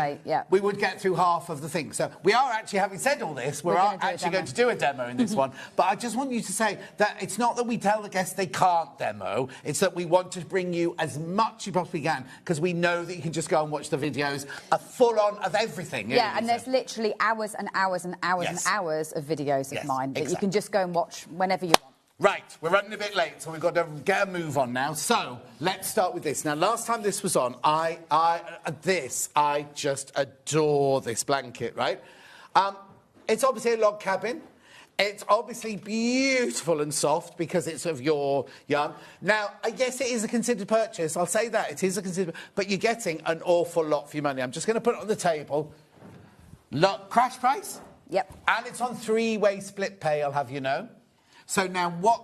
crochet, yeah. we would get through half of the thing. So we are actually, having said all this, we're actually going to do a demo in this one. But I just want you to say that it's not that we tell the guests they can't demo, it's that we want to bring you as much as you possibly can, because we know that you can just go and watch the videos, a full-on of everything. Yeah, and there's literally hours and hours and hours and hours of videos of mine that you can just go and watch whenever you want. Right, we're running a bit late, so we've got to get a move on now. So, let's start with this. Now, last time this was on, I just adore this blanket, right? It's obviously a log cabin. It's obviously beautiful and soft because it's of your young. Now, yes, it is a considered purchase. I'll say that. It is a considered... But you're getting an awful lot for your money. I'm just going to put it on the table. Look, crash price? Yep. And it's on 3-way split pay, I'll have you know. So now what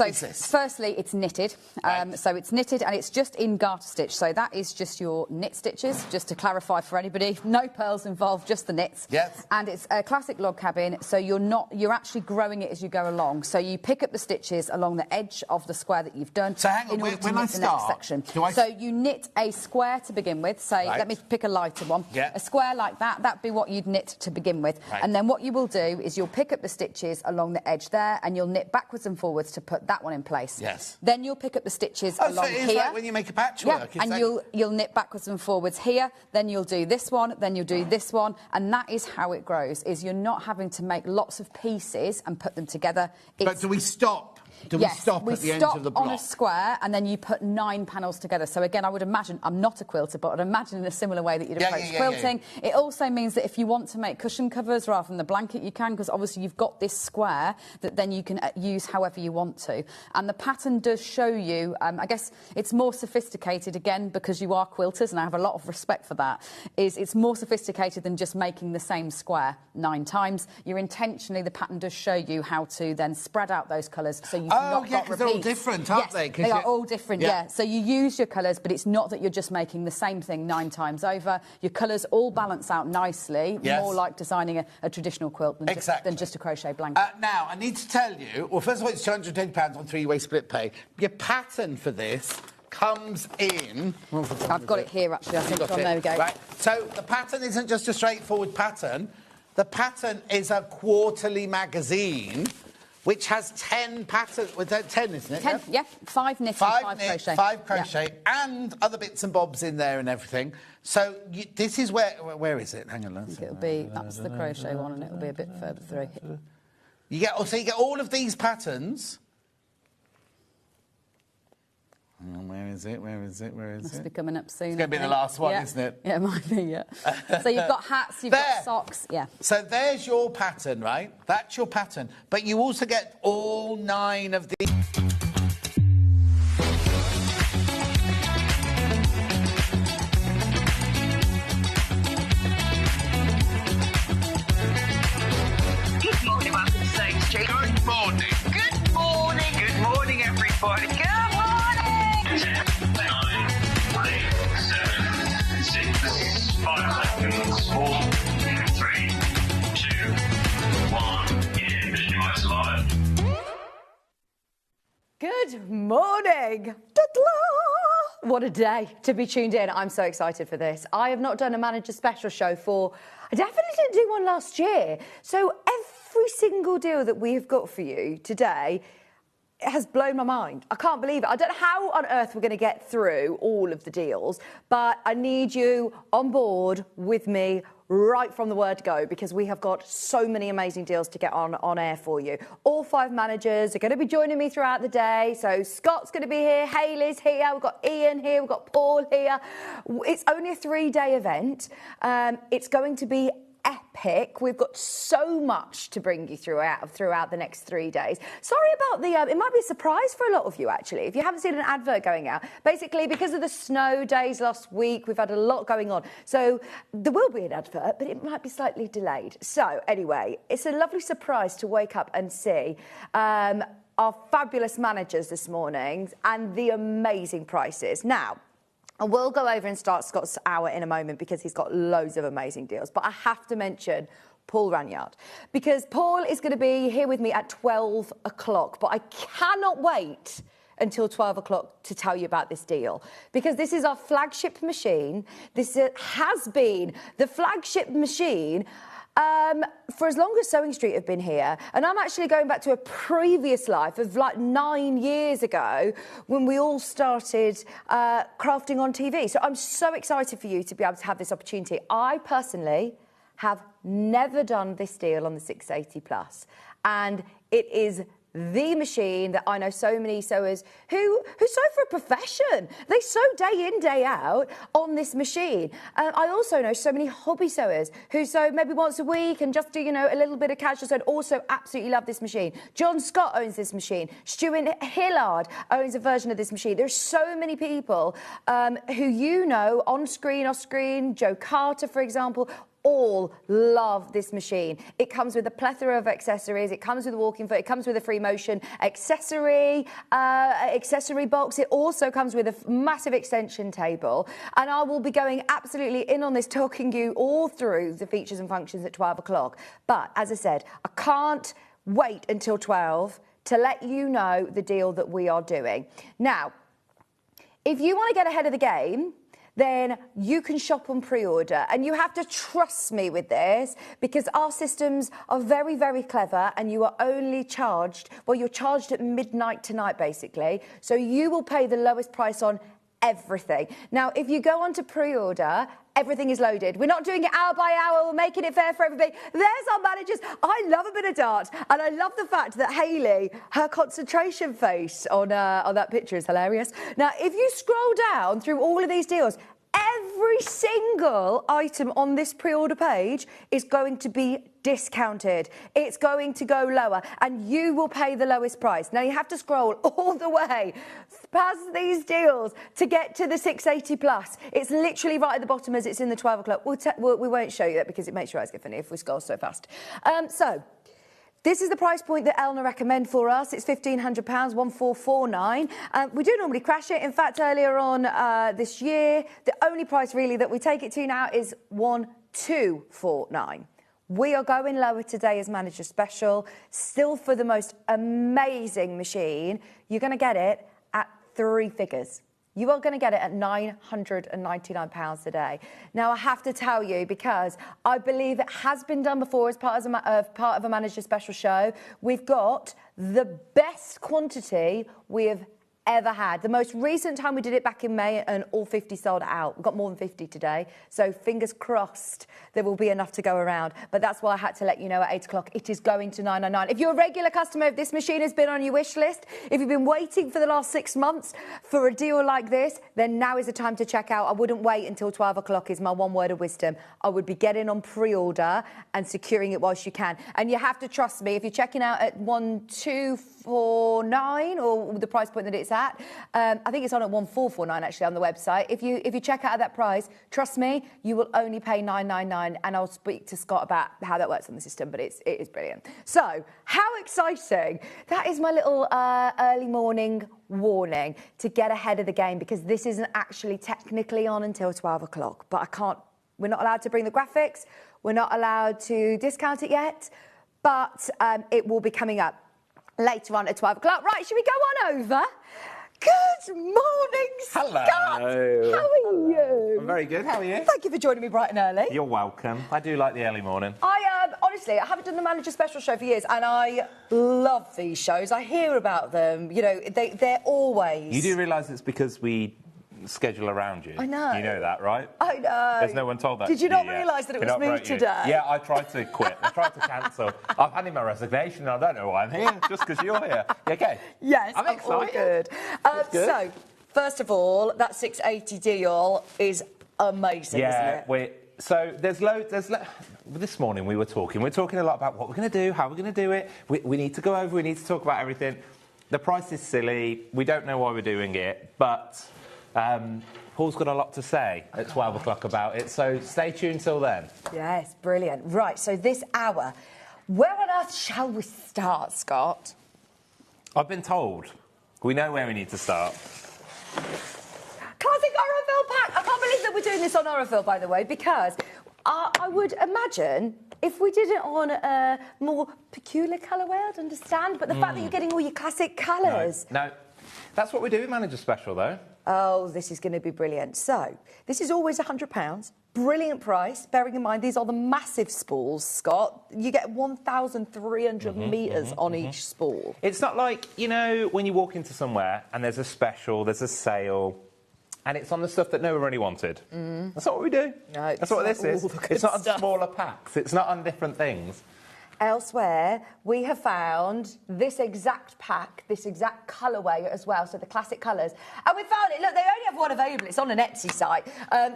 is this? Firstly, it's knitted. Right. So it's knitted and it's just in garter stitch. So that is just your knit stitches, just to clarify for anybody. No pearls involved, just the knits. Yes. And it's a classic log cabin, so you're actually growing it as you go along. So you pick up the stitches along the edge of the square that you've done. So hang on, when I start, So you knit a square to begin with. Say, let me pick a lighter one. Yeah. A square like that, that'd be what you'd knit to begin with. Right. And then what you will do is you'll pick up the stitches along the edge there and you'll knit backwards and forwards to put that one in place. Yes. Then you'll pick up the stitches along so it is here. like when you make a patchwork. Yeah, and you'll knit backwards and forwards here. Then you'll do this one. Then you'll do this one, and that is how it grows. Is you're not having to make lots of pieces and put them together. But do we stop? Do we stop at the end of the block? On a square, and then you put 9 panels together. So again, I would imagine, I'm not a quilter, but I'd imagine in a similar way that you'd approach quilting. It also means that if you want to make cushion covers rather than the blanket, you can, because obviously you've got this square that then you can use however you want to. And the pattern does show you, I guess it's more sophisticated, again, because you are quilters, and I have a lot of respect for that, it's more sophisticated than just making the same square 9 times. The pattern does show you how to then spread out those colours so you've not got repeats. They're all different, aren't they? They are all different, yeah. So you use your colours, but it's not that you're just making the same thing 9 times over. Your colours all balance out nicely, more like designing a traditional quilt than, just a crochet blanket. Now, I need to tell you, well, first of all, it's £210 on 3-way split pay. Your pattern for this comes in... I've got it here, actually. I think there we go. Right. So the pattern isn't just a straightforward pattern. The pattern is a quarterly magazine which has 10 patterns. Was that 10, isn't it? 10, yeah. 5 knit and 5 crochet. 5 crochet, and other bits and bobs in there and everything. So this is where is it? Hang on. It'll be, that's the crochet one, and it'll be a bit further through. You get all of these patterns. Where is it? Must be coming up soon. It's going to be the last one, isn't it? Yeah, it might be, yeah. So you've got hats, you've got socks, yeah. So there's your pattern, right? That's your pattern. But you also get all 9 of these. Good morning, welcome to Sage Street. Good morning. Good morning. Good morning, everybody. Good morning. 10, 9, 8, 7, 6, 5 seconds, 4, 3, 2, 1. Yeah, Mission Lights Live. Good morning. Ta-da! What a day to be tuned in. I'm so excited for this. I have not done a manager special show I definitely didn't do one last year. So every single deal that we have got for you today, it has blown my mind. I can't believe it. I don't know how on earth we're going to get through all of the deals, but I need you on board with me right from the word go, because we have got so many amazing deals to get on air for you. All 5 managers are going to be joining me throughout the day. So Scott's going to be here, Hayley's here, we've got Ian here, we've got Paul here. It's only a 3-day event. It's going to be epic. We've got so much to bring you throughout the next 3 days. Sorry about the... it might be a surprise for a lot of you, actually, if you haven't seen an advert going out. Basically, because of the snow days last week, we've had a lot going on. So there will be an advert, but it might be slightly delayed. So anyway, it's a lovely surprise to wake up and see our fabulous managers this morning and the amazing prices. Now, and we'll go over and start Scott's hour in a moment because he's got loads of amazing deals. But I have to mention Paul Ranyard, because Paul is going to be here with me at 12 o'clock. But I cannot wait until 12 o'clock to tell you about this deal, because this is our flagship machine. This has been the flagship machine for as long as Sewing Street have been here. And I'm actually going back to a previous life of like 9 years ago when we all started crafting on TV. So I'm so excited for you to be able to have this opportunity. I personally have never done this deal on the 680 Plus. And it is the machine that I know so many sewers who sew for a profession. They sew day in, day out on this machine. I also know so many hobby sewers who sew maybe once a week and just do, you know, a little bit of casual sew and also absolutely love this machine. John Scott owns this machine. Stuart Hillard owns a version of this machine. There's so many people who you know, on screen, off screen, Joe Carter, for example, all love this machine. It comes with a plethora of accessories. It comes with a walking foot. It comes with a free motion accessory box. It also comes with a massive extension table. And I will be going absolutely in on this, talking you all through the features and functions at 12 o'clock. But as I said, I can't wait until 12 to let you know the deal that we are doing. Now, if you want to get ahead of the game, then you can shop on pre-order. And you have to trust me with this, because our systems are very, very clever, and you are only charged, well, you're charged at midnight tonight, basically. So you will pay the lowest price on everything. Now, if you go on to pre-order, everything is loaded. We're not doing it hour by hour. We're making it fair for everybody. There's our managers. I love a bit of dart, and I love the fact that Hayley, her concentration face on that picture is hilarious. Now, if you scroll down through all of these deals, every single item on this pre-order page is going to be discounted. It's going to go lower, and you will pay the lowest price. Now, you have to scroll all the way past these deals to get to the 680 Plus. It's literally right at the bottom as it's in the 12 o'clock. We won't show you that because it makes your eyes get funny if we scroll so fast. So this is the price point that Elna recommend for us. It's £1,500, 1449. We do normally crash it. In fact, earlier on this year, the only price really that we take it to now is 1249. We are going lower today as manager special, still for the most amazing machine. You're going to get it at 3 figures. You are going to get it at £999 a day. Now, I have to tell you, because I believe it has been done before as part of a manager special show. We've got the best quantity we have ever had. The most recent time we did it back in May, and all 50 sold out. We've got more than 50 today, so fingers crossed there will be enough to go around. But that's why I had to let you know at 8 o'clock it is going to £999. If you're a regular customer, if this machine has been on your wish list, if you've been waiting for the last 6 months for a deal like this, then now is the time to check out. I wouldn't wait until 12 o'clock is my one word of wisdom. I would be getting on pre-order and securing it whilst you can. And you have to trust me. If you're checking out at 1249 or the price point that it's at, I think it's on at 1449 actually on the website. If you check out at that price, trust me, you will only pay £999, and I'll speak to Scott about how that works on the system, but it is brilliant. So, how exciting. That is my little early morning warning to get ahead of the game, because this isn't actually technically on until 12 o'clock, but we're not allowed to bring the graphics, we're not allowed to discount it yet, but it will be coming up later on at 12 o'clock. Right, should we go on over? Good morning, Hello. Scott. How are you? I'm very good. How are you? Thank you for joining me bright and early. You're welcome. I do like the early morning. Honestly, I haven't done the manager special show for years, and I love these shows. I hear about them. You know, they're always. You do realise it's because we schedule around you. I know. You know that, right? I know. There's no one told that. Did you not realise that it was me today? Yeah, I tried to quit. I tried to cancel. I've handed my resignation. I don't know why I'm here, just because you're here. You okay? Yes, I'm excited. all good. Good. So, first of all, that 680 deal is amazing, isn't it? So there's loads. This morning we were talking a lot about what we're going to do, how we're going to do it. We need to go over. We need to talk about everything. The price is silly. We don't know why we're doing it, but Paul's got a lot to say at 12 o'clock about it. So stay tuned till then. Yes, brilliant. Right. So this hour, where on earth shall we start, Scott? I've been told. We know where we need to start. Classic Aurifil pack. I can't believe that we're doing this on Aurifil, by the way, because I would imagine if we did it on a more peculiar colourway, I'd understand. But the fact that you're getting all your classic colours. No. That's what we do with Manager Special, though. Oh, this is going to be brilliant. So, this is always £100. Brilliant price. Bearing in mind, these are the massive spools, Scott. You get 1,300 metres on each spool. It's not like, you know, when you walk into somewhere and there's a special, there's a sale, and it's on the stuff that no one really wanted. That's not what we do. No, that's what this is. It's not on smaller packs. It's not on different things. Elsewhere, we have found this exact pack, this exact colourway as well, so the classic colours. And we found it. Look, they only have one available. It's on an Etsy site.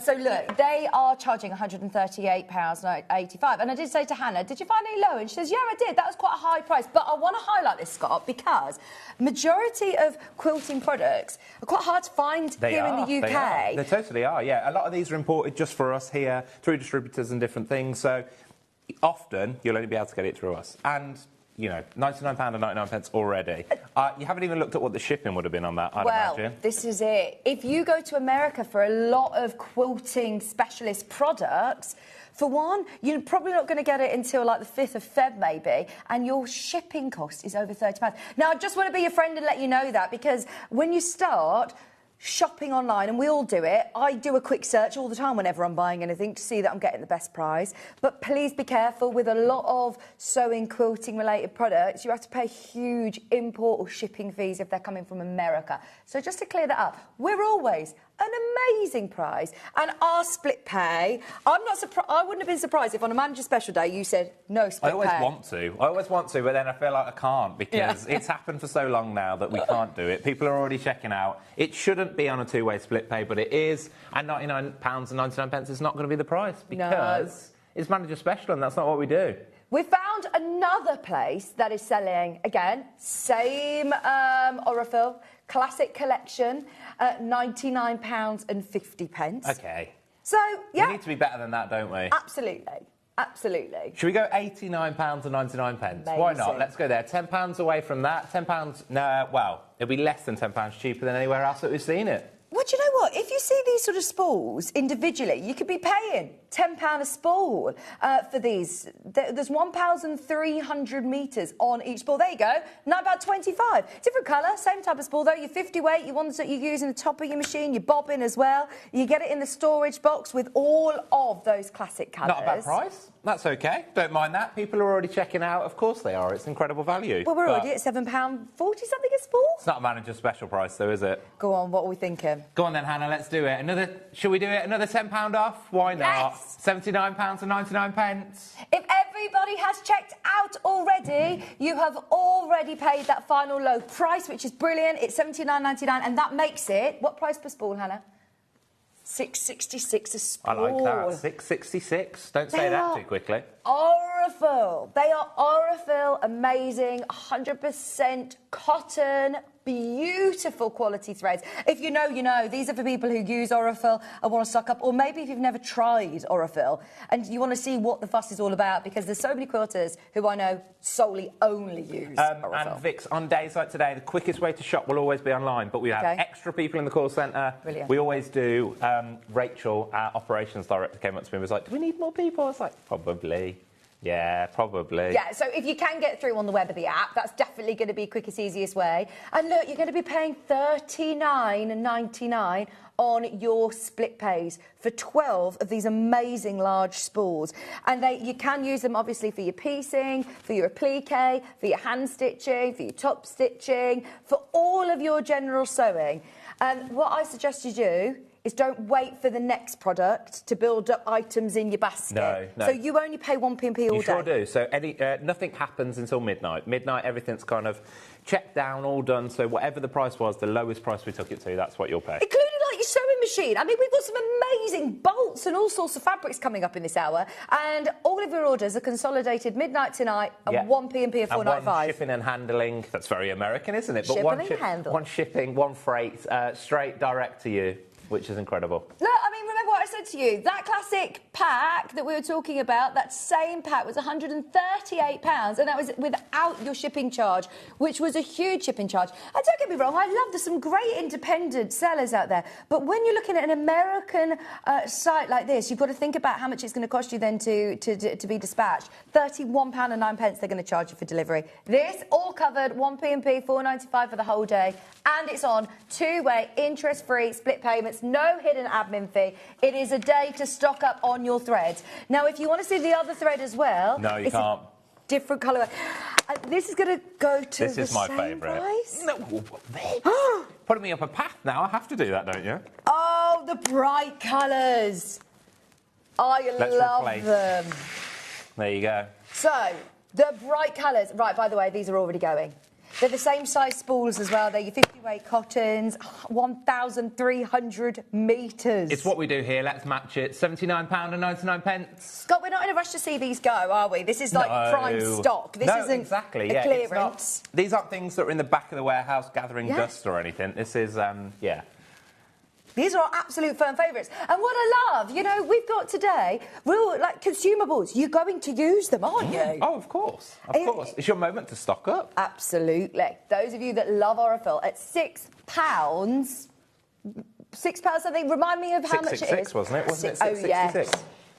So, look, they are charging £138.85. And I did say to Hannah, did you find any lower? And she says, yeah, I did. That was quite a high price. But I want to highlight this, Scott, because majority of quilting products are quite hard to find here in the UK. They totally are, yeah. A lot of these are imported just for us here through distributors and different things. So often, you'll only be able to get it through us. And, you know, £99.99 already. You haven't even looked at what the shipping would have been on that, I'd imagine. Well, this is it. If you go to America for a lot of quilting specialist products, for one, you're probably not going to get it until, like, the 5th of Feb, maybe, and your shipping cost is over £30. Now, I just want to be your friend and let you know that, because when you start shopping online, and we all do it. I do a quick search all the time whenever I'm buying anything to see that I'm getting the best price. But please be careful with a lot of sewing, quilting related products. You have to pay huge import or shipping fees if they're coming from America. So just to clear that up, we're always an amazing price. And our split pay, I'm not surprised. I wouldn't have been surprised if on a Manager Special Day you said no split pay. I always want to, but then I feel like I can't because it's happened for so long now that we can't do it. People are already checking out. It shouldn't be on a two-way split pay, but it is. And £99.99 is not going to be the because it's Manager Special and that's not what we do. We found another place that is selling, again, same Aurifil, classic collection, at £99.50. OK. So, yeah. We need to be better than that, don't we? Absolutely. Absolutely. Should we go £89.99? Amazing. Why not? Let's go there. £10 away from that. £10, no, well, it'll be less than £10 cheaper than anywhere else that we've seen it. Well, do you know what? If you see these sort of spools individually, you could be paying £10 a spool for these. There's 1,300 metres on each spool. There you go. £9.25. Different colour, same type of spool though. Your 50 weight, your ones that you use in the top of your machine, your bobbin as well. You get it in the storage box with all of those classic colours. Not a bad price. That's OK. Don't mind that. People are already checking out. Of course they are. It's incredible value. Well, we're already at £7.40 something a spool. It's not a Manager Special price though, is it? Go on, what are we thinking? Go on then, Hannah, let's do it. Should we do it? Another £10 off? Why not? Yes. £79.99. If everybody has checked out already, you have already paid that final low price, which is brilliant. It's $79.99, and that makes it... What price per spool, Hannah? £6.66 a spool. I like that. £6.66. Don't say that too quickly. Aurifil. They are Aurifil, amazing, 100% cotton, beautiful quality threads. If you know, you know. These are for people who use Aurifil and want to suck up, or maybe if you've never tried Aurifil and you want to see what the fuss is all about, because there's so many quilters who I know solely only use Aurifil. And Vix, on days like today, the quickest way to shop will always be online, but we have extra people in the call centre. Brilliant. We always do. Rachel, our operations director, came up to me and was like, do we need more people? I was like, probably. Yeah, probably. Yeah, so if you can get through on the web or the app, that's definitely going to be quickest, easiest way. And look, you're going to be paying $39.99 on your split pays for 12 of these amazing large spools. And you can use them, obviously, for your piecing, for your applique, for your hand stitching, for your top stitching, for all of your general sewing. And what I suggest you do is don't wait for the next product to build up items in your basket. No. So you only pay 1p all day. You sure do. So nothing happens until midnight. Midnight, everything's kind of checked down, all done. So whatever the price was, the lowest price we took it to, that's what you'll pay. Including, like, your sewing machine. I mean, we've got some amazing bolts and all sorts of fabrics coming up in this hour. And all of your orders are consolidated midnight tonight at 1p and P of $4.95. And one shipping and handling. That's very American, isn't it? But handling. one shipping, one freight, straight direct to you. Which is incredible. No, I mean, remember what I said to you? That classic pack that we were talking about, that same pack was £138, and that was without your shipping charge, which was a huge shipping charge. And don't get me wrong, I love there's some great independent sellers out there, but when you're looking at an American site like this, you've got to think about how much it's going to cost you then to be dispatched. £31.09 they're going to charge you for delivery. This all covered, 1p&p, £4.95 for the whole day, and it's on two-way, interest-free, split payments, no hidden admin fee. It is a day to stock up on your threads. Now, if you want to see the other thread as well... No, you can't. Different colour. This is going to go to this is my favourite. No, putting me up a path now. I have to do that, don't you? Oh, the bright colours. I love them. There you go. So, the bright colours. Right, by the way, these are already going. They're the same size spools as well. They're your 50-weight cottons, 1,300 metres. It's what we do here. Let's match it. £79.99. Scott, we're not in a rush to see these go, are we? This is like prime stock. This isn't exactly, a clearance. These aren't things that are in the back of the warehouse gathering dust or anything. This is, These are our absolute firm favourites. And what I love, you know, we've got today real, like, consumables. You're going to use them, aren't you? Oh, of course. Of course. It's your moment to stock up. Absolutely. Those of you that love Aurifil, at £6, something, remind me of how much it is. Wasn't it? Wasn't it? Oh, yes.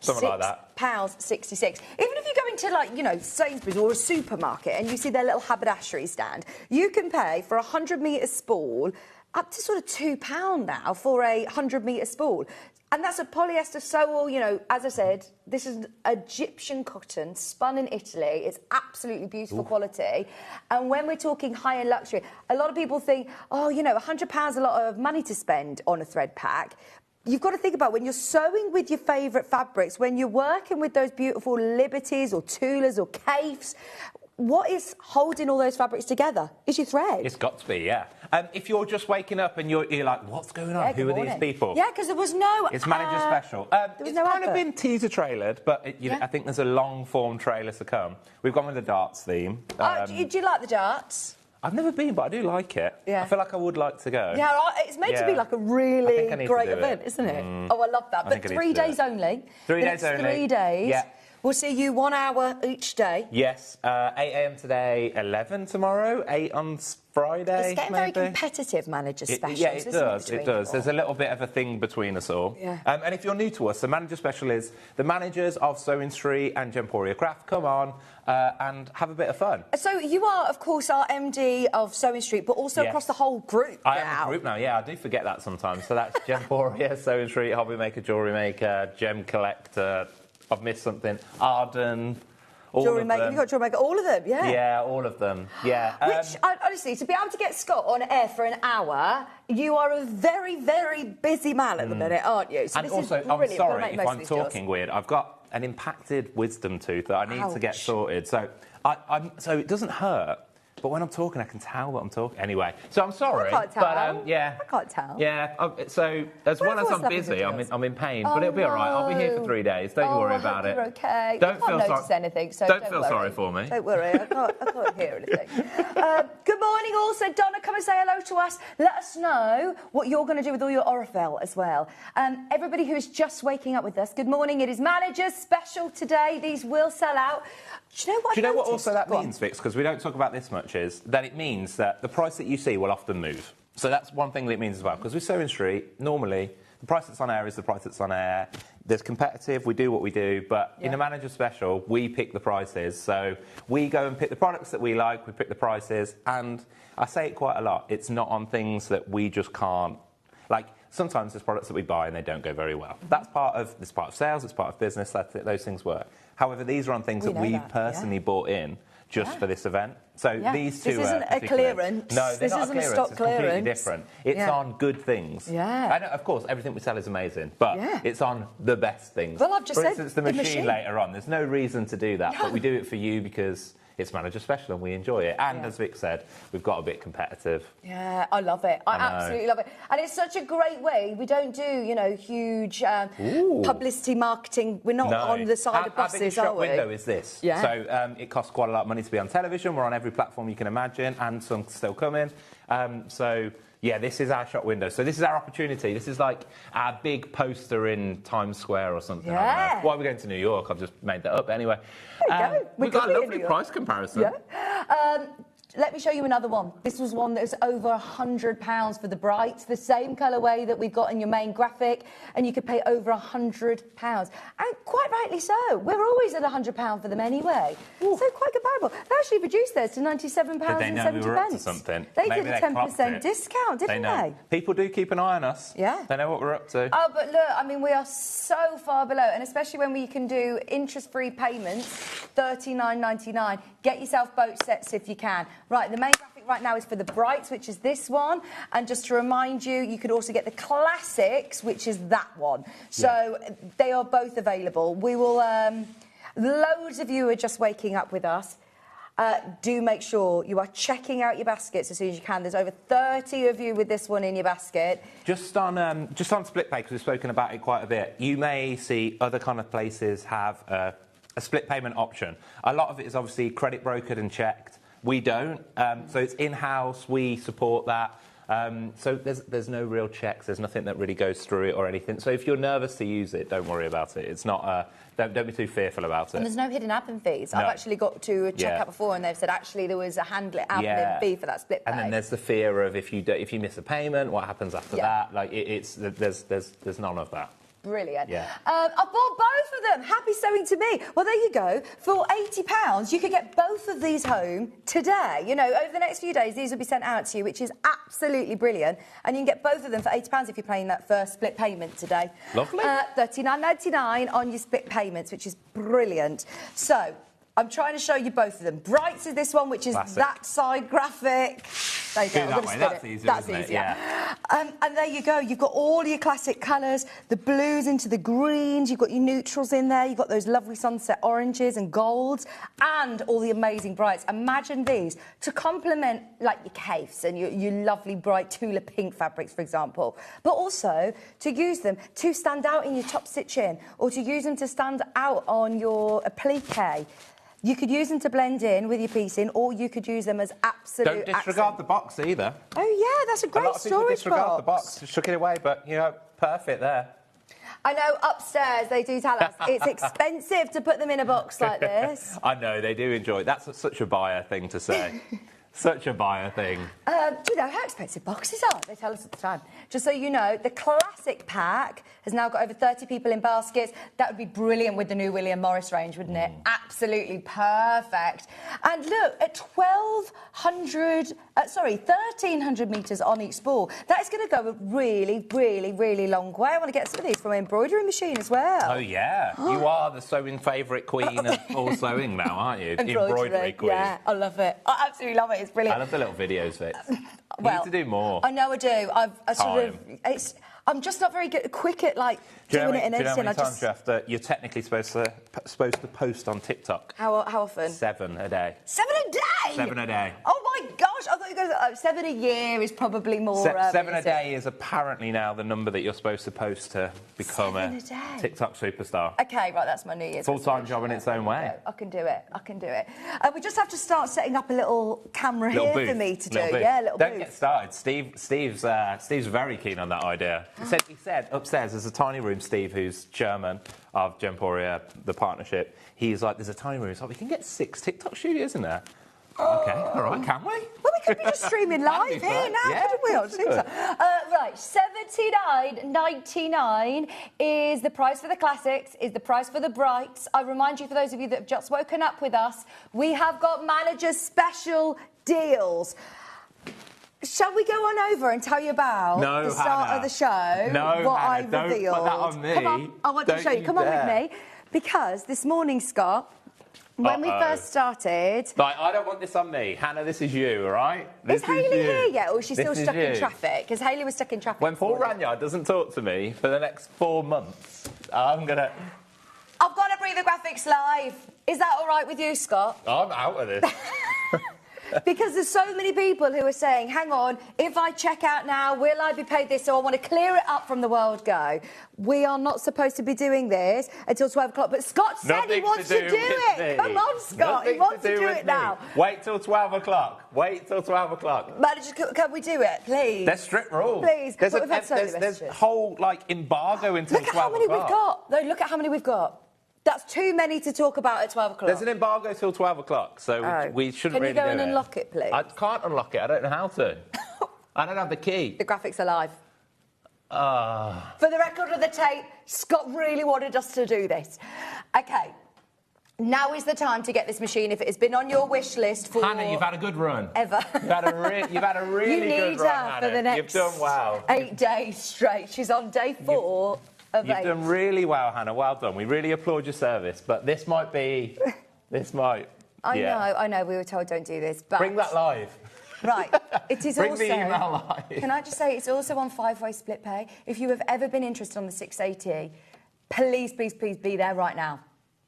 Something like that. £6.66. Even if you go into, like, you know, Sainsbury's or a supermarket and you see their little haberdashery stand, you can pay for a 100-metre spool up to sort of £2 now for a 100-metre spool. And that's a polyester sole, you know, as I said, this is Egyptian cotton, spun in Italy. It's absolutely beautiful quality. And when we're talking high-end luxury, a lot of people think, oh, you know, £100 a lot of money to spend on a thread pack. You've got to think about when you're sewing with your favourite fabrics, when you're working with those beautiful Liberties or Tulas or Kafes, what is holding all those fabrics together is your thread. It's got to be, yeah. If you're just waking up and you're like, what's going on? Who are these people? Yeah, because there was no... It's manager special. It's no kind advert. of been teaser trailered, but I think there's a long-form trailer to come. We've gone with the darts theme. Do you like the darts? I've never been, but I do like it. Yeah. I feel like I would like to go. Yeah, it's meant to be like a really great event, isn't it? Oh, I love that. But 3 days only. 3 days only. 3 days. Yeah. We'll see you 1 hour each day. Yes, 8 a.m. today, 11 tomorrow, 8 on Friday. It's getting very competitive, manager specials. Yeah, it does. It does. There's a little bit of a thing between us all. Yeah. And if you're new to us, the manager special is the managers of Sewing Street and Gemporia Craft come on and have a bit of fun. So you are, of course, our MD of Sewing Street, but also across the whole group I am a group now, yeah. I do forget that sometimes. So that's Gemporia, Sewing Street, Hobby Maker, Jewellery Maker, Gem Collector. I've missed something. Arden. Jewellery Maker. You've got Jewellery Maker. All of them, yeah. Yeah, all of them. Yeah. Which, honestly, to be able to get Scott on air for an hour, you are a very, very busy man at the minute, aren't you? So and this also, is brilliant. I'm sorry if I'm talking weird. I've got an impacted wisdom tooth that I need to get sorted. So, so it doesn't hurt. But when I'm talking, I can tell what I'm talking. Anyway, so I'm sorry. I can't tell. But, yeah. I can't tell. Yeah, so as well as I'm busy, I'm in pain. But it'll be all right. I'll be here for 3 days. Don't you worry about it. You're okay. Don't I can't feel notice anything, so don't feel sorry for me. Don't worry. I can't hear anything. Good morning also. Donna, come and say hello to us. Let us know what you're going to do with all your Aurifil as well. Everybody who is just waking up with us, good morning. It is Managers Special today. These will sell out. Do you know what? Do you know what also that means, Vix? Because we don't talk about this much. Is that it means that the price that you see will often move. So that's one thing that it means as well. Because with Sewing Street, normally the price that's on air is the price that's on air. There's competitive. We do what we do. But in a manager special, we pick the prices. So we go and pick the products that we like. We pick the prices, and I say it quite a lot. It's not on things that we just can't like. Sometimes there's products that we buy and they don't go very well. That's part of sales. It's part of business. Those things work. However, these are on things that we've personally bought in just for this event. So these two. This isn't a clearance. No, they're not a clearance. Stock it's clearance. completely different. It's on good things. Yeah. I know, of course, everything we sell is amazing, but it's on the best things. Well, I've just For said instance, the machine later on. There's no reason to do that, but we do it for you because it's manager special and we enjoy it. And as Vic said, we've got a bit competitive. Yeah, I love it. I absolutely love it. And it's such a great way. We don't do, you know, huge publicity marketing. We're not on the side of buses, our biggest shop are we? window is this. Yeah. So it costs quite a lot of money to be on television. We're on every platform you can imagine, and some still coming. So Yeah, this is our shop window. So this is our opportunity. This is like our big poster in Times Square or something. Yeah. I don't know. Why are we going to New York? I've just made that up. Anyway. There you go. We've got a lovely price comparison. Yeah. Let me show you another one. This was one that was over £100 for the Brights, the same colourway that we've got in your main graphic, and you could pay over £100. And quite rightly so. We're always at £100 for them anyway. Ooh. So quite comparable. They actually reduced theirs to £97.70. Did they know we were up to something? They Maybe did a 10% discount, didn't they? People do keep an eye on us. Yeah. They know what we're up to. Oh, but look, I mean, we are so far below, and especially when we can do interest-free payments, $39.99. Get yourself both sets if you can. Right, the main graphic right now is for the Brights, which is this one. And just to remind you, you could also get the Classics, which is that one. So they are both available. We will... loads of you are just waking up with us. Do make sure you are checking out your baskets as soon as you can. There's over 30 of you with this one in your basket. Just on split pay, because we've spoken about it quite a bit, you may see other kind of places have a split payment option. A lot of it is obviously credit brokered and checked. We don't. So it's in-house. We support that. So there's no real checks. There's nothing that really goes through it or anything. So if you're nervous to use it, don't worry about it. It's not... Don't be too fearful about it. And there's no hidden admin fees. No. I've actually got to check out before, and they've said actually there was a admin fee for that split pay. And then there's the fear of if you miss a payment, what happens after that? Like there's none of that. Brilliant. Yeah. I bought both of them. Happy sewing to me. Well, there you go. For £80, you could get both of these home today. You know, over the next few days, these will be sent out to you, which is absolutely brilliant. And you can get both of them for £80 if you're paying that first split payment today. Lovely. $39.99 on your split payments, which is brilliant. So... I'm trying to show you both of them. Brights is this one, which is Classic. that side graphic. There you go. That way. That's easier. That's isn't it? easier. Yeah. And there you go. You've got all your classic colours, the blues into the greens. You've got your neutrals in there. You've got those lovely sunset oranges and golds, and all the amazing brights. Imagine these to complement like your caves and your lovely bright Tula pink fabrics, for example. But also to use them to stand out in your top stitching, or to use them to stand out on your applique. You could use them to blend in with your piecing, or you could use them as absolute Don't disregard the box either. Oh, yeah, that's a great a lot of people storage disregard box. the box. Just shook it away, but, you know, perfect there. I know upstairs they do tell us it's expensive to put them in a box like this. I know, they do enjoy it. That's such a buyer thing to say. Such a buyer thing. Do you know how expensive boxes are? They tell us at the time. Just so you know, the classic pack has now got over 30 people in baskets. That would be brilliant with the new William Morris range, wouldn't it? Absolutely perfect. And look, at 1,300 metres on each spool, that is going to go a really, really, really long way. I want to get some of these from my embroidery machine as well. Oh, yeah. You are the sewing favourite queen of all sewing now, aren't you? Embroidery queen. Yeah, I love it. I absolutely love it. It's brilliant. I love the little videos of it. Well, you need to do more. I know I do. I'm just not very quick at like doing it and editing. You're technically supposed to post on TikTok. How often? 7 a day. 7 a day? 7 a day. Oh my gosh! I thought you were going to 7 a year is probably more. 7 a day is apparently now the number that you're supposed to post to become a TikTok superstar. Okay, right. That's my New Year's full-time job in its own way. I can do it. We just have to start setting up a little camera here for me to do. Yeah, little Don't get started. Steve's very keen on that idea. He said upstairs there's a tiny room. Steve, who's chairman of Gemporia, the partnership, he's like, there's a tiny room. He's like, we can get 6 TikTok studios in there. Okay, all right, can we? Well, we could be just streaming live here now, couldn't we? Right, $79.99 is the price for the classics, is the price for the brights. I remind you, for those of you that have just woken up with us, we have got manager special deals. Shall we go on over and tell you about the start of the show? No, what Hannah, I revealed. Don't put that on me. Come on, I want to show you. Come on with me. Because this morning, Scott, when we first started... Right, I don't want this on me. Hannah, this is you, all right? Is Hayley here yet, or is she still stuck in traffic? Because Hayley was stuck in traffic. When Paul Ranyard doesn't talk to me for the next 4 months, I've got to bring the graphics live. Is that all right with you, Scott? I'm out of this. Because there's so many people who are saying, hang on, if I check out now, will I be paid this? So I want to clear it up from the world go. We are not supposed to be doing this until 12 o'clock, but Scott said he wants to do it. Come on, Scott, he wants to do it now. Wait till 12 o'clock. Wait till 12 o'clock. Manager, can we do it, please? There's strict rules. Please. There's a whole, like, embargo until 12 o'clock. Look at how many we've got. No, look at how many we've got. That's too many to talk about at 12 o'clock. There's an embargo till 12 o'clock, so we shouldn't really do it. Can you go and unlock it, please? I can't unlock it. I don't know how to. I don't have the key. The graphics are live. For the record of the tape, Scott really wanted us to do this. OK. Now is the time to get this machine if it has been on your wish list for... Hannah, you've had a good run. Ever. You've had a really good run, Hannah. For the next You've done well. 8 days straight. She's on day 4 of 8. You've done really well, Hannah. Well done. We really applaud your service, but this might be... I know. We were told don't do this, but... Bring that live. Right. It is Bring also... the email live. Can I just say, it's also on 5-way split pay. If you have ever been interested on the 680, please, please, please be there right now.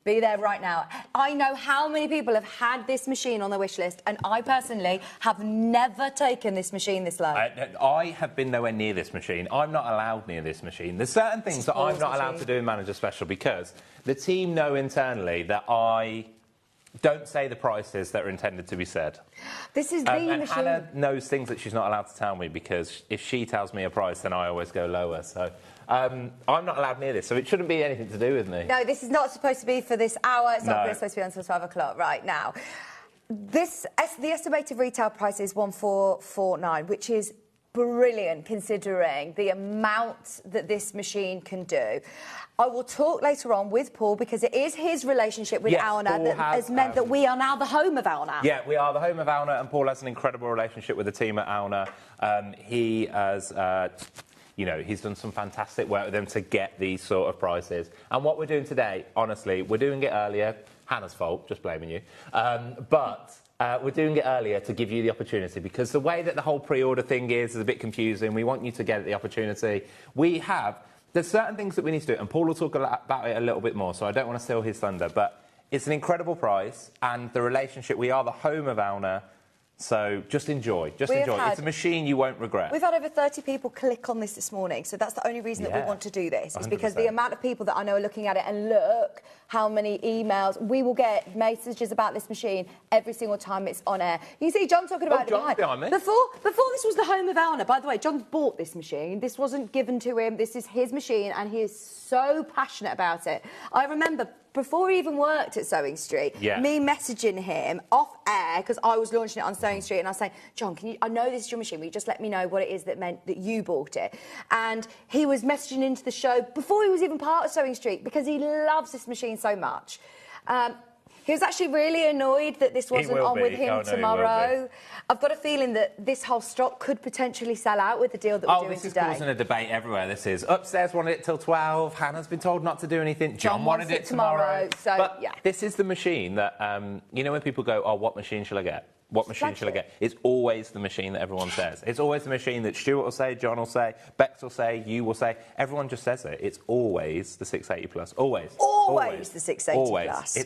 Be there right now. I know how many people have had this machine on their wish list, and I personally have never taken this machine this low. I have been nowhere near this machine. I'm not allowed near this machine. There's certain things that I'm not allowed to do in Manager Special because the team know internally that I don't say the prices that are intended to be said. This is the and machine. Hannah knows things that she's not allowed to tell me because if she tells me a price, then I always go lower. So I'm not allowed near this, so it shouldn't be anything to do with me. No, this is not supposed to be for this hour. It's not supposed to be until 12 o'clock right now. The estimated retail price is 1449, which is brilliant considering the amount that this machine can do. I will talk later on with Paul because it is his relationship with Auna that has meant that we are now the home of Auna. Yeah, we are the home of Auna, and Paul has an incredible relationship with the team at Auna. He has... he's done some fantastic work with them to get these sort of prices. And what we're doing today, honestly, we're doing it earlier. Hannah's fault, just blaming you. But we're doing it earlier to give you the opportunity because the way that the whole pre-order thing is a bit confusing. We want you to get the opportunity. There's certain things that we need to do, and Paul will talk about it a little bit more, so I don't want to steal his thunder. But it's an incredible price, and the relationship, we are the home of Auna. So just enjoy. It's a machine you won't regret. We've had over 30 people click on this morning, so that's the only reason that we want to do this. Is because the amount of people that I know are looking at it and look how many emails. We will get messages about this machine every single time it's on air. You see John talking about it behind me. Before this was the home of Auna. By the way, John's bought this machine. This wasn't given to him. This is his machine, and he is so passionate about it. I remember... before he even worked at Sewing Street, me messaging him off air because I was launching it on Sewing Street, and I was saying, John, I know this is your machine. Will you just let me know what it is that meant that you bought it? And he was messaging into the show before he was even part of Sewing Street because he loves this machine so much. He was actually really annoyed that this wasn't on with him tomorrow. I've got a feeling that this whole stock could potentially sell out with the deal that we're doing today. This is causing a debate everywhere. This is upstairs wanted it till 12. Hannah's been told not to do anything. John wanted it tomorrow. So, but this is the machine that when people go, oh, what machine shall I get? What machine shall I get? It's always the machine that everyone says. It's always the machine that Stuart will say, John will say, Bex will say, you will say. Everyone just says it. It's always the 680 Plus. Always. Always the 680 Plus.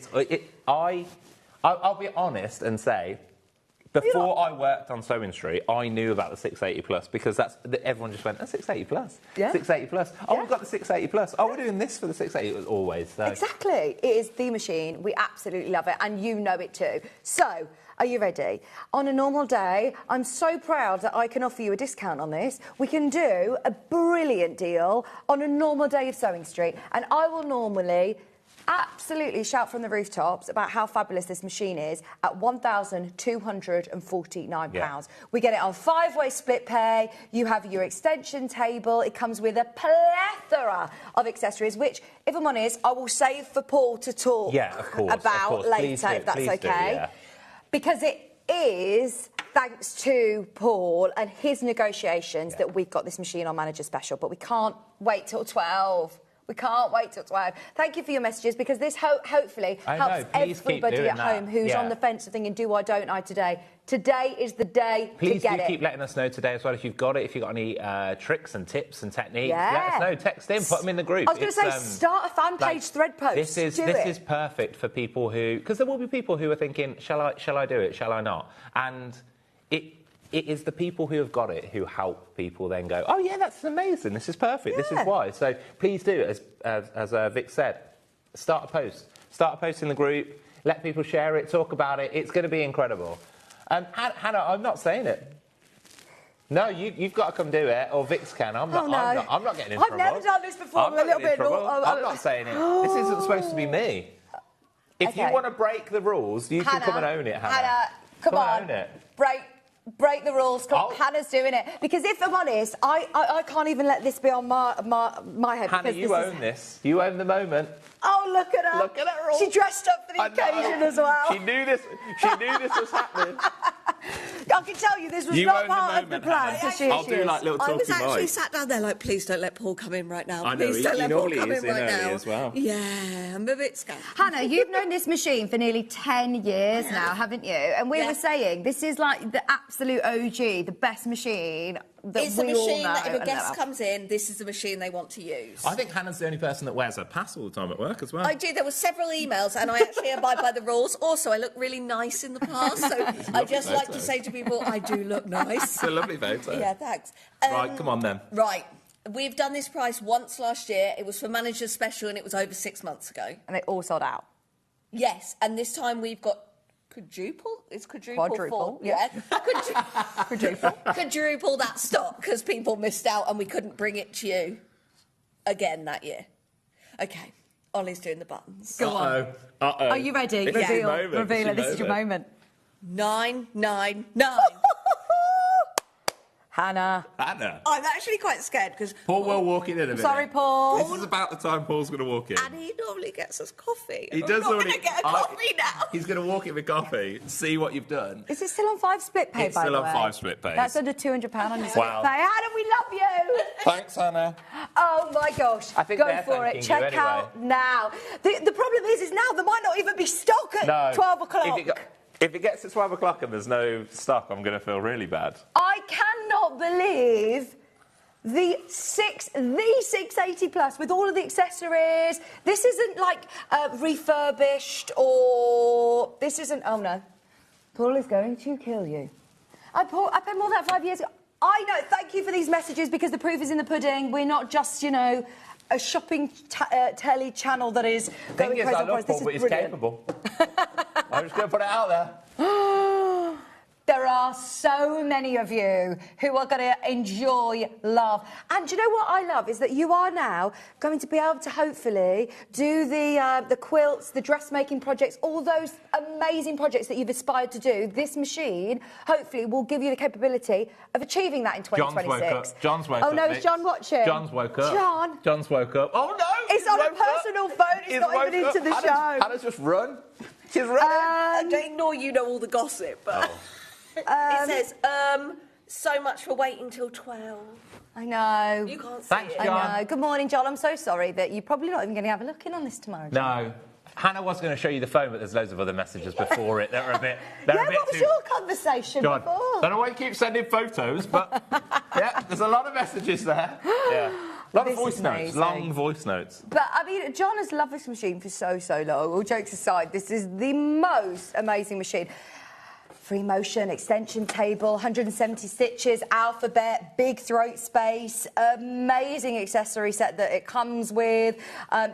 I'll be honest and say, before I worked on Sewing Street, I knew about the 680 Plus because everyone just went, 680 Plus? Yeah. 680 Plus. Oh, we've got the 680 Plus. Oh, we're doing this for the 680. It was always. So. Exactly. It is the machine. We absolutely love it, and you know it too. So, are you ready? On a normal day, I'm so proud that I can offer you a discount on this. We can do a brilliant deal on a normal day of Sewing Street, and I will normally... absolutely shout from the rooftops about how fabulous this machine is at £1,249. We get it on 5-way split pay. You have your extension table. It comes with a plethora of accessories, which, if I'm honest, I will save for Paul to talk about later, if that's okay. Because it is thanks to Paul and his negotiations that we've got this machine on Manager Special, but we can't wait till 12. We can't wait till 12. Thank you for your messages, because this hopefully helps everybody at home who's on the fence of thinking, do I, don't I today? Today is the day to get it. Please do keep letting us know today as well if you've got it, if you've got any tricks and tips and techniques. Let us know. Text in, put them in the group. I was going to say, start a fan page thread post. This is perfect for people who... Because there will be people who are thinking, shall I do it, shall I not? And it is the people who have got it who help people then go, oh, yeah, that's amazing, this is perfect, this is why. So please do, as Vic said, start a post. Start a post in the group, let people share it, talk about it. It's going to be incredible. Hannah, I'm not saying it. No, you've got to come do it, or Vix can. I'm not getting in trouble. I've never done this before. I'm a little bit... I'm not saying it. This isn't supposed to be me. If you want to break the rules, you can come and own it, Hannah. Hannah, come on. Own it. Break the rules. Hannah's doing it. Because if I'm honest, I can't even let this be on my head. Hannah, you own this. You own the moment. Oh, look at her. Look at her. She dressed up for the occasion as well. She knew this was happening. I can tell you this was not part of the plan. I'll do like little talking I was actually sat down there like, please don't let Paul come in right now. Please don't let Paul come in right now. As well. Yeah, I'm a bit scared. Hannah, you've known this machine for nearly 10 years now, haven't you? And we were saying this is like the absolute OG, the best machine that it's we a all machine know. that if a guest comes in, this is the machine they want to use. I think Hannah's the only person that wears her pass all the time at work as well. I do. There were several emails, and I actually abide by the rules. Also, I look really nice in the past, so I just like to say to people, I do look nice. It's a lovely photo. Yeah, thanks. Right, come on then. Right. We've done this price once last year. It was for Manager's Special, and it was over 6 months ago. And they all sold out. Yes, and this time we've got quadruple? It's quadruple. Quadruple, yeah. Quadruple. Quadruple that stock because people missed out and we couldn't bring it to you again that year. Okay, Ollie's doing the buttons. Go on. Are you ready? Reveal it. This is your moment. 999. Hannah. I'm actually quite scared because Paul will walk in a minute. Sorry, Paul. This is about the time Paul's going to walk in. And he normally gets us coffee. He does already. I'm not going to get a coffee now. He's going to walk in with coffee, see what you've done. Is it still on 5 split pay, It's by the way? still on 5 split pay. That's under £200 on your split Wow. pay. Hannah, we love you. Thanks, Hannah. Oh, my gosh. I think Go they're for it. thanking Check you out now. The problem is now there might not even be stock at 12 o'clock. If it gets to 12 o'clock and there's no stock, I'm going to feel really bad. I cannot believe the 680 plus with all of the accessories. This isn't like refurbished or this isn't. Oh no, Paul is going to kill you. I paid more than that 5 years ago. I know. Thank you for these messages because the proof is in the pudding. We're not just a shopping telly channel that is going crazy. I love Paul, but he's capable. I'm just going to put it out there. There are so many of you who are going to enjoy love. And do you know what I love is that you are now going to be able to hopefully do the quilts, the dressmaking projects, all those amazing projects that you've aspired to do. This machine hopefully will give you the capability of achieving that in 2026. John's woke up. Oh no, is John watching? John's woke up. John's woke up. Oh no! It's on a personal phone. It's not even into the show. Hannah's just run. She's running. I don't ignore you know all the gossip, but it says, so much for waiting till 12. I know. You can't see Thanks, it. John. I know. Good morning, John. I'm so sorry that you're probably not even going to have a look in on this tomorrow, John. No. Hannah was going to show you the phone, but there's loads of other messages before it that are a bit... What was your conversation John, before? don't know why you keep sending photos, but yeah, there's a lot of messages there. Yeah. A lot of voice notes, long voice notes. But, I mean, John has loved this machine for so long. All jokes aside, this is the most amazing machine. Free motion, extension table, 170 stitches, alphabet, big throat space, amazing accessory set that it comes with.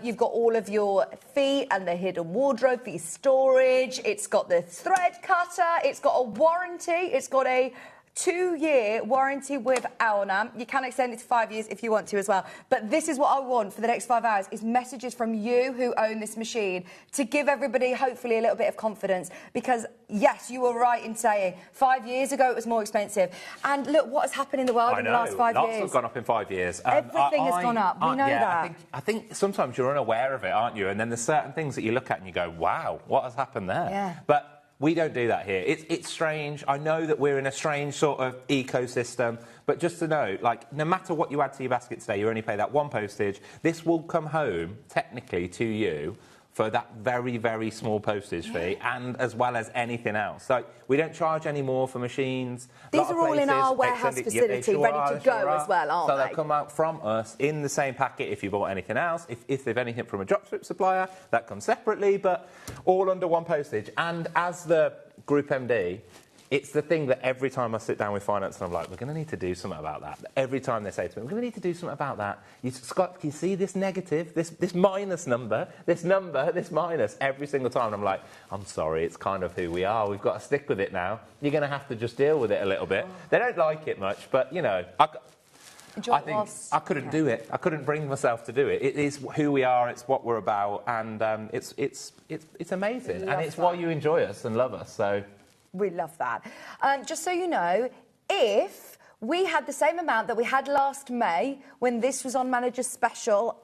You've got all of your feet and the hidden wardrobe for your storage. It's got the thread cutter. It's got a warranty. It's got a 2-year warranty with Auna. You can extend it to 5 years if you want to as well. But this is what I want for the next 5 hours is messages from you who own this machine to give everybody hopefully a little bit of confidence because yes, you were right in saying 5 years ago it was more expensive. And look what has happened in the world in the last 5 years. Lots have gone up in 5 years. Everything has gone up. We know that. I think sometimes you're unaware of it, aren't you? And then there's certain things that you look at and you go, wow, what has happened there? Yeah. But We don't do that here. It's strange. I know that we're in a strange sort of ecosystem, but just to know, like, no matter what you add to your basket today, you only pay that one postage. This will come home, technically, to you for that very, very small postage fee, and as well as anything else. So we don't charge any more for machines. These are all in our warehouse facility, ready to go as well, aren't they? So they'll come out from us in the same packet if you bought anything else. If they've anything from a dropship supplier, that comes separately, but all under one postage. And as the Group MD, it's the thing that every time I sit down with finance and I'm like, we're going to need to do something about that. Every time they say to me, we're going to need to do something about that. Scott, can you see this negative, this minus number, this minus, every single time? And I'm like, I'm sorry, it's kind of who we are. We've got to stick with it now. You're going to have to just deal with it a little bit. They don't like it much, but, you know, I think I couldn't do it. I couldn't bring myself to do it. It is who we are. It's what we're about. And it's amazing. And it's why you enjoy us and love us. So... We love that. Just so you know, if we had the same amount that we had last May when this was on Manager's Special,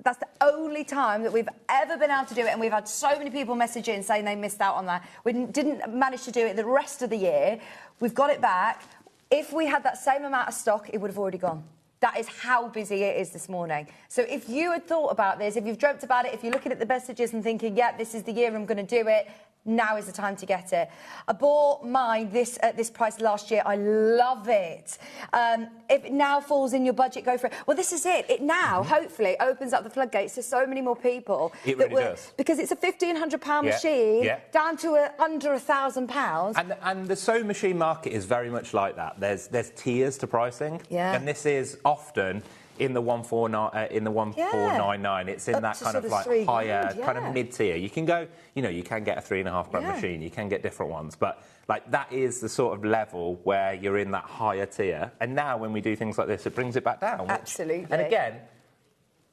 that's the only time that we've ever been able to do it, and we've had so many people message in saying they missed out on that. We didn't manage to do it the rest of the year. We've got it back. If we had that same amount of stock, it would have already gone. That is how busy it is this morning. So if you had thought about this, if you've dreamt about it, if you're looking at the messages and thinking, yeah, this is the year I'm going to do it, now is the time to get it. I bought mine at this price last year. I love it. If it now falls in your budget, go for it. Well, this is it. It now, hopefully, opens up the floodgates to so many more people. It really does. Because it's a £1,500 machine down to under £1,000. And the sewing machine market is very much like that. There's tiers to pricing. Yeah. And this is often... in the 1499, it's in up that kind of like higher, kind of mid-tier. You can go, you know, you can get a £3.5 machine, you can get different ones, but like that is the sort of level where you're in that higher tier. And now when we do things like this, it brings it back down. Absolutely. And again,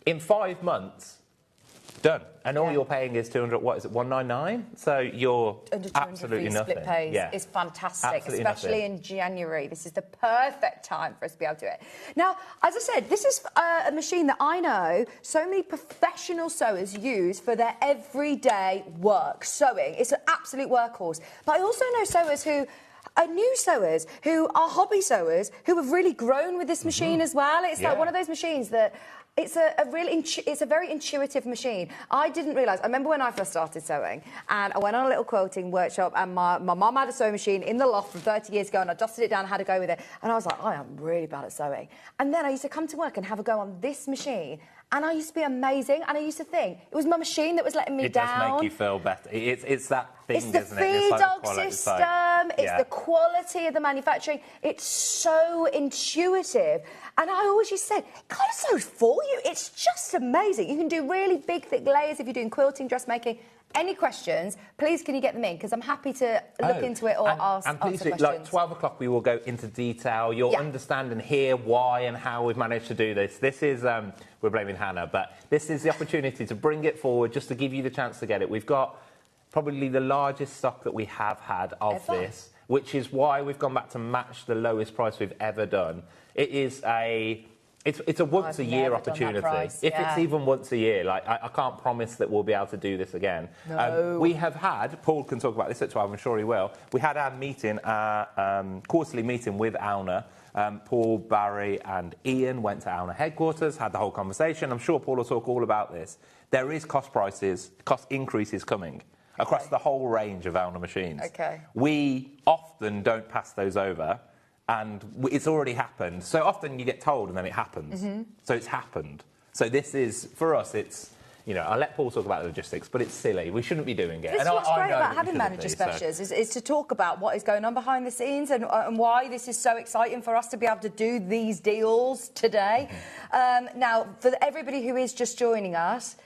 in 5 months, done. And all you're paying is 200, what is it, 199? So you're under absolutely nothing. Split pays is fantastic, especially in January. This is the perfect time for us to be able to do it. Now, as I said, this is a machine that I know so many professional sewers use for their everyday work, sewing. It's an absolute workhorse. But I also know sewers who are new sewers, who are hobby sewers, who have really grown with this machine as well. It's like one of those machines that... It's a very intuitive machine. I didn't realise. I remember when I first started sewing, and I went on a little quilting workshop, and my mum had a sewing machine in the loft from 30 years ago, and I dusted it down and had a go with it. And I was like, I am really bad at sewing. And then I used to come to work and have a go on this machine, and I used to be amazing, and I used to think it was my machine that was letting me down. It does make you feel better. It's that thing, isn't it? It's the feed-dog system. It's the quality of the manufacturing. It's so intuitive. And I always used to say, it kind of sews for you. It's just amazing. You can do really big, thick layers if you're doing quilting, dressmaking. Any questions, please can you get them in? Because I'm happy to look into it or answer questions. Like 12 o'clock, we will go into detail. You'll understand and hear why and how we've managed to do this. This is, we're blaming Hannah, but this is the opportunity to bring it forward just to give you the chance to get it. We've got probably the largest stock that we have had of this, which is why we've gone back to match the lowest price we've ever done. It is it's a once-a-year opportunity. If it's even once a year, like I can't promise that we'll be able to do this again. No. We have had, Paul can talk about this at 12, I'm sure he will. We had our meeting, quarterly meeting with Auna. Paul, Barry and Ian went to Auna headquarters, had the whole conversation. I'm sure Paul will talk all about this. There is cost increases coming across the whole range of Auna machines. We often don't pass those over. And it's already happened. So often you get told and then it happens. So it's happened. So this is, for us, it's, you know, I'll let Paul talk about the logistics, but it's silly. We shouldn't be doing it. This is what's great about having manager specials, is to talk about what is going on behind the scenes and why this is so exciting for us to be able to do these deals today. Now, for everybody who is just joining us,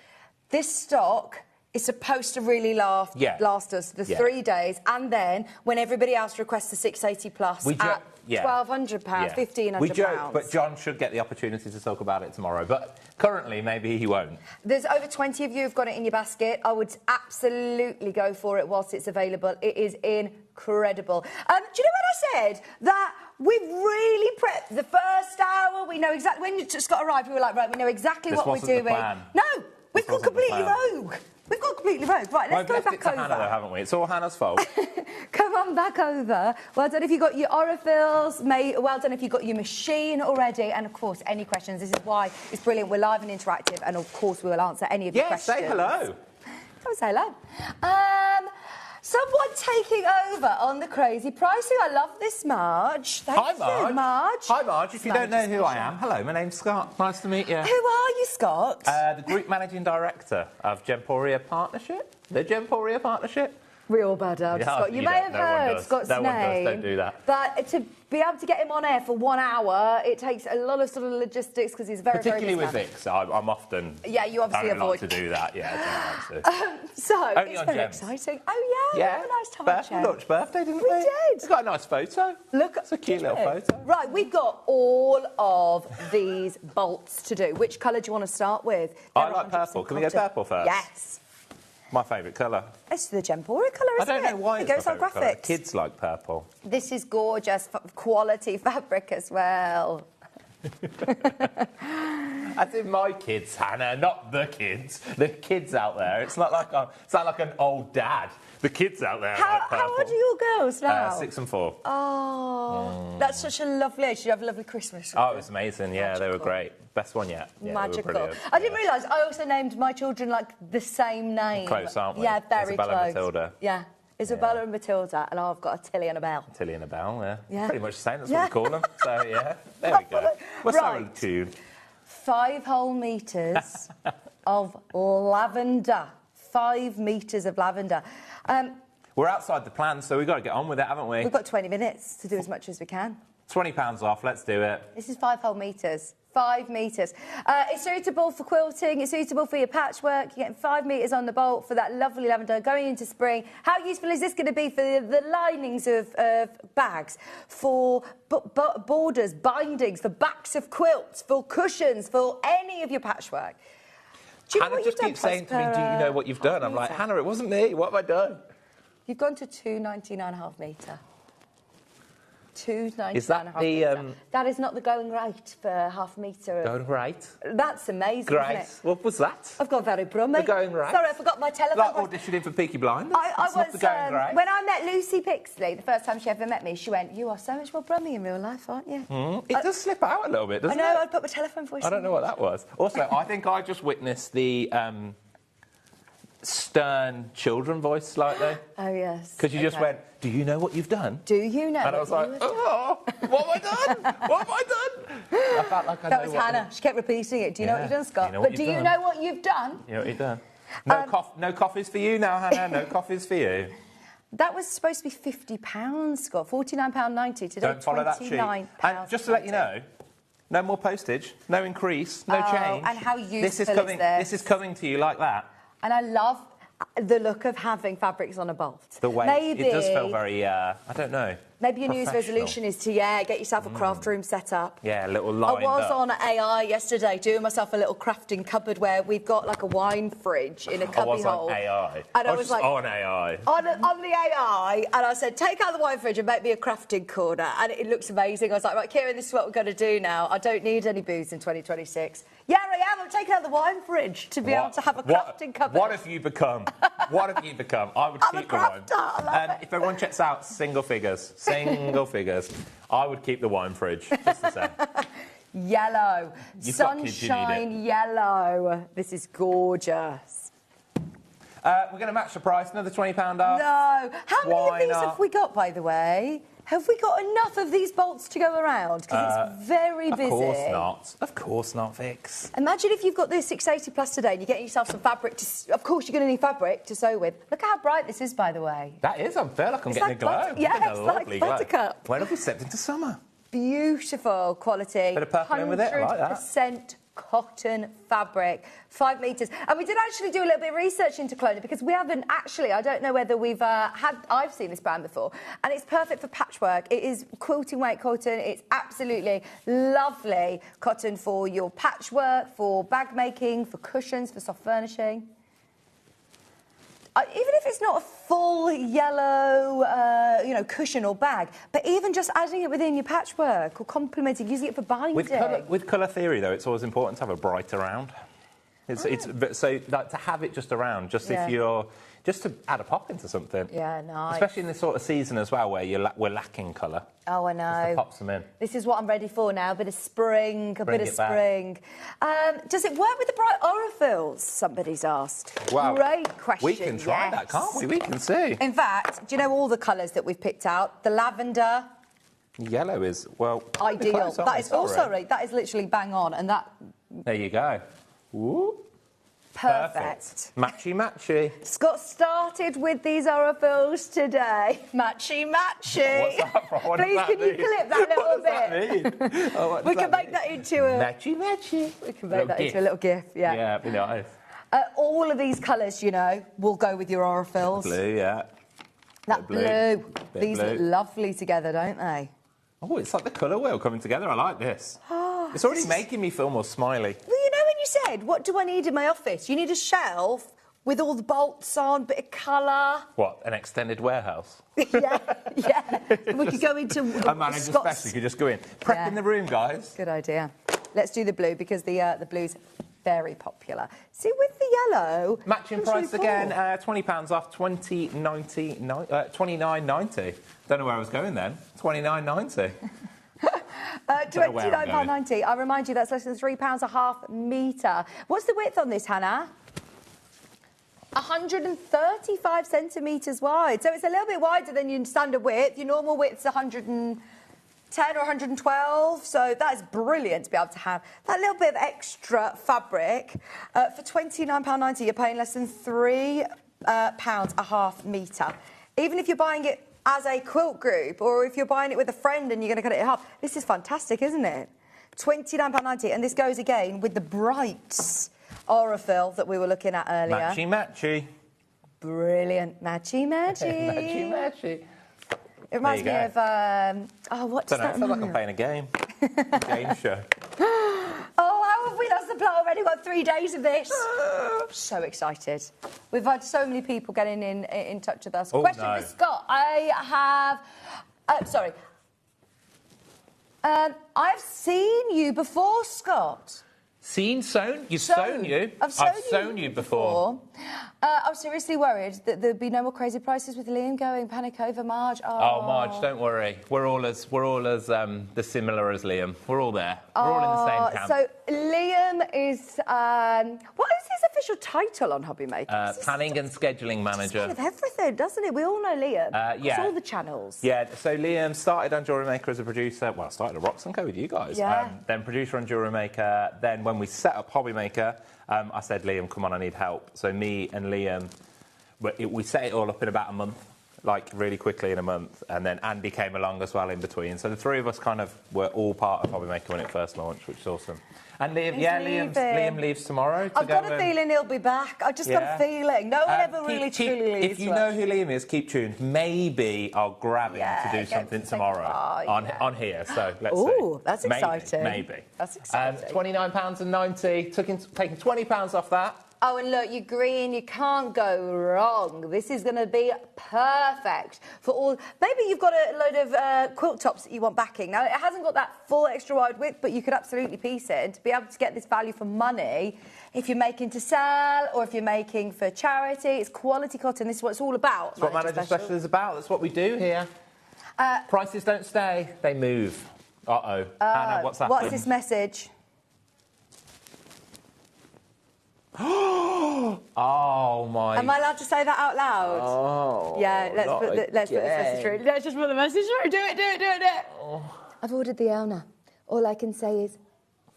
this stock is supposed to really last us the 3 days, and then when everybody else requests the 680 plus at £1,200, £1,500. We joke, but John should get the opportunity to talk about it tomorrow. But currently, maybe he won't. There's over 20 of you who've got it in your basket. I would absolutely go for it whilst it's available. It is incredible. Do you know when I said that we've really prepped the first hour? We know exactly when you just got arrived. We were like, right, we know exactly what we're doing. The plan. No, we've gone completely rogue. We've got completely rogue. Right, let's go We've left back it to over. Hannah, though, haven't we? It's all Hannah's fault. Come on back over. Well done if you got your Aurifils. Well done if you got your machine already. And, of course, any questions. This is why it's brilliant. We're live and interactive. And, of course, we will answer any of your questions. Say hello. Come say hello. Someone taking over on the crazy pricing. I love this, Marge. Hi, Marge. Marge. Hi, Marge. If you don't know who I am, hello, my name's Scott. Nice to meet you. Who are you, Scott? The Group Managing Director of Gemporia Partnership. The Gemporia Partnership. Real bad down, Yeah, Scott. You you may don't. have No one heard does. Scott's No name. one does. Don't do that. But to be able to get him on air for 1 hour, it takes a lot of sort of logistics because he's very, Particularly very with busy. Vix, I'm often... Yeah, you obviously don't avoid... like to do that, yeah, I don't like to. So, Only it's on very Gems. exciting. Oh, yeah, we had a nice time, We launched birthday, didn't we? We did. It's got a nice photo. Look, It's a cute little did it? photo. Right, we've got all of these bolts to do. Which colour do you want to start with? I They're like 100% purple. Can we go cotton. purple first? Yes. My favourite colour. It's the Gemporia colour, I isn't it? don't know why It it's goes my on favourite colour. graphics. Kids like purple. This is gorgeous quality fabric as well. As in my kids, Hannah, not the kids. The kids out there. It's not like an old dad. The kids out there like purple. How old are your girls now? 6 and 4. Oh, that's such a lovely age. Did you have a lovely Christmas? Oh, it was amazing. Yeah, they were Magical. great. Best one yet. Yeah, they were Magical. brilliant. I didn't realise I also named my children like the same name. Close, aren't we? Yeah, very Isabella close. and Matilda. Yeah, Isabella and Matilda, and I've got a Tilly and a Belle. Tilly and a Bell, yeah. Yeah. Pretty much the same, that's Yeah. what we call them. So, yeah, there we go. What's our Right. tune? 5 whole metres of lavender. 5 metres of lavender. We're outside the plan, so we've got to get on with it, haven't we? We've got 20 minutes to do as much as we can. £20 off, let's do it. This is 5 whole metres. 5 metres. It's suitable for quilting. It's suitable for your patchwork. You're getting 5 metres on the bolt for that lovely lavender going into spring. How useful is this going to be for the linings of bags, for borders, bindings, for backs of quilts, for cushions, for any of your patchwork? Do you know Hannah what just you've keeps done, saying to me, do you know what you've done? I'm like, metre? Hannah, it wasn't me. What have I done? You've gone to 2.99 half metre. 2.99 Is that half the, metre. That is not the going rate for half metre. Going right. That's amazing, Great. isn't it? What was that? I've got very brummy. The going rate. Sorry, I forgot my telephone. Like auditioning for Peaky Blinders. I That's not was, the going rate. when I met Lucy Pixley, the first time she ever met me, she went, "You are so much more brummy in real life, aren't you?" It does slip out a little bit, I doesn't know, it? I'd put my telephone voice I don't on. know what that was. Also, I think I just witnessed the stern children voice slightly. Oh, yes. Because you just Okay. went, do you know what you've done? Do you know And I what was you like, have done? oh, what have I done? What have I done? I felt like I That know was what Hannah. She kept repeating it. Do you know what Yeah. you've done, Scott? Do you know what But do you've you done? know what you've done? You know what you've done? No, coffees for you now, Hannah. No coffees for you. That was supposed to be £50, Scott. £49.90. Today, Don't follow that sheet. And just to let you know, no more postage, no increase, no change. and how this is useful coming, is this? This is coming to you like that. And I love the look of having fabrics on a bolt. The weight, Maybe, it does feel very, I don't know. Maybe your New Year's professional. resolution is to, get yourself a craft room set up. Yeah, a little I lined was up. on AI yesterday doing myself a little crafting cupboard where we've got like a wine fridge in a I cubby was hole. on AI. And I was just like, on AI. on the AI, and I said, take out the wine fridge and make me a crafting corner. And it looks amazing. I was like, right, Kieran, this is what we're going to do now. I don't need any booze in 2026. Yeah, I am. I'm taking out the wine fridge to be able to have a crafting cupboard. What have you become? What have you become? I would I'm a keep the wine. crafter, I love it. If everyone checks out single figures, I would keep the wine fridge. Just the same. Yellow. You've got kids, you need it. Sunshine yellow. This is gorgeous. We're going to match the price. Another £20 off. No. How many Why of these not? have we got, by the way? Have we got enough of these bolts to go around? Because it's very busy. Of course not. Of course not, Vix. Imagine if you've got this 680 plus today and you're getting yourself some fabric to... Of course, you're going to need fabric to sew with. Look how bright this is, by the way. That is. I feel like I'm It's getting like a glow. butter- I'm yeah, getting a it's like lovely glow. buttercup. When have we stepped into summer? Beautiful quality. Bit of purple in with it, I like that. 100% cotton fabric, 5 metres. And we did actually do a little bit of research into clothing because we haven't actually, I don't know whether we've I've seen this brand before, and it's perfect for patchwork. It is quilting weight cotton. It's absolutely lovely cotton for your patchwork, for bag making, for cushions, for soft furnishing. Even if it's not a full yellow, cushion or bag, but even just adding it within your patchwork or complementing, using it for binding. With colour theory, though, it's always important to have a brighter round. So like, to have it just around, just if you're just to add a pop into something. Yeah, nice. Especially in this sort of season as well, where we're lacking colour. Oh, I know. Just to pop some in. This is what I'm ready for now. A bit of spring, a bit of back. spring. Does it work with the bright Aurifils? Somebody's asked. Wow. Great question. We can try that, can't we? We can see. In fact, do you know all the colours that we've picked out? The lavender. Yellow is, well, Ideal. close, That is also right. That is literally bang on, and that. There you go. Ooh. Perfect. Matchy. Scott started with these Aurifils today. Matchy. What's that from? What Please, does that can you mean? clip that little bit? What does that mean? What We does can that make that into a. Matchy. We can make that into a little gif. Yeah. Yeah, it'd be nice. All of these colours, you know, will go with your Aurifils. Blue, yeah. That blue. Bit These blue. look lovely together, don't they? Oh, it's like the colour wheel coming together. I like this. It's already making me feel more smiley. Well, you know when you said, what do I need in my office? You need a shelf with all the bolts on, bit of colour. What, an extended warehouse? yeah. We could go into A manager special, you could just go in. Prep in the room, guys. Good idea. Let's do the blue because the blue's very popular. See, with the yellow... Matching price again, £20 off, $29.90. Don't know where I was going then. £29.90. £29.90. I remind you, that's less than £3 a half metre. What's the width on this, Hannah? 135 centimetres wide. So it's a little bit wider than your standard width. Your normal width's 110 or 112. So that is brilliant to be able to have. That little bit of extra fabric. For £29.90, you're paying less than £3 a half metre. Even if you're buying it as a quilt group, or if you're buying it with a friend and you're going to cut it in half. This is fantastic, isn't it? £29.90, and this goes again with the Brights Aurifil that we were looking at earlier. Matchy. Brilliant. Matchy. Matchy. It reminds me of, what does that I feel like I'm remind playing a game. A game show. Oh, how have we lost the plot already? We've got 3 days of this. So excited. We've had so many people getting in touch with us. Question for Scott. I've seen you before, Scott. Sewn? You've sewn you? I've sewn you before. I was seriously worried that there'd be no more crazy prices with Liam going panic over Marge. Oh, Marge, don't worry. We're all as similar as Liam. We're all there. We're all in the same camp. So Liam is what is his official title on Hobby Maker? Planning and scheduling manager. Kind of everything, doesn't it? We all know Liam. Yeah. It's all the channels. Yeah. So Liam started on Jewellery Maker as a producer. Well, I started at Rocks & Co with you guys. Yeah. Then producer on Jewellery Maker. Then when we set up Hobby Maker, I said, Liam, come on, I need help. So me and Liam, we set it all up in about a month, like really quickly in a month. And then Andy came along as well in between. So the three of us kind of were all part of Hobby Maker when it first launched, which is awesome. And Liam, Liam leaves tomorrow. I've got a feeling he'll be back. I just got a feeling. No one ever really truly leaves. If you know who Liam is, keep tuned. Maybe I'll grab him to do something tomorrow on here. So let's see. Ooh, that's exciting. Maybe. That's exciting. £29.90. Taking £20 off that. Oh, and look, you're green, you can't go wrong. This is going to be perfect for all... Maybe you've got a load of quilt tops that you want backing. Now, it hasn't got that full extra wide width, but you could absolutely piece it. And to be able to get this value for money, if you're making to sell or if you're making for charity, it's quality cotton. This is what it's all about. That's what Manager Special is about. That's what we do here. Prices don't stay, they move. Uh-oh. Hannah, what's that? What's this message? Oh my! Am I allowed to say that out loud? Oh, yeah. Let's put this message through. Let's just put the message through. Do it. Oh. I've ordered the owner. All I can say is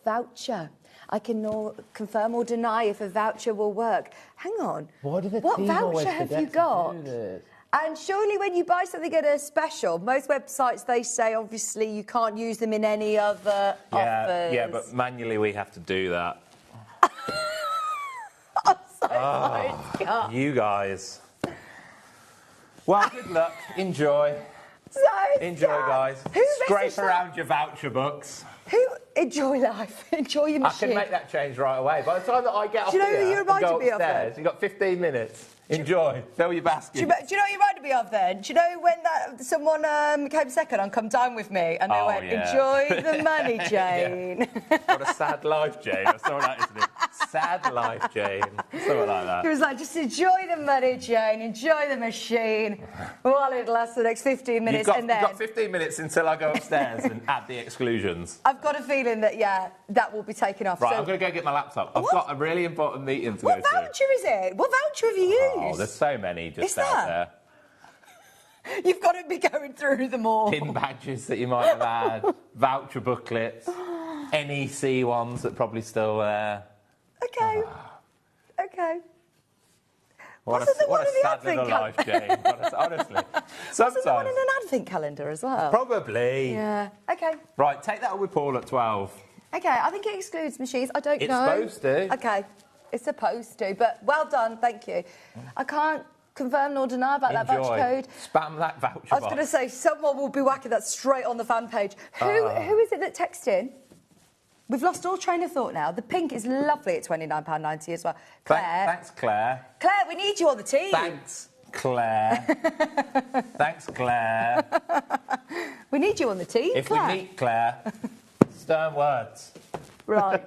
voucher. I can nor confirm or deny if a voucher will work. Hang on. What voucher have you got? And surely when you buy something at a special, most websites, they say, obviously, you can't use them in any other offers. Yeah, but manually we have to do that. You guys. Well, good luck. Enjoy. Enjoy, guys. Scrape around your voucher books. Enjoy life. Enjoy your machine. I can make that change right away. By the time that I get off here and go upstairs, you've got 15 minutes. Enjoy. Fill your basket. Do you know what you reminded me of then? Do you know when someone came second on Come Dine With Me and they went, enjoy the money, Jane. What a sad life, Jane. I saw that, isn't it? sad life, Jane. Something like that. He was like, just enjoy the money, Jane, enjoy the machine while it lasts the next 15 minutes. You've got 15 minutes until I go upstairs and add the exclusions. I've got a feeling that, that will be taken off. Right, so... I'm going to go get my laptop. I've got a really important meeting to go to. What voucher is it? What voucher have you used? Oh, there's so many just out there. You've got to be going through them all. Pin badges that you might have had, voucher booklets, NEC ones that probably still there. Okay. Okay. What a sad little life, Jane. Honestly. Sometimes. Wasn't there one in an advent calendar as well? Probably. Yeah. Okay. Right, take that up with Paul at 12. Okay, I think it excludes machines. I don't know. It's supposed to. Okay. It's supposed to, but well done, thank you. I can't confirm nor deny about that voucher code. Spam that voucher box. I was going to say, someone will be whacking that straight on the fan page. Who is it that texted in? We've lost all train of thought now. The pink is lovely at £29.90 as well. Claire. Thanks, Claire. Claire, we need you on the team. Thanks, Claire. Thanks, Claire. We need you on the team, If Claire. we meet Claire, stern words. Right.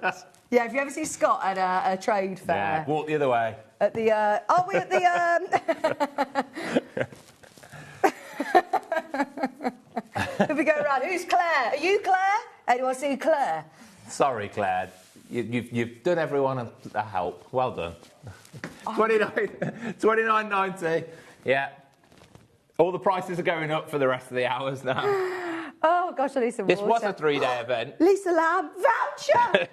Yeah, have you ever seen Scott at a trade fair? Yeah, walk the other way. At the, are we at the, If we go around, who's Claire? Are you Claire? Anyone see Claire? Sorry, Claire. You've done everyone a help. Well done. 29.90. Yeah. All the prices are going up for the rest of the hours now. Oh, gosh, I need some This water. was a 3-day event. Lisa Lamb, voucher!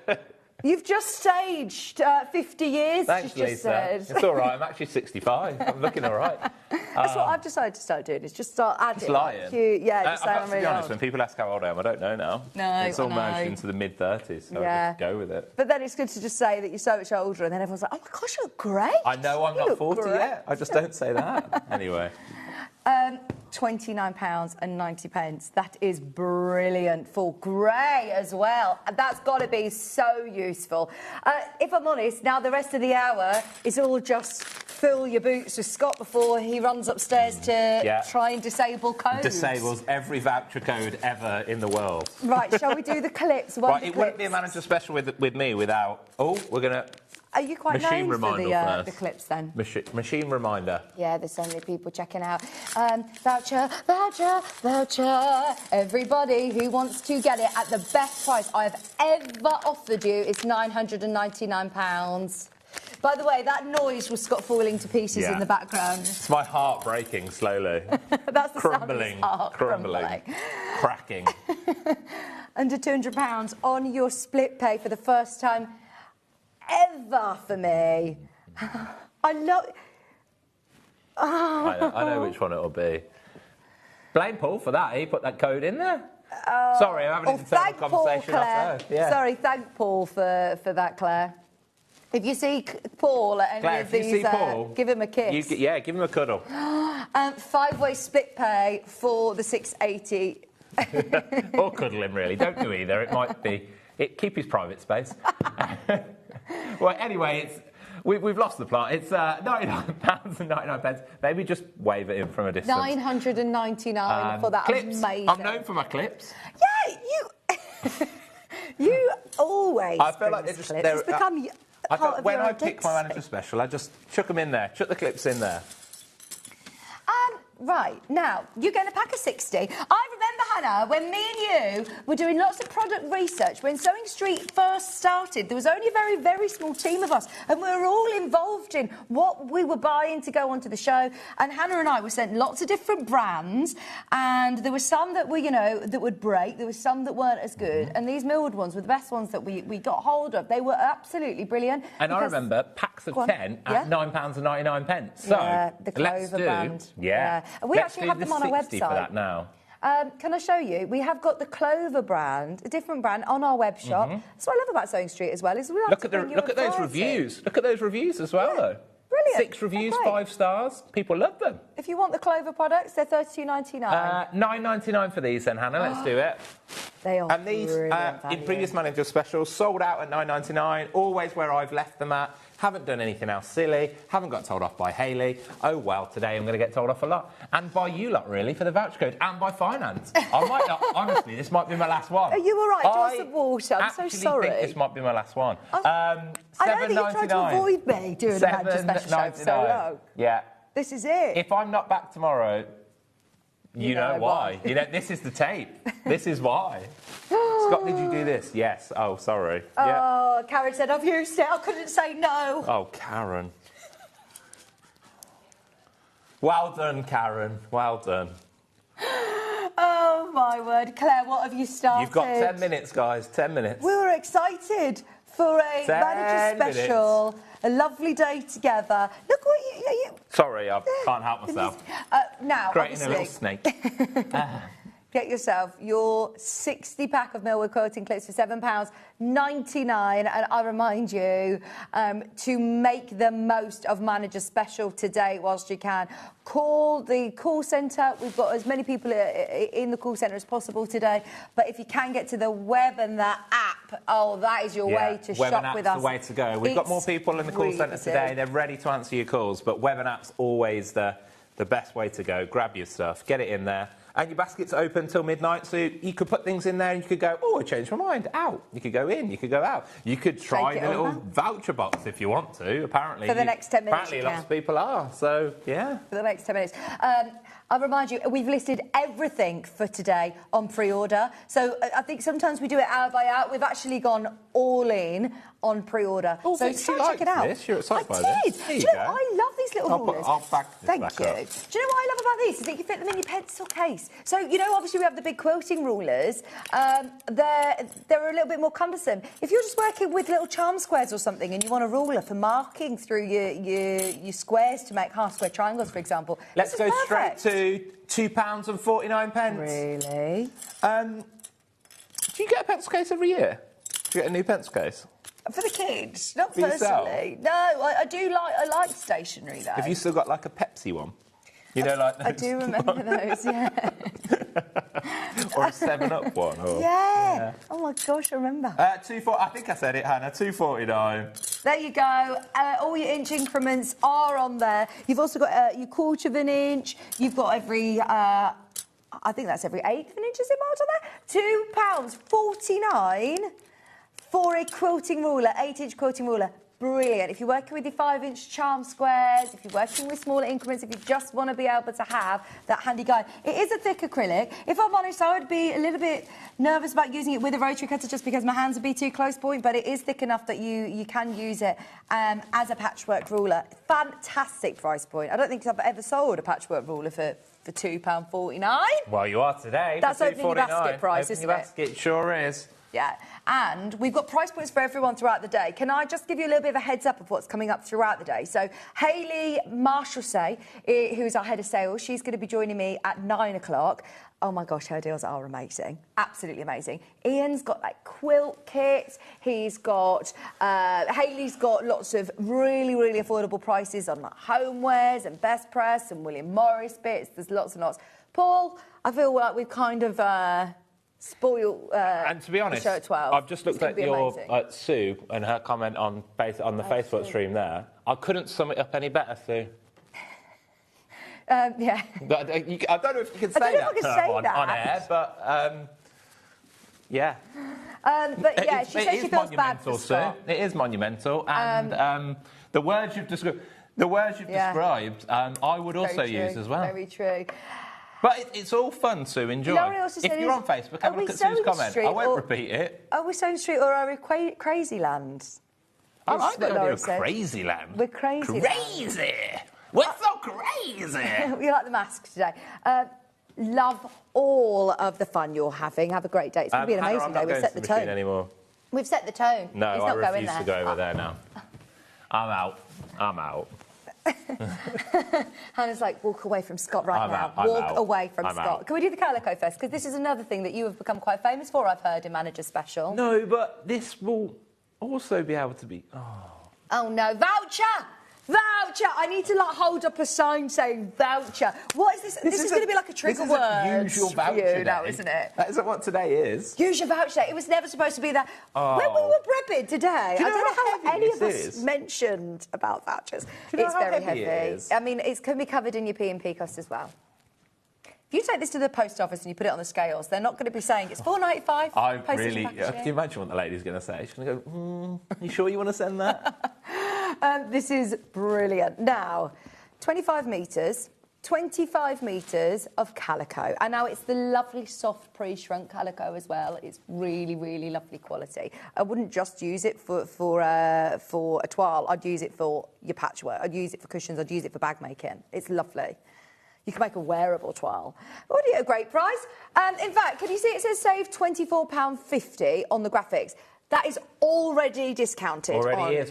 You've just staged 50 years, Thanks, she's just Lisa. said. It's all right. I'm actually 65. I'm looking all right. That's what I've decided to start doing, is just start adding. Just lying. Just saying I've I'm got to really be honest, old. when people ask how old I am, I don't know now. No, it's I almost know. into the mid-30s, so I just go with it. But then it's good to just say that you're so much older, and then everyone's like, oh my gosh, you look great. I know I'm You not look 40 great. yet. I just don't say that. Anyway. £29.90. That is brilliant for grey as well. That's got to be so useful. If I'm honest, now the rest of the hour is all just fill your boots with Scott before he runs upstairs to try and disable codes. Disables every voucher code ever in the world. Right, shall we do the clips? Right, it wouldn't be a manager special with me without... Oh, we're going to... Are you quite Machine known for reminder the clips then? Machine reminder. Yeah, there's so many people checking out. Voucher, voucher, voucher. Everybody who wants to get it at the best price I have ever offered you is £999. By the way, that noise was Scott falling to pieces in the background. It's my heart breaking slowly. That's the crumbling, sound of his heart crumbling, cracking. Under £200 on your split pay for the first time ever for me. I love... Oh. I know which one it'll be. Blame Paul for that. He put that code in there. Sorry, I'm having an internal conversation Claire. Yeah. Sorry, thank Paul for that, Claire. If you see Paul at any Claire, of if you these, see Paul, give him a kiss. Yeah, give him a cuddle. 5-way split pay for the 680. Or cuddle him, really. Don't do either. It might be... keep his private space. Well, anyway, we've lost the plot. It's £99.99. Maybe just wave at him from a distance. £999 for that. Clips. Amazing. I'm known for my clips. Yeah, you always. I feel like it's become I part feel, of when your I pick my manager special, I just chuck them in there, chuck the clips in there. Right, now, you're getting a pack of 60. I remember, Hannah, when me and you were doing lots of product research, when Sewing Street first started, there was only a very, very small team of us, and we were all involved in what we were buying to go onto the show, and Hannah and I were sent lots of different brands, and there were some that were, that would break, there were some that weren't as good, and these milled ones were the best ones that we got hold of. They were absolutely brilliant. And I remember packs of 10 at £9.99. So, the Clover brand. Yeah. We actually have them on our website. For that now. Can I show you? We have got the Clover brand, a different brand, on our web shop. That's what I love about Sewing Street as well. Is we like look at those reviews. Look at those reviews as well, though. Brilliant. 6 reviews, 5 stars. People love them. If you want the Clover products, they're £32.99. £9.99 for these, then, Hannah. Let's do it. They are And these, brilliant in value. previous manager specials, sold out at $9.99, always where I've left them at. Haven't done anything else silly, haven't got told off by Hayley. Oh, well, today I'm going to get told off a lot. And by you lot, really, for the voucher code, and by finance. I might not, honestly, this might be my last one. Are you all right? Do you want some water? I'm so sorry. I think this might be my last one. I know that you tried to avoid me doing a manager special show for so long. Yeah. This is it. If I'm not back tomorrow, you know why. You know, this is the tape. This is why. Scott, did you do this? Yes. Oh, sorry. Oh, Karen said, I've used it. I couldn't say no. Oh, Karen. Well done, Karen. Well done. Oh, my word. Claire, what have you started? You've got 10 minutes, guys. 10 minutes. We were excited for a 10 manager special, a lovely day together. Look what you Sorry, I can't help myself. now, Creating a little obviously, snake. get yourself your 60-pack of Millwood quilting clips for £7.99, and I remind you to make the most of Manager Special today whilst you can. Call the call centre. We've got as many people in the call centre as possible today, but if you can get to the web and the app, oh, that is your way to web shop and with app's us. the way to go. We've got more people in the call really centre today. They're ready to answer your calls, but web and app's always the best way to go. Grab your stuff, get it in there. And your basket's open till midnight, so you could put things in there and you could go, oh, I changed my mind, out. You could go in, you could go out. You could try the little voucher box if you want to, apparently. For the next 10 minutes Apparently lots of people are, so, yeah. For the next 10 minutes. I'll remind you, we've listed everything for today on pre-order. So I think sometimes we do it hour by hour. We've actually gone all in on pre-order. Oh, so start check it out. This. You're excited by I did. this. Do you know, I love these little rulers. I'll back this Thank back you. up. Do you know what I love about these? Is that you fit them in your pencil case. So, you know, obviously we have the big quilting rulers. They're a little bit more cumbersome. If you're just working with little charm squares or something and you want a ruler for marking through your squares to make half-square triangles, for example, let's go straight to £2.49. Really? Do you get a pencil case every year? Do you get a new pencil case? For the kids, not For yourself? personally. No, I like stationery though. Have you still got like a Pepsi one? You know, like those I do remember those, yeah. or a 7-Up one. Or, yeah. Oh my gosh, I remember. I think I said it, Hannah. £2.49. There you go. All your inch increments are on there. You've also got your quarter of an inch. You've got every. I think that's every eighth of an inch is it marked on there. £2.49 for a quilting ruler, 8-inch quilting ruler. Brilliant. If you're working with your 5-inch charm squares, if you're working with smaller increments, if you just want to be able to have that handy guide. It is a thick acrylic. If I'm honest, I would be a little bit nervous about using it with a rotary cutter just because my hands would be too close point, but it is thick enough that you can use it as a patchwork ruler. Fantastic price point. I don't think I've ever sold a patchwork ruler for £2.49. Well, you are today. That's for opening your basket price, opening isn't your it? basket, sure is. Yeah, and we've got price points for everyone throughout the day. Can I just give you a little bit of a heads up of what's coming up throughout the day? So Hayley Marshall-Say, who's our head of sales, she's going to be joining me at 9 o'clock. Oh my gosh, her deals are amazing. Absolutely amazing. Ian's got like quilt kits. He's got, Hayley's got lots of really, really affordable prices on like homewares and Best Press and William Morris bits. There's lots and lots. Paul, I feel like we've kind of... spoil and to be honest, the show at 12. I've just looked at your Sue and her comment on the Facebook stream there. I couldn't sum it up any better, Sue. Yeah. But, I don't know if you can say that on air, but yeah. But yeah, she says she feels bad for Scott. It is monumental, and the words you've described, I would also use as well. Very true. But it's all fun, Sue. Enjoy. If you're on Facebook, have a look at Sue's comment. I won't repeat it. Are we Stone Street or are we Crazy Land? I like the idea of Crazy Land. We're crazy. Crazy! We're so crazy! You like the mask today. Love all of the fun you're having. Have a great day. It's going to be an amazing day. We've set the tone. Anymore. We've set the tone. No, He's I not refuse going to go over there now. I'm out. Hannah's like, walk away from Scott right now. Walk away from Scott. Can we do the Calico first? Because this is another thing that you have become quite famous for, I've heard, in Manager Special. No, but this will also be able to be... Oh, no. Voucher! Voucher. I need to like hold up a sign saying voucher. What is this? This is going to be like a trigger word. Use your voucher for you day. now, isn't it? That isn't what today is. Use your voucher. It was never supposed to be that. Oh. When we were prepping today, Do you know I don't know how how any of heavy us this is? mentioned about vouchers. Do you know It's how very heavy it heavy. is? I mean, it can be covered in your P&P cost as well. If you take this to the post office and you put it on the scales, they're not going to be saying it's $4.95. I postage really... and packaging. Can you imagine what the lady's going to say? She's going to go, you sure you want to send that? This is brilliant. Now, 25 metres of calico. And now it's the lovely soft pre-shrunk calico as well. It's really, really lovely quality. I wouldn't just use it for a toile. I'd use it for your patchwork. I'd use it for cushions. I'd use it for bag making. It's lovely. You can make a wearable toile. Already at a great price. In fact, can you see it says save £24.50 on the graphics? That is already discounted on your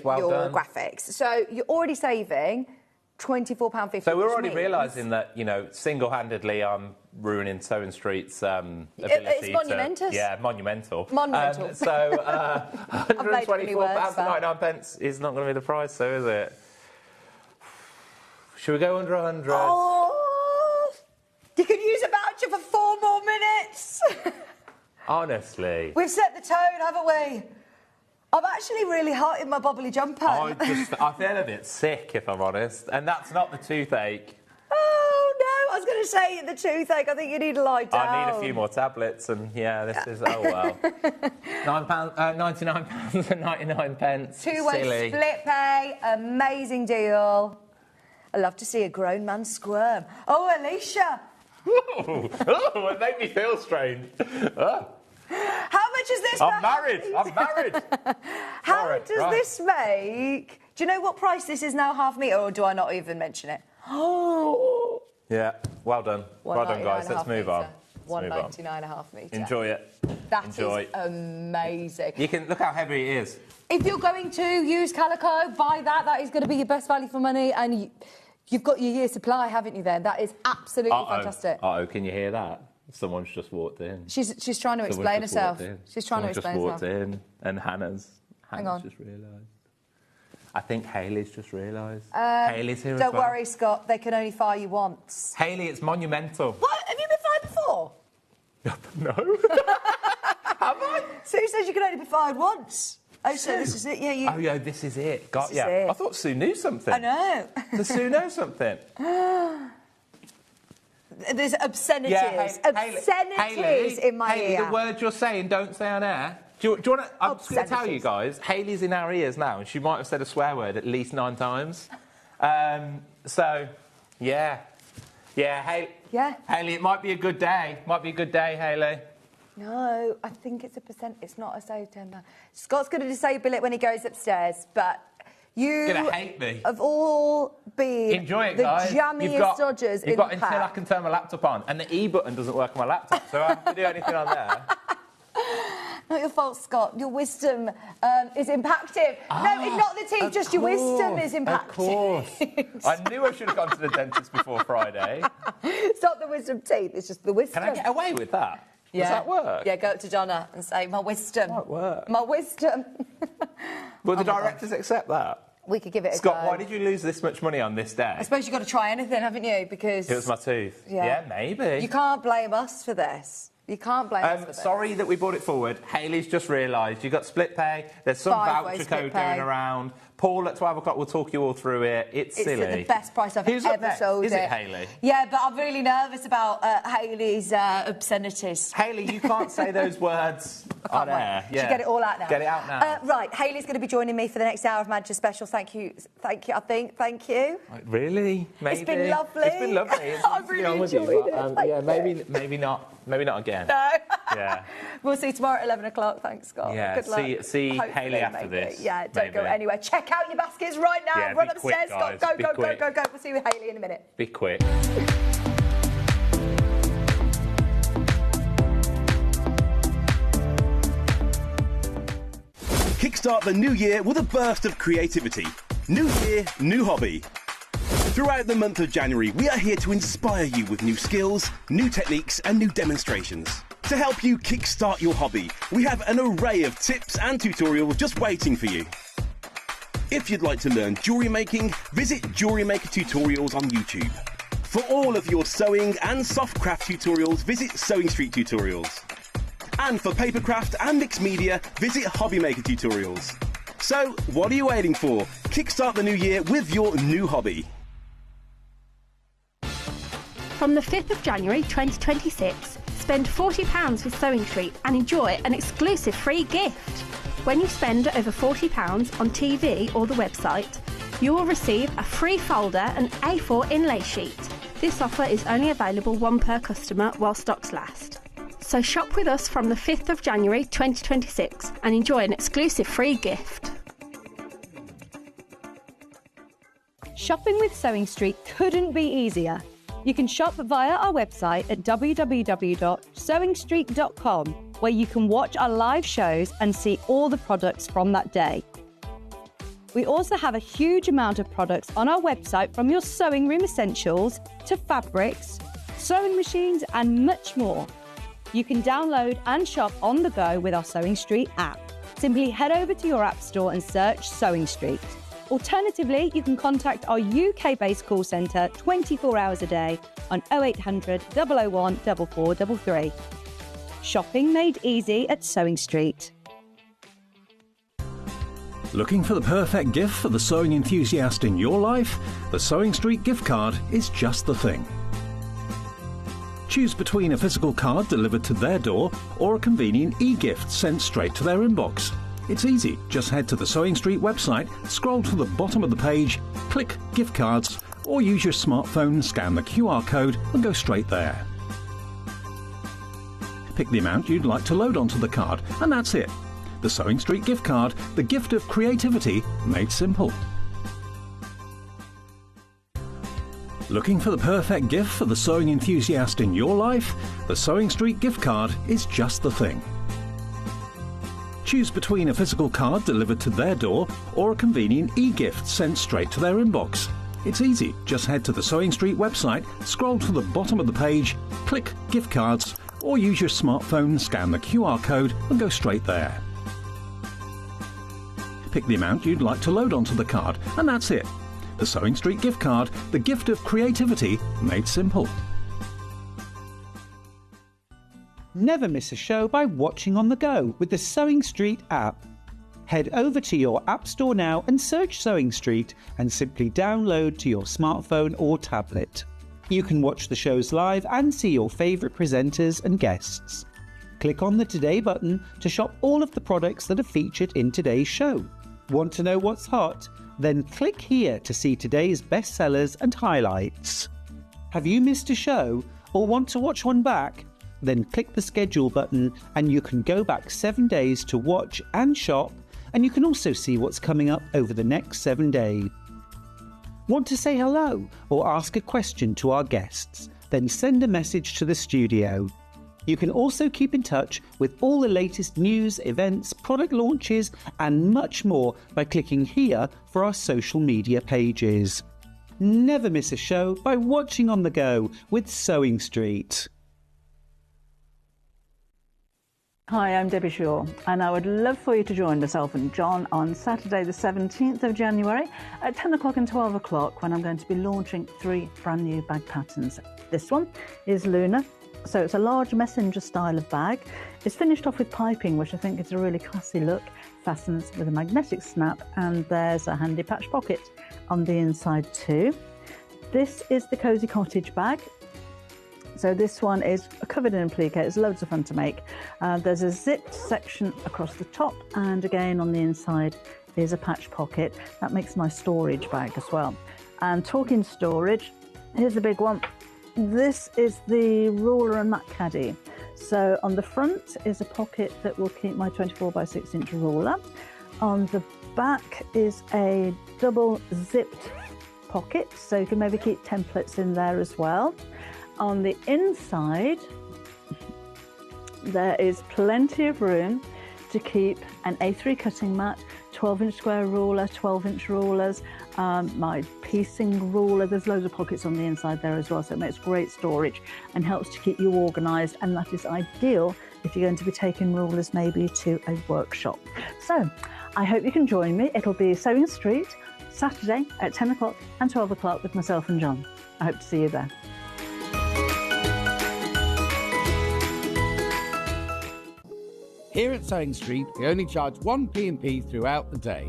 graphics. So you're already saving £24.50. So we're already realising that, you know, single-handedly I'm ruining Sewing Street's ability it's monumentous. Yeah, monumental. Monumental. So £124.99 is not going to be the price, so is it? Should we go under 100? Oh, you could use a voucher for 4 more minutes. Honestly. We've set the tone, haven't we? I'm actually really hot in my bobbly jumper. I feel a bit sick, if I'm honest. And that's not the toothache. Oh, no. I was going to say the toothache. I think you need to lie down. I need a few more tablets, and yeah, this is, oh well. £99.99. Two-way split pay. Amazing deal. I love to see a grown man squirm. Oh, Alicia. It made me feel strange. Oh. How much is this? I'm married. How much does this make? Do you know what price this is now, half metre, or do I not even mention it? Oh. Yeah, well done. Well done, guys. Let's move on. 199.5 metre. Enjoy it. That is amazing. You can look how heavy it is. If you're going to use Calico, buy that. That is going to be your best value for money, and you've got your year's supply, haven't you? Then that is absolutely fantastic. Can you hear that? Someone's just walked in. She's trying to explain herself. She's trying to explain herself. Just walked in, and Hannah's just realised. I think Hayley's just realised. Hayley's here as well. Don't worry, Scott. They can only fire you once. Hayley, it's monumental. What? Have you been fired before? No. Have I? Sue says you can only be fired once. Oh, so this is it? Yeah, Oh, yeah, this is it. Got This is it. I thought Sue knew something. I know. Does Sue know something? There's obscenities. Obscenities in my ear. Hayley, the words you're saying don't say on air. Do you want to... I'm just going to tell you guys, Hayley's in our ears now, and she might have said a swear word at least 9 times. So, yeah. Yeah, Hayley... Yeah. Hayley, it might be a good day. Might be a good day, Hayley. No, I think it's a percent. It's not a save timber. Scott's going to disable it when he goes upstairs, but you Gonna hate me. have all been Enjoy it, the guys. jammiest dodgers in You've got the until pack. I can turn my laptop on, and the E button doesn't work on my laptop, so I have to do anything on there. Not your fault, Scott. Your wisdom is impacted. No, it's not the teeth, just your wisdom is impacted. Of course. I knew I should have gone to the dentist before Friday. It's not the wisdom teeth, it's just the wisdom. Can I get away with that? Does that work? Yeah, go up to Donna and say, my wisdom. Might work. My wisdom. Will the directors accept that? We could give it a Scott, go. why did you lose this much money on this day? I suppose you've got to try anything, haven't you? Because... It was my tooth. Yeah, maybe. You can't blame us for this. You can't blame us for this. Sorry that we brought it forward. Hayley's just realised you got split pay. There's some Five-way voucher split code pay. going around. Paul at 12 o'clock will talk you all through it. It's silly. It's the best price I've Who's up ever next? sold Is it Hayley? Yeah, but I'm really nervous about Hayley's obscenities. Hayley, you can't say those words on air. Should get it all out now. Get it out now. Right, Hayley's going to be joining me for the next hour of Manchester Special. Thank you, I think. Thank you. Really? Maybe. It's been lovely. It's been lovely. I've really enjoyed it. Yeah, maybe not again. No. Yeah. We'll see you tomorrow at 11 o'clock. Thanks, Scott. Yeah, Good luck. see Hopefully, Hayley after maybe. this. Yeah, don't go maybe. anywhere. Check out your baskets right now. Yeah, Run be quick, upstairs, Scott. guys. Go. Be quick. We'll see you with Hayley in a minute. Be quick. Kickstart the new year with a burst of creativity. New year, new hobby. Throughout the month of January, we are here to inspire you with new skills, new techniques and new demonstrations. To help you kickstart your hobby, we have an array of tips and tutorials just waiting for you. If you'd like to learn jewellery making, visit Jewellery Maker Tutorials on YouTube. For all of your sewing and soft craft tutorials, visit Sewing Street Tutorials. And for papercraft and mixed media, visit Hobby Maker Tutorials. So, what are you waiting for? Kickstart the new year with your new hobby. From the 5th of January 2026, spend £40 with Sewing Street and enjoy an exclusive free gift. When you spend over £40 on TV or the website, you will receive a free folder and A4 inlay sheet. This offer is only available one per customer while stocks last. So shop with us from the 5th of January 2026 and enjoy an exclusive free gift. Shopping with Sewing Street couldn't be easier. You can shop via our website at www.sewingstreet.com, where you can watch our live shows and see all the products from that day. We also have a huge amount of products on our website, from your sewing room essentials to fabrics, sewing machines and much more. You can download and shop on the go with our Sewing Street app. Simply head over to your app store and search Sewing Street. Alternatively, you can contact our UK-based call centre 24 hours a day on 0800 001 4433. Shopping made easy at Sewing Street. Looking for the perfect gift for the sewing enthusiast in your life? The Sewing Street gift card is just the thing. Choose between a physical card delivered to their door or a convenient e-gift sent straight to their inbox. It's easy. Just head to the Sewing Street website, scroll to the bottom of the page, click Gift Cards, or use your smartphone, scan the QR code and go straight there. Pick the amount you'd like to load onto the card, and that's it. The Sewing Street gift card, the gift of creativity made simple. Looking for the perfect gift for the sewing enthusiast in your life? The Sewing Street gift card is just the thing. Choose between a physical card delivered to their door or a convenient e-gift sent straight to their inbox. It's easy. Just head to the Sewing Street website, scroll to the bottom of the page, click Gift Cards, or use your smartphone, scan the QR code and go straight there. Pick the amount you'd like to load onto the card, and that's it. The Sewing Street gift card, the gift of creativity made simple. Never miss a show by watching on the go with the Sewing Street app. Head over to your app store now and search Sewing Street and simply download to your smartphone or tablet. You can watch the shows live and see your favourite presenters and guests. Click on the Today button to shop all of the products that are featured in today's show. Want to know what's hot? Then click here to see today's bestsellers and highlights. Have you missed a show or want to watch one back? Then click the schedule button and you can go back 7 days to watch and shop, and you can also see what's coming up over the next 7 days. Want to say hello or ask a question to our guests? Then send a message to the studio. You can also keep in touch with all the latest news, events, product launches and much more by clicking here for our social media pages. Never miss a show by watching on the go with Sewing Street. Hi, I'm Debbie Shaw, and I would love for you to join myself and John on Saturday the 17th of January at 10 o'clock and 12 o'clock when I'm going to be launching 3 brand new bag patterns. This one is Luna, so it's a large messenger style of bag. It's finished off with piping, which I think is a really classy look, fastens with a magnetic snap, and there's a handy patch pocket on the inside too. This is the Cozy Cottage bag. So this one is covered in applique. It's loads of fun to make. There's a zipped section across the top, and again on the inside is a patch pocket. That makes a nice storage bag as well. And talking storage, here's the big one. This is the ruler and mat caddy. So on the front is a pocket that will keep my 24 by 6 inch ruler. On the back is a double zipped pocket, so you can maybe keep templates in there as well. On the inside, there is plenty of room to keep an A3 cutting mat, 12-inch square ruler, 12-inch rulers, my piecing ruler. There's loads of pockets on the inside there as well, so it makes great storage and helps to keep you organised, and that is ideal if you're going to be taking rulers maybe to a workshop. So I hope you can join me. It'll be Sewing Street, Saturday at 10 o'clock and 12 o'clock with myself and John. I hope to see you there. Here at Sewing Street, we only charge one P&P throughout the day.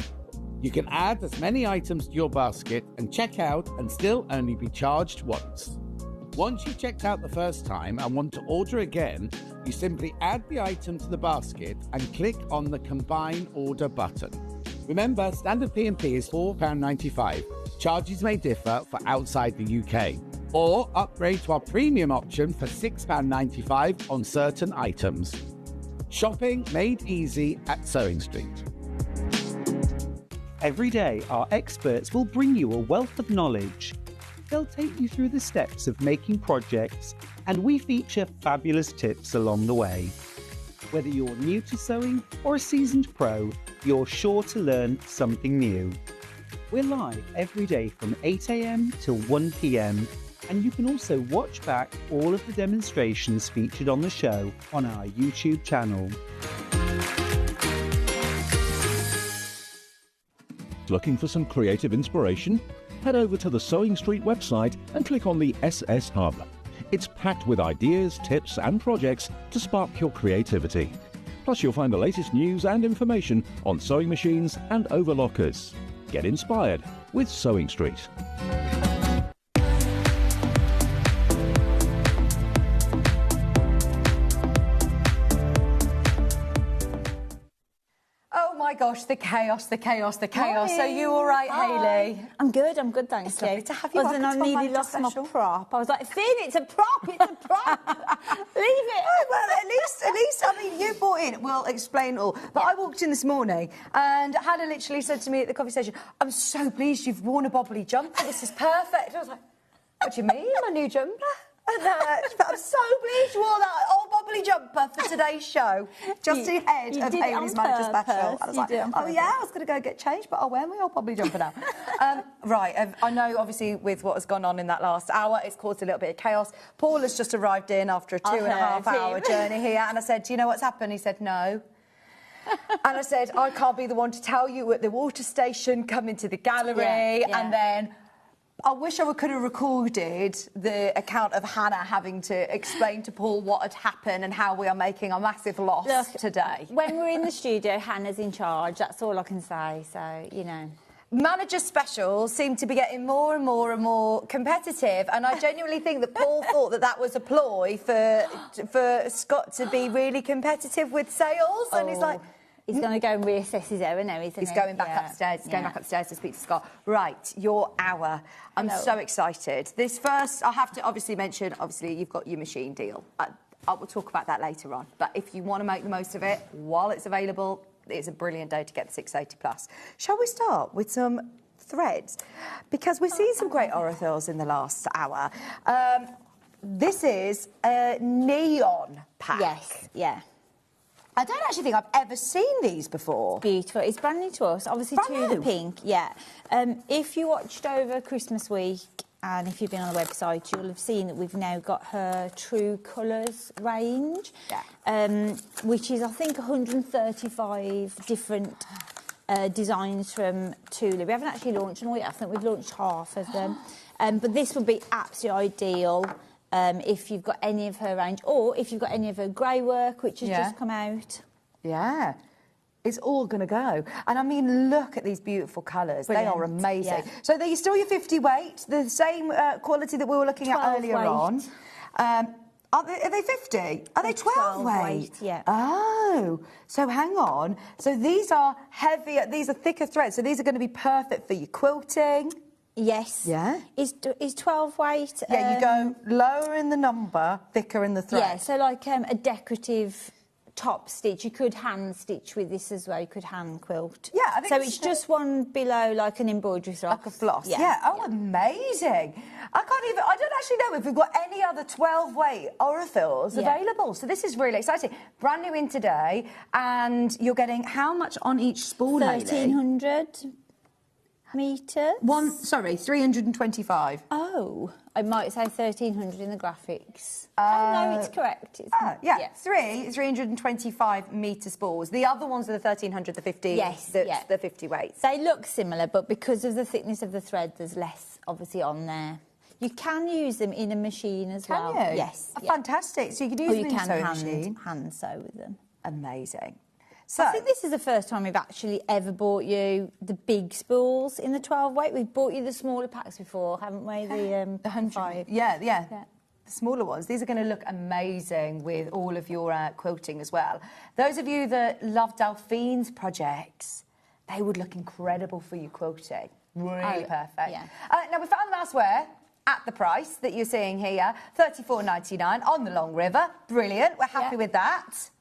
You can add as many items to your basket and check out and still only be charged once. Once you've checked out the first time and want to order again, you simply add the item to the basket and click on the Combine Order button. Remember, standard P&P is £4.95. Charges may differ for outside the UK. Or upgrade to our premium option for £6.95 on certain items. Shopping made easy at Sewing Street. Every day, our experts will bring you a wealth of knowledge. They'll take you through the steps of making projects, and we feature fabulous tips along the way. Whether you're new to sewing or a seasoned pro, you're sure to learn something new. We're live every day from 8 a.m. till 1 p.m, and you can also watch back all of the demonstrations featured on the show on our YouTube channel. Looking for some creative inspiration? Head over to the Sewing Street website and click on the SS Hub. It's packed with ideas, tips and projects to spark your creativity. Plus you'll find the latest news and information on sewing machines and overlockers. Get inspired with Sewing Street. Oh my gosh, the chaos, the chaos, the chaos. Are you all right, Hayley? I'm good, thank It's you. lovely to have you. Other than I Welcome to my nearly lost my special. prop. I was like, Finn, it's a prop, it's a prop. Leave it. Oh, well, at least, I mean, you bought in. We'll explain all. But I walked in this morning and Hannah literally said to me at the coffee station, I'm so pleased you've worn a bobbly jumper. This is perfect. I was like, what do you mean, my new jumper? But I'm so pleased you wore that old bobbly jumper for today's show. Just ahead of Hayley's manager special. I was like, oh yeah, I was going to go get changed, but I'll wear my old bobbly jumper now. Right, I know obviously with what has gone on in that last hour, it's caused a little bit of chaos. Paul has just arrived in after a 2.5 hour journey here, and I said, do you know what's happened? He said, no. And I said, I can't be the one to tell you at the water station, come into the gallery, and then I wish I could have recorded the account of Hannah having to explain to Paul what had happened and how we are making a massive loss today. When we're in the studio, Hannah's in charge. That's all I can say, so, you know. Manager specials seem to be getting more and more and more competitive, and I genuinely think that Paul thought that that was a ploy for Scott to be really competitive with sales, and he's like... He's going to go and reassess his error now, isn't he? He's going back upstairs. He's going back upstairs to speak to Scott. Right, your hour. I'm so excited. This first, I have to obviously mention, obviously, you've got your machine deal. I will talk about that later on. But if you want to make the most of it while it's available, it's a brilliant day to get the 680 plus. Shall we start with some threads? Because we've seen some great Aurifils in the last hour. This is a neon pack. Yes, yeah. I don't actually think I've ever seen these before. Beautiful. It's brand new to us, obviously to the pink, yeah. If you watched over Christmas week and if you've been on the website, you'll have seen that we've now got her True Colours range, which is, I think, 135 different designs from Tula. We haven't actually launched them all yet. I think we've launched half of them. But this would be absolutely ideal if you've got any of her range, or if you've got any of her grey work, which has just come out. Yeah. It's all going to go. And I mean, look at these beautiful colours. They are amazing. Yeah. So they're still your 50 weight, the same quality that we were looking at earlier on. Are they 50? Are they 12 weight? Yeah. Oh, so hang on. So these are heavier, these are thicker threads. So these are going to be perfect for your quilting. Yes. Yeah. Is 12 weight? Yeah, you go lower in the number, thicker in the thread. Yeah, so like a decorative top stitch. You could hand stitch with this as well. You could hand quilt. Yeah, I think so. It's just one below, like an embroidery floss. Like a floss. Yeah. Oh, amazing! I don't actually know if we've got any other 12 weight Aurifils available. So this is really exciting. Brand new in today, and you're getting how much on each spool? 1,300. metres. 325. Oh, I might say 1,300 in the graphics. No, it's correct. It's yeah, 325 metre spools. The other ones are the 1,300, the 50. Yes, the 50 weights. They look similar, but because of the thickness of the thread, there's less obviously on there. You can use them in a machine as well. Can you? Yes. Oh, fantastic. So you can use them in a sewing machine. hand sew with them. Amazing. So I think this is the first time we've actually ever bought you the big spools in the 12 weight. We've bought you the smaller packs before, haven't we? The 105. Yeah. The smaller ones. These are going to look amazing with all of your quilting as well. Those of you that love Delphine's projects, they would look incredible for your quilting. Really perfect. Yeah. Now, we found them elsewhere at the price that you're seeing here, $34.99 on the Long River. Brilliant. We're happy with that.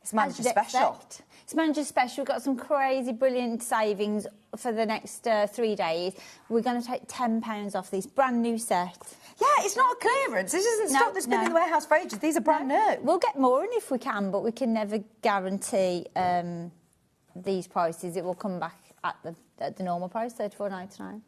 It's manager special. It's manager special. We've got some crazy, brilliant savings for the next 3 days. We're going to take £10 off this brand new set. Yeah, it's not a clearance. This isn't stock that's been in the warehouse for ages. These are brand new. We'll get more in if we can, but we can never guarantee these prices. It will come back at the normal price, $34.99.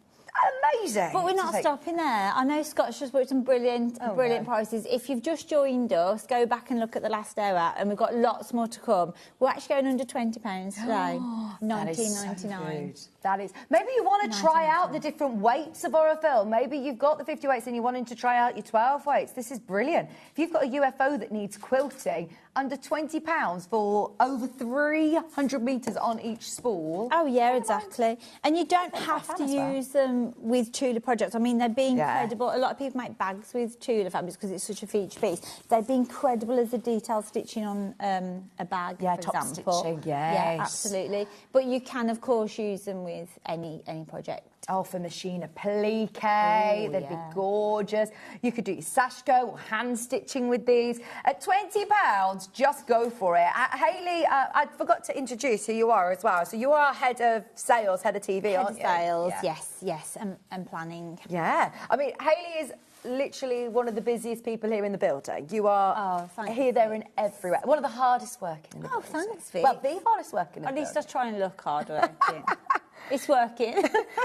Amazing. But we're not stopping there. I know Scott's just put some brilliant prices. If you've just joined us, go back and look at the last hour, and we've got lots more to come. We're actually going under £20 today. $19.99. That is. Maybe you want to try out the different weights of Aurifil. Maybe you've got the 50 weights and you're wanting to try out your 12 weights. This is brilliant. If you've got a UFO that needs quilting, under £20 for over 300 metres on each spool. Oh, yeah, exactly. And you don't have to use them with Tula projects. I mean, they'd be incredible. A lot of people make bags with Tula fabrics because it's such a feature piece. They'd be incredible as a detail stitching on a bag, for top example. stitching, yes. Yeah, absolutely. But you can, of course, use them with any project. Oh, for machine applique, they'd be gorgeous. You could do your sashko or hand stitching with these. At £20, just go for it. Hayley, I forgot to introduce who you are as well. So you are head of sales, head of TV, aren't you? Head of sales, yes, and planning. Yeah. I mean, Hayley is literally one of the busiest people here in the building. You are here, there and everywhere. One of the hardest working in the building. Thanks, Vic. Well, the hardest working in the building. At least I try and look hard working. It's working.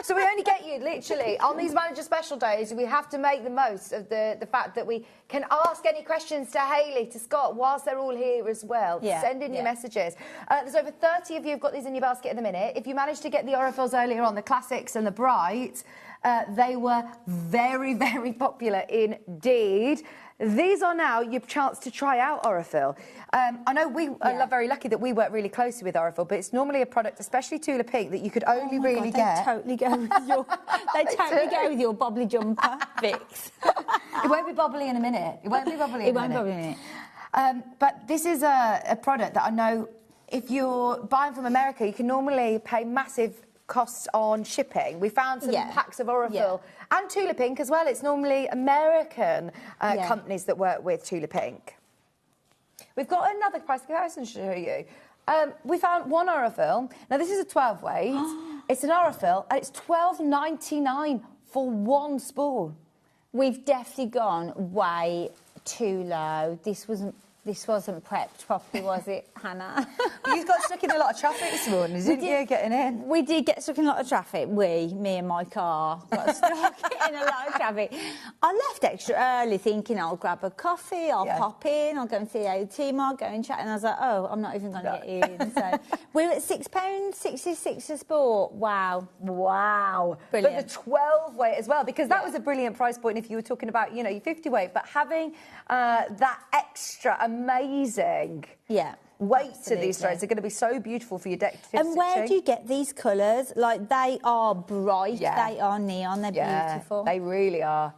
So we only get you, literally, on these manager special days, we have to make the most of the fact that we can ask any questions to Hayley, to Scott, whilst they're all here as well. Send in your messages. There's over 30 of you who've got these in your basket at the minute. If you managed to get the Aurifils earlier on, the classics and the bright, they were very, very popular indeed. These are now your chance to try out Aurifil. I know we are very lucky that we work really closely with Aurifil, but it's normally a product, especially Tula Pink, that you could only really get. They totally go with your. They totally go with your bobbly jumper, Vix. It won't be bobbly in a minute. It won't be bobbly in a minute. But this is a product that I know if you're buying from America, you can normally pay massive costs on shipping. We found some packs of Aurifil and Tula Pink as well. It's normally American companies that work with Tula Pink. We've got another price comparison to show you. We found one Aurifil. Now, this is a 12 weight. It's an Aurifil, and it's $12.99 for one spool. We've definitely gone way too low. This wasn't prepped properly, was it, Hannah? You got stuck in a lot of traffic this morning, didn't you, getting in? We did get stuck in a lot of traffic. Me and my car got stuck in a lot of traffic. I left extra early thinking I'll grab a coffee, I'll pop in, I'll go and see AT Mark, go and chat, and I was like, oh, I'm not even going to get in. So we're at £6.66 a sport. Wow. But Brilliant. the 12 weight as well, because that was a brilliant price point if you were talking about, your 50 weight, but having that extra amazing weight to these threads are going to be so beautiful for your decorative stitching. And where do you get these colours? Like, they are bright, they are neon, they're beautiful. They really are.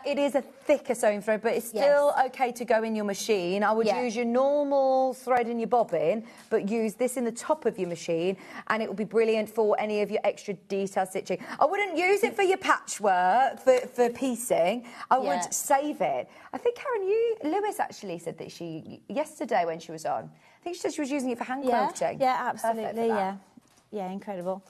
It is a thicker sewing thread, but it's still okay to go in your machine. I would use your normal thread in your bobbin, but use this in the top of your machine, and it will be brilliant for any of your extra detail stitching. I wouldn't use it for your patchwork, for piecing. I would save it. I think, Karen, Lewis actually said that yesterday when she was on, I think she said she was using it for hand quilting. Yeah, absolutely, yeah, incredible.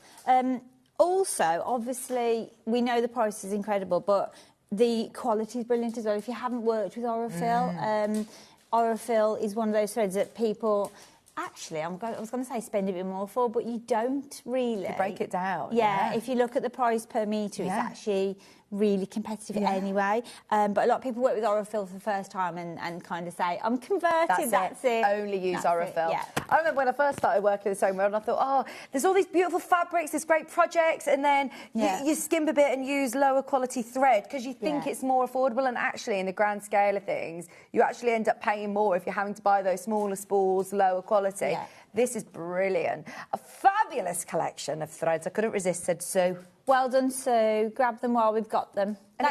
Also, obviously, we know the price is incredible, but the quality is brilliant as well. If you haven't worked with Aurifil, Aurifil is one of those threads that people actually, I was going to say spend a bit more for, but you don't really. You break it down. Yeah, if you look at the price per metre, it's actually really competitive anyway. But a lot of people work with Aurifil for the first time and kind of say, I'm converted, that's it. Only use Aurifil. Yeah. I remember when I first started working with sewing world, and I thought, oh, there's all these beautiful fabrics, there's great projects, and then you skimp a bit and use lower quality thread because you think it's more affordable, and actually, in the grand scale of things, you actually end up paying more if you're having to buy those smaller spools, lower quality. Yeah. This is brilliant. A fabulous collection of threads. I couldn't resist, said Sue. Well done, Sue. Grab them while we've got them. And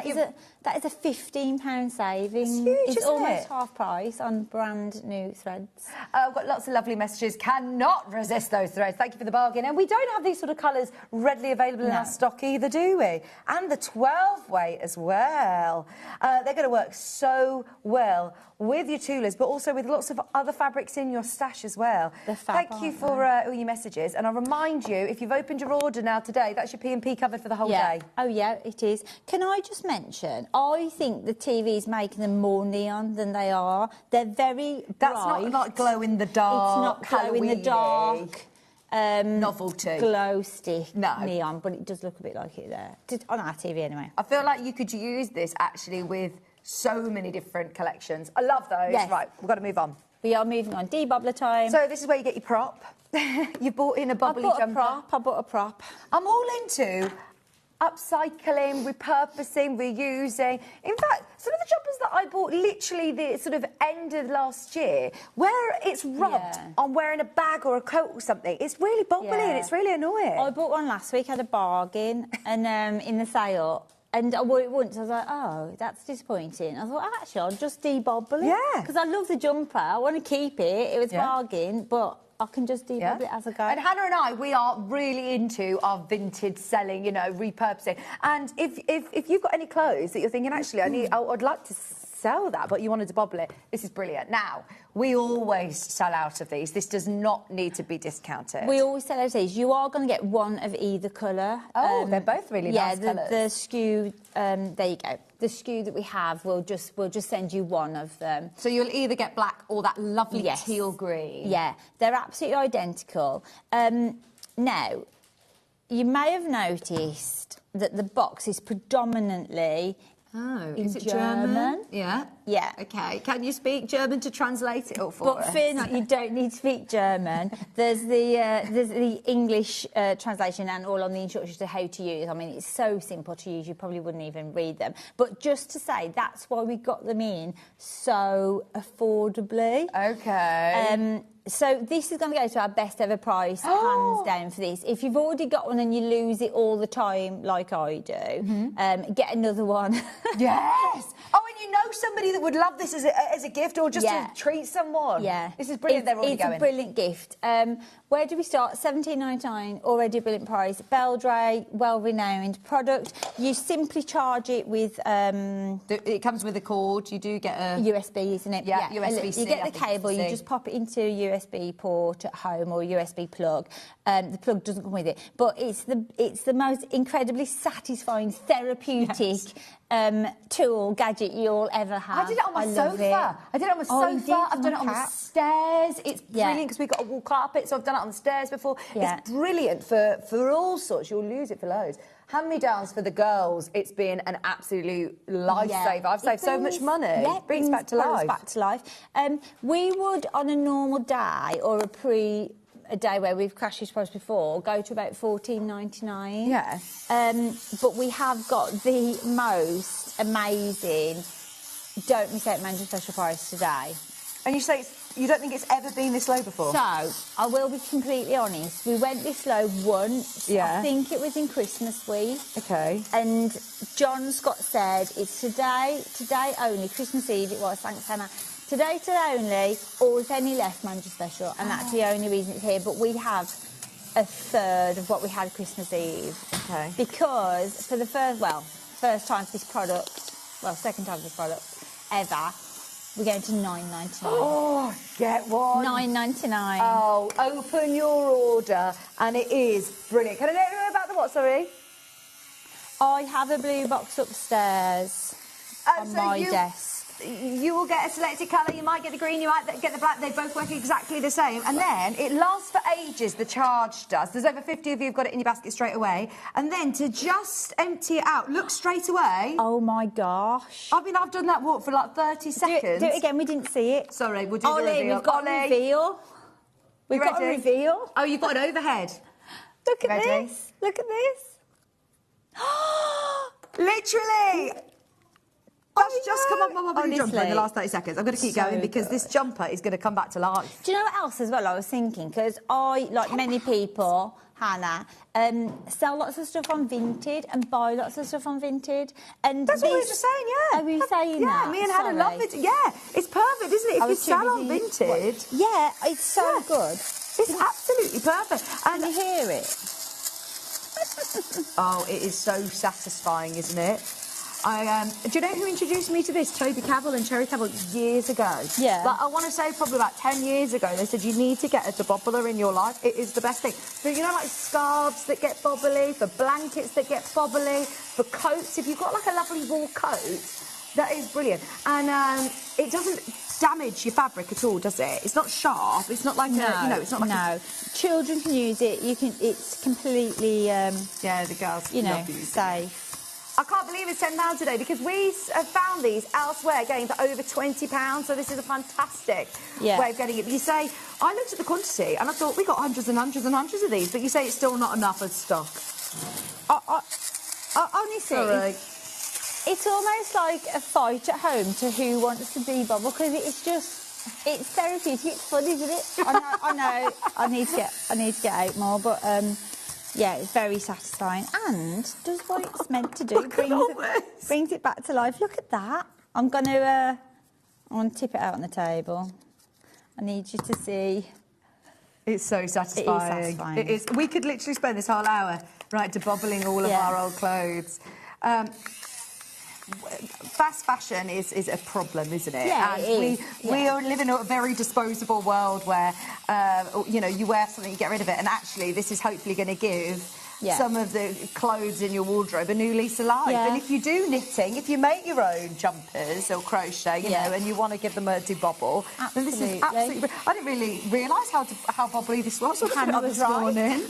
That is a £15 saving. It's huge, It's isn't almost it? half price on brand new threads. I've got lots of lovely messages. Cannot resist those threads. Thank you for the bargain. And we don't have these sort of colours readily available in our stock either, do we? And the 12 weight as well. They're going to work so well with your tullers, but also with lots of other fabrics in your stash as well. Thank you for all your messages. And I'll remind you, if you've opened your order now today, that's your P&P covered for the whole day. Oh, yeah, it is. Can I just mention, I think the TV's making them more neon than they are. They're very bright. That's not like glow in the dark. It's not glow in the dark. Novelty. Glow stick neon, but it does look a bit like it there. On our TV anyway. I feel like you could use this actually with so many different collections. I love those. Yes. Right, we've got to move on. We are moving on. Debobbler time. So this is where you get your prop. You bought in a bubbly jumper. I bought a prop. I'm all into upcycling, repurposing, reusing. In fact, some of the jumpers that I bought literally the sort of end of last year, where it's rubbed on wearing a bag or a coat or something, it's really bubbly and it's really annoying. I bought one last week, had a bargain, and in the sale. And I wore it once, I was like, oh, that's disappointing. I thought, actually, I'll just debobble it. Yeah. Because I love the jumper. I want to keep it. It was bargain, but I can just debobble it as I go. And Hannah and I, we are really into our vintage selling, you know, repurposing. And if you've got any clothes that you're thinking, actually, I'd like to sell that, but you wanted to bobble it, this is brilliant. Now, we always sell out of these. This does not need to be discounted. We always sell out of these. You are going to get one of either colour. Oh, they're both really nice colours. The SKU, there you go. The SKU that we have, we'll just send you one of them. So you'll either get black or that lovely teal green. Yeah, they're absolutely identical. Now, you may have noticed that the box is predominantly is it German? Yeah. Yeah. Okay. Can you speak German to translate it all for us? But fear not, you don't need to speak German. There's the English translation and all on the instructions to how to use. I mean, it's so simple to use, you probably wouldn't even read them. But just to say, that's why we got them in so affordably. Okay. So this is going to go to our best ever price, hands down, for this. If you've already got one and you lose it all the time, like I do, get another one. Yes. Oh, and you know somebody that would love this as a gift or just to treat someone. Yeah. This is brilliant. They're already going. It's a brilliant gift. Where do we start? £17.99, already a brilliant price. Beldray, well-renowned product. You simply charge it with... it comes with a cord. You do get a... USB, isn't it? Yeah, USB-C. You get the cable, you just pop it into a USB port at home or a USB plug. The plug doesn't come with it. But it's the most incredibly satisfying, therapeutic... tool, gadget you'll ever have. I did it on my sofa. I did it on my sofa. I've done it on the stairs. It's brilliant because we've got a wall carpet, so I've done it on the stairs before. Yeah. It's brilliant for all sorts. You'll use it for loads. Hand-me-downs for the girls, it's been an absolute lifesaver. I've saved so much money. Yeah, it brings back to life. Back to life. We would, on a normal day or a day where we've crashed this price before, go to about $14.99. Yeah. But we have got the most amazing don't miss out Manchester special price today. And you say you don't think it's ever been this low before? So, I will be completely honest. We went this low once. Yeah. I think it was in Christmas week. Okay. And John Scott said, it's today only, Christmas Eve it was, thanks Hannah. Today only, or if any left, Manchester special, and that's the only reason it's here. But we have a third of what we had Christmas Eve. Okay. Because for the first time for this product, second time for this product ever, we're going to $9.99. Oh, get one. $9.99. Oh, open your order, and it is brilliant. Can I know about the what, sorry? I have a blue box upstairs on my desk. you will get a selected colour, you might get the green, you might get the black, they both work exactly the same. And then it lasts for ages, the charge does. There's over 50 of you who've got it in your basket straight away. And then to just empty it out, look straight away. Oh my gosh. I've done that walk for like 30 seconds. Do it again, we didn't see it. Sorry, we'll do Ollie, the reveal. we've got a reveal. We've got a reveal. Oh, you've got an overhead. Look at this. Look at this. Literally. That's just come off my wobbly jumper in the last 30 seconds. I'm going to keep going because this jumper is going to come back to life. Do you know what else as well I was thinking? Because I, like many people, Hannah, sell lots of stuff on Vinted and buy lots of stuff on Vinted. And that's what we were just saying, yeah. Are we saying yeah, that? Yeah, me and Hannah love it. Yeah, it's perfect, isn't it? If you sell on Vinted. Yeah, it's so good. It's absolutely perfect. And you hear it? Oh, it is so satisfying, isn't it? Do you know who introduced me to this? Toby Cavill and Cherry Cavill years ago. Yeah. Like, I want to say probably about 10 years ago, they said you need to get a debobbler in your life. It is the best thing. So, you know, like scarves that get bobbly, for blankets that get bobbly, for coats. If you've got like a lovely wool coat, that is brilliant. And it doesn't damage your fabric at all, does it? It's not sharp. It's not like it's not like children can use it. You can. It's completely. Yeah, the girls. Safe. I can't believe it's £10 today because we have found these elsewhere going for over £20. So this is a fantastic way of getting it. But you say, I looked at the quantity and I thought we got hundreds and hundreds and hundreds of these, but you say it's still not enough of stock. Honestly, it's almost like a fight at home to who wants to debobble because it's therapeutic. It's fun, isn't it? I know. I need to get out more, but. Yeah, it's very satisfying and does what it's meant to do. Brings it back to life. Look at that. I'm going to tip it out on the table. I need you to see. It's so satisfying. It is satisfying. It is. We could literally spend this whole hour, debobbling all of our old clothes. Fast fashion is a problem, isn't it? Yeah, and we are living in a very disposable world where, you wear something, you get rid of it, and actually this is hopefully going to give some of the clothes in your wardrobe a new lease of life. Yeah. And if you do knitting, if you make your own jumpers or crochet, you know, and you want to give them a debobble, then this is absolutely... I didn't really realise how bobbly this was. Hannah was this morning.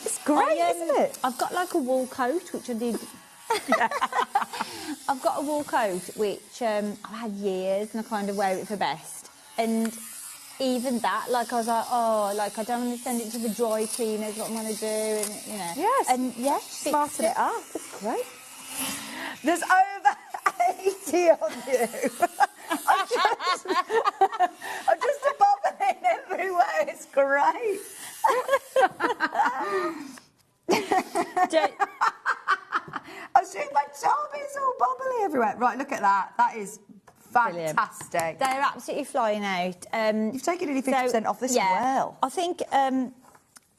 It's great, isn't it? I've got like a wool coat, which I did... I've got a wool coat which I've had years and I kind of wear it for best. And even that, like I was like, I don't want to send it to the dry cleaners, what I'm going to do, and Yes. And smarten it up. It's great. There's over 80 on you. I'm just bobbling everywhere. It's great. I was doing my job, it's all bobbly everywhere. Right, look at that. That is fantastic. They're absolutely flying out. You've taken nearly 50% off this as well. I think,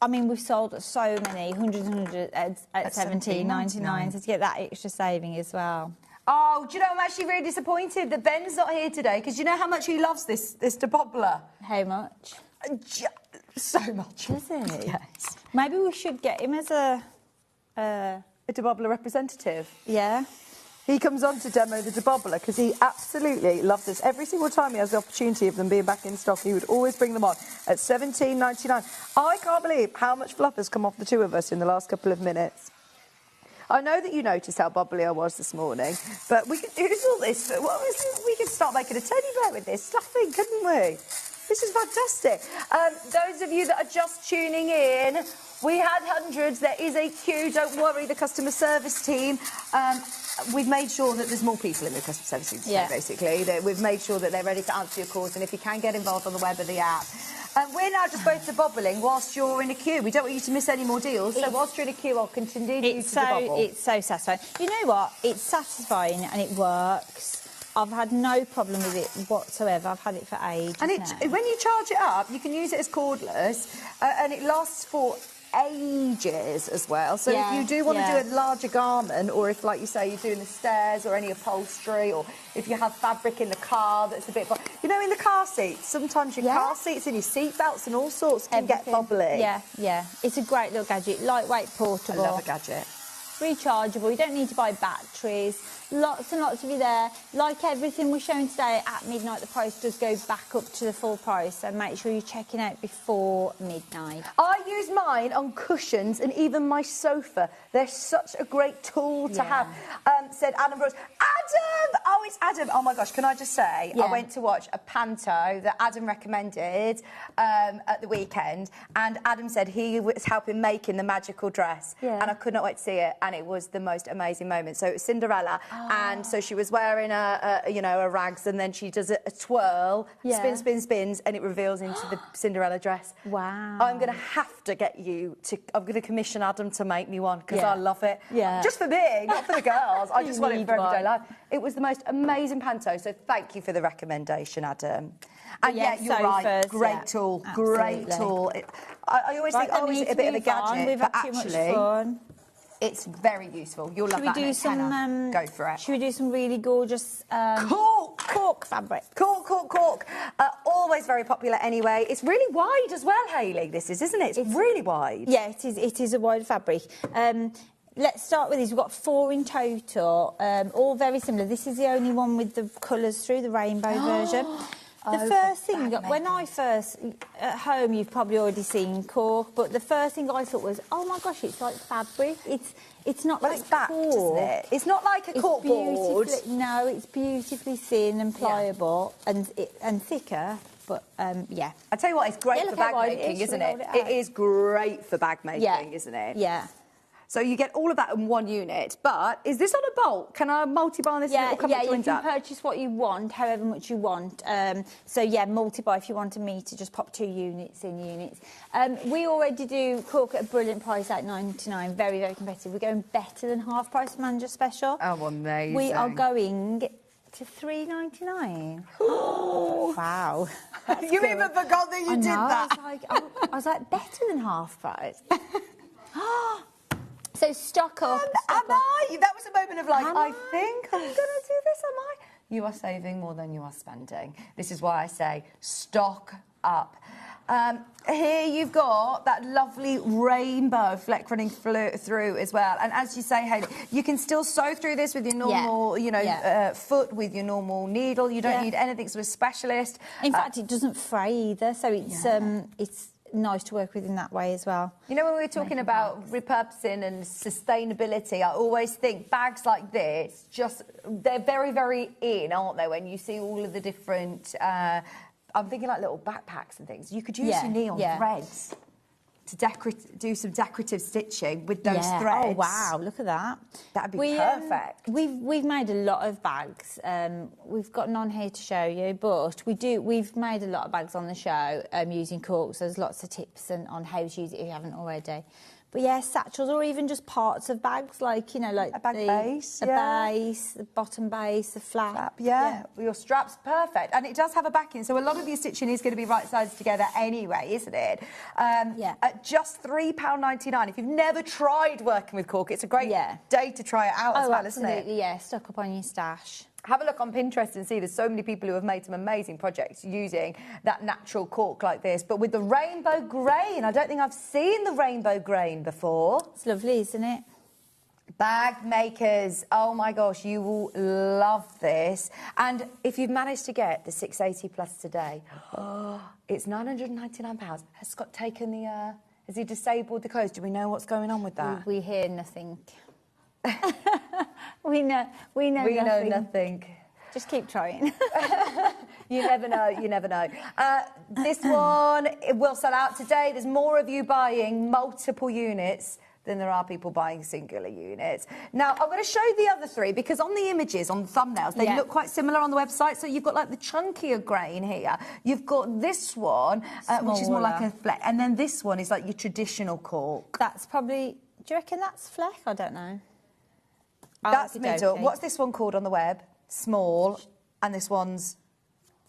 we've sold so many, hundreds and hundreds at $17.99, so to get that extra saving as well. Oh, do you know, I'm actually really disappointed that Ben's not here today, because you know how much he loves this debobbler? How much? So much. Does he? Yes. Maybe we should get him as a debobbler representative. Yeah. He comes on to demo the debobbler because he absolutely loves this. Every single time he has the opportunity of them being back in stock, he would always bring them on at $17.99. I can't believe how much fluff has come off the two of us in the last couple of minutes. I know that you noticed how bubbly I was this morning, but we could use all this. We could start making a teddy bear with this stuffing, couldn't we? This is fantastic. Those of you that are just tuning in, we had hundreds. There is a queue. Don't worry, the customer service team. We've made sure that there's more people in the customer service team today, basically. We've made sure that they're ready to answer your calls, and if you can get involved on the web or the app. We're now just both debobbling whilst you're in a queue. We don't want you to miss any more deals, so whilst you're in a queue, I'll continue to debobble. It's so satisfying. You know what? It's satisfying and it works. I've had no problem with it whatsoever. I've had it for ages And when you charge it up, you can use it as cordless, and it lasts for ages as well. So if you do want to do a larger garment, or if, like you say, you're doing the stairs or any upholstery, or if you have fabric in the car that's a bit... You know, in the car seats, sometimes your car seats and your seat belts and all sorts can get bubbly. Yeah. It's a great little gadget. Lightweight, portable. I love a gadget. rechargeable. You don't need to buy batteries. Lots and lots of you there. Like everything we're showing today, at midnight the price does go back up to the full price, so make sure you're checking out before midnight. I use mine on cushions and even my sofa. They're such a great tool to have. Said Adam Brooks. Adam! Oh, it's Adam. Oh my gosh, can I just say, I went to watch a panto that Adam recommended at the weekend, and Adam said he was helping making the magical dress, and I could not wait to see it, and it was the most amazing moment. So it was Cinderella, and so she was wearing a rags, and then she does a twirl, spins, and it reveals into the Cinderella dress. Wow. I'm going to have to get you to, I'm going to commission Adam to make me one, because I love it. Yeah. Just for me, not for the girls. I just want it for everyday life. It was the most amazing panto, so thank you for the recommendation, Adam. And you're right, great tool, great tool. I always think, is it a bit of a gadget? But actually, it's very useful. You'll love that. Go for it. Should we do some really gorgeous cork fabric? Cork. Always very popular anyway. It's really wide as well, Hayley, this is, isn't it? It's really wide. Yeah, it is. It is a wide fabric. Let's start with these. We've got 4 in total, all very similar. This is the only one with the colours through, the rainbow version. The first thing, when I first, at home, you've probably already seen cork, but the first thing I thought was, oh my gosh, it's like fabric. It's not like backed, cork. Isn't it? It's not like a cork board. No, it's beautifully thin and pliable and thicker. But, yeah. I tell you what, it's great for bag making, isn't it? It is great for bag making, isn't it? Yeah. So you get all of that in one unit, but is this on a bolt? Can I multi-buy on this? Yeah, you can purchase what you want, however much you want. So yeah, multi-buy if you wanted me to just pop 2 units in units. We already do cork at a brilliant price at $9.99, very, very competitive. We're going better than half price manager special. Oh, amazing. We are going to $3.99. Wow. You even forgot that you did that. I was like, better than half price. So stock up. That was a moment of like, I think I'm going to do this, am I? You are saving more than you are spending. This is why I say stock up. Here you've got that lovely rainbow fleck running through as well. And as you say, Hayley, you can still sew through this with your normal, foot, with your normal needle. You don't need anything sort of specialist. In fact, it doesn't fray either, so it's nice to work with in that way as well. You know, when we were talking about repurposing and sustainability, I always think bags like this, they're very, very in, aren't they? When you see all of the different, I'm thinking like little backpacks and things. You could use your neon threads to do some decorative stitching with those threads. Oh wow, look at that. That'd be perfect. We've made a lot of bags. We've got none here to show you, but we've made a lot of bags on the show using cork. So there's lots of tips on how to use it if you haven't already. But yeah, satchels or even just parts of bags, like, you know, like a bag base, base, the bottom base, the flap. Your strap's perfect. And it does have a backing, so a lot of your stitching is going to be right sides together anyway, isn't it? At just £3.99. If you've never tried working with cork, it's a great day to try it out as well, isn't it? Absolutely, yeah. Stock up on your stash. Have a look on Pinterest and see there's so many people who have made some amazing projects using that natural cork like this, but with the rainbow grain. I don't think I've seen the rainbow grain before. It's lovely, isn't it? Bag makers, oh my gosh, you will love this. And if you've managed to get the 680 plus today, it's £999. Has Scott taken the, has he disabled the clothes? Do we know what's going on with that? We hear nothing. We know nothing. Just keep trying. You never know. This one, it will sell out today. There's more of you buying multiple units than there are people buying singular units. Now, I'm going to show you the other 3 because on the images, on the thumbnails, they look quite similar on the website. So you've got like the chunkier grain here. You've got this one, which is more like a fleck. And then this one is like your traditional cork. That's probably, do you reckon that's fleck? I don't know. That's middle. What's this one called on the web? Small. And this one's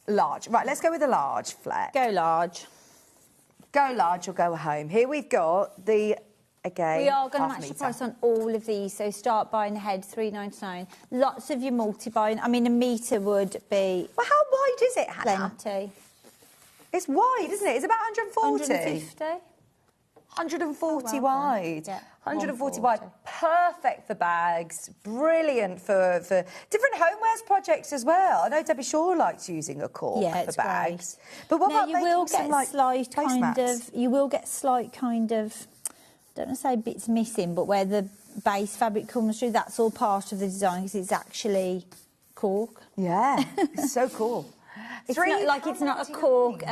large. Right, let's go with the large fleck. Go large. Go large or go home. Here we've got the, again, we are going to match the price on all of these, so start buying ahead, $3.99. Lots of you multi-buying. I mean, a metre would be... Well, how wide is it, Hannah? Plenty. It's wide, isn't it? It's about 140. 150. 140 wide. Yeah, 140 140. wide. Perfect for bags. Brilliant for different homewares projects as well. I know Debbie Shaw likes using a cork Yeah, for it's bags. But what now, about you making will some get like slight kind placemats? of. You will get slight kind of. I don't want to say bits missing, but where the base fabric comes through, that's all part of the design because it's actually cork. Yeah, it's so cool. It's not like it's not a cork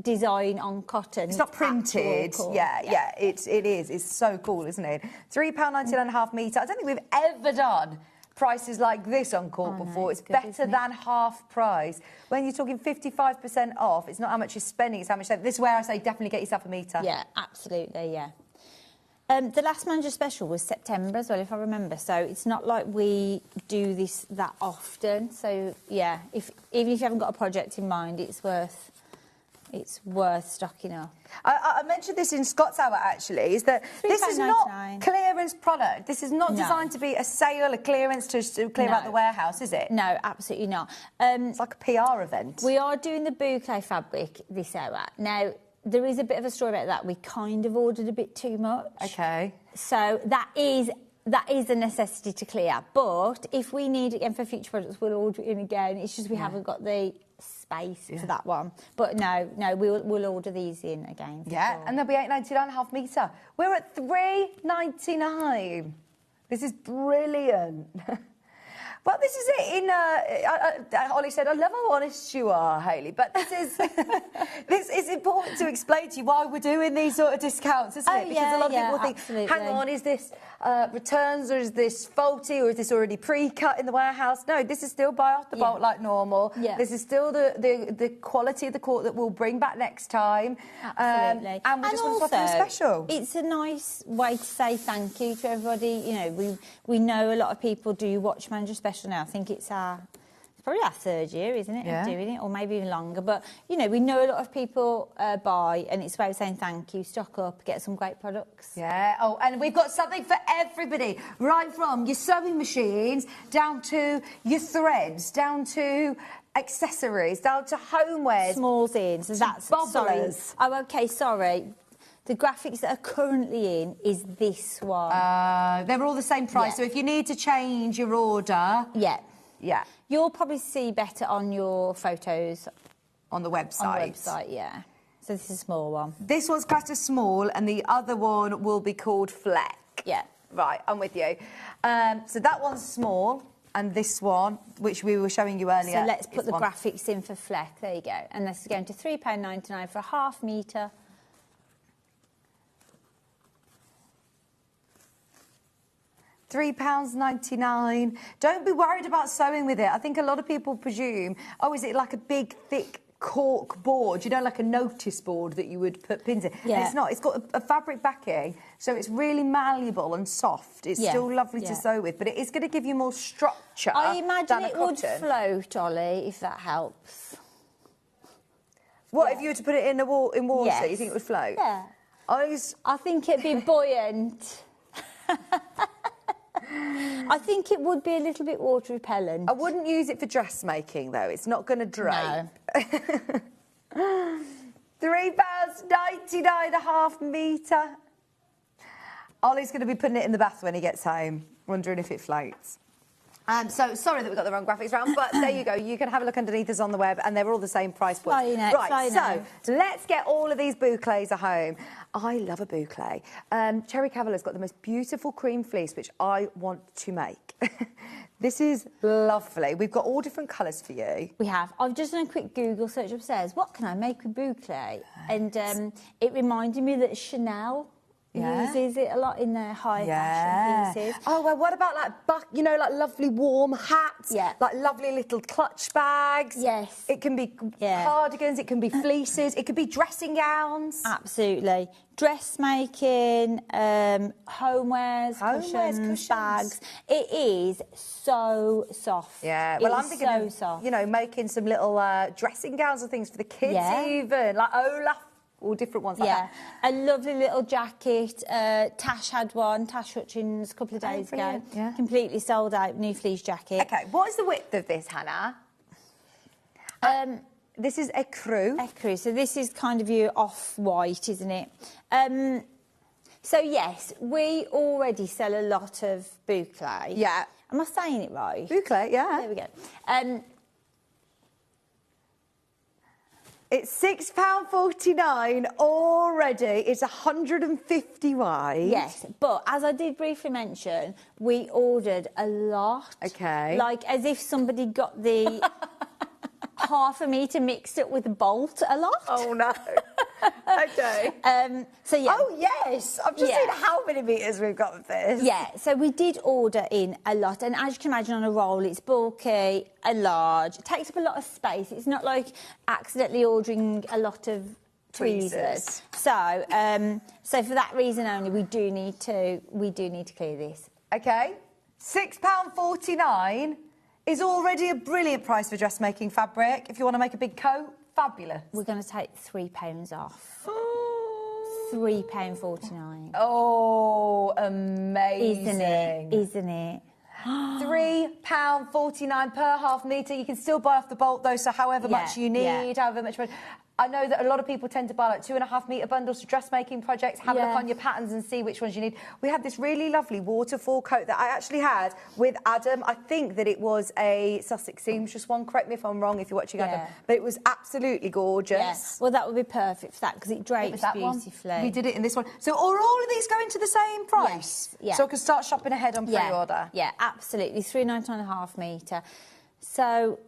design on cotton. It's not printed. actual cork. Yeah. It is. It's so cool, isn't it? £3.99 and a half metre. I don't think we've ever done prices like this on cork before. It's good, better isn't it? than half price. When you're talking 55% off, it's not how much you're spending, it's how much. This is where I say definitely get yourself a metre. Yeah, absolutely, yeah. The last manager special was September as well, if I remember. So it's not like we do this that often. So yeah, even if you haven't got a project in mind, it's worth stocking up. I mentioned this in Scott's Hour, actually, is that this is not £3.99. clearance product. This is not designed to be a sale, a clearance to clear out the warehouse, is it? No, absolutely not. It's like a PR event. We are doing the boucle fabric this hour. Now, there is a bit of a story about that. We kind of ordered a bit too much. Okay. So that is a necessity to clear. But if we need it again for future projects, we'll order it in again. It's just we haven't got the space for that one. But no, we'll order these in again. Yeah, and they'll be £8.99 half metre. We're at £3.99. This is brilliant. Well, this is it. Holly said, I love how honest you are, Hayley. But this is important to explain to you why we're doing these sort of discounts, isn't it? Because a lot of people think, hang on, is this returns or is this faulty or is this already pre-cut in the warehouse? No, this is still buy off the bolt like normal. Yeah. This is still the quality of the cork that we'll bring back next time. Absolutely. And we just want to offer you a special. It's a nice way to say thank you to everybody. You know, we know a lot of people do watch Manager Special now. I think it's probably our third year, isn't it, of doing it, or maybe even longer. But, you know, we know a lot of people buy, and it's a way of saying thank you, stock up, get some great products. Yeah, oh, and we've got something for everybody, right from your sewing machines, down to your threads, down to accessories, down to homewares. Smalls in, so that's... bobblers. Sorry. Oh, OK, sorry. The graphics that are currently in is this one. They're all the same price, so if you need to change your order... Yeah. You'll probably see better on your photos. On the website. On the website, yeah. So this is a small one. This one's classed as small, and the other one will be called Fleck. Yeah. Right, I'm with you. So that one's small, and this one, which we were showing you earlier... So let's put the graphics in for Fleck. There you go. And this is going to £3.99 for a half metre. £3.99. Don't be worried about sewing with it. I think a lot of people presume, oh, is it like a big, thick cork board? You know, like a notice board that you would put pins in. Yeah. And it's not. It's got a fabric backing, so it's really malleable and soft. It's still lovely to sew with, but it is going to give you more structure. I imagine than a it would cotton. float, Ollie, if that helps. What, if you were to put it in water, you think it would float? Yeah. I think it'd be buoyant. I think it would be a little bit water repellent. I wouldn't use it for dressmaking, though. It's not going to drape. No. £3.99 a half metre. Ollie's going to be putting it in the bath when he gets home, wondering if it floats. So sorry that we got the wrong graphics round, but there you go. You can have a look underneath us on the web, and they're all the same price point. Right, so let's get all of these boucles at home. I love a boucle. Cherry Cavalier's got the most beautiful cream fleece, which I want to make. This is lovely. We've got all different colours for you. We have. I've just done a quick Google search upstairs. What can I make with boucle? And it reminded me that Chanel uses it a lot in their high fashion pieces. Oh, well, what about like lovely warm hats? Yeah. Like lovely little clutch bags. Yes. It can be cardigans, it can be fleeces, it could be dressing gowns. Absolutely. Dressmaking, homewares, cushions, bags. It is so soft. Yeah. Well, I'm thinking so of, soft. making some little dressing gowns and things for the kids even. Like Olaf. All different ones like that. A lovely little jacket. Tash had one, Tash Hutchins, a couple of days ago. Yeah. Completely sold out, new fleece jacket. OK, what is the width of this, Hannah? This is ecru. Ecru, so this is kind of your off-white, isn't it? So, yes, we already sell a lot of boucle. Yeah. Am I saying it right? Boucle, yeah. There we go. It's £6.49 already. It's 150 wide. Yes, but as I did briefly mention, we ordered a lot. Okay. Like as if somebody got the half a metre mixed up with a bolt a lot. Oh, no. Okay. So, yeah. Oh, yes. I've just seen how many metres we've got with this. Yeah, so we did order in a lot. And as you can imagine on a roll, it's bulky and large. It takes up a lot of space. It's not like accidentally ordering a lot of tweezers. So, so for that reason only, we do need to clear this. Okay. £6.49 is already a brilliant price for dressmaking fabric. If you want to make a big coat, fabulous. We're going to take £3 off. £3.49. Oh, amazing. Isn't it? £3.49 per half metre. You can still buy off the bolt, though, so however much you need, however much... I know that a lot of people tend to buy like 2.5 metre bundles for dressmaking projects. Have a look on your patterns and see which ones you need. We had this really lovely waterfall coat that I actually had with Adam. I think that it was a Sussex seamstress one. Correct me if I'm wrong if you're watching Adam. But it was absolutely gorgeous. Yes. Well, that would be perfect for that because it drapes beautifully. We did it in this one. So are all of these going to the same price? Yes. Yeah. So I can start shopping ahead on pre-order? Yeah, absolutely. £3.99.5 metre. So...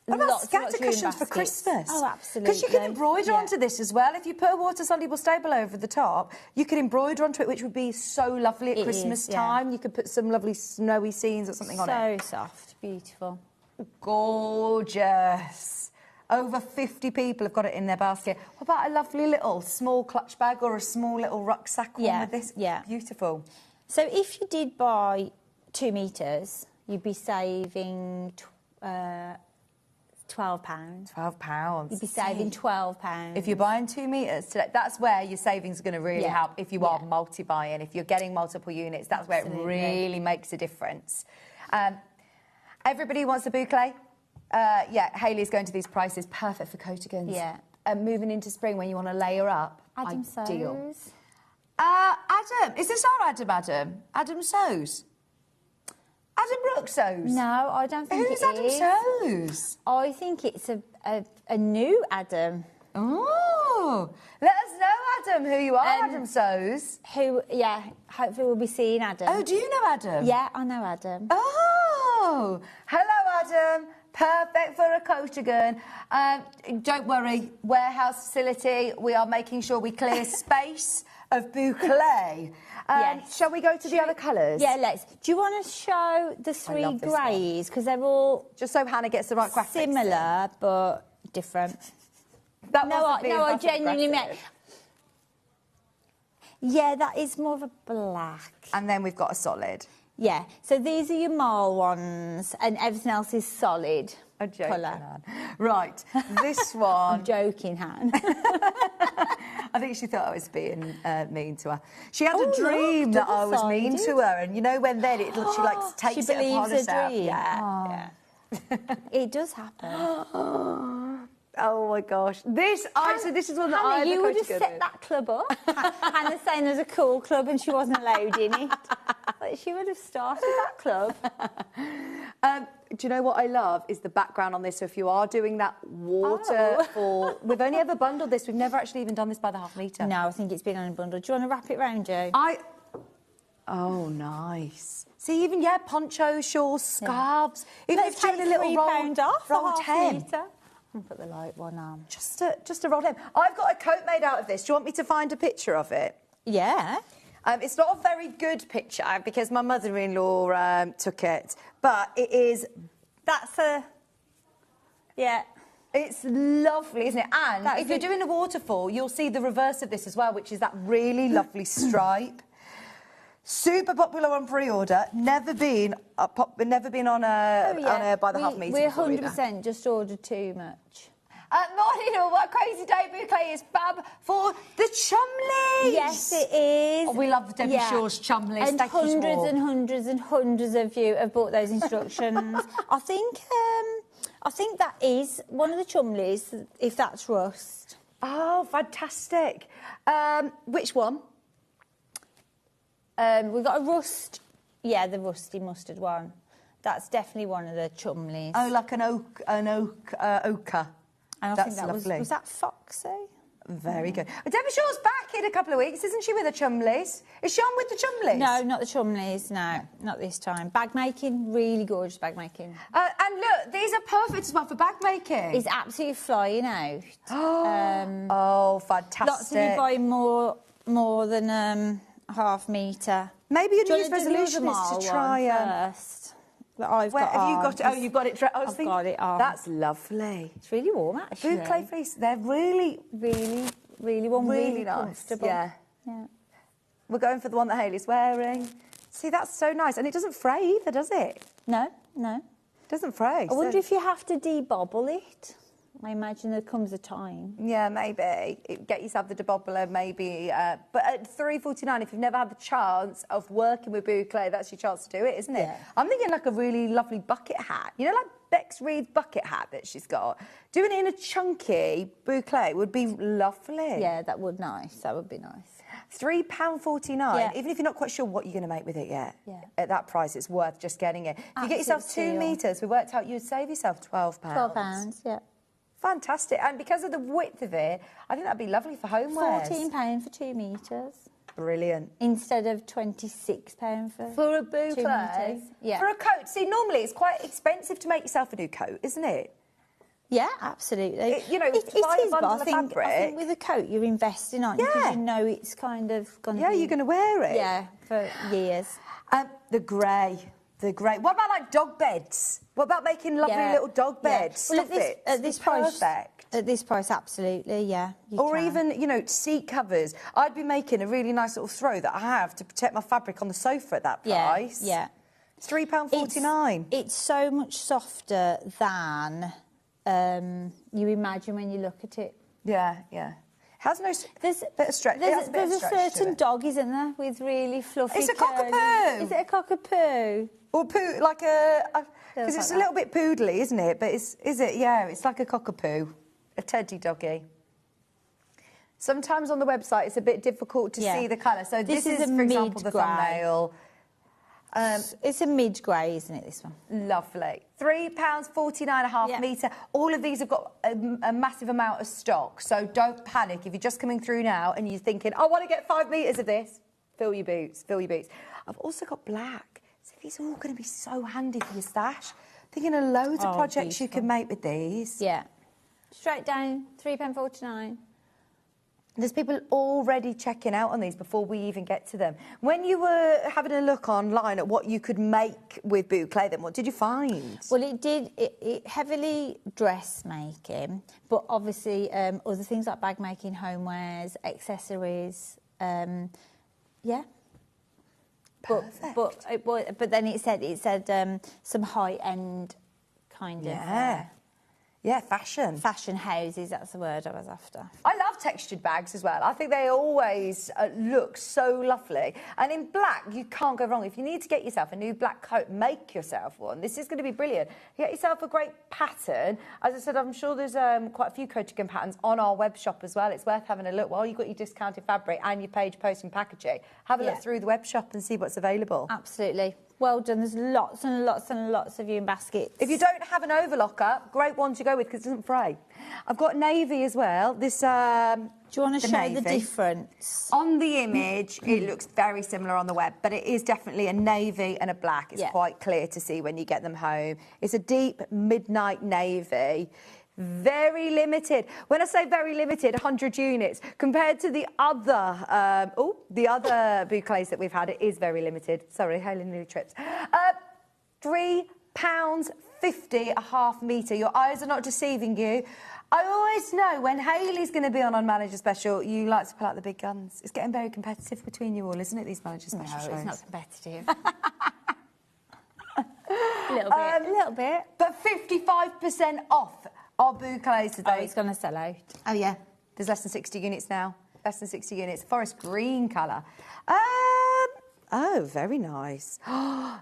What about scatter cushions for Christmas? Oh, absolutely. Because you can embroider onto this as well. If you put a water-soluble stable over the top, you could embroider onto it, which would be so lovely at Christmas time. You could put some lovely snowy scenes or something on it. So soft, beautiful. Gorgeous. Over 50 people have got it in their basket. What about a lovely little small clutch bag or a small little rucksack one with this? Yeah. Beautiful. So if you did buy 2 metres, you'd be saving... £12. £12. You'd be saving £12. If you're buying 2 metres today, that's where your savings are going to really help if you are multi-buying. If you're getting multiple units, that's where it really makes a difference. Everybody wants a boucle. Hayley's going to these prices. Perfect for coatigans. Yeah. Moving into spring when you want to layer up. Adam ideal. Sews. Adam. Is this our Adam? Adam Sews? Adam Brooks Sews? No, I don't think Who's it Adam is. Sews? I think it's a new Adam. Oh, let us know, Adam, who you are, Adam Sews. Hopefully we'll be seeing Adam. Oh, do you know Adam? Yeah, I know Adam. Oh, hello, Adam. Perfect for a coatigan. Don't worry, warehouse facility. We are making sure we clear space of boucle. Yes. Shall we go to the other colours? Yeah, let's. Do you want to show the 3 greys? Because they're all... Just so Hannah gets the right graphics. Similar, but different. I genuinely meant... Yeah, that is more of a black. And then we've got a solid. Yeah, so these are your mole ones, and everything else is solid. I'm joking, colour. Han. Right, this one... I'm joking, Han. I think she thought I was being mean to her. She had a dream that I was mean to her, and you know when then she like takes it upon herself. Dream. Yeah. It does happen. Oh my gosh! This is one that Hannah, I you would have set that club up. Hannah's saying there's a cool club and she wasn't allowed in it. But she would have started that club. Do you know what I love is the background on this? So if you are doing that waterfall, we've only ever bundled this. We've never actually even done this by the half metre. No, I think it's been on a bundle. Do you want to wrap it round you? Oh, nice. See, even ponchos, shawls, scarves. Even Let's if you're doing a little £3 off roll a half 10. metre. I'll put the light one on. Just a roll 10. I've got a coat made out of this. Do you want me to find a picture of it? Yeah. It's not a very good picture because my mother-in-law took it, but it is... Yeah. It's lovely, isn't it? And if you're doing a waterfall, you'll see the reverse of this as well, which is that really lovely stripe. Super popular on pre-order. Never been on air by the half metre. We're 100% just ordered too much. Morning, all. What a crazy day. Boucle is fab for the Chumleys. Yes, it is. Oh, we love Debbie Shaw's Chumleys. And hundreds and hundreds and hundreds of you have bought those instructions. I think that is one of the Chumleys, if that's rust. Oh, fantastic. Which one? We've got a rust. Yeah, the rusty mustard one. That's definitely one of the Chumleys. Oh, like an ochre. And I think that lovely. was that Foxy? Very good. Debbie Shaw's back in a couple of weeks, isn't she, with the Chumleys? Is she on with the Chumleys? No, not the Chumleys, no, not this time. Bag making, really gorgeous bag making. And look, these are perfect as well for bag making. It's absolutely flying out. Oh, fantastic. Lots of you buying more than half metre. Maybe your Do you New wanna do the resolution is Mile to try one first. That I've Where got have you on. got it? Oh, you've got it. I've got it on. That's lovely. It's really warm, actually. Boucle fleece, they're really warm, really nice. comfortable. Yeah. We're going for the one that Hayley's wearing. See, that's so nice. And it doesn't fray either, does it? No. It doesn't fray. I wonder if you have to debobble it. I imagine there comes a time. Yeah, maybe. Get yourself the debobbler, maybe. But at $3.49, if you've never had the chance of working with boucle, that's your chance to do it, isn't it? Yeah. I'm thinking like a really lovely bucket hat. You know, like Bex Reed's bucket hat that she's got? Doing it in a chunky boucle would be lovely. Yeah, that would be nice. £3.49, Yeah. even if you're not quite sure what you're going to make with it yet. Yeah. At that price, it's worth just getting it. If you get yourself 2 Absolute steal. metres, we worked out you'd save yourself £12. £12, yeah. Fantastic. And because of the width of it, I think that'd be lovely for homewares. £14 for 2 metres. Brilliant. Instead of £26 For a 2 boucle? metres. Yeah. For a coat. See, normally it's quite expensive to make yourself a new coat, isn't it? Yeah, absolutely. It it is, is, but I think with a coat you're investing, aren't you? Yeah. Because you know it's kind of going to Yeah, be... you're going to wear it. Yeah, for years. The grey. What about like dog beds? What about making lovely little dog beds? Well, Stuff it. at this price, perfect. At this price, absolutely, yeah. Or even, you know, seat covers. I'd be making a really nice little throw that I have to protect my fabric on the sofa at that price. Yeah. It's £3.49. It's so much softer than you imagine when you look at it. Yeah. Has no... There's a bit of stretch. There's a certain dog, isn't there, with really fluffy... It's a curly- cockapoo. Is it a cockapoo? Or poo, like a... Because Feels it's like a little bit poodly, isn't it? But is it? Yeah, it's like a cockapoo. A teddy doggy. Sometimes on the website it's a bit difficult to see the colour. So this is, for example, the thumbnail. It's a mid-grey, isn't it, this one? Lovely. £3.49 a half metre. All of these have got a massive amount of stock, so don't panic. If you're just coming through now and you're thinking, I want to get 5 metres of this, fill your boots. I've also got black. So these are all going to be so handy for your stash. Thinking of loads of projects you can make with these. Yeah. Straight down, £3.49. There's people already checking out on these before we even get to them. When you were having a look online at what you could make with boucle, then what did you find? Well, it heavily dressmaking, but obviously other things like bag making, homewares, accessories, yeah. Perfect. But then it said some high end kind of. Yeah, fashion. Fashion houses, that's the word I was after. I love textured bags as well. I think they always look so lovely. And in black, you can't go wrong. If you need to get yourself a new black coat, make yourself one. This is going to be brilliant. Get yourself a great pattern. As I said, I'm sure there's quite a few cardigan patterns on our web shop as well. It's worth having a look while you've got your discounted fabric and your page post and packaging. Have a look through the web shop and see what's available. Absolutely. Well done. There's lots and lots and lots of viewing baskets. If you don't have an overlocker, great one to go with because it doesn't fray. I've got navy as well. This. Do you want to show navy. the difference? On the image, it looks very similar on the web, but it is definitely a navy and a black. It's quite clear to see when you get them home. It's a deep midnight navy. Very limited. When I say very limited, 100 units. Compared to the other boucles that we've had, it is very limited. Sorry, Hayley nearly trips. £3.50 a half metre. Your eyes are not deceiving you. I always know when Hayley's going to be on Manager Special, you like to pull out the big guns. It's getting very competitive between you all, isn't it, these Manager Special shows? No, it's not competitive. A little bit. But 55% off our boucles today. Oh, it's going to sell out. Oh, yeah. There's less than 60 units now. Less than 60 units. Forest green colour. Oh, very nice. I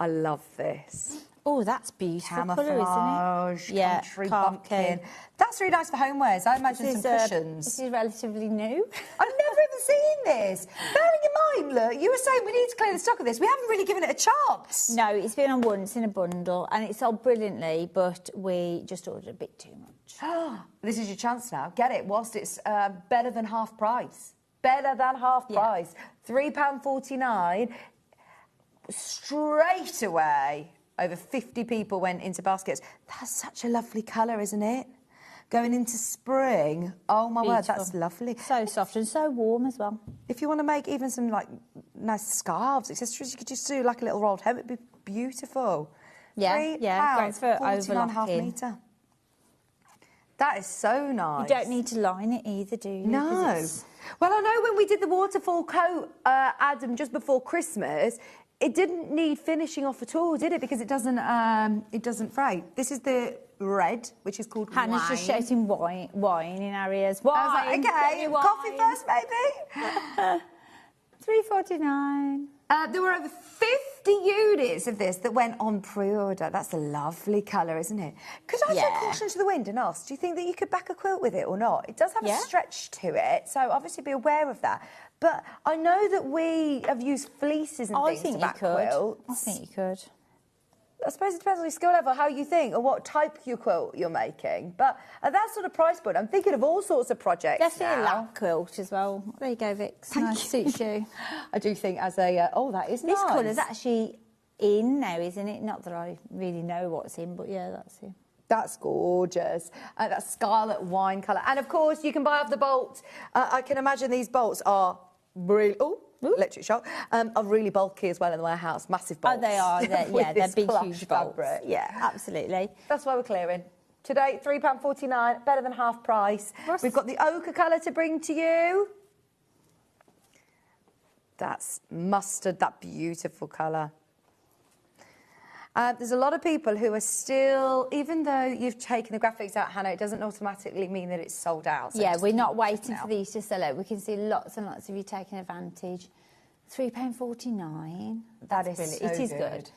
love this. Oh, that's beautiful Camouflage, colour, isn't it? country bumpkin. That's really nice for homewares. I imagine some cushions. This is relatively new. I've never even haven't seen this. Bearing in mind, look, you were saying we need to clear the stock of this. We haven't really given it a chance. No, it's been on once in a bundle and it sold brilliantly, but we just ordered a bit too much. This is your chance now. Get it whilst it's better than half price. Better than half price. £3.49. Straight away, over 50 people went into baskets. That's such a lovely colour, isn't it? Going into spring. Oh, my word, that's lovely. So soft and so warm as well. If you want to make even some, like, nice scarves, accessories, you could just do, like, a little rolled hem. It'd be beautiful. Yeah, great for overlocking. £49.5 metre. That is so nice. You don't need to line it either, do you? No. Well, I know when we did the waterfall coat, Adam, just before Christmas, it didn't need finishing off at all, did it? Because it doesn't fray. This is the red, which is called Hannah's wine. just shouting wine in our ears. Wine, I was like, okay, coffee first, maybe. £3.49. There were over 50 units of this that went on pre-order. That's a lovely colour, isn't it? Could I take caution to the wind and ask, do you think that you could back a quilt with it or not? It does have a stretch to it, so obviously be aware of that. But I know that we have used fleeces and things to back quilts. I think you could. I suppose it depends on your skill level, how you think, or what type of quilt you're making. But at that sort of price point, I'm thinking of all sorts of projects. Let's do a lap quilt as well. There you go, Vix. Nice, suits you. I do think as a... oh, that is nice. This colour's actually in now, isn't it? Not that I really know what's in, but yeah, that's it. That's gorgeous. That scarlet wine colour. And, of course, you can buy off the bolt. I can imagine these bolts are really... Oh, electric shock. Are really bulky as well in the warehouse. Massive bolts. Oh, they are. They're big, huge bolts. Fabric. Yeah, absolutely. That's why we're clearing. Today, £3.49, better than half price. We've got the ochre colour to bring to you. That's mustard, that beautiful colour. There's a lot of people who are still, even though you've taken the graphics out, Hannah, it doesn't automatically mean that it's sold out. So yeah, we're not waiting for these to sell out. We can see lots and lots of you taking advantage. £3.49. That is brilliant. so It is good.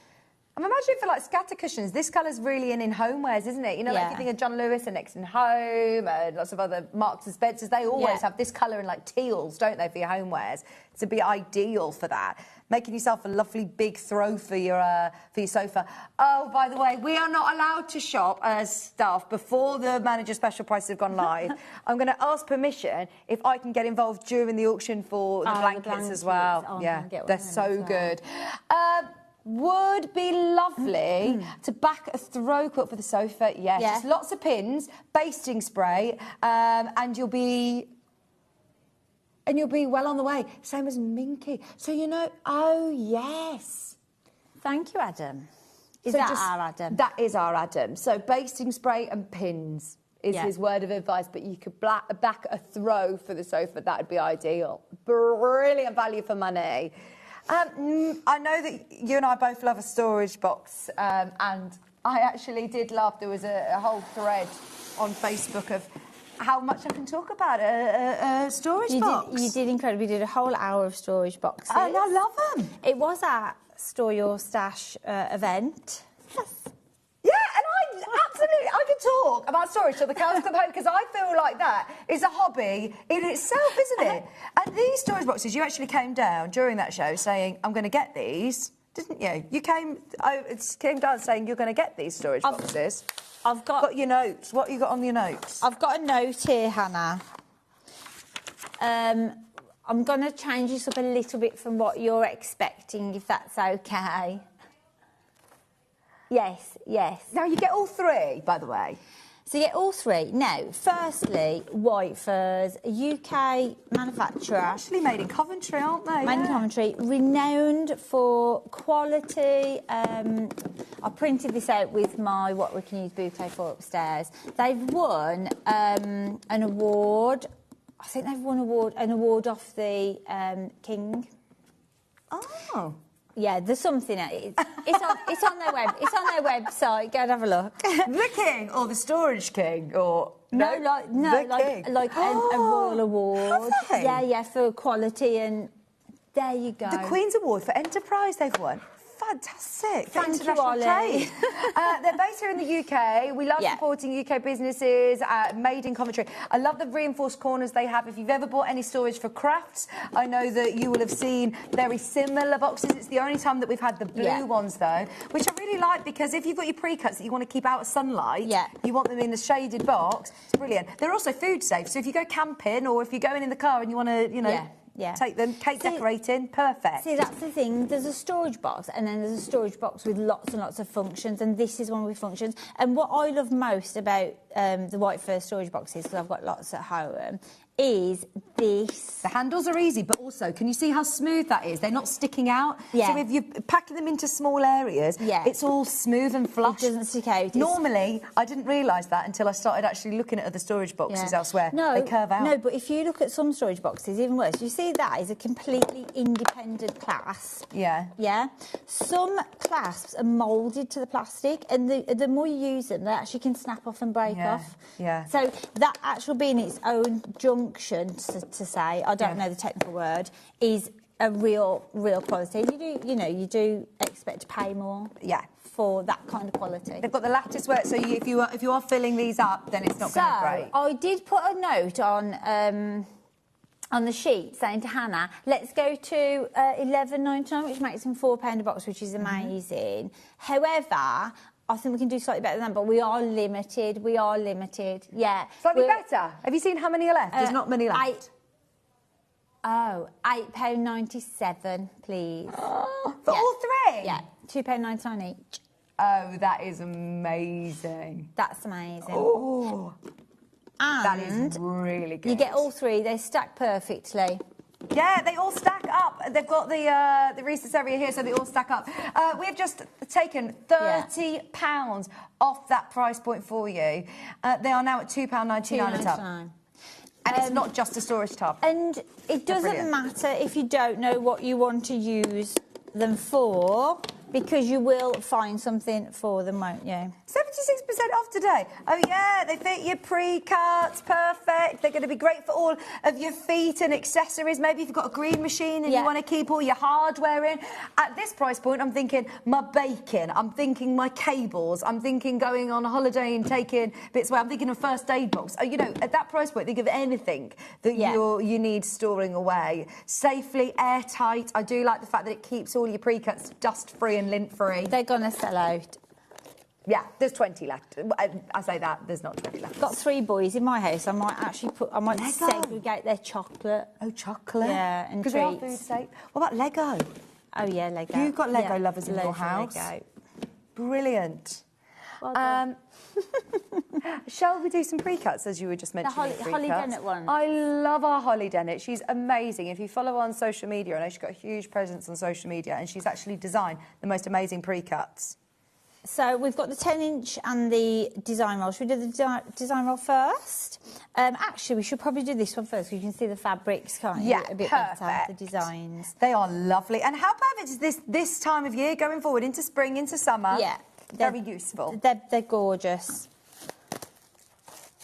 I'm imagining for like scatter cushions, this colour's really in homewares, isn't it? You know, like you think of John Lewis and Next in Home and lots of other Marks and Spencers, they always have this colour in like teals, don't they, for your homewares? To be ideal for that. Making yourself a lovely big throw for your sofa. Oh, by the way, we are not allowed to shop as staff before the manager special prices have gone live. I'm going to ask permission if I can get involved during the auction for the blankets as well. Oh, yeah, they're so good. Would be lovely to back a throw quilt for the sofa. Yes, just lots of pins, basting spray, and you'll be well on the way. Same as Minky. So you know, oh yes. Thank you, Adam. Is that our Adam? That is our Adam. So basting spray and pins is his word of advice, but you could back a throw for the sofa. That would be ideal. Brilliant value for money. I know that you and I both love a storage box, and I actually did love, there was a whole thread on Facebook of how much I can talk about a storage box. You did incredible. We did a whole hour of storage boxes. And I love them. It was our Store Your Stash event. Yes. Yeah, and I could talk about storage till the cows come home, because I feel like that is a hobby in itself, isn't it? And these storage boxes, you actually came down during that show saying, I'm going to get these, didn't you? You came down saying you're going to get these storage boxes. I've got your notes. What have you got on your notes? I've got a note here, Hannah. I'm going to change this up a little bit from what you're expecting, if that's okay. Yes. Now, you get all three, by the way. So you get all three. Now, firstly, White Furs, a UK manufacturer. They're actually made in Coventry, aren't they? Made in Coventry, renowned for quality. I printed this out with my What We Can Use bouquet for upstairs. They've won an award. I think they've won an award off the King. Oh. Yeah, there's something. It's on their website. Go and have a look. The King or the Storage King or like a royal award. Have they? Yeah, for quality, and there you go. The Queen's Award for Enterprise they've won. fantastic. Thank you, International Ollie. trade. They're based here in the UK. We love supporting UK businesses, made in Coventry. I love the reinforced corners they have. If you've ever bought any storage for crafts, I know that you will have seen very similar boxes. It's the only time that we've had the blue ones, though, which I really like because if you've got your pre-cuts that you want to keep out of sunlight, you want them in the shaded box, it's brilliant. They're also food safe, so if you go camping or if you're going in the car and you want to, you know, take them, cake decorating, perfect. See, that's the thing. There's a storage box, and then there's a storage box with lots and lots of functions, and this is one with functions. And what I love most about the White Fur storage boxes, because I've got lots at home, is this. The handles are easy, but also, can you see how smooth that is? They're not sticking out. So if you're packing them into small areas, it's all smooth and flush. It doesn't stick out. Normally, I didn't realise that until I started actually looking at other storage boxes elsewhere. No, they curve out. No, but if you look at some storage boxes, even worse, you see that is a completely independent clasp. Yeah. Yeah? Some clasps are moulded to the plastic, and the more you use them, they actually can snap off and break off. Yeah. So that actual being its own junction, to say, I don't know the technical word, is a real quality. You do expect to pay more. Yeah. For that kind of quality. They've got the lattice work, so if you are filling these up, then it's not going to break. I did put a note on the sheet saying to Hannah, let's go to $11.99, which makes them £4 a box, which is amazing. However, I think we can do slightly better than that, but we are limited. Yeah. Slightly better? Have you seen how many are left? There's not many left. £8.97, please. For all three? Yeah, £2.99 each. Oh, that is amazing. That's amazing. Oh, and that is really good. You get all three. They stack perfectly. Yeah, they all stack up. They've got the recess area here, so they all stack up. We've just taken £30 off that price point for you. They are now at £2.99 a tub. And it's not just a storage tub. And it doesn't matter if you don't know what you want to use them for, because you will find something for them, won't you? 76% off today. Oh, yeah, they fit your pre-cuts, perfect. They're going to be great for all of your feet and accessories. Maybe if you've got a green machine and you want to keep all your hardware in. At this price point, I'm thinking my bacon, I'm thinking my cables, I'm thinking going on a holiday and taking bits away, I'm thinking a first aid box. You know, at that price point, think of anything that you need storing away. Safely, airtight. I do like the fact that it keeps all your pre-cuts dust-free and lint-free. They're going to sell out. Yeah, there's 20 left. I say that, there's not 20 left. Got 3 boys in my house. I might segregate their chocolate. Oh, chocolate? Yeah, and treats. Because we are food safe. What about Lego? Oh, yeah, Lego. You've got Lego lovers in your house. Lego. Brilliant. Well shall we do some pre-cuts, as you were just mentioning? The Holly Dennett one. I love our Holly Dennett. She's amazing. If you follow her on social media, I know she's got a huge presence on social media, and she's actually designed the most amazing pre-cuts. So we've got the 10-inch and the design roll. Should we do the design roll first? Actually, we should probably do this one first, because you can see the fabrics, can't you? Yeah, a bit perfect. better, the designs. They are lovely. And how perfect is this time of year, going forward into spring, into summer? Yeah. Very useful. They're gorgeous.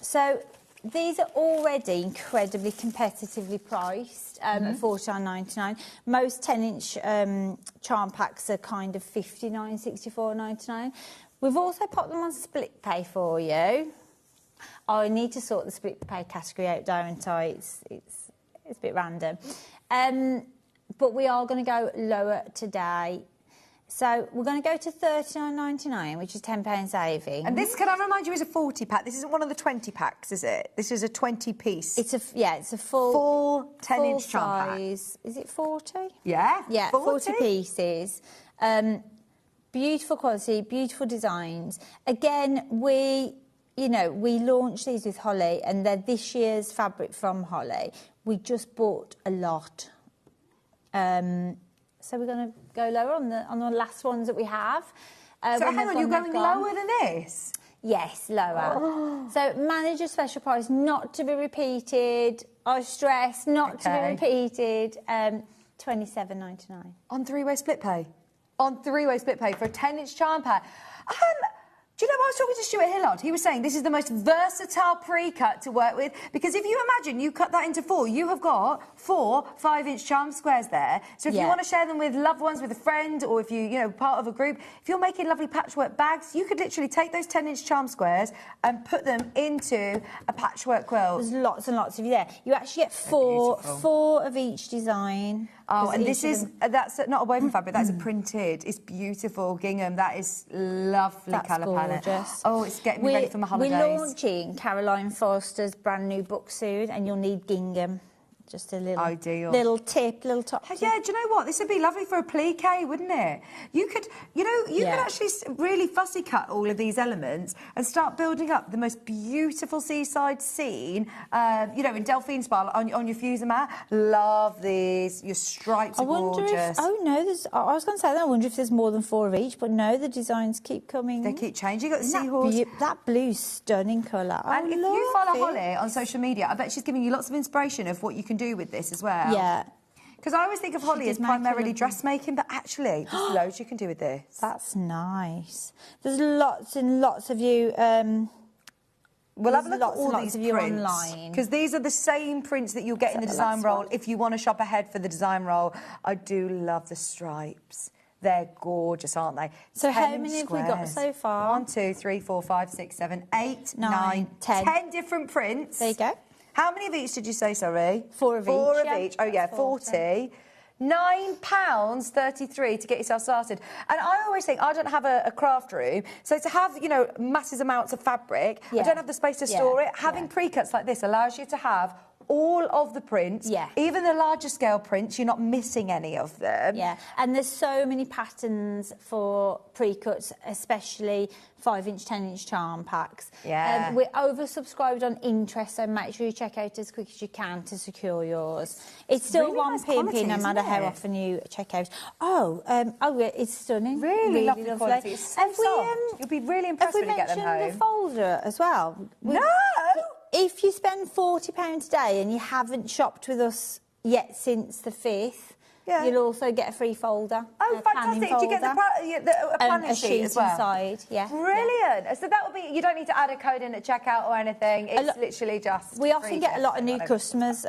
So these are already incredibly competitively priced at $49.99. Most 10-inch charm packs are kind of $59, $64.99. We've also popped them on split pay for you. I need to sort the split pay category out, don't I? It's a bit random. But we are going to go lower today. So we're going to go to $39.99, which is £10 saving. And this, can I remind you, is a 40-pack. This isn't one of the 20-packs, is it? This is a 20-piece. It's a full 10-inch charm pack. Is it 40? Yeah. Yeah, 40 pieces. Beautiful quality, beautiful designs. Again, we launched these with Holly, and they're this year's fabric from Holly. We just bought a lot. So we're going to go lower on the last ones that we have. So hang on, you're going lower than this? Yes, lower. So manager special price, not to be repeated. I stress, not to be repeated. $27.99. On three-way split pay? On three-way split pay for a 10-inch charm pack. Do you know, I was talking to Stuart Hillard. He was saying this is the most versatile pre-cut to work with, because if you imagine you cut that into 4, you have got 4 5-inch charm squares there. So if you want to share them with loved ones, with a friend, or if you know, part of a group, if you're making lovely patchwork bags, you could literally take those 10-inch charm squares and put them into a patchwork quilt. There's lots and lots of you there. You actually get 4 of each design. Oh, and this is, that's not a woven fabric, that's a printed. It's beautiful gingham. That is lovely colour palette. Gorgeous. Oh, it's getting me ready for my holidays. We're launching Caroline Foster's brand new book soon, and you'll need gingham. Just a little little tip, little top tip. Yeah, do you know what? This would be lovely for a plique, wouldn't it? You could, you could actually really fussy cut all of these elements and start building up the most beautiful seaside scene, in Delphine style on your fuser mat. Love these. Your stripes are gorgeous. I was going to say that. I wonder if there's more than 4 of each, but no, the designs keep coming. They keep changing. You've got the seahorse. That blue's stunning colour. And if you follow Holly on social media, I bet she's giving you lots of inspiration of what you can do with this as well. Yeah. Because I always think of Holly as primarily dressmaking, but actually, there's loads you can do with this. That's nice. There's lots and lots of you. We'll have a look at all these of you prints, online. because these are the same prints that you'll get in the design roll if you want to shop ahead for the design roll. I do love the stripes. They're gorgeous, aren't they? So how many have we got so far? 1, 2, 3, 4, 5, 6, 7, 8, 9, 10. 10 different prints. There you go. How many of each did you say, sorry? 4 of each. 4 of each. Oh, yeah, 40. £9.33 to get yourself started. And I always think, I don't have a craft room, so to have, massive amounts of fabric, I don't have the space to store it. Having pre-cuts like this allows you to have all of the prints, even the larger scale prints, you're not missing any of them. Yeah, and there's so many patterns for pre-cuts, especially 5-inch, 10-inch charm packs. Yeah. We're oversubscribed on interest, so make sure you check out as quick as you can to secure yours. It's still really one nice P&P quality, no matter isn't how it? often you check out. It's stunning. Really lovely quality. It's so soft. You'll be really impressed when you get them home. Have we mentioned the folder as well? No! If you spend £40 a day and you haven't shopped with us yet since the 5th, you'll also get a free folder. Oh, fantastic. Do you get a planning sheet as well? Inside, Brilliant. Yeah. So that will be, you don't need to add a code in at checkout or anything. It's literally just We often get a lot of new customers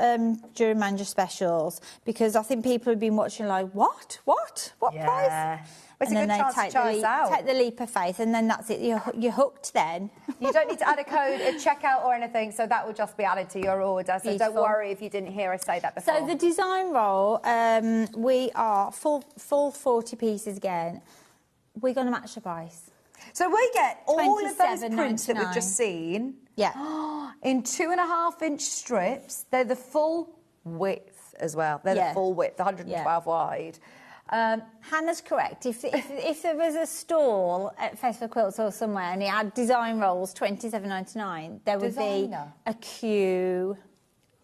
during Manager Specials, because I think people have been watching like, what? What price? It's and a then good they chance to try us out. take the leap of faith, and then that's it. You're hooked then. You don't need to add a code at checkout or anything, so that will just be added to your order. So don't worry if you didn't hear us say that before. So the design roll, we are full 40 pieces again. We're going to match the price. So we get all of those prints that we've $27.99. just seen. Yeah. In 2.5-inch strips. They're the full width as well. They're the full width, 112 wide. Hannah's correct. If there was a stall at Festival Quilts or somewhere and it had design rolls, $27.99, there would be a queue.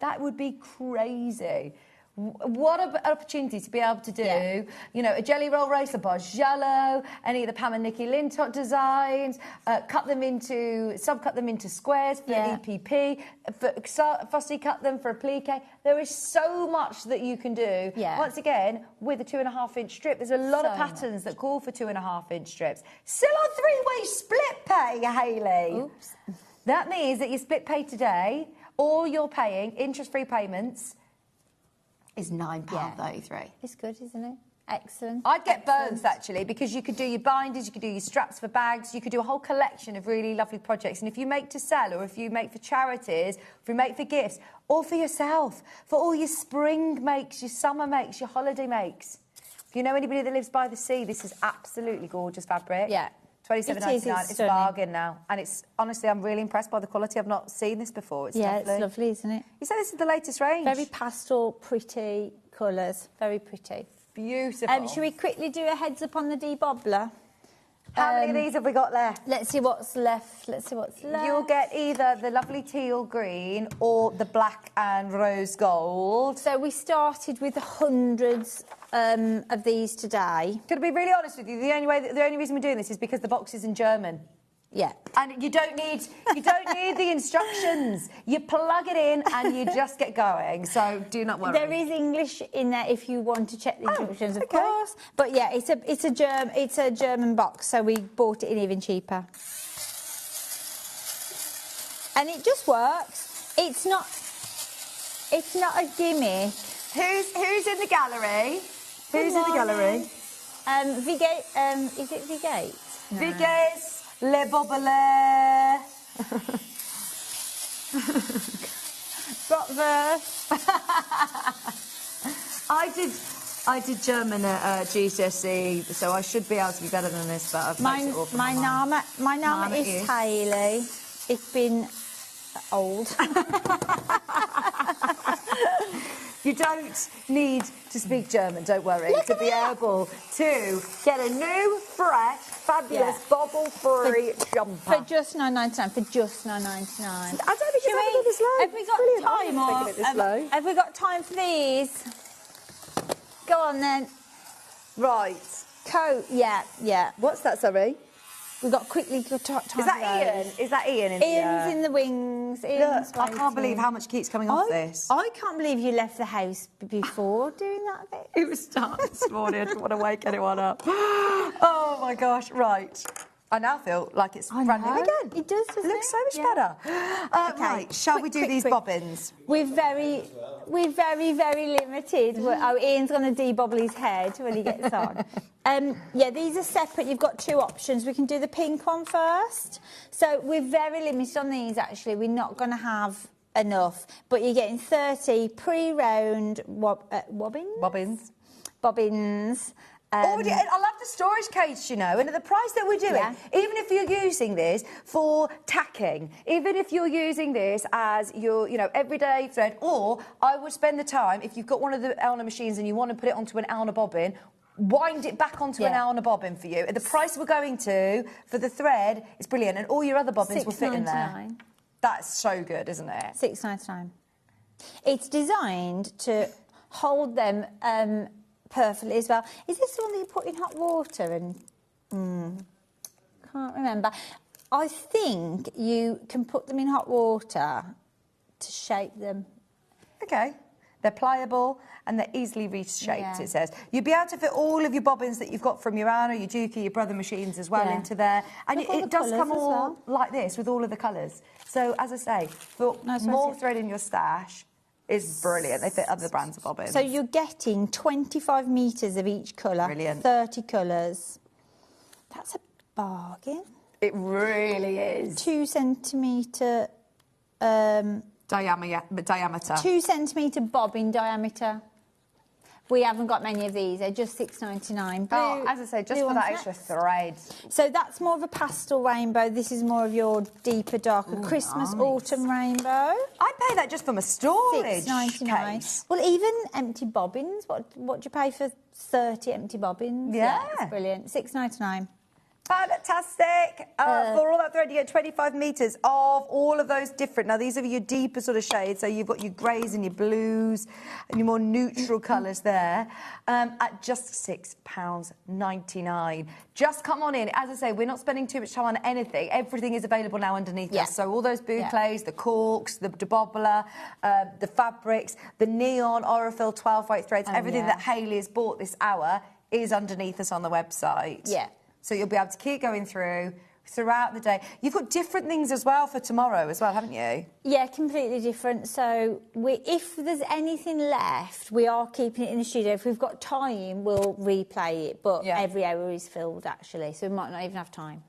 That would be crazy. What an opportunity to be able to do, a jelly roll race, a Bargello, any of the Pam and Nikki Lintott designs, subcut them into squares for EPP, fussy cut them for a plique. There is so much that you can do. Once again, with a 2.5-inch strip, there's a lot of patterns that call for 2.5-inch strips. Still on 3-way split pay, Hayley. Oops. That means that you split pay today, or you're paying interest-free payments, is £9.33. It's good, isn't it? Excellent. I'd get both, actually, because you could do your binders, you could do your straps for bags, you could do a whole collection of really lovely projects. And if you make to sell, or if you make for charities, if you make for gifts, or for yourself, for all your spring makes, your summer makes, your holiday makes. If you know anybody that lives by the sea, this is absolutely gorgeous fabric. Yeah. $27.99. It's a bargain now. And it's, honestly, I'm really impressed by the quality. I've not seen this before. It's lovely. It's lovely, isn't it? You say this is the latest range? Very pastel, pretty colours. Very pretty. Beautiful. Should we quickly do a heads up on the debobbler? How many of these have we got left? Let's see what's left. You'll get either the lovely teal green or the black and rose gold. So we started with hundreds of these today. Going to be really honest with you, the only reason we're doing this is because the box is in German. Yeah. And you don't need the instructions. You plug it in and you just get going. So do not worry. There is English in there if you want to check the instructions, of course. But yeah, it's a German box, so we bought it in even cheaper. And it just works. It's not a gimmick. Who's in the gallery? Who's in the gallery? Vigate, is it Vigate? No. Vigates, Le Bobele. Bratwurst. I did German at GCSE, so I should be able to be better than this, but I've Mein Name ist Hayley. Ich bin old. You don't need to speak German, don't worry, to be able to get a new, fresh, fabulous, bobble-free jumper. For just £9.99. For just £9.99. I don't think it's ever this low. Have we got time? Have we got time for these? Go on then. Right. Coat, yeah. What's that, sorry? We've got quickly time. Is that Ian? Is that Ian in Ian's in the wings. Ian's Look, I can't believe how much keeps coming off this. I can't believe you left the house before doing that bit. It was dark this morning. I didn't want to wake anyone up. Oh, my gosh. Right. I now feel like it's brand new again. It does, doesn't it? Looks so much better. Right, shall we do these bobbins? We're very limited. Ian's going to debobble his head when he gets on. Yeah, these are separate. You've got two options. We can do the pink one first. So we're very limited on these, actually. We're not going to have enough. But you're getting 30 pre-round bobbins. I love the storage case, you know, and at the price that we're doing, even if you're using this for tacking, even if you're using this as your, everyday thread, or I would spend the time, if you've got one of the Elna machines and you want to put it onto an Elna bobbin, wind it back onto an Elna bobbin for you. At the price we're going to for the thread, it's brilliant, and all your other bobbins will fit in there. That's so good, isn't it? $6.99. It's designed to hold them perfectly as well. Is this the one that you put in hot water and... can't remember. I think you can put them in hot water to shape them. OK. They're pliable and they're easily reshaped, it says. You'll be able to fit all of your bobbins that you've got from your Anna, your Juki, your brother machines as well into there. And it does come all like this with all of the colours. So, as I say, for more thread in your stash is brilliant. They fit other brands of bobbins. So you're getting 25 metres of each colour. Brilliant. 30 colours. That's a bargain. It really is. 2 centimetre... diameter. 2 centimetre bobbin diameter. We haven't got many of these. They're just $6.99. Oh, as I say, just for that extra thread. So that's more of a pastel rainbow. This is more of your deeper, darker Christmas, autumn rainbow. I'd pay that just for my storage case. Well, even empty bobbins. What do you pay for 30 empty bobbins? Yeah. That's brilliant. $6.99. Fantastic. For all that thread, you get 25 metres of all of those different... Now, these are your deeper sort of shades, so you've got your greys and your blues and your more neutral colours there at just £6.99. Just come on in. As I say, we're not spending too much time on anything. Everything is available now underneath us. So all those boucles, the corks, the debobbler, the fabrics, the neon Aurifil 12-weight threads, everything that Hayley has bought this hour is underneath us on the website. Yeah. So you'll be able to keep going throughout the day. You've got different things as well for tomorrow as well, haven't you? Yeah, completely different. So if there's anything left, we are keeping it in the studio. If we've got time, we'll replay it. But every hour is filled, actually, so we might not even have time.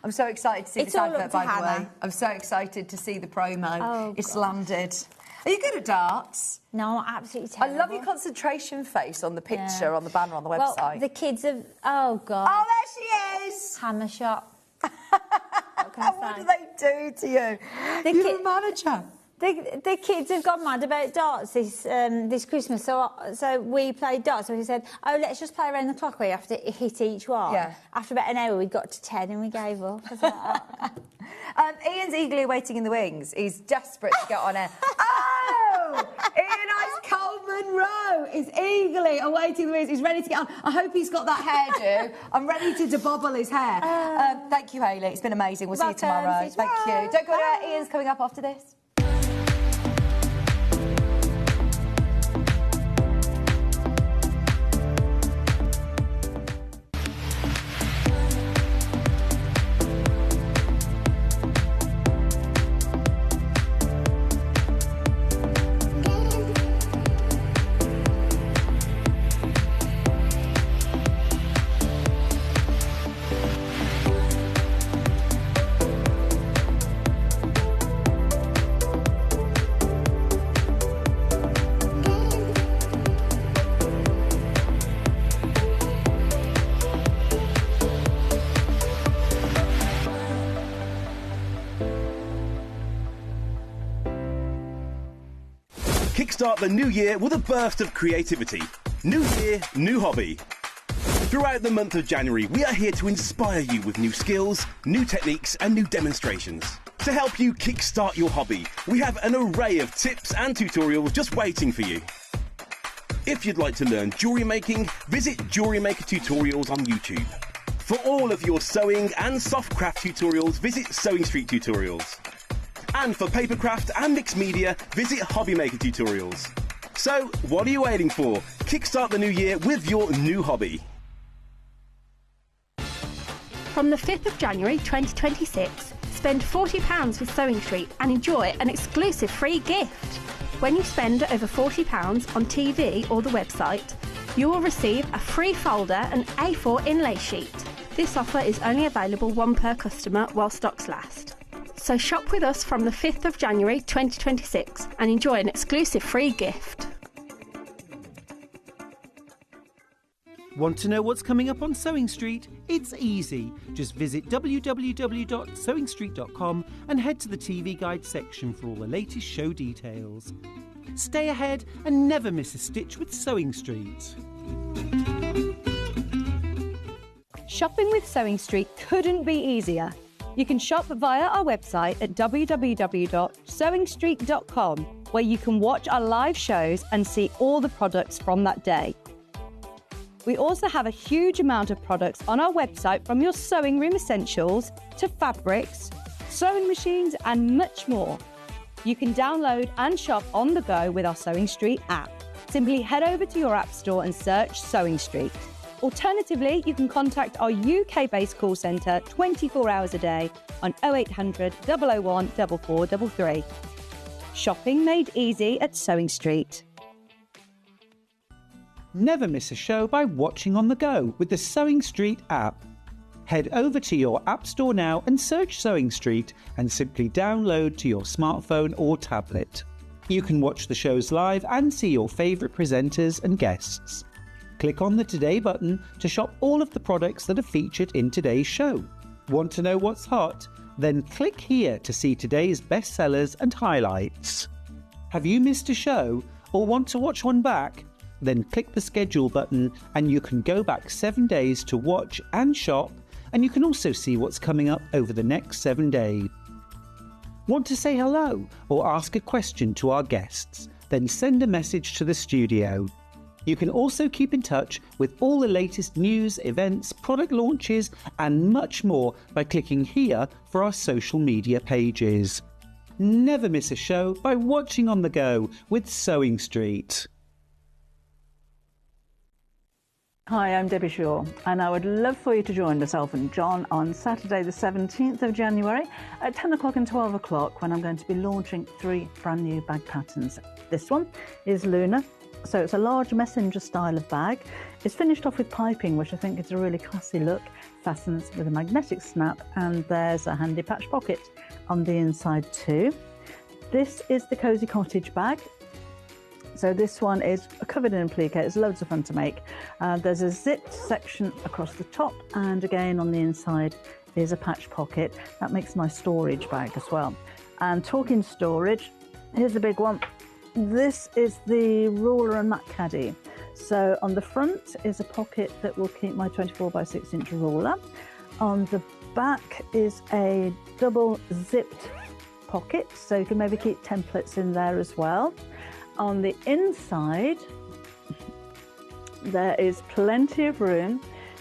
I'm so excited to see this advert, by the way. I'm so excited to see the promo. It's landed. Are you good at darts? No, I'm absolutely terrible. I love your concentration face on the picture, on the banner, on the website. Well, the kids have... Oh, God. Oh, there she is! Hammer shot. What do they do to you? You're a manager. The kids have gone mad about darts this Christmas, so we played darts. So we said, let's just play around the clock where you have to hit each one. Yeah. After about an hour, we got to 10 and we gave up. Ian's eagerly waiting in the wings. He's desperate to get on air. Ian Ice Coleman Rowe is eagerly awaiting the wings. He's ready to get on. I hope he's got that hairdo. I'm ready to debobble his hair. Thank you, Hayley. It's been amazing. We'll see you tomorrow. Thank you. Don't go anywhere. Ian's coming up after this. Kickstart the new year with a burst of creativity. New year, new hobby. Throughout the month of January, we are here to inspire you with new skills, new techniques and new demonstrations. To help you kickstart your hobby, we have an array of tips and tutorials just waiting for you. If you'd like to learn jewellery making, visit Jewellery Maker Tutorials on YouTube. For all of your sewing and soft craft tutorials, visit Sewing Street Tutorials. And for papercraft and mixed media, visit Hobby Maker Tutorials. So, what are you waiting for? Kickstart the new year with your new hobby. From the 5th of January 2026, spend £40 with Sewing Street and enjoy an exclusive free gift. When you spend over £40 on TV or the website, you will receive a free folder and A4 inlay sheet. This offer is only available one per customer while stocks last. So shop with us from the 5th of January 2026 and enjoy an exclusive free gift. Want to know what's coming up on Sewing Street? It's easy. Just visit www.sewingstreet.com and head to the TV Guide section for all the latest show details. Stay ahead and never miss a stitch with Sewing Street. Shopping with Sewing Street couldn't be easier. You can shop via our website at www.sewingstreet.com, where you can watch our live shows and see all the products from that day. We also have a huge amount of products on our website, from your sewing room essentials to fabrics, sewing machines and much more. You can download and shop on the go with our Sewing Street app. Simply head over to your app store and search Sewing Street. Alternatively, you can contact our UK-based call centre 24 hours a day on 0800 001 4433. Shopping made easy at Sewing Street. Never miss a show by watching on the go with the Sewing Street app. Head over to your app store now and search Sewing Street and simply download to your smartphone or tablet. You can watch the shows live and see your favourite presenters and guests. Click on the Today button to shop all of the products that are featured in today's show. Want to know what's hot? Then click here to see today's bestsellers and highlights. Have you missed a show or want to watch one back? Then click the schedule button and you can go back 7 days to watch and shop, and you can also see what's coming up over the next 7 days. Want to say hello or ask a question to our guests? Then send a message to the studio. You can also keep in touch with all the latest news, events, product launches and much more by clicking here for our social media pages. Never miss a show by watching on the go with Sewing Street. Hi, I'm Debbie Shaw, and I would love for you to join myself and John on Saturday the 17th of January at 10 o'clock and 12 o'clock, when I'm going to be launching 3 brand new bag patterns. This one is Luna, so it's a large messenger style of bag. It's finished off with piping, which I think is a really classy look, fastens with a magnetic snap, and there's a handy patch pocket on the inside too. This is the Cozy Cottage bag. So this one is covered in applique. It's loads of fun to make. There's a zipped section across the top, and again on the inside is a patch pocket. That makes a nice storage bag as well. And talking storage, here's the big one. This is the ruler and mat caddy. So on the front is a pocket that will keep my 24 by 6 inch ruler. On the back is a double zipped pocket, so you can maybe keep templates in there as well. On the inside, there is plenty of room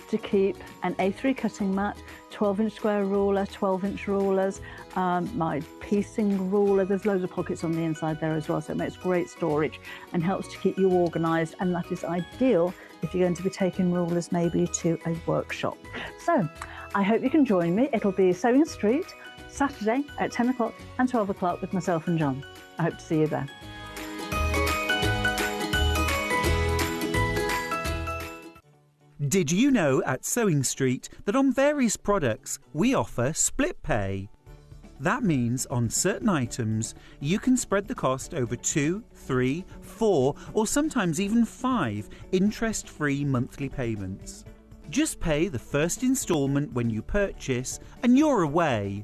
to keep an A3 cutting mat, 12-inch square ruler, 12-inch rulers, my piecing ruler. There's loads of pockets on the inside there as well, so it makes great storage and helps to keep you organised, and that is ideal if you're going to be taking rulers maybe to a workshop. So I hope you can join me. It'll be Sewing Street, Saturday at 10 o'clock and 12 o'clock with myself and John. I hope to see you there. Did you know at Sewing Street that on various products we offer split pay? That means on certain items you can spread the cost over 2, 3, 4 or sometimes even 5 interest-free monthly payments. Just pay the first instalment when you purchase and you're away.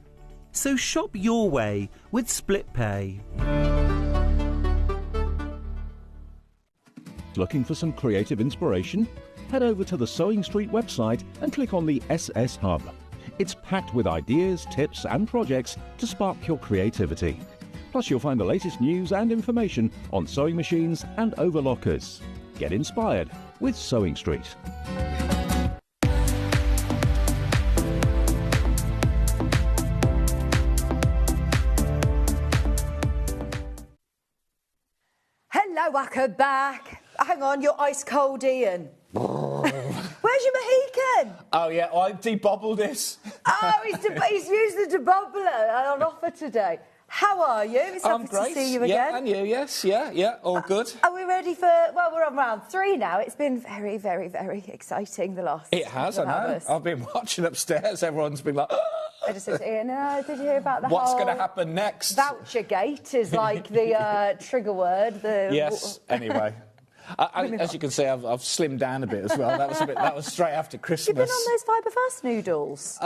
So shop your way with split pay. Looking for some creative inspiration? Head over to the Sewing Street website and click on the SS Hub. It's packed with ideas, tips and projects to spark your creativity. Plus you'll find the latest news and information on sewing machines and overlockers. Get inspired with Sewing Street. Hello, welcome back. Hang on, you're ice cold, Ian. Where's your Mohican? Oh, yeah, I debobbled this. Oh, he's used the debobbler on offer today. How are you? It's lovely to see you again. Yeah, and you, yes, yeah, all good. Are we ready for, well, we're on round 3 now. It's been very, very, very exciting the last It has, I know. hours. I've been watching upstairs. Everyone's been like, I just said to Ian, did you hear about the what's whole... going to happen next? Vouchergate is like the trigger word. Yes, anyway. As you can see, I've slimmed down a bit as well. That was straight after Christmas. You've been on those Fibre Fast noodles?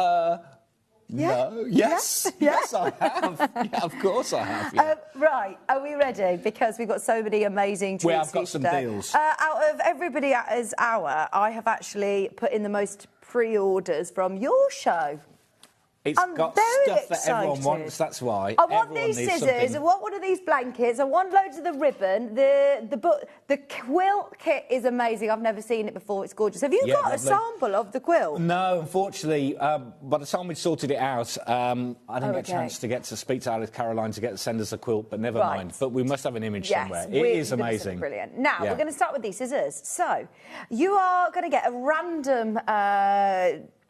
Yeah? No. Yes. Yes, I have. Yeah, of course I have. Yeah. Right, are we ready? Because we've got so many amazing treats. I've got some deals. Out of everybody at his hour, I have actually put in the most pre-orders from your show. It's I'm got very stuff that excited. everyone wants, that's why. I want Everyone these needs scissors, something. I want one of these blankets, I want loads of the ribbon, the quilt kit is amazing, I've never seen it before, it's gorgeous. Have you got lovely. a sample of the quilt? No, unfortunately, by the time we'd sorted it out, I didn't get a chance to get to speak to Alice Caroline to send us a quilt, but never mind. But we must have an image somewhere. It is amazing. Brilliant. Now, we're going to start with these scissors. So, you are going to get a random...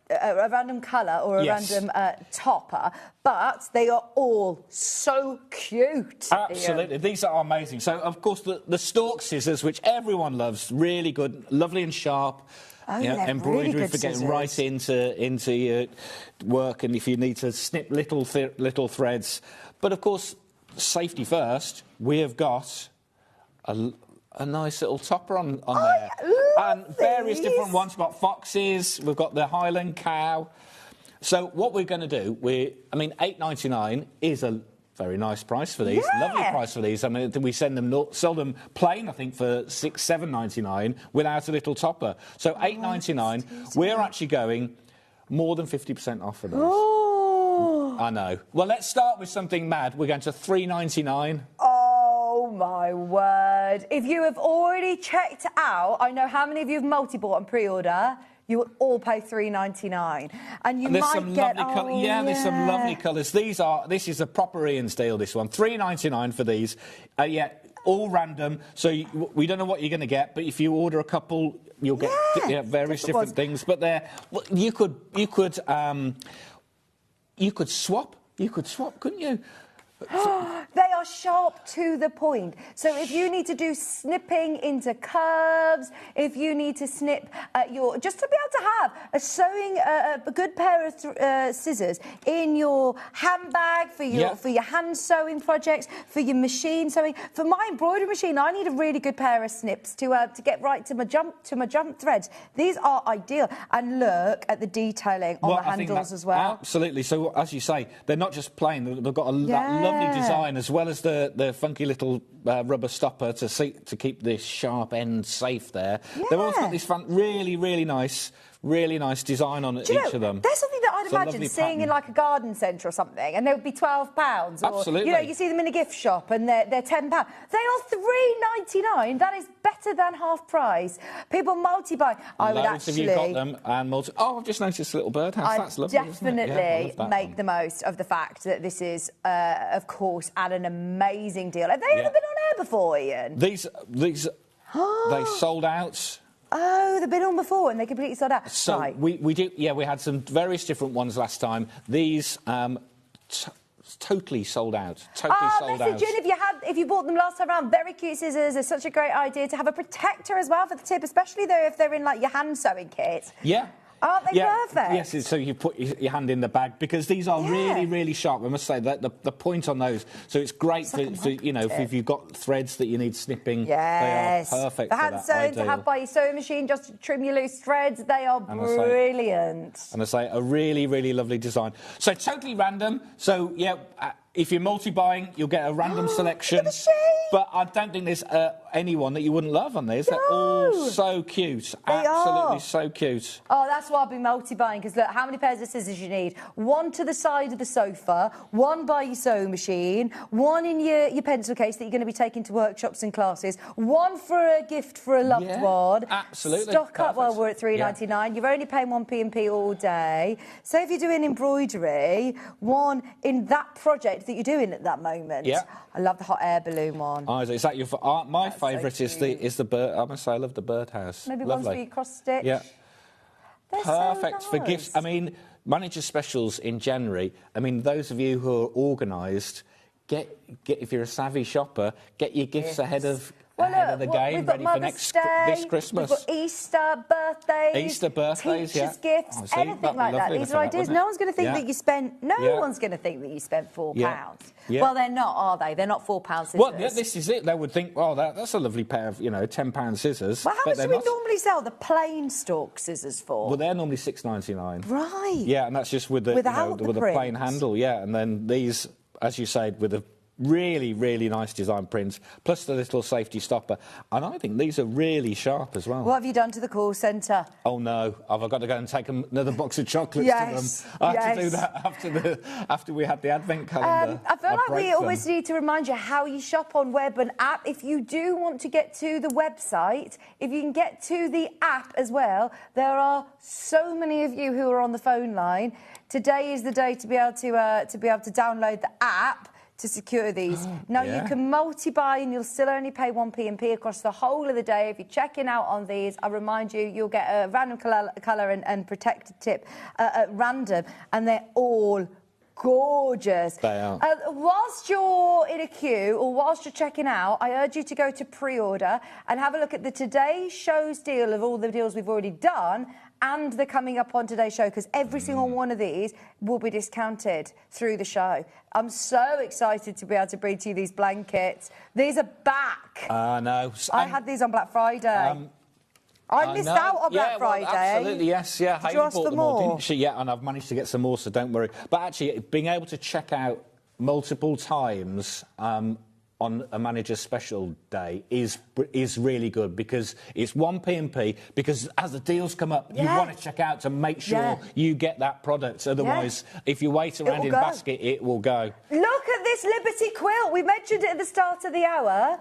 a random colour or a random topper, but they are all so cute. Absolutely, Ian. These are amazing. So, of course, the stalk scissors, which everyone loves, really good, lovely and sharp. Oh, embroidery really for getting scissors. right into your work, and if you need to snip little threads. But of course, safety first. We have got a nice little topper on there. And various different ones. We've got foxes, we've got the Highland cow. So what we're going to do, $8.99 is a very nice price for these, lovely price for these. I mean, we sell them plain, I think, for $7.99 without a little topper. So $8.99, we're actually going more than 50% off for those. Oh. I know. Well, let's start with something mad. We're going to $3.99. Oh, my word. If you have already checked out, I know how many of you have multi-bought and pre-order, you will all pay $3.99. And you there's might some get... lovely colours. Yeah, there's some lovely colours. This is a proper Ian's deal, this one. $3.99 for these. All random, so we don't know what you're going to get, but if you order a couple, you'll get various different things. But you could swap. You could swap, couldn't you? They are sharp to the point. So if you need to do snipping into curves, if you need to snip just to be able to have a good pair of scissors in your handbag for your hand sewing projects, for your machine sewing. For my embroidery machine, I need a really good pair of snips to get right to my jump threads. These are ideal. And look at the detailing on the handles as well. Absolutely. So as you say, they're not just plain. They've got that lovely design, as well as the funky little rubber stopper to keep this sharp end safe there. Yeah. They've also got this really nice design on each of them. There's something that I'd imagine seeing in like a garden centre or something, and they would be £12. Absolutely. Or, you see them in a gift shop and they're £10. They are $3.99. That is better than half price. People multi-buy. I would actually... Loads of you got them and I've just noticed a little birdhouse. That's lovely, definitely make the most of the fact that this is, of course, at an amazing deal. Have they ever been on air before, Ian? These they sold out. Oh, they've been on before and they completely sold out. So right. we did. Yeah, we had some various different ones last time. These totally sold out. Totally sold out. Message in if you bought them last time around. Very cute scissors. It's such a great idea to have a protector as well for the tip, especially though if they're in like your hand sewing kit. Yeah. Aren't they perfect? Yes, so you put your hand in the bag, because these are really sharp. I must say that the point on those, so it's great for if you've got threads that you need snipping. Yes, they are perfect. The hand sewing to have by your sewing machine, just to trim your loose threads. They are brilliant. And I say a really lovely design. So totally random. So if you're multi-buying, you'll get a random selection. Look at the shade. But I don't think there's anyone that you wouldn't love on these. They're all so cute. Absolutely so cute. Oh, that's why I've been multi-buying, because look, how many pairs of scissors you need? One to the side of the sofa, one by your sewing machine, one in your pencil case that you're going to be taking to workshops and classes, one for a gift for a loved one. Absolutely. Stock up while we're at $3.99. You're only paying 1 P&P all day. So if you're doing embroidery, one in that project that you're doing at that moment. Yeah. I love the hot air balloon one. Oh, is that your... my favourite is the bird... I must say, I love the birdhouse. Maybe Lovely. one's for your cross-stitch. Yeah. They're Perfect so for nice. gifts. I mean, manager specials in January. I mean, those of you who are organised, get if you're a savvy shopper, get your gifts ahead of the game, ready for this Christmas. We've got Easter, birthdays, teachers' gifts, anything like that. These are ideas. No one's going to think that you spent. No one's going to think that you spent £4. Yeah. Well, they're not, are they? They're not £4 scissors. Well, yeah, this is it. They would think, well, that's a lovely pair of, £10 scissors. Well, how but much do we normally sell the plain stalk scissors for? Well, they're normally $6.99. Right. Yeah, and that's just with the with a plain handle. Yeah, and then these, as you said, with a really, really nice design prints, plus the little safety stopper. And I think these are really sharp as well. What have you done to the call centre? Oh, no. I've got to go and take another box of chocolates to them. I had to do that after we had the Advent calendar. I feel like we always need to remind you how you shop on web and app. If you do want to get to the website, if you can get to the app as well, there are so many of you who are on the phone line. Today is the day to be able to download the app to secure these. Now, you can multi-buy and you'll still only pay 1 P&P across the whole of the day. If you're checking out on these, I remind you, you'll get a random colour and protected tip at random, and they're all gorgeous. They are. Whilst you're in a queue or whilst you're checking out, I urge you to go to pre-order and have a look at the Today Show's deal of all the deals we've already done and they're coming up on today's show, because every single one of these will be discounted through the show. I'm so excited to be able to bring to you these blankets. These are back. No. I had these on Black Friday. I missed out on Black Friday. Well, absolutely, yes. Yeah, Did you ask for more? Didn't she? Yeah, and I've managed to get some more, so don't worry. But actually, being able to check out multiple times on a manager's special day is really good, because it's 1 P&P, because as the deals come up, you want to check out to make sure you get that product. Otherwise, if you wait around in basket, it will go. Look at this Liberty quilt. We mentioned it at the start of the hour.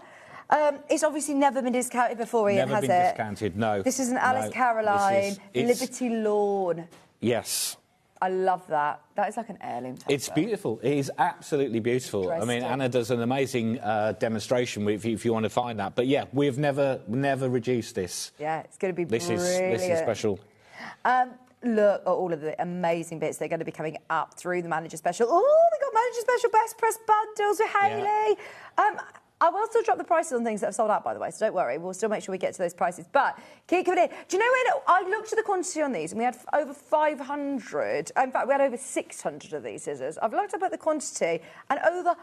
It's obviously never been discounted before, Ian, has it? Never been discounted, no. This is an Alice Caroline Liberty Lawn. Yes. I love that. That is like an heirloom type. It's beautiful. It is absolutely beautiful. I mean, Anna does an amazing demonstration if you want to find that. But yeah, we've never reduced this. Yeah, it's going to be brilliant. This is special. Look at all of the amazing bits that are going to be coming up through the Manager Special. Oh, we got Manager Special Best Press Bundles with Hayley. I will still drop the prices on things that have sold out, by the way, so don't worry. We'll still make sure we get to those prices. But keep coming in. Do you know when I looked at the quantity on these, and we had over 500. In fact, we had over 600 of these scissors. I've looked up at the quantity, and over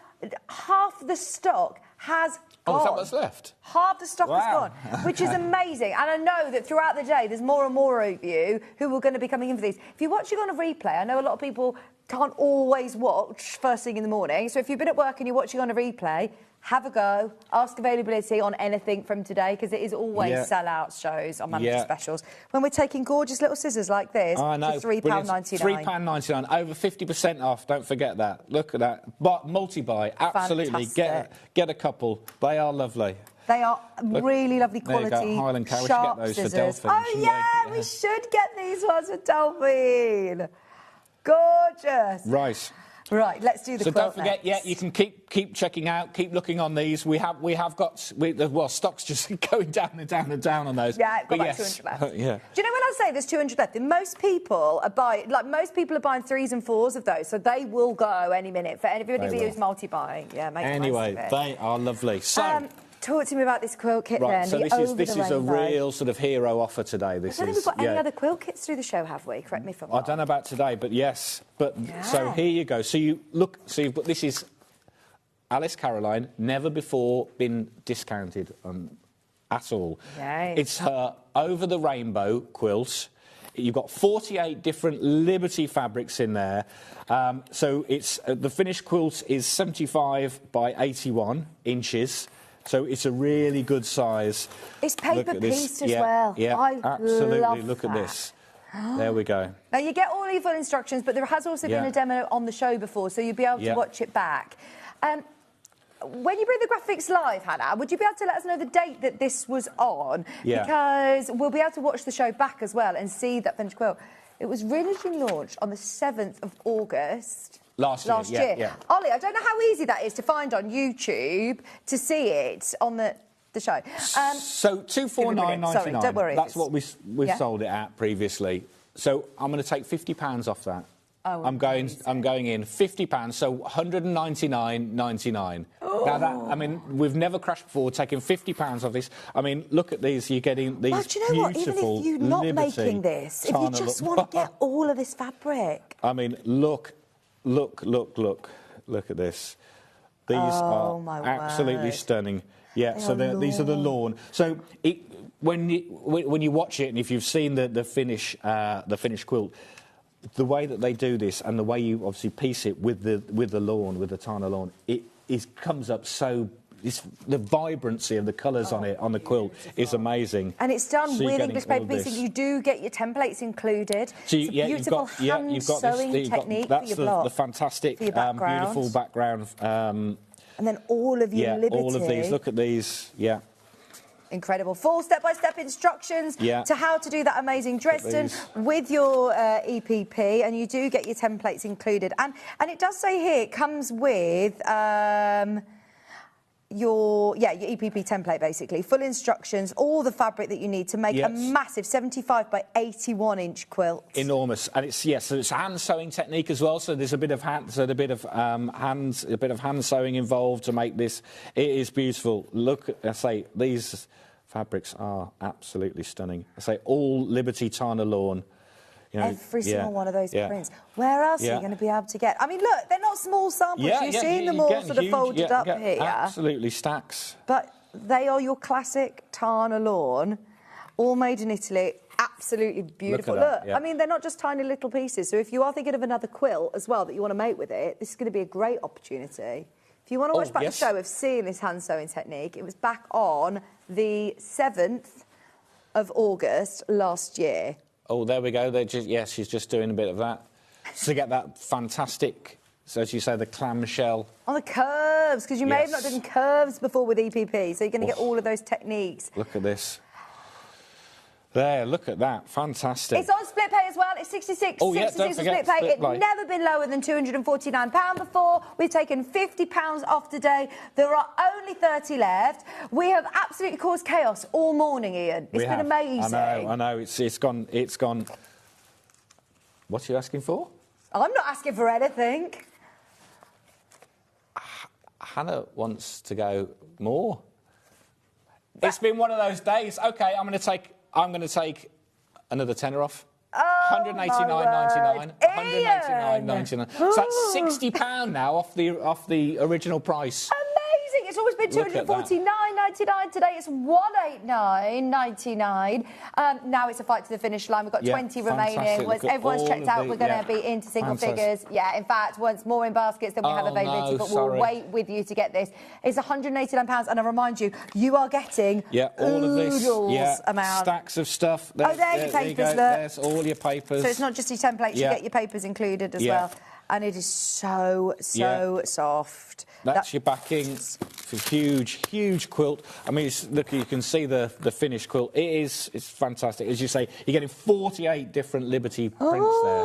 half the stock has gone. Oh, is that what's left? Half the stock has gone, which is amazing. And I know that throughout the day, there's more and more of you who are going to be coming in for these. If you're watching on a replay, I know a lot of people can't always watch first thing in the morning. So if you've been at work and you're watching on a replay, have a go, ask availability on anything from today, because it is always sell-out shows on Manager Specials. When we're taking gorgeous little scissors like this for £3.99. £3.99, over 50% off, don't forget that. Look at that. But multi-buy, absolutely. Get a couple. They are lovely. They are really lovely quality. There you go, Highland Cow. We should sharp get those scissors. for Delphine. Oh, yeah, we should get these ones for Delphine. Gorgeous. Right, let's do the quilt don't forget, next. you can keep checking out, keep looking on these. We have got stock's just going down and down and down on those. Yeah, I've got about 200 left. Yeah. Do you know when I say there's 200 left? Most people are buying 3s and 4s of those, so they will go any minute for anybody who's multi-buying. Yeah, make anyway, most of it. They are lovely. So. Talk to me about this quilt kit then. So this is a real sort of hero offer today. I don't think we've got any other quilt kits through the show, have we? Correct me if I'm wrong. I don't know about today, but yes. So here you go. So you've got, this is Alice Caroline, never before been discounted at all. Nice. It's her Over the Rainbow quilt. You've got 48 different Liberty fabrics in there. So it's the finished quilt is 75 by 81 inches. So it's a really good size. It's paper pieced as yeah, well. Yeah, I absolutely. love Look that. at this. There we go. Now, you get all your full instructions, but there has also been a demo on the show before, so you'll be able to watch it back. When you bring the graphics live, Hannah, would you be able to let us know the date that this was on? Yeah. Because we'll be able to watch the show back as well and see that finished quilt. It was originally launched on the 7th of August. Last year. Yeah. Ollie, I don't know how easy that is to find on YouTube to see it on the show. So $249.99. Sorry, don't worry. That's what we've sold it at previously. So I'm going to take £50 off that. Oh, I'm going in £50, so $199.99. Now that, I mean, we've never crashed before taking £50 off this. I mean, look at these. You're getting these do you know beautiful what? Even if you're not Liberty making this, if you just want to get all of this fabric. I mean, look at this. These are absolutely stunning. Yeah, these are the lawn. So when you watch it, and if you've seen the finished quilt, the way that they do this and the way you obviously piece it with the lawn, with the Tana lawn, it comes up so. The vibrancy of the colours on it, on the quilt, is amazing. And it's done with English paper piecing. You do get your templates included. So it's a beautiful hand-sewing technique for your block. The fantastic, beautiful background. And then all of your Liberty. All of these. Look at these. Yeah. Incredible. Full step-by-step instructions to how to do that amazing Dresden with your EPP, and you do get your templates included. And it does say here it comes with your EPP template, basically. Full instructions, all the fabric that you need to make a massive 75 by 81 inch quilt. Enormous. And so it's a hand sewing technique as well, so there's a bit of hand sewing involved to make this. It is beautiful. Look, I say these fabrics are absolutely stunning. I say all Liberty Tana lawn. You know, every single one of those prints. Where else are you going to be able to get? I mean, look, they're not small samples. You've seen them all sort of folded up here. Absolutely, stacks. But they are your classic Tana lawn, all made in Italy. Absolutely beautiful. Look, I mean, they're not just tiny little pieces. So if you are thinking of another quilt as well that you want to make with it, this is going to be a great opportunity. If you want to watch back the show of seeing this hand sewing technique, it was back on the 7th of August last year. Oh, there we go. She's just doing a bit of that. To get that fantastic, so as you say, the clamshell. On the curves, because you may have not done curves before with EPP, so you're going to get all of those techniques. Look at this. There, look at that. Fantastic. It's on split pay as well. It's 66 don't on forget split pay. split pay. It's never been lower than £249 before. We've taken £50 off today. There are only 30 left. We have absolutely caused chaos all morning, Ian. It's been amazing. I know. It's gone. What are you asking for? I'm not asking for anything. Hannah wants to go more. It's been one of those days. Okay, I'm going to take another tenner off. £189.99. £189.99. So that's £60 now off the original price. Amazing! It's always been £249.99. Today it's £189.99. Now it's a fight to the finish line. We've got 20 remaining. Once everyone's checked out, we're going to be into single figures. Yeah, in fact, once more in baskets than we have availability, but we'll wait with you to get this. It's £189, and I remind you, you are getting all of this. Amount. Stacks of stuff. There's your papers, look. There's all your papers. So it's not just your templates, you get your papers included as well. And it is so soft. That's your backing. It's a huge quilt. I mean, look, you can see the finished quilt. It's fantastic. As you say, you're getting 48 different Liberty prints there.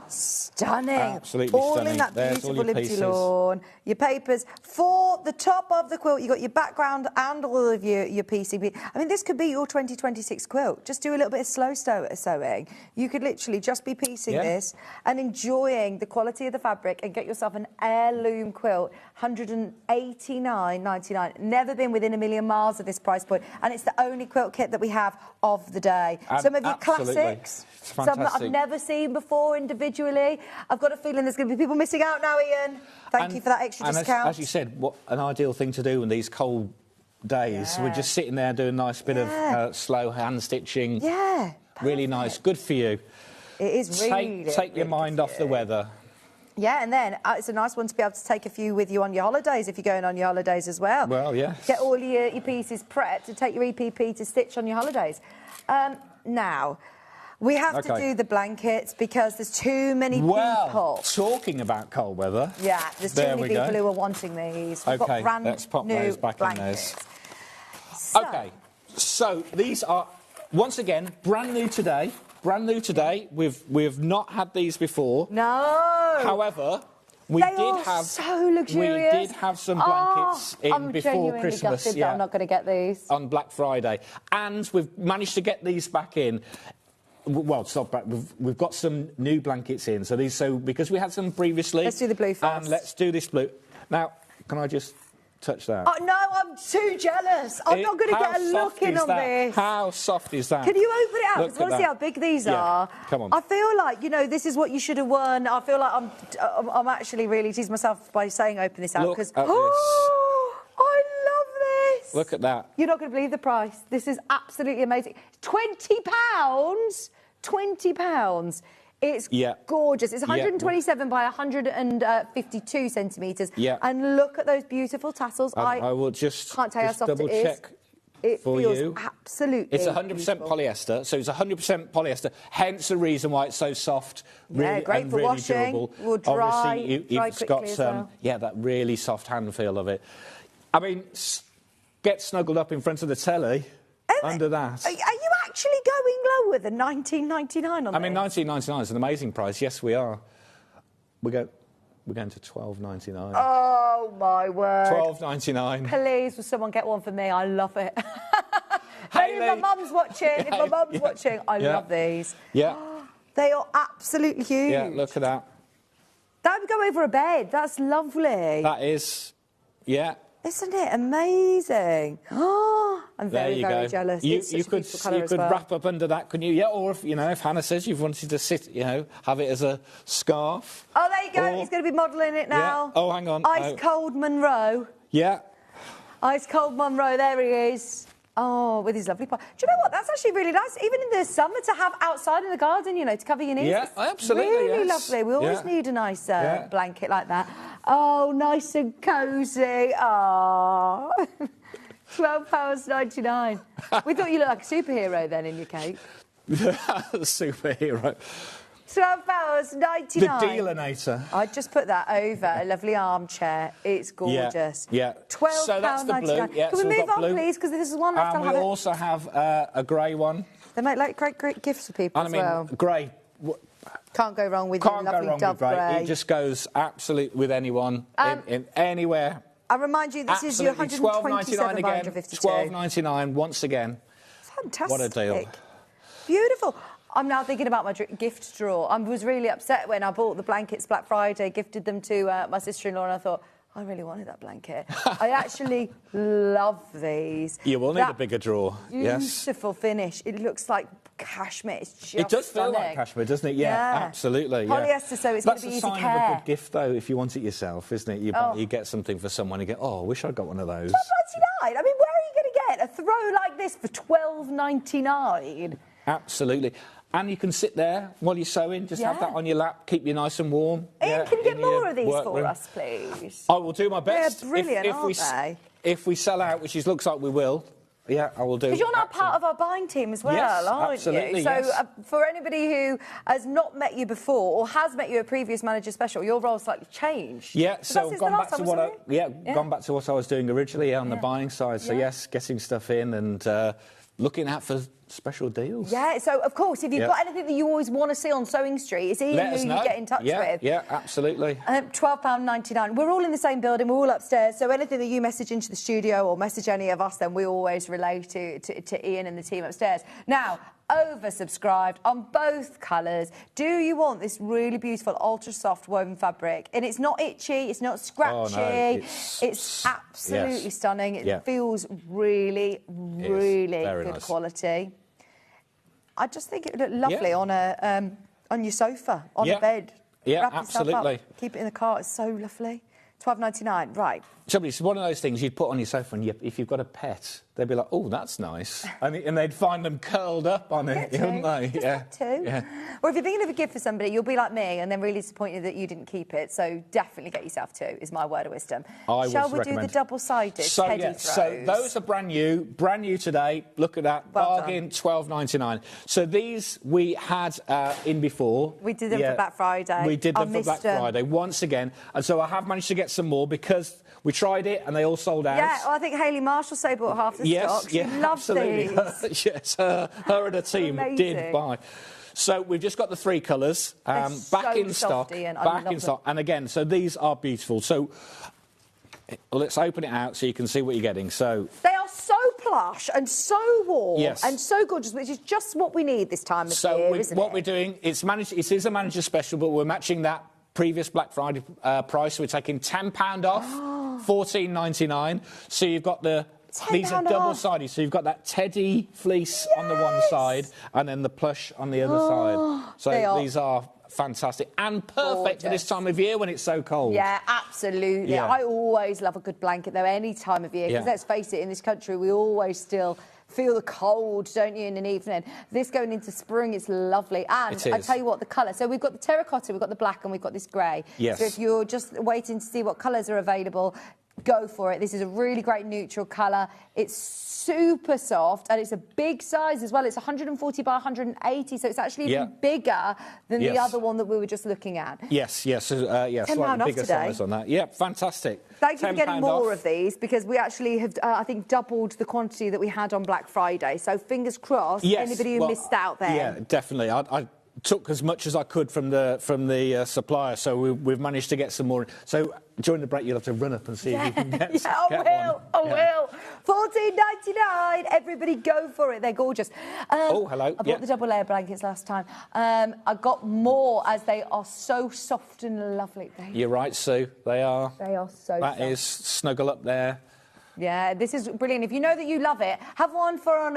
Stunning. Absolutely all stunning. In that There's beautiful your Liberty pieces. lawn. Your papers. For the top of the quilt, you've got your background and all of your PCB. I mean, this could be your 2026 quilt. Just do a little bit of slow sewing. You could literally just be piecing this and enjoying the quality of the fabric and get yourself an heirloom quilt. £189.99. Never been within a million miles of this price point, and it's the only quilt kit that we have of the day. Some of your classics, some that I've never seen before individually. I've got a feeling there's going to be people missing out now, Ian. Thank you for that extra discount. As you said, what an ideal thing to do in these cold days. We're just sitting there doing a nice bit of slow hand stitching. Yeah. Really nice. Good for you. It is really Take your mind off the weather. Yeah, and then it's a nice one to be able to take a few with you on your holidays if you're going on your holidays as well. Well, yeah. Get all your pieces prepped to take your EPP to stitch on your holidays. Now, we have to do the blankets because there's too many people. Talking about cold weather. Yeah, there's too many people who are wanting these. We've got brand let's pop new those back blankets. in those. Okay, so these are, once again, brand new today. Brand new today. We've not had these before. No. However, we they did are have so luxurious. We did have some blankets in before Christmas. That I'm not going to get these on Black Friday, and we've managed to get these back in. Well, stop back. We've got some new blankets in. So because we had some previously. Let's do the blue first. And let's do this blue. Now, can I just touch that? Oh no, I'm too jealous. I'm not going to get a look in on this. How soft is that? Can you open it out? Because I want to see how big these are. Come on. I feel like, this is what you should have won. I feel like I'm actually really teasing myself by saying open this out. Because I love this. Look at that. You're not going to believe the price. This is absolutely amazing. £20. £20. It's gorgeous. It's 127 by 152 centimetres. Yeah. And look at those beautiful tassels. I will just can't tell you how soft double it is. check it for feels you. Absolutely. It's 100% polyester, so it's 100% polyester. Hence the reason why it's so soft, really, great and for really washing. durable. Will dry. Obviously, dry it's got quickly as well. that really soft hand feel of it. I mean, get snuggled up in front of the telly under that. Are you actually going lower than $19.99 on this? I mean, $19.99 is an amazing price. Yes, we are. We're going to $12.99. Oh, my word. $12.99. Please, will someone get one for me? I love it. Maybe if my mum's watching, watching, I love these. Yeah. They are absolutely huge. Yeah, look at that. That would go over a bed. That's lovely. That is, yeah. Isn't it amazing? Oh, I'm very jealous. You could wrap up under that, couldn't you? Yeah, or if Hannah says you've wanted to sit, have it as a scarf. Oh, there you go. He's going to be modelling it now. Yeah. Oh, hang on. Ice Cold Monroe. Yeah. Ice Cold Monroe. There he is. Oh, with his lovely pot. Do you know what? That's actually really nice, even in the summer, to have outside in the garden, to cover your knees. Yeah, absolutely. Really lovely. We always need a nice blanket like that. Oh, nice and cosy. Oh, £12.99. We thought you looked like a superhero then in your cape. Superhero. £12.99. The Dealinator. I just put that over a lovely armchair. It's gorgeous. Yeah. £12.99. So that's the blue. Yeah, Can we move on, please? Because this is one left. And we also have a grey one. They make great gifts for people as well. Grey. Can't go wrong with your lovely dove grey. It just goes absolutely with anyone in anywhere. I remind you, this is your 127 again. £12.99 once again. Fantastic. What a deal. Beautiful. I'm now thinking about my gift drawer. I was really upset when I bought the blankets Black Friday, gifted them to my sister-in-law, and I thought, I really wanted that blanket. I actually love these. You will need a bigger drawer, yes. Beautiful finish. It looks like cashmere. It's just It does feel stunning. like cashmere, doesn't it? Yeah, absolutely. Polyester, so it's going to be easy care. That's a sign of a good gift, though, if you want it yourself, isn't it? You get something for someone, you go, I wish I'd got one of those. $12.99. I mean, where are you going to get a throw like this for $12.99? Absolutely. And you can sit there while you're sewing, just have that on your lap, keep you nice and warm. Ian, can you get more of these for us, please? I will do my best. They're brilliant, aren't they? If we sell out, which looks like we will, I will do. Because you're now part of our buying team as well, aren't absolutely, you? So for anybody who has not met you before or has met you at previous manager special, your role slightly changed. Yeah, so gone back to what I was doing originally on the buying side. So yes, getting stuff in and looking out for special deals. Yeah, so of course, if you've got anything that you always want to see on Sewing Street, it's Ian who you get in touch with. Yeah, absolutely. £12.99. We're all in the same building, we're all upstairs, so anything that you message into the studio or message any of us, then we always relay to Ian and the team upstairs. Now, oversubscribed on both colours. Do you want this really beautiful ultra soft woven fabric? And it's not itchy, it's not scratchy. Oh, no, it's absolutely stunning. It feels really, really good quality. I just think it would look lovely on your sofa, on a bed. Yeah, Wrap yourself absolutely. Up, keep it in the car. It's so lovely. £12.99. Right. It's one of those things you'd put on your sofa, and if you've got a pet, they'd be like, oh, that's nice. And they'd find them curled up on it, wouldn't they? Two. Yeah. Or if you're thinking of a gift for somebody, you'll be like me and then really disappointed that you didn't keep it. So definitely get yourself two, is my word of wisdom. Shall we do the double-sided teddy throws? So those are brand new today. Look at that. Bargain, $12.99. So these we had in before. We did them for Black Friday. We did them for Black Friday once again. And so I have managed to get some more because we tried it and they all sold out. Yeah, well, I think Hayley Marshall so bought half the stock. She loves these. Yes, her and her team did buy. So we've just got the three colours back in stock. And again, so these are beautiful. So let's open it out so you can see what you're getting. So they are so plush and so warm and so gorgeous, which is just what we need this time of year, isn't it? What we're doing, it is a manager special, but we're matching that previous Black Friday price. We're taking £10 off, $14.99. So you've got these are double-sided, so you've got that teddy fleece on the one side and then the plush on the other side. So these are fantastic and perfect for this time of year when it's so cold. Yeah, absolutely. Yeah. I always love a good blanket, though, any time of year, because let's face it, in this country, we always still feel the cold, don't you, in an evening. This going into spring, it's lovely. And I tell you what, the colour. So we've got the terracotta, we've got the black, and we've got this grey. Yes. So if you're just waiting to see what colours are available, go for it. This is a really great neutral colour. It's super soft and it's a big size as well. It's 140 by 180, so it's actually even bigger than the other one that we were just looking at. Yes, slightly bigger size on that. Yeah, fantastic. Thank you for getting more of these, because we actually have, I think, doubled the quantity that we had on Black Friday. So fingers crossed, anybody who missed out there. Yeah, definitely. I took as much as I could from the supplier, so we've managed to get some more. So during the break, you'll have to run up and see if you can get I will. $14.99. Everybody go for it. They're gorgeous. Oh, hello. I bought the double layer blankets last time. I got more, as they are so soft and lovely. You're right, Sue. They are. They are so soft. That is snuggle up there. Yeah, this is brilliant. If you know that you love it, have one for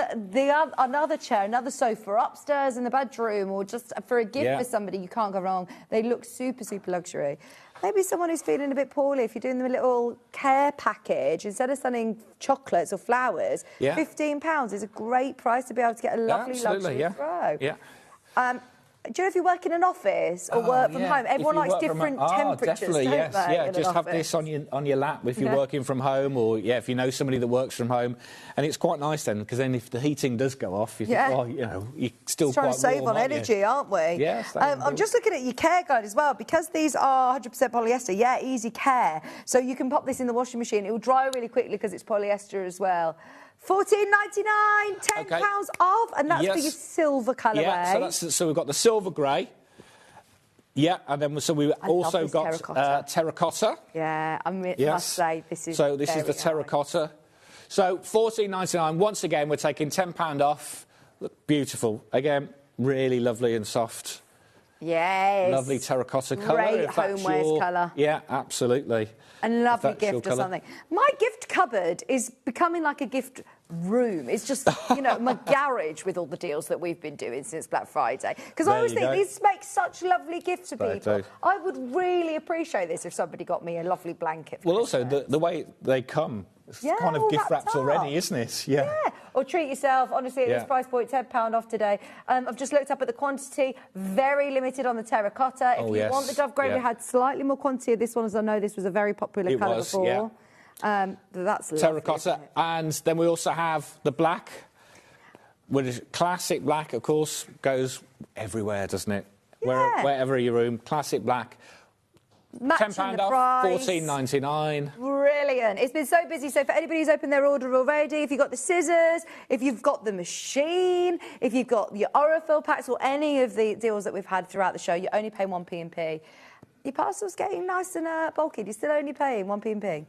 another chair, another sofa upstairs in the bedroom, or just for a gift for somebody. You can't go wrong. They look super, super luxury. Maybe someone who's feeling a bit poorly, if you're doing them a little care package, instead of sending chocolates or flowers, £15 is a great price to be able to get a lovely luxury throw. Yeah. Do you know if you work in an office or work from home? Everyone likes different temperatures, definitely, don't they? Yeah, just have this on your lap if you're working from home, or if you know somebody that works from home, and it's quite nice then, because then if the heating does go off, you think, well, you're still trying to save on energy, aren't we? Yeah. I'm just looking at your care guide as well, because these are 100% polyester. Yeah, easy care. So you can pop this in the washing machine. It will dry really quickly because it's polyester as well. £14.99, £10 off, and that's for your silver colourway. Yeah, so we've got the silver grey. Yeah, and then we've also got terracotta. Yeah, I must say this is. So this is the terracotta. So £14.99. Once again, we're taking £10 off. Look, beautiful. Again, really lovely and soft. Yes. Lovely terracotta colour. Great homewares colour. Yeah, absolutely. A lovely gift or something. My gift cupboard is becoming like a gift room. It's just, my garage with all the deals that we've been doing since Black Friday. Because I always think these make such lovely gifts for people. I would really appreciate this if somebody got me a lovely blanket for also, the way they come, it's kind of gift wrapped already, isn't it? Yeah. Or treat yourself. Honestly, at this price point, £10 off today. I've just looked up at the quantity. Very limited on the terracotta. If you want the Dove Grey, we had slightly more quantity of this one, as I know this was a very popular colour before. That's lovely, terracotta. And then we also have the black, which classic black, of course, goes everywhere, doesn't it? Wherever your room, classic black. £10 off, $14.99. Brilliant. It's been so busy. So for anybody who's opened their order already, if you've got the scissors, if you've got the machine, if you've got your Aurifil packs, or any of the deals that we've had throughout the show, you're only paying 1p&p. Your parcel's getting nice and bulky. You're still only paying 1p&p.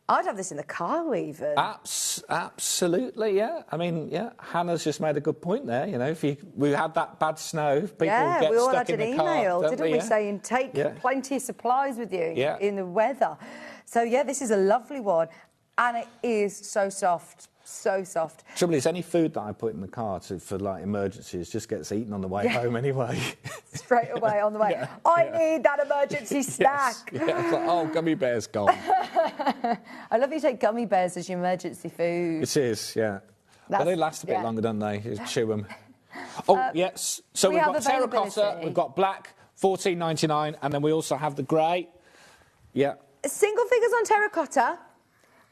I'd have this in the car, even. Absolutely, yeah. I mean, Hannah's just made a good point there. If we had that bad snow, people get we all stuck had in an the car, email, didn't we, saying take plenty of supplies with you in the weather. So, this is a lovely one, and it is so soft. So soft. Trouble is, any food that I put in the car for like emergencies just gets eaten on the way home anyway. Straight away on the way. I need that emergency snack. Yes. Yeah, it's like, oh, gummy bears gone. I love you take gummy bears as your emergency food. It is, yeah. But they last a bit longer, don't they? You chew them. Oh, yes. So we've got terracotta, we've got black, $14.99, and then we also have the grey. Yeah. Single figures on terracotta.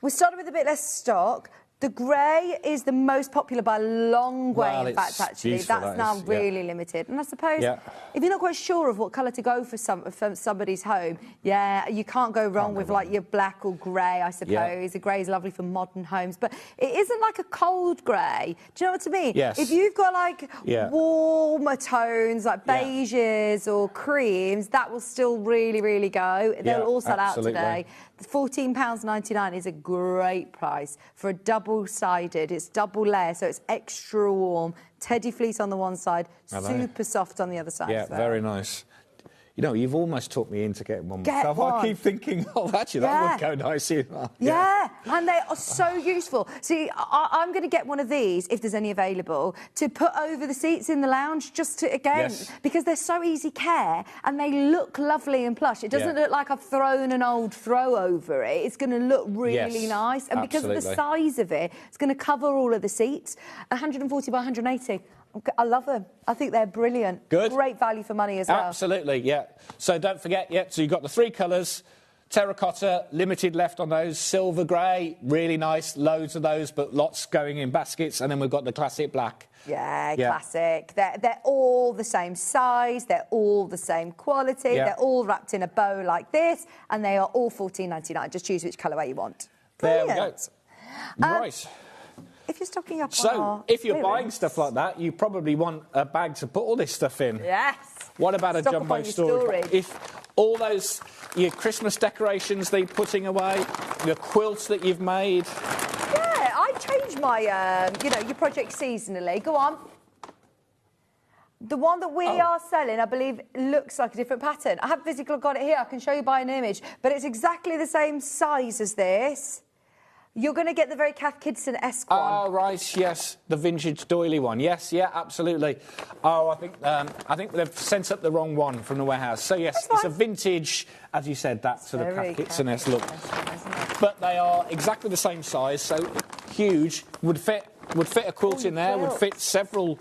We started with a bit less stock. The grey is the most popular by a long way, in fact, actually. That's now really limited. And I suppose if you're not quite sure of what colour to go for somebody's home, you can't go wrong with like your black or grey, I suppose. The grey is lovely for modern homes. But it isn't like a cold grey. Do you know what I mean? Yes. If you've got like warmer tones, like beiges or creams, that will still really, really go. They'll all sell out today. £14.99 is a great price for a double-sided. It's double layer, so it's extra warm. Teddy fleece on the one side, super soft on the other side. Yeah, very nice. You know, you've almost talked me into getting one myself. I keep thinking, actually, that would go nice here. Yeah, and they are so useful. See, I'm going to get one of these, if there's any available, to put over the seats in the lounge, just to, because they're so easy care, and they look lovely and plush. It doesn't look like I've thrown an old throw over it. It's going to look really nice. And because of the size of it, it's going to cover all of the seats. 140 by 180. I love them. I think they're brilliant. Good. Great value for money as well. Absolutely, yeah. So don't forget, so you've got the 3 colours. Terracotta, limited left on those. Silver grey, really nice. Loads of those, but lots going in baskets. And then we've got the classic black. Yeah, classic. They're all the same size. They're all the same quality. They're all wrapped in a bow like this. And they are all $14.99. Just choose which colourway you want. Brilliant. There we go. Right. If you're stocking up on if you're buying stuff like that, you probably want a bag to put all this stuff in. Yes. What about a jumbo storage? If all those, your Christmas decorations that you're putting away, your quilts that you've made. Yeah, I change my, your project seasonally. Go on. The one that we are selling, I believe, looks like a different pattern. I haven't physically got it here. I can show you by an image. But it's exactly the same size as this. You're going to get the very Kath Kidson-esque one. Oh, right, yes, the vintage doily one. Yes, yeah, absolutely. Oh, I think they've sent up the wrong one from the warehouse. So, yes, it's a vintage, as you said, that sort of Kath Kidson-esque look. But they are exactly the same size, so huge. Would fit a quilt in there, would fit several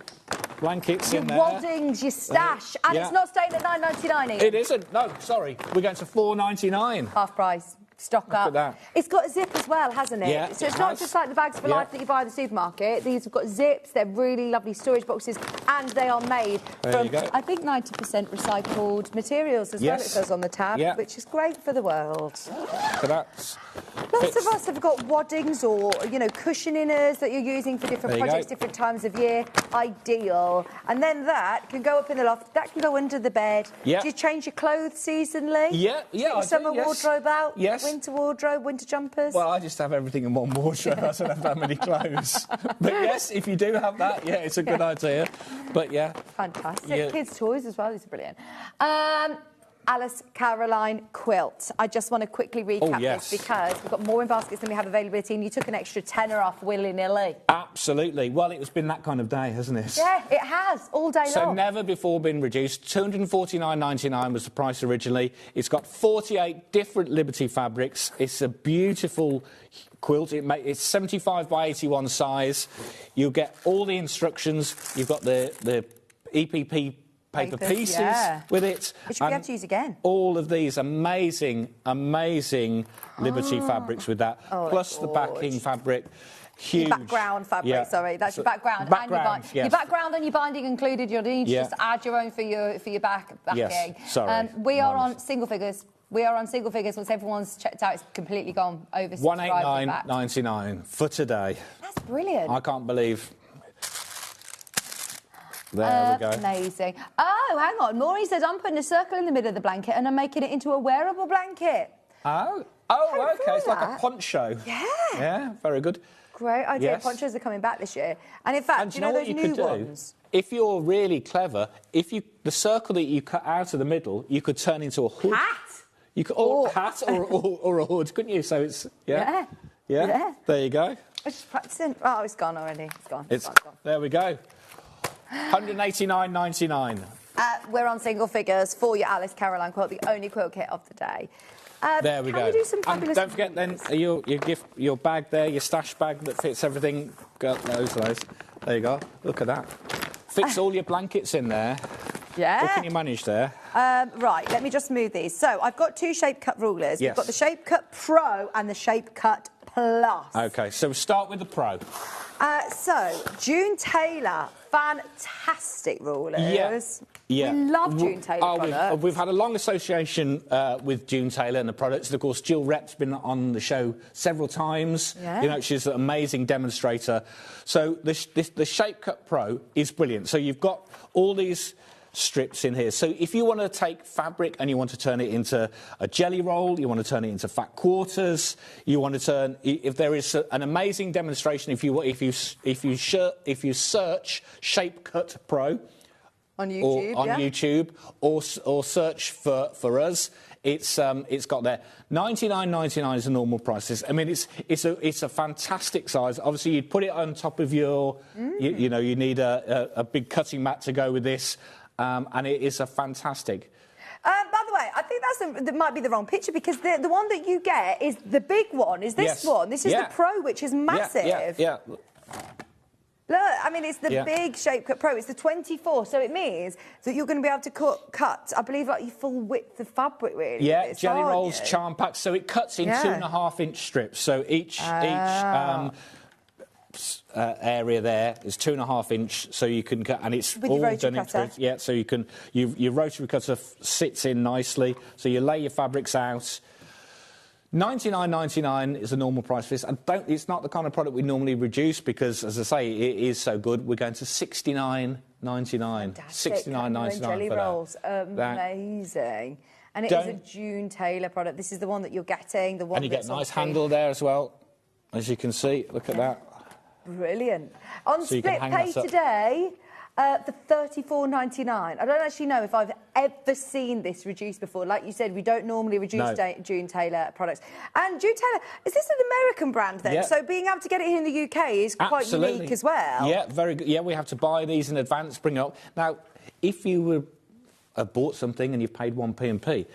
blankets in there. Your waddings, your stash, and it's not staying at $9.99 either. It isn't, no, sorry. We're going to $4.99. Half price. Stock up. It's got a zip as well, hasn't it? Yeah, so it's not just like the bags for life that you buy at the supermarket. These have got zips. They're really lovely storage boxes, and they are made from, I think, 90% recycled materials as well. It says on the tab, which is great for the world. Lots of us have got waddings or, cushion inners that you're using for different projects, different times of year. Ideal. And then that can go up in the loft. That can go under the bed. Yeah. Do you change your clothes seasonally? Yeah. Your summer wardrobe out? Yes. Winter wardrobe, winter jumpers? Well, I just have everything in one wardrobe. I don't have that many clothes. But yes, if you do have that, it's a good idea. But Fantastic. Kids' toys as well. These are brilliant. Alice Caroline Quilt. I just want to quickly recap this because we've got more in baskets than we have availability, and you took an extra tenner off willy-nilly. Absolutely. Well, it's been that kind of day, hasn't it? Yeah, it has, all day long. So never before been reduced. $249.99 was the price originally. It's got 48 different Liberty fabrics. It's a beautiful quilt. It's 75 by 81 size. You'll get all the instructions. You've got the EPP paper pieces with it. Which we have to use again. All of these amazing Liberty fabrics with that. Plus the backing fabric. Huge. Your background fabric, sorry. That's your background. Your background and your binding included. You'll need to just add your own for your backing. Yes, sorry. We are on single figures. Once everyone's checked out, it's completely gone over. $189.99 for today. That's brilliant. I can't believe. There we go. Amazing. Oh, hang on. Maury says, I'm putting a circle in the middle of the blanket and I'm making it into a wearable blanket. Oh, OK. It's like a poncho. Yeah. Yeah, very good. Great idea. Yes. Ponchos are coming back this year. And in fact, you know those new ones? If you're really clever, the circle that you cut out of the middle, you could turn into a hood. Hat? You could, or a hat or a hood, couldn't you? So it's, Yeah. There you go. I was just practicing. Oh, it's gone already. It's gone. It's gone. there we go. 189.99. We're on single figures for your Alice Caroline quilt, the only quilt kit of the day. There we go. Can we do some And fabulous don't forget then your bag there, your stash bag that fits everything. Got those. There you go. Look at that. Fits all your blankets in there. Yeah. What can you manage there? Right, let me just move these. So I've got 2 Shape Cut rulers. Yes. We've got the Shape Cut Pro and the Shape Cut Plus. OK, so we'll start with the Pro. So, June Taylor, fantastic rulers. Yeah. We love June Taylor products. We've had a long association with June Taylor and the products. And, of course, Jill Rep's been on the show several times. Yeah. You know, she's an amazing demonstrator. So the Shape Cut Pro is brilliant. So you've got all these strips in here. So if you want to take fabric and you want to turn it into a jelly roll, you want to turn it into fat quarters, you want to turn... If there is an amazing demonstration, if you search Shape Cut Pro... On YouTube, or search for us. It's got there. $99.99 is the normal prices. I mean, it's a fantastic size. Obviously, you'd put it on top of your, you know, you need a big cutting mat to go with this, and it is a fantastic. By the way, I think that might be the wrong picture because the one that you get is the big one. Is this one? This is the Pro, which is massive. Yeah. Look, I mean, it's the big Shape Cut Pro. It's the 24, so it means that you're going to be able to cut, I believe, like your full width of fabric, really. Yeah, jelly rolls, charm packs. So it cuts in 2.5-inch strips. So each area there is 2.5-inch, so you can cut, and it's with all your done in threads. Yeah, so you can your rotary cutter sits in nicely. So you lay your fabrics out. $99.99 is the normal price for this. And it's not the kind of product we normally reduce because, as I say, it is so good. We're going to $69.99. $69.99 jelly for that. rolls, amazing. And it is a June Taylor product. This is the one that you're getting. The one and you get a nice handle there as well, as you can see. Look at that. Brilliant. On So you split can hang pay that up. today. For $34.99. I don't actually know if I've ever seen this reduced before. Like you said, we don't normally reduce June Taylor products. And June Taylor, is this an American brand then? Yeah. So being able to get it here in the UK is quite unique as well. Yeah, very good. Yeah, we have to buy these in advance, bring it up. Now, if you bought something and you paid 1p&p,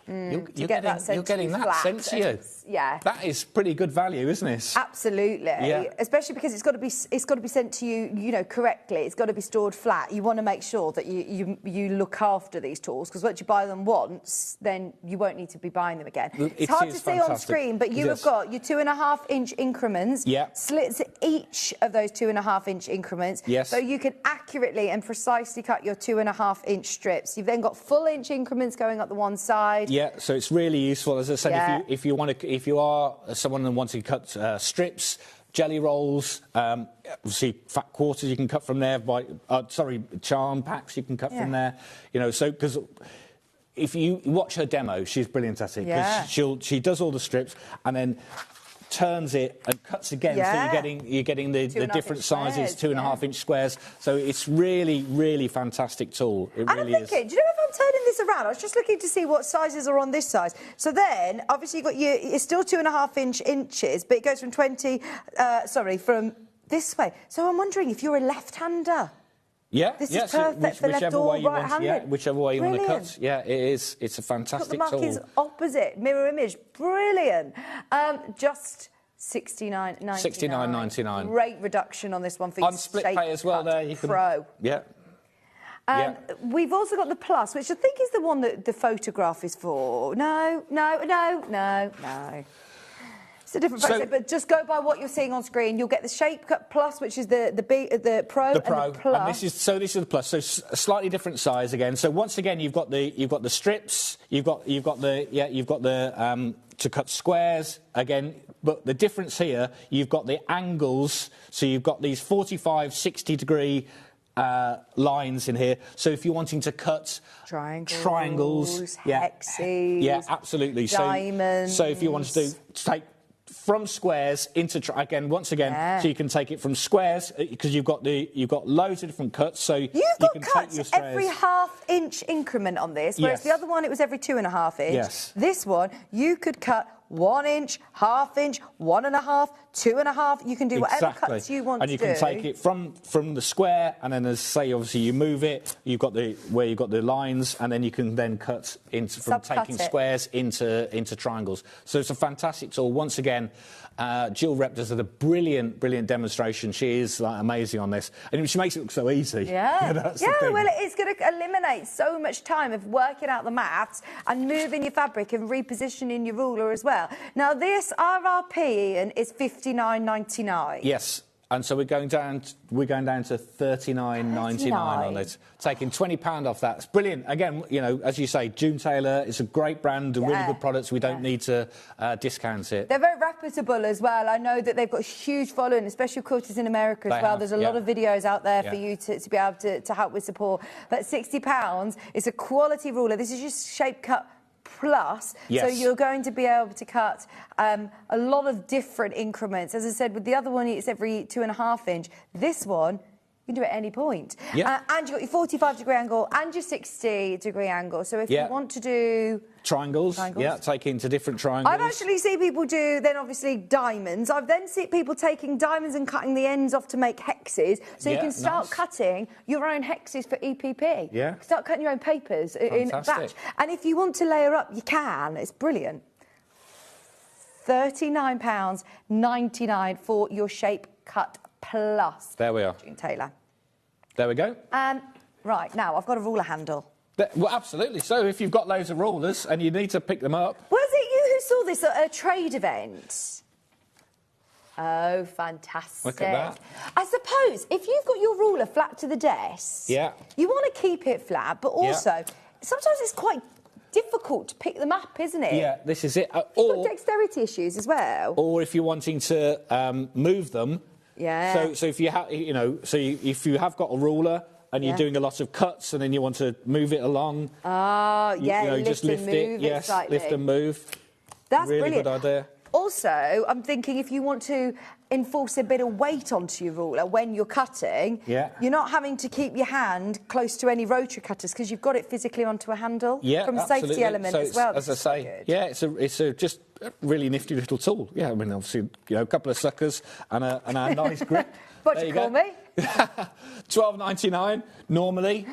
you're getting that sent to you. Yeah, that is pretty good value, isn't it? Absolutely. Yeah. Especially because it's got to be sent to you, you know, correctly. It's got to be stored flat. You want to make sure that you look after these tools because once you buy them once, then you won't need to be buying them again. It's hard to see on screen, but you have got your 2.5-inch increments. Yeah. Slits each of those 2.5-inch increments. Yes. So you can accurately and precisely cut your 2.5-inch strips. You've then got full-inch increments going up the one side. Yeah, so it's really useful. As I said, if you are someone that wants to cut strips, jelly rolls, obviously fat quarters you can cut from there. Charm packs you can cut from there. You know, so because if you watch her demo, she's brilliant at it. Yeah. She does all the strips and then turns it and cuts again, so you're getting the different sizes, 2.5-inch squares. So it's really fantastic tool. It really is. Do you know if I'm turning this around? I was just looking to see what sizes are on this size. So then, obviously, you've got it's still 2.5 inches, but it goes from from this way. So I'm wondering if you're a left-hander. Yeah, this is perfect for left or right-handed. Yeah, whichever way you want to cut. Yeah, it is. It's a fantastic tool. The mark is opposite, mirror image. Brilliant. Just $69.99. $69.99. Great reduction on this one for on split pay as well. There you can. Pro. Yeah. We've also got the Plus, which I think is the one that the photograph is for. No. It's a different process, but just go by what you're seeing on screen. You'll get the Shape Cut Plus, which is the Pro, and the Plus. And this is the Plus. So a slightly different size again. So once again, you've got the strips. You've got the to cut squares again. But the difference here, you've got the angles. So you've got these 45, 60-degree lines in here. So if you're wanting to cut triangles, hexes, absolutely. Diamonds. So if you want to take from squares into once again, so you can take it from squares because you've got loads of different cuts. So you can cuts take your every half-inch increment on this, whereas the other one it was every 2.5 inch. Yes. This one you could cut 1 inch, ½ inch, 1.5, 2.5. You can do whatever cuts you want to do. And you can take it from the square, and then, as say, obviously you move it. You've got where you've got the lines, and then you can then cut from taking squares into triangles. So it's a fantastic tool. Once again, Jill Rep does a brilliant demonstration. She is amazing on this, and she makes it look so easy. Yeah, well, it's going to eliminate so much time of working out the maths and moving your fabric and repositioning your ruler as well. Now, this RRP, Ian, is $59.99. Yes. And so we're going down to $39.99 on it, taking £20 off that. It's brilliant. Again, as you say, June Taylor, it's a great brand, really good products. We don't need to discount it. They're very reputable as well. I know that they've got a huge following, especially quilters in America as well. There's a lot of videos out there for you to be able to help with support. But £60, it's a quality ruler. This is just shape cut plus, so you're going to be able to cut a lot of different increments. As I said, with the other one, it's every 2.5 inch. This one, you can do it at any point. And you've got your 45-degree angle and your 60-degree angle. So if you want to do... Triangles, take into different triangles. I've actually seen people do, then obviously, diamonds. I've then seen people taking diamonds and cutting the ends off to make hexes. So you can start cutting your own hexes for EPP. Yeah. Start cutting your own papers in batch. And if you want to layer up, you can. It's brilliant. £39.99 for your shape cut plus. There we are. June Taylor. There we go. Right, now I've got a ruler handle. Well, absolutely. So if you've got loads of rulers and you need to pick them up... Was it you who saw this at a trade event? Oh, fantastic. Look at that. I suppose if you've got your ruler flat to the desk, you want to keep it flat, but also sometimes it's quite difficult to pick them up, isn't it? Yeah, this is it. You've got dexterity issues as well. Or if you're wanting to move them... So if you have, if you have got a ruler and you're doing a lot of cuts and then you want to move it along, just lift it, lift and move. That's really brilliant. Good idea. Also, I'm thinking if you want to enforce a bit of weight onto your ruler when you're cutting, you're not having to keep your hand close to any rotary cutters because you've got it physically onto a handle. From a safety element as well. As I say, it's a just a really nifty little tool. Yeah, I mean, obviously, a couple of suckers and a nice grip. What do you call me? $12.99 normally.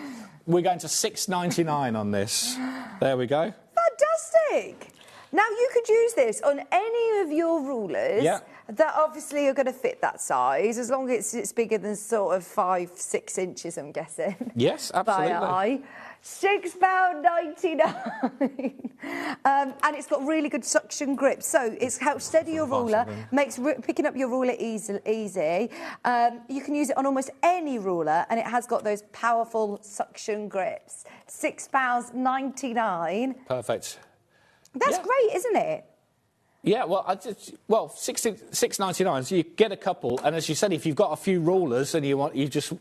We're going to $6.99 on this. There we go. Fantastic. Now, you could use this on any of your rulers that obviously are going to fit that size, as long as it's bigger than sort of 5-6 inches, I'm guessing. Yes, absolutely. By eye. £6.99. And it's got really good suction grip, so it's helps steady your ruler, makes picking up your ruler easy. You can use it on almost any ruler, and it has got those powerful suction grips. £6.99. Perfect. That's great, isn't it? Yeah, well, $6.99. So you get a couple, and as you said, if you've got a few rulers and you just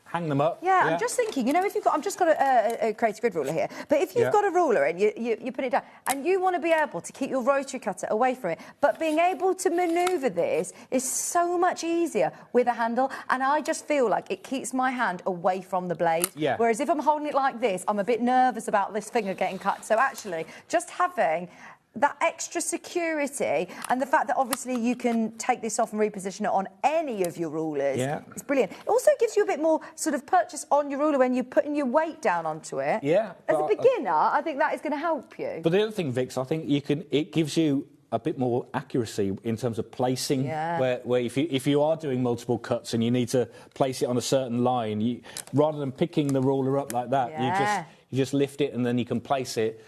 hang them up. Yeah, I'm just thinking, if you've got, I've just got a creative grid ruler here, but if you've got a ruler and you put it down, and you want to be able to keep your rotary cutter away from it, but being able to manoeuvre this is so much easier with a handle, and I just feel like it keeps my hand away from the blade. Yeah. Whereas if I'm holding it like this, I'm a bit nervous about this finger getting cut. So actually, just having that extra security and the fact that obviously you can take this off and reposition it on any of your rulers is brilliant. It also gives you a bit more sort of purchase on your ruler when you're putting your weight down onto it. Yeah. As a beginner, I think that is going to help you. But the other thing, Vix, I think it gives you a bit more accuracy in terms of placing, where if you are doing multiple cuts and you need to place it on a certain line, rather than picking the ruler up like that, you just lift it and then you can place it.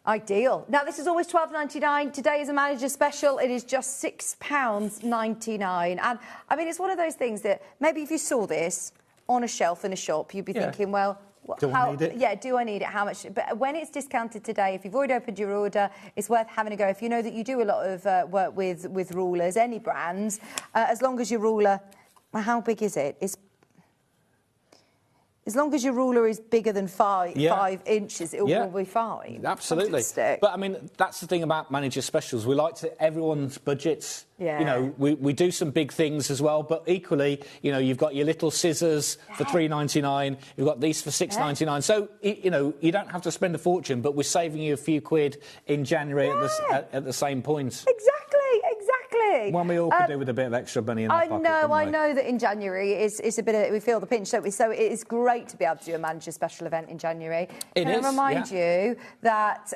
Ideal. Now, this is always $12.99. Today is a manager special. It is just £6.99. And, I mean, it's one of those things that maybe if you saw this on a shelf in a shop, you'd be thinking, well, do I need it? Yeah, do I need it? How much? But when it's discounted today, if you've already opened your order, it's worth having a go. If you know that you do a lot of work with rulers, any brands, as long as your ruler... How big is it? As long as your ruler is bigger than 5 inches, it will be fine. Absolutely. Fantastic. But, I mean, that's the thing about manager specials. We like to everyone's budgets. Yeah. You know, we do some big things as well, but equally, you know, you've got your little scissors for $3.99. You've got these for $6.99. So, you know, you don't have to spend a fortune, but we're saving you a few quid in January at the same point. Exactly. One we all could do with a bit of extra money in our pocket. I know that in January it's a bit of, we feel the pinch, don't we? So it is great to be able to do a manager special event in January. Can I remind you that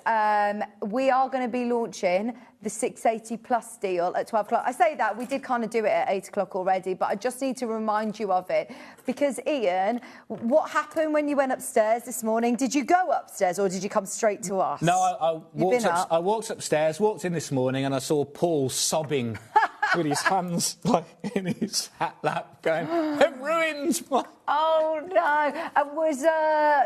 we are going to be launching the 680 plus deal at 12 o'clock. I say that, we did kind of do it at 8 o'clock already, but I just need to remind you of it. Because, Ian, what happened when you went upstairs this morning? Did you go upstairs or did you come straight to us? No, I walked upstairs, walked in this morning and I saw Paul sobbing with his hands like in his hat lap going, "I've ruined my..." Oh, no. And was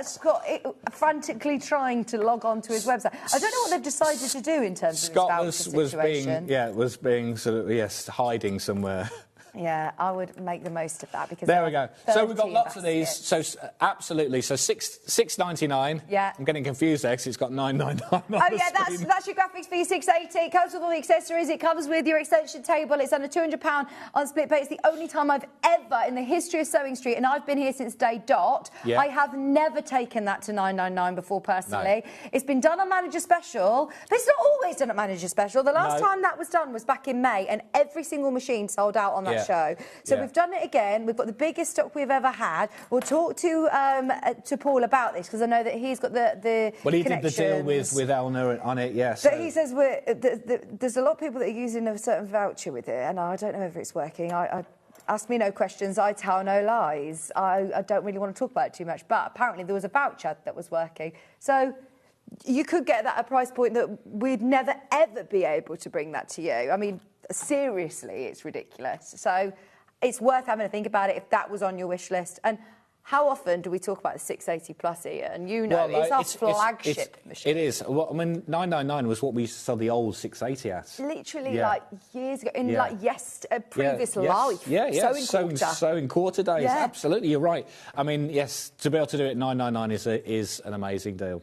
Scott frantically trying to log on to his website? I don't know what they've decided to do in terms of this voucher situation. was being sort of, hiding somewhere. Yeah, I would make the most of that because there we go. So we've got lots of these. So absolutely. So $6.99. Yeah. I'm getting confused there because it's got $9.99. Oh yeah, that's your graphics for your 680. It comes with all the accessories. It comes with your extension table. It's under £200 on split pay. It's the only time I've ever in the history of Sewing Street, and I've been here since day dot. Yeah. I have never taken that to $9.99 before personally. No. It's been done on Manager Special, but it's not always done at Manager Special. The last time that was done was back in May, and every single machine sold out on that show. So we've done it again. We've got the biggest stock we've ever had. We'll talk to Paul about this because I know that he's got the Well, he did the deal with Eleanor on it, yes. But he says there's a lot of people that are using a certain voucher with it, and I don't know if it's working. I ask me no questions, I tell no lies. I don't really want to talk about it too much, but apparently there was a voucher that was working. So you could get that at a price point that we'd never, ever be able to bring that to you. I mean, seriously, it's ridiculous. So it's worth having a think about it if that was on your wish list. And how often do we talk about the 680 Plus here? And you know, it's our flagship machine. It is. Well, I mean, $9.99 was what we used to sell the old 680 at. Literally, like, years ago, in, like, previous life. Sewing quarter days. Yeah. Absolutely, you're right. I mean, yes, to be able to do it at $9.99 is an amazing deal.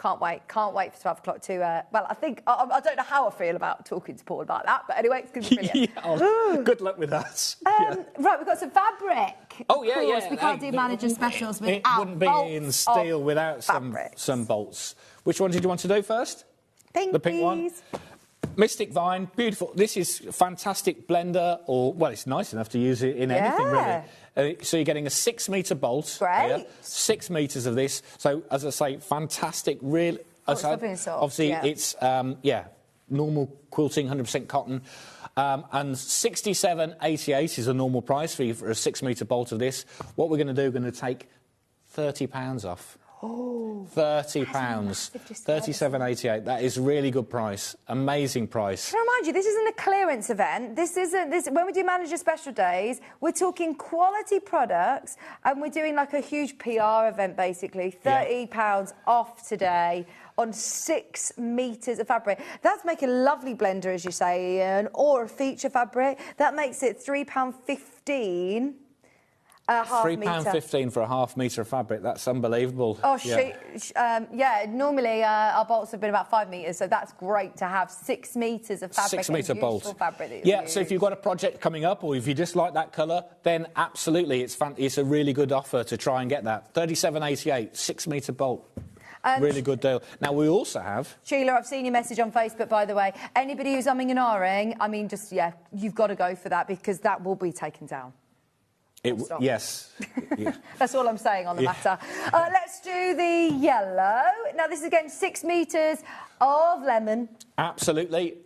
Can't wait for 12 o'clock to... well, I think... I don't know how I feel about talking to Paul about that, but anyway, it's going to be brilliant. Good luck with that. Right, we've got some fabric. Oh, yeah, of course, yeah. We can't do manager specials without It wouldn't be in steel without some bolts. Which one did you want to do first? The pink one? Mystic Vine, beautiful. This is a fantastic blender, well, it's nice enough to use it in anything, really. So you're getting a 6-metre bolt. Great. Here, 6 metres of this. So, as I say, fantastic, really... it's lovely and soft. Obviously, it's, normal quilting, 100% cotton. And $67.88 is a normal price for a 6-metre bolt of this. What we're going to do, we're going to take £30 off. Oh, £30, $37.88. That is a really good price. Amazing price. Can I remind you, this isn't a clearance event. This isn't. When we do manager special days, we're talking quality products, and we're doing like a huge PR event, basically. £30 off today on 6 metres of fabric. That's making a lovely blender, as you say, Ian, or a feature fabric. That makes it £3.15. £3.15 for a half metre of fabric. That's unbelievable. Oh, normally our bolts have been about 5 metres, so that's great to have 6 metres of fabric. 6 metre bolt. Fabric So if you've got a project coming up, or if you just like that colour, then absolutely, it's a really good offer to try and get that. $37.88, 6 metre bolt. Really good deal. Now, we also have... Sheila, I've seen your message on Facebook, by the way. Anybody who's umming and ahhing, I mean, you've got to go for that, because that will be taken down. Yes. That's all I'm saying on the matter. Let's do the yellow. Now, this is, again, 6 metres of lemon. Absolutely.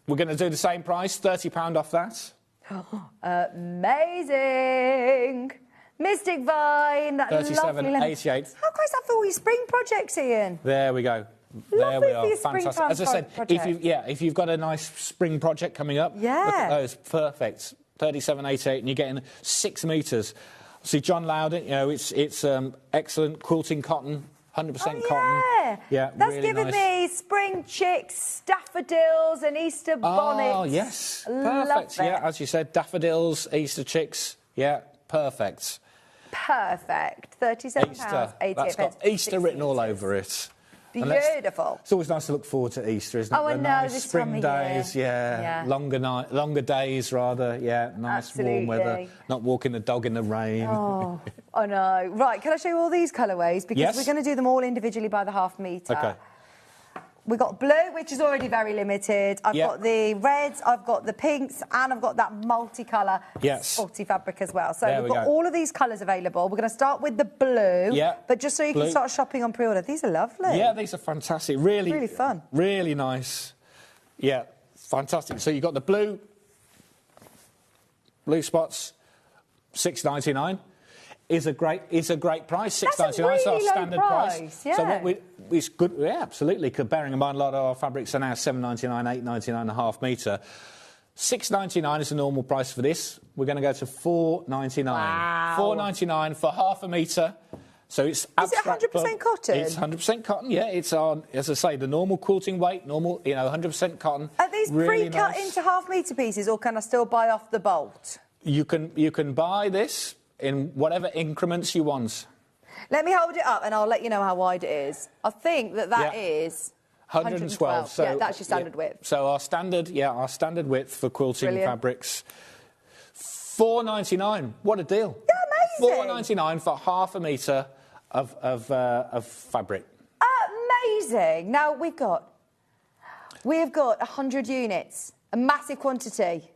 We're going to do the same price, £30 off that. Amazing. Mystic Vine, that lovely lemon. $37.88. How great is that for all your spring projects, Ian? There we go. Lovely there we are. For your fantastic. As I said, if you've got a nice spring project coming up, look at those. Perfect. $37.88, and you're getting 6 metres. See, John Loudon, it's excellent quilting cotton, 100% cotton. Yeah, that's really given nice. me spring chicks, daffodils, and Easter bonnets. Oh, yes, perfect. Yeah, as you said, daffodils, Easter chicks. Yeah, perfect. perfect. £37, Easter. 88 That's got Easter written all over it. Beautiful. It's always nice to look forward to Easter, isn't it? Oh, I The know, nice this spring time of days, year. longer days rather, nice warm weather. Not walking the dog in the rain. Oh, I know. Right, can I show you all these colourways? Because we're going to do them all individually by the half metre. Okay. We've got blue, which is already very limited. I've got the reds, I've got the pinks, and I've got that multicolour spotty fabric as well. So we've got all of these colours available. We're going to start with the blue, but just so you can start shopping on pre-order. These are lovely. Yeah, these are fantastic. Really fun. Really nice. Yeah, fantastic. So you've got the blue spots, $6.99. Is a great price. $6.99 really is our standard price. Yeah. So what it's good. Yeah, absolutely. Because bearing in mind a lot of our fabrics are now $7.99, $8.99 a half metre. $6.99 is the normal price for this. We're going to go to $4.99. Wow. $4.99 for half a metre. So it's abstract. Is it 100% cotton? It's 100% cotton. Yeah, it's on, as I say, the normal quilting weight. 100% cotton. Are these really pre-cut nice. into half metre pieces, or can I still buy off the bolt? You can buy this in whatever increments you want. Let me hold it up and I'll let you know how wide it is. I think that is 112. So, yeah, that's your standard width. So our standard width for quilting fabrics, $4.99. What a deal! Yeah, amazing. $4.99 for half a metre of fabric. Amazing. Now we've got 100 units, a massive quantity.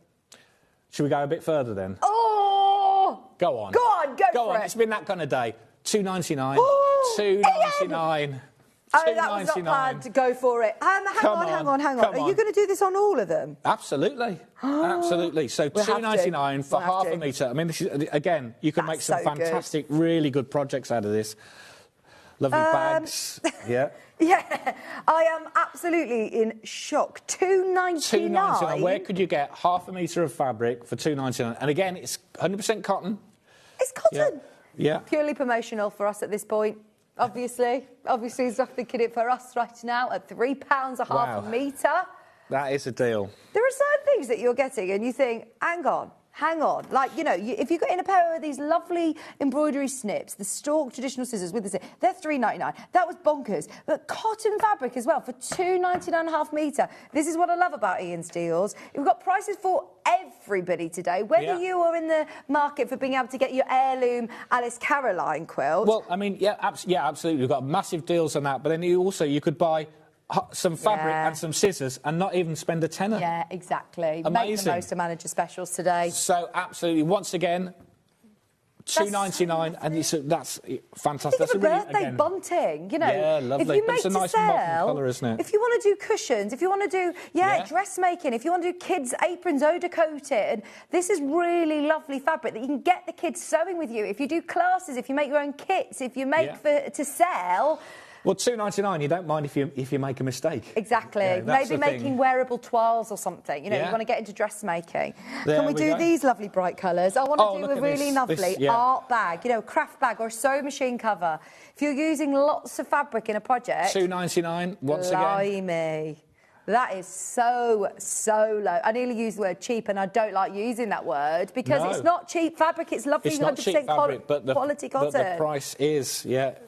Should we go a bit further then? Oh! Go on. Go for it. It's been that kind of day. $2.99. Oh, $2.99. Oh, that was not planned to go for it. Hang on. Are you going to do this on all of them? Absolutely. Absolutely. So $2.99 for half a metre. I mean, this is, again, you can make some fantastic, really good projects out of this. Lovely bags. Yeah. Yeah, I am absolutely in shock. $2.99. $2.99. Where could you get half a metre of fabric for $2.99? And again, it's 100% cotton. It's cotton. Yeah. Purely promotional for us at this point. Obviously, he's not thinking it for us right now at £3 a half a metre. That is a deal. There are certain things that you're getting and you think, hang on. Like, if you got in a pair of these lovely embroidery snips, the stalk traditional scissors with this, they're $3.99. That was bonkers. But cotton fabric as well for $2.99 a half metre. This is what I love about Ian's deals. We've got prices for everybody today, whether you are in the market for being able to get your heirloom Alice Caroline quilt. Well, I mean, absolutely. We've got massive deals on that. But then you could buy some fabric and some scissors and not even spend a tenner. Yeah, exactly. Amazing. Make the most of manager specials today. So, absolutely, once again, $2.99, and that's fantastic. Think That's of a birthday bunting, Yeah, lovely. If you make it's a nice sell, modern colour, isn't it? If you want to do cushions, if you want to do dressmaking, if you want to do kids' aprons Oda coated, this is really lovely fabric that you can get the kids sewing with you. If you do classes, if you make your own kits, if you make to sell. Well, $2.99, you don't mind if you make a mistake. Exactly. Yeah, maybe making wearable toiles or something. You want to get into dressmaking. Can we do these lovely bright colours? I want to do a really lovely art bag, craft bag or sewing machine cover. If you're using lots of fabric in a project... $2.99 once again. Blimey. That is so low. I nearly used the word cheap, and I don't like using that word because it's not cheap fabric. It's lovely, it's not 100% cheap fabric, but quality cotton. But the price is,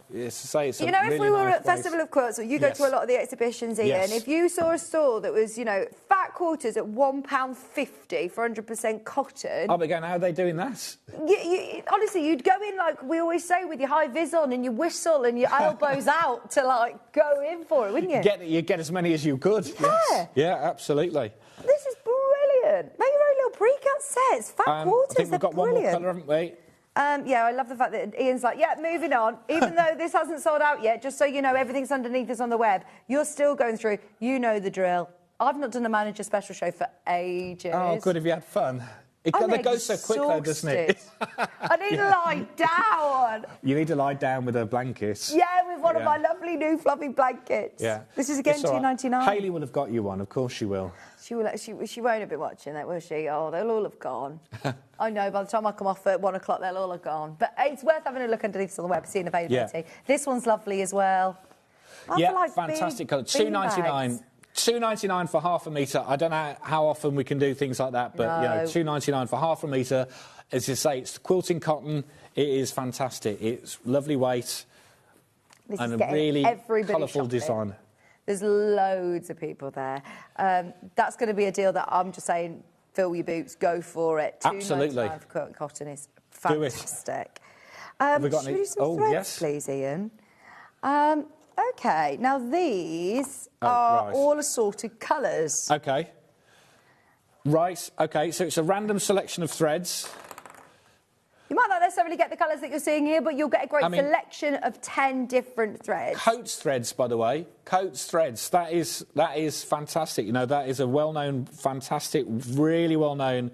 it's to say it's if really we were nice at Festival of Quilts, or you go to a lot of the exhibitions, Ian, if you saw a store that was, fat quarters at £1.50 for 100% cotton... Oh, but again, how are they doing that? Honestly, you'd go in, like we always say, with your high vis on and your whistle and your elbows out to, go in for it, wouldn't you? You get as many as you could. Yeah. Yes. Yeah, absolutely. This is brilliant. Make your own little pre-cut sets. Fat quarters, I think we've got one more colour, haven't we? I love the fact that Ian's like, moving on. Even though this hasn't sold out yet, just so you know, everything's underneath us on the web. You're still going through. You know the drill. I've not done a manager special show for ages. Oh, good. Have you had fun? It goes so quick, though, doesn't it? I need to lie down. You need to lie down with a blanket. Yeah, with one of my lovely new fluffy blankets. Yeah. This is again $2.99. Hayley will have got you one. Of course she will. She won't have been watching that, will she? Oh, they'll all have gone. I know, by the time I come off at 1 o'clock, they'll all have gone. But it's worth having a look underneath on the web, seeing availability. Yeah. This one's lovely as well. Fantastic colour. $2.99. $2.99 for half a metre. I don't know how often we can do things like that, but $2.99 for half a metre. As you say, it's quilting cotton. It is fantastic. It's lovely weight This and is a getting really everybody colourful shopping. design. There's loads of people there. That's going to be a deal that I'm just saying, fill your boots, go for it. Absolutely. $2.99 for quilting cotton is Do it. fantastic. Have we got should any- we do some Oh, threads, yes. please, Ian? OK, now these are right. all assorted colours. OK. Right, OK, so it's a random selection of threads. You might not necessarily get the colours that you're seeing here, but you'll get a great selection of 10 different threads. Coates threads, by the way. Coates threads. That is fantastic. You know, that is a well-known, fantastic, really well-known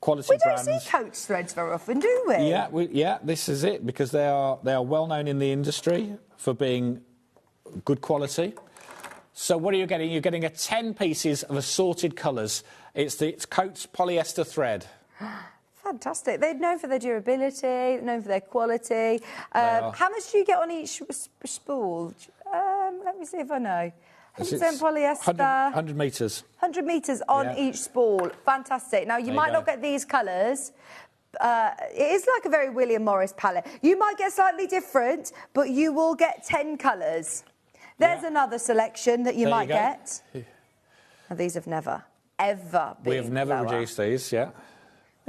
quality brand. We don't see Coates threads very often, do we? Yeah, this is it, because they are well-known in the industry for being good quality. So what are you getting? You're getting 10 pieces of assorted colours. It's Coates polyester thread. Fantastic. They're known for their durability, they're known for their quality. How much do you get on each spool? Let me see if I know. 100% polyester. 100 metres. 100 metres on each spool. Fantastic. Now, you might not get these colours. It is like a very William Morris palette. You might get slightly different, but you will get 10 colours. There's another selection that you might get. Now, these have never, ever been We have never lower. reduced these, They've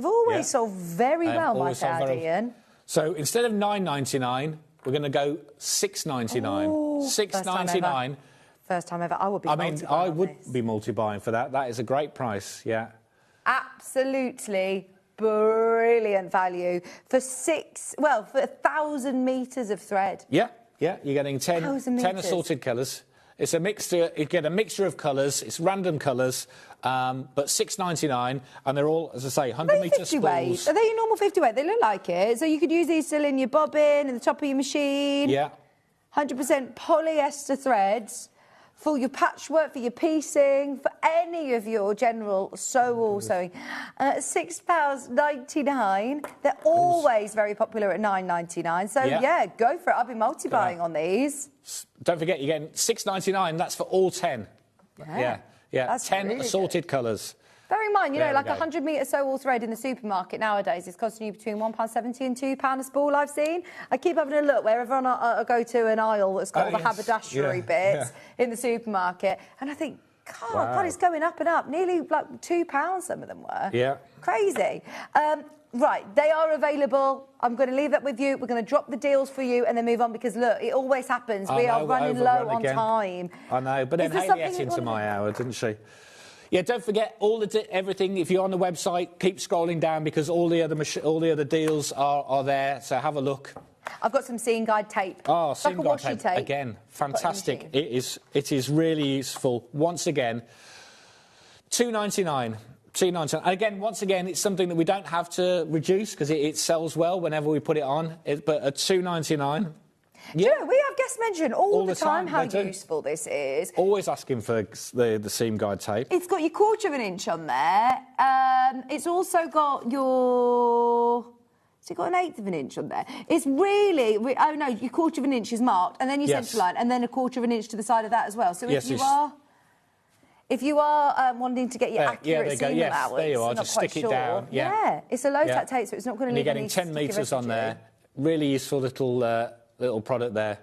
always sold very well, might I add, Ian. So instead of $9.99, we're going to go $6.99. $6.99. First time ever. I would be I would be multi-buying for that. That is a great price, Absolutely brilliant value for 1,000 metres of thread. Yeah, you're getting 10 metres. assorted colours. It's a mixture. You get a mixture of colours. It's random colours, but $6.99, and they're all, as I say, 100 metre spools. Are they your normal 50 weight? They look like it. So you could use these still in your bobbin, in the top of your machine. Yeah. 100% polyester threads for your patchwork, for your piecing, for any of your general sewing. £6.99. They're always very popular at $9.99. So go for it. I'll be multi-buying on these. Don't forget, you're getting $6.99. That's for all 10. Yeah. That's 10 really assorted colours. Bear in mind, There we like go. a 100 metre sew-all thread in the supermarket nowadays is costing you between £1.70 and £2 a spool, I've seen. I keep having a look wherever I go to an aisle that's got all the haberdashery bits in the supermarket, and I think, God, it's going up and up. Nearly like £2 some of them were. Yeah. Crazy. Right, they are available. I'm going to leave that with you. We're going to drop the deals for you and then move on because, look, it always happens. We are running low on time. I know, but then Hayley ate into my hour, didn't she? Yeah, don't forget everything. If you're on the website, keep scrolling down because all the other deals are there. So have a look. I've got some seam guide tape. Oh, It's seam like a guide washi tape again, fantastic. It is really useful. Once again, $2.99. $2.99. Again, once again, it's something that we don't have to reduce because it sells well whenever we put it on. But at $2.99. Yeah, we have guests mention all the time how they do. useful this is. Always asking for the seam guide tape. It's got your 1/4 of an inch on there. It's also got your... So you've got an 1/8 of an inch on there. It's really... Oh, no, your 1/4 of an inch is marked, and then your centre line, and then a 1/4 of an inch to the side of that as well. So if you are wanting to get your accurate seam allowance... there you are, just stick it down. Yeah, it's a low-tack tape, so it's not going to leave any you're getting 10 sticky metres on residue. there. Really useful little product there.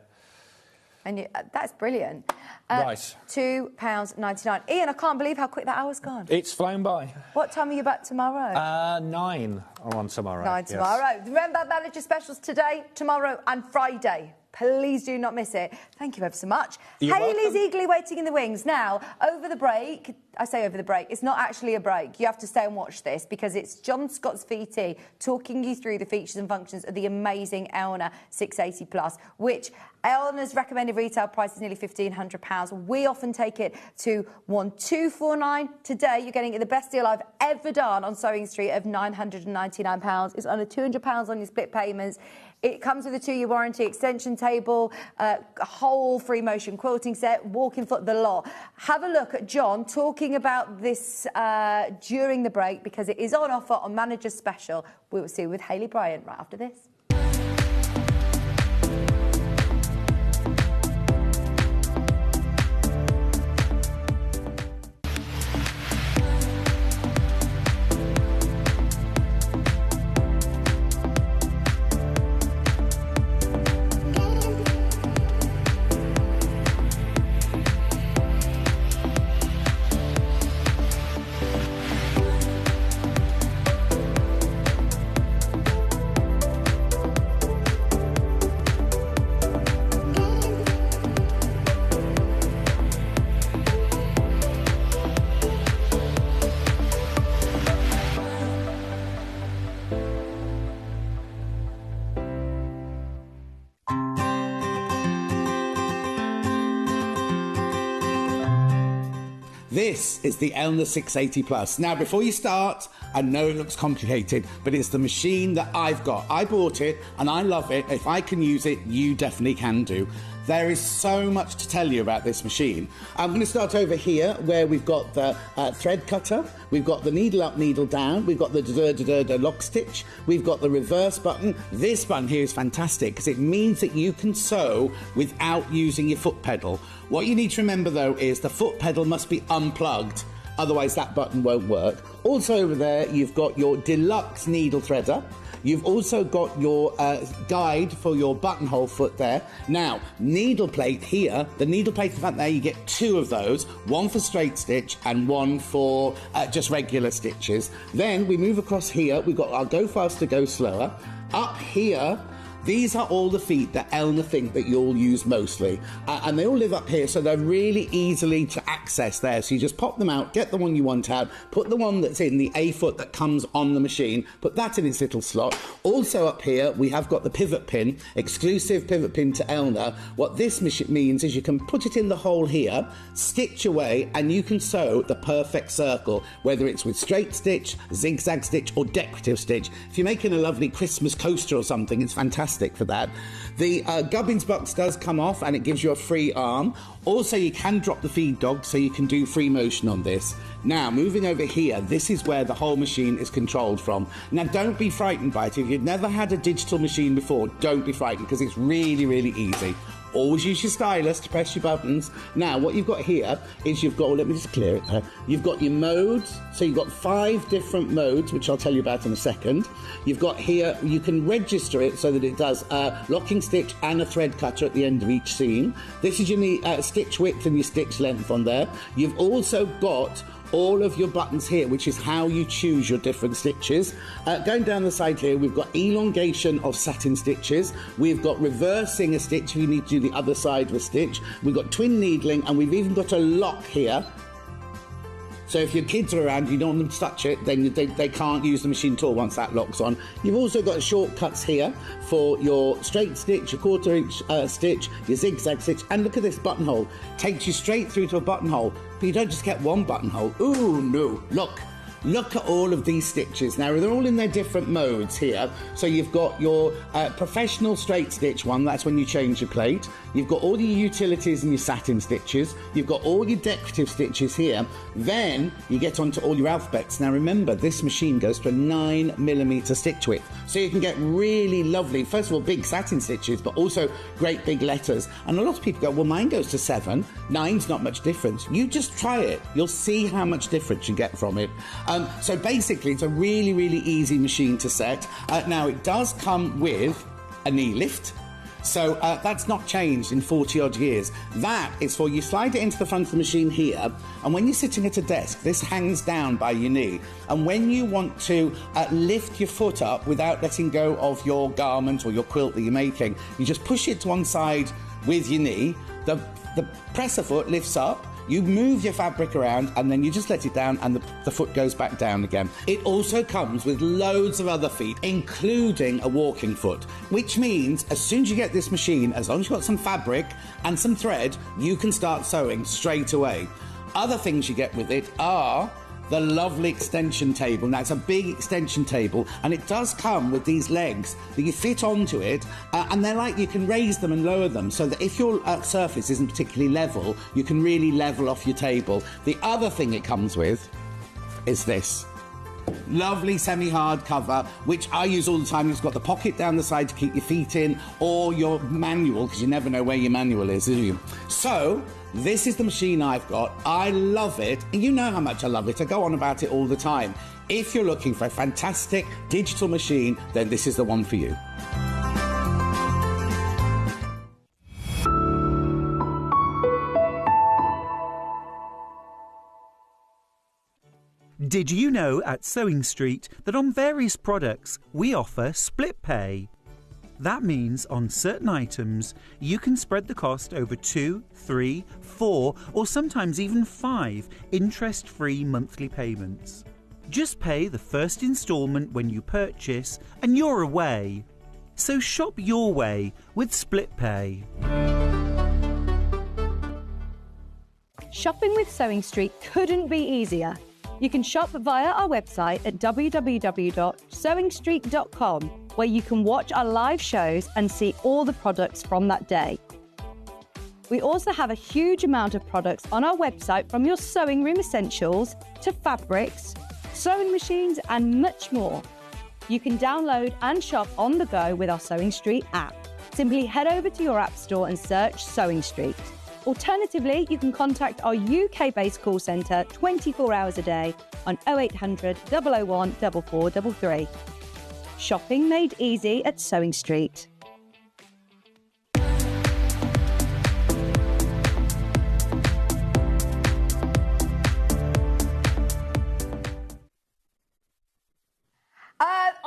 And that's brilliant. Right. £2.99. Ian, I can't believe how quick that hour's gone. It's flown by. What time are you back tomorrow? 9 I'm on tomorrow. 9 tomorrow. Remember, manager specials today, tomorrow and Friday. Please do not miss it. Thank you ever so much. You're Hayley's welcome. eagerly waiting in the wings. Now, over the break, I say over the break, it's not actually a break. You have to stay and watch this because it's John Scott's VT talking you through the features and functions of the amazing Elna 680 Plus, which Elna's recommended retail price is nearly £1,500. We often take it to 1,249. Today, you're getting the best deal I've ever done on Sewing Street of £999. It's under £200 on your split payments. It comes with a 2-year warranty, extension table, a whole free motion quilting set, walking foot, the lot. Have a look at John talking about this during the break because it is on offer on Manager Special. We will see you with Hayley Bryant right after this. This is the Elna 680 Plus. Now, before you start, I know it looks complicated, but it's the machine that I've got. I bought it and I love it. If I can use it, you definitely can do. There is so much to tell you about this machine. I'm going to start over here where we've got the thread cutter, we've got the needle up, needle down, we've got the lock stitch, we've got the reverse button. This button here is fantastic because it means that you can sew without using your foot pedal. What you need to remember though is the foot pedal must be unplugged, otherwise that button won't work. Also over there you've got your deluxe needle threader. You've also got your guide for your buttonhole foot there. Now, needle plate here, the needle plate in front there, you get 2 of those, one for straight stitch and one for just regular stitches. Then we move across here, we've got our go faster, go slower. Up here, these are all the feet that Elna think that you'll use mostly. And they all live up here, so they're really easily to access there. So you just pop them out, get the one you want out, put the one that's in the A foot that comes on the machine, put that in its little slot. Also up here, we have got the pivot pin, exclusive pivot pin to Elna. What this means is you can put it in the hole here, stitch away, and you can sew the perfect circle, whether it's with straight stitch, zigzag stitch, or decorative stitch. If you're making a lovely Christmas coaster or something, it's fantastic for that. The gubbins box does come off and it gives you a free arm. Also, you can drop the feed dog so you can do free motion on this. Now, moving over here, this is where the whole machine is controlled from. Now, don't be frightened by it. If you've never had a digital machine before, don't be frightened because it's really, really easy. Always use your stylus to press your buttons. Now, what you've got here is you've got, let me just clear it there. You've got your modes. So you've got 5 different modes, which I'll tell you about in a second. You've got here, you can register it so that it does locking stitch and a thread cutter at the end of each seam. This is your stitch width and your stitch length on there. You've also got all of your buttons here, which is how you choose your different stitches. Going down the side here, we've got elongation of satin stitches. We've got reversing a stitch if you need to do the other side of a stitch. We've got twin needling, and we've even got a lock here. So if your kids are around, you don't want them to touch it, then they can't use the machine at all once that lock's on. You've also got shortcuts here for your straight stitch, your quarter-inch stitch, your zigzag stitch, and look at this buttonhole. Takes you straight through to a buttonhole, but you don't just get one buttonhole. Ooh, no, look. Look at all of these stitches. Now, they're all in their different modes here. So you've got your professional straight stitch one. That's when you change your plate. You've got all your utilities and your satin stitches. You've got all your decorative stitches here. Then you get onto all your alphabets. Now, remember, this machine goes to a 9mm stitch width. So you can get really lovely, first of all, big satin stitches, but also great big letters. And a lot of people go, well, mine goes to 7. 9's not much difference. You just try it. You'll see how much difference you get from it. So basically, it's a really, really easy machine to set. Now, it does come with a knee lift. So that's not changed in 40-odd years. That is for you slide it into the front of the machine here, and when you're sitting at a desk, this hangs down by your knee. And when you want to lift your foot up without letting go of your garment or your quilt that you're making, you just push it to one side with your knee. The presser foot lifts up. You move your fabric around and then you just let it down and the foot goes back down again. It also comes with loads of other feet, including a walking foot, which means as soon as you get this machine, as long as you've got some fabric and some thread, you can start sewing straight away. Other things you get with it are the lovely extension table. Now, it's a big extension table, and it does come with these legs that you fit onto it, and they're like you can raise them and lower them so that if your surface isn't particularly level, you can really level off your table. The other thing it comes with is this lovely semi-hard cover, which I use all the time. It's got the pocket down the side to keep your feet in, or your manual, because you never know where your manual is, do you? So this is the machine I've got. I love it, and you know how much I love it. I go on about it all the time. If you're looking for a fantastic digital machine, then this is the one for you. Did you know at Sewing Street that on various products we offer split pay? That means on certain items you can spread the cost over 2, 3, 4 or sometimes even 5 interest-free monthly payments. Just pay the first instalment when you purchase and you're away. So shop your way with split pay. Shopping with Sewing Street couldn't be easier. You can shop via our website at www.sewingstreet.com, where you can watch our live shows and see all the products from that day. We also have a huge amount of products on our website, from your sewing room essentials to fabrics, sewing machines and much more. You can download and shop on the go with our Sewing Street app. Simply head over to your app store and search Sewing Street. Alternatively, you can contact our UK-based call centre 24 hours a day on 0800 001 4433. Shopping made easy at Sewing Street.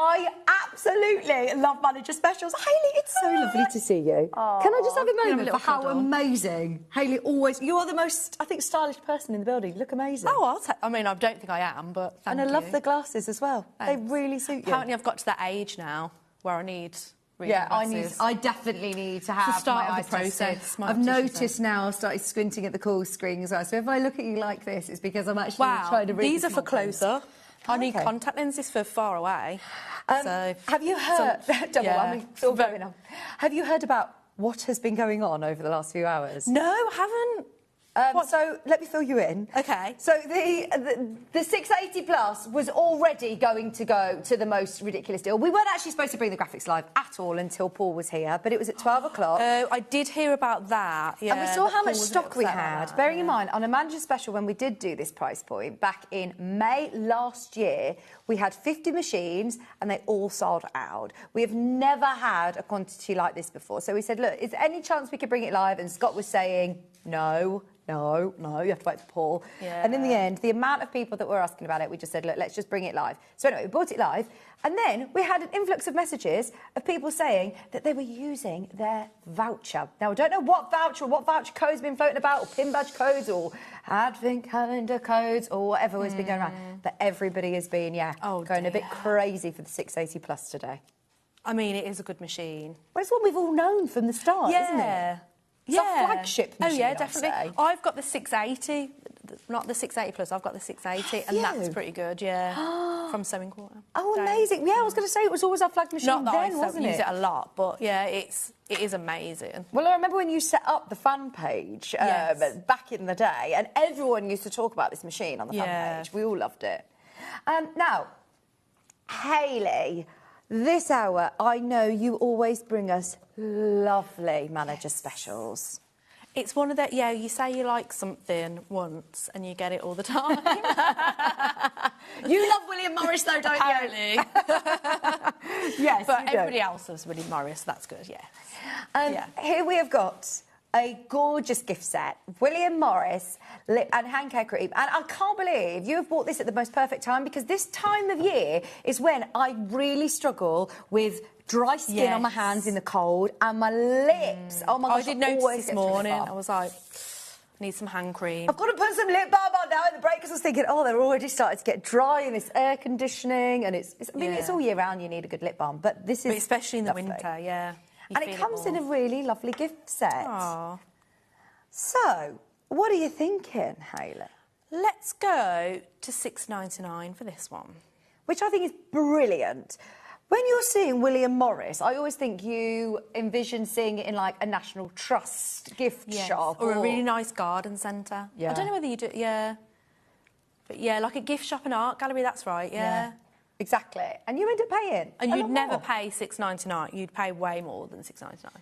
I absolutely love manager specials. Hayley, it's so lovely to see you. Can I just have a moment for how amazing Hayley always... You are the most, I think, stylish person in the building. You look amazing. Oh, I mean, I don't think I am, but thank you. And I love the glasses as well. Thanks. They really suit you. Apparently I've got to that age now where I need reading glasses. I definitely need to have It's the start my of the eyes tested. process. My I've optician noticed now I've started squinting at the call screen as well. So if I look at you like this, it's because I'm actually trying to read. These are for small things. closer. I need Okay. contact lenses for far away. So have you heard... Double whammy, it's all going on. Have you heard about what has been going on over the last few hours? No, I haven't. So let me fill you in. Okay. So the 680 Plus was already going to go to the most ridiculous deal. We weren't actually supposed to bring the graphics live at all until Paul was here, but it was at 12 o'clock. I did hear about that, yeah. And we saw that how Paul much was a bit stock we upset about had. that, Bearing in mind, on a manager special, when we did do this price point back in May last year, we had 50 machines and they all sold out. We have never had a quantity like this before. So we said, look, is there any chance we could bring it live? And Scott was saying, no, you have to wait for Paul. Yeah. And in the end, the amount of people that were asking about it, we just said, look, let's just bring it live. So anyway, we brought it live. And then we had an influx of messages of people saying that they were using their voucher. Now, I don't know what voucher code's been floating about, or pin badge codes, or advent calendar codes, or whatever has been going around. But everybody has been, going a bit crazy for the 680 Plus today. I mean, it is a good machine. Well, it's what we've all known from the start, isn't it? It's our flagship machine, Oh, yeah, I'd definitely. say. I've got the 680, not the 680 Plus, I've got the 680, and that's pretty good, yeah, from Sewing Quarter. Oh, amazing. Yeah, I was going to say, it was always our flag machine Not that then, I wasn't it? use it a lot, but yeah, it is amazing. Well, I remember when you set up the fan page back in the day, and everyone used to talk about this machine on the fan page. We all loved it. Now, Hayley, this hour, I know you always bring us lovely manager specials. It's one of the, you say you like something once and you get it all the time. You love William Morris, though, don't you? Yes, but you do. everybody else loves William Morris, that's good, yeah. Here we have got a gorgeous gift set, William Morris lip and hand care cream. And I can't believe you have bought this at the most perfect time, because this time of year is when I really struggle with dry skin on my hands in the cold, and my lips. Oh my gosh, I did notice always this gets really morning, far. I was like, need some hand cream. I've got to put some lip balm on now in the break, because I was thinking, they're already starting to get dry in this air conditioning, and it's all year round you need a good lip balm, but this is especially in the lovely. winter, yeah. And it comes in a really lovely gift set. Aww. So, what are you thinking, Hayley? Let's go to $6.99 for this one. Which I think is brilliant. When you're seeing William Morris, I always think you envision seeing it in, like, a National Trust gift shop. Or a really nice garden centre. Yeah. I don't know whether you do, But yeah, like a gift shop and art gallery, that's right, yeah. Exactly. And you end up paying. And a you'd lot never more. pay $6.99. You'd pay way more than $6.99.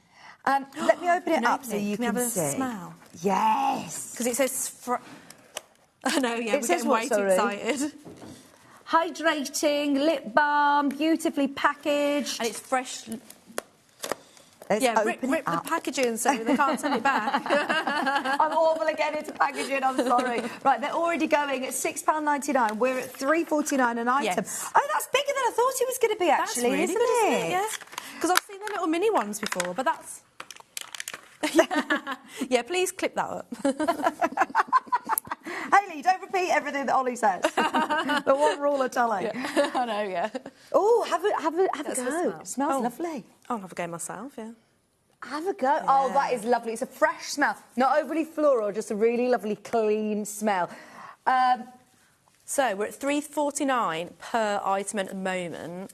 Let me open it up so Can you we can have a see. smell? Yes. Because it says... I know, yeah, It we're says getting what, way too sorry? excited. Hydrating, lip balm, beautifully packaged. And it's fresh... Let's rip open it the up. packaging so they can't send it back. I'm awful again into packaging, I'm sorry. Right, they're already going at £6.99. We're at £3.49 an item. Yes. Oh, that's bigger than I thought it was going to be, actually, That's really isn't good, it? Yeah. Because I've seen the little mini ones before, but that's... yeah, please clip that up. Hayley, don't repeat everything that Ollie says. The one rule of telling. Yeah. I know, yeah. Oh, have a That's go. the smell. It smells lovely. I'll have a go myself, yeah. Have a go. Oh, that is lovely. It's a fresh smell. Not overly floral, just a really lovely, clean smell. So we're at $3.49 per item at the moment.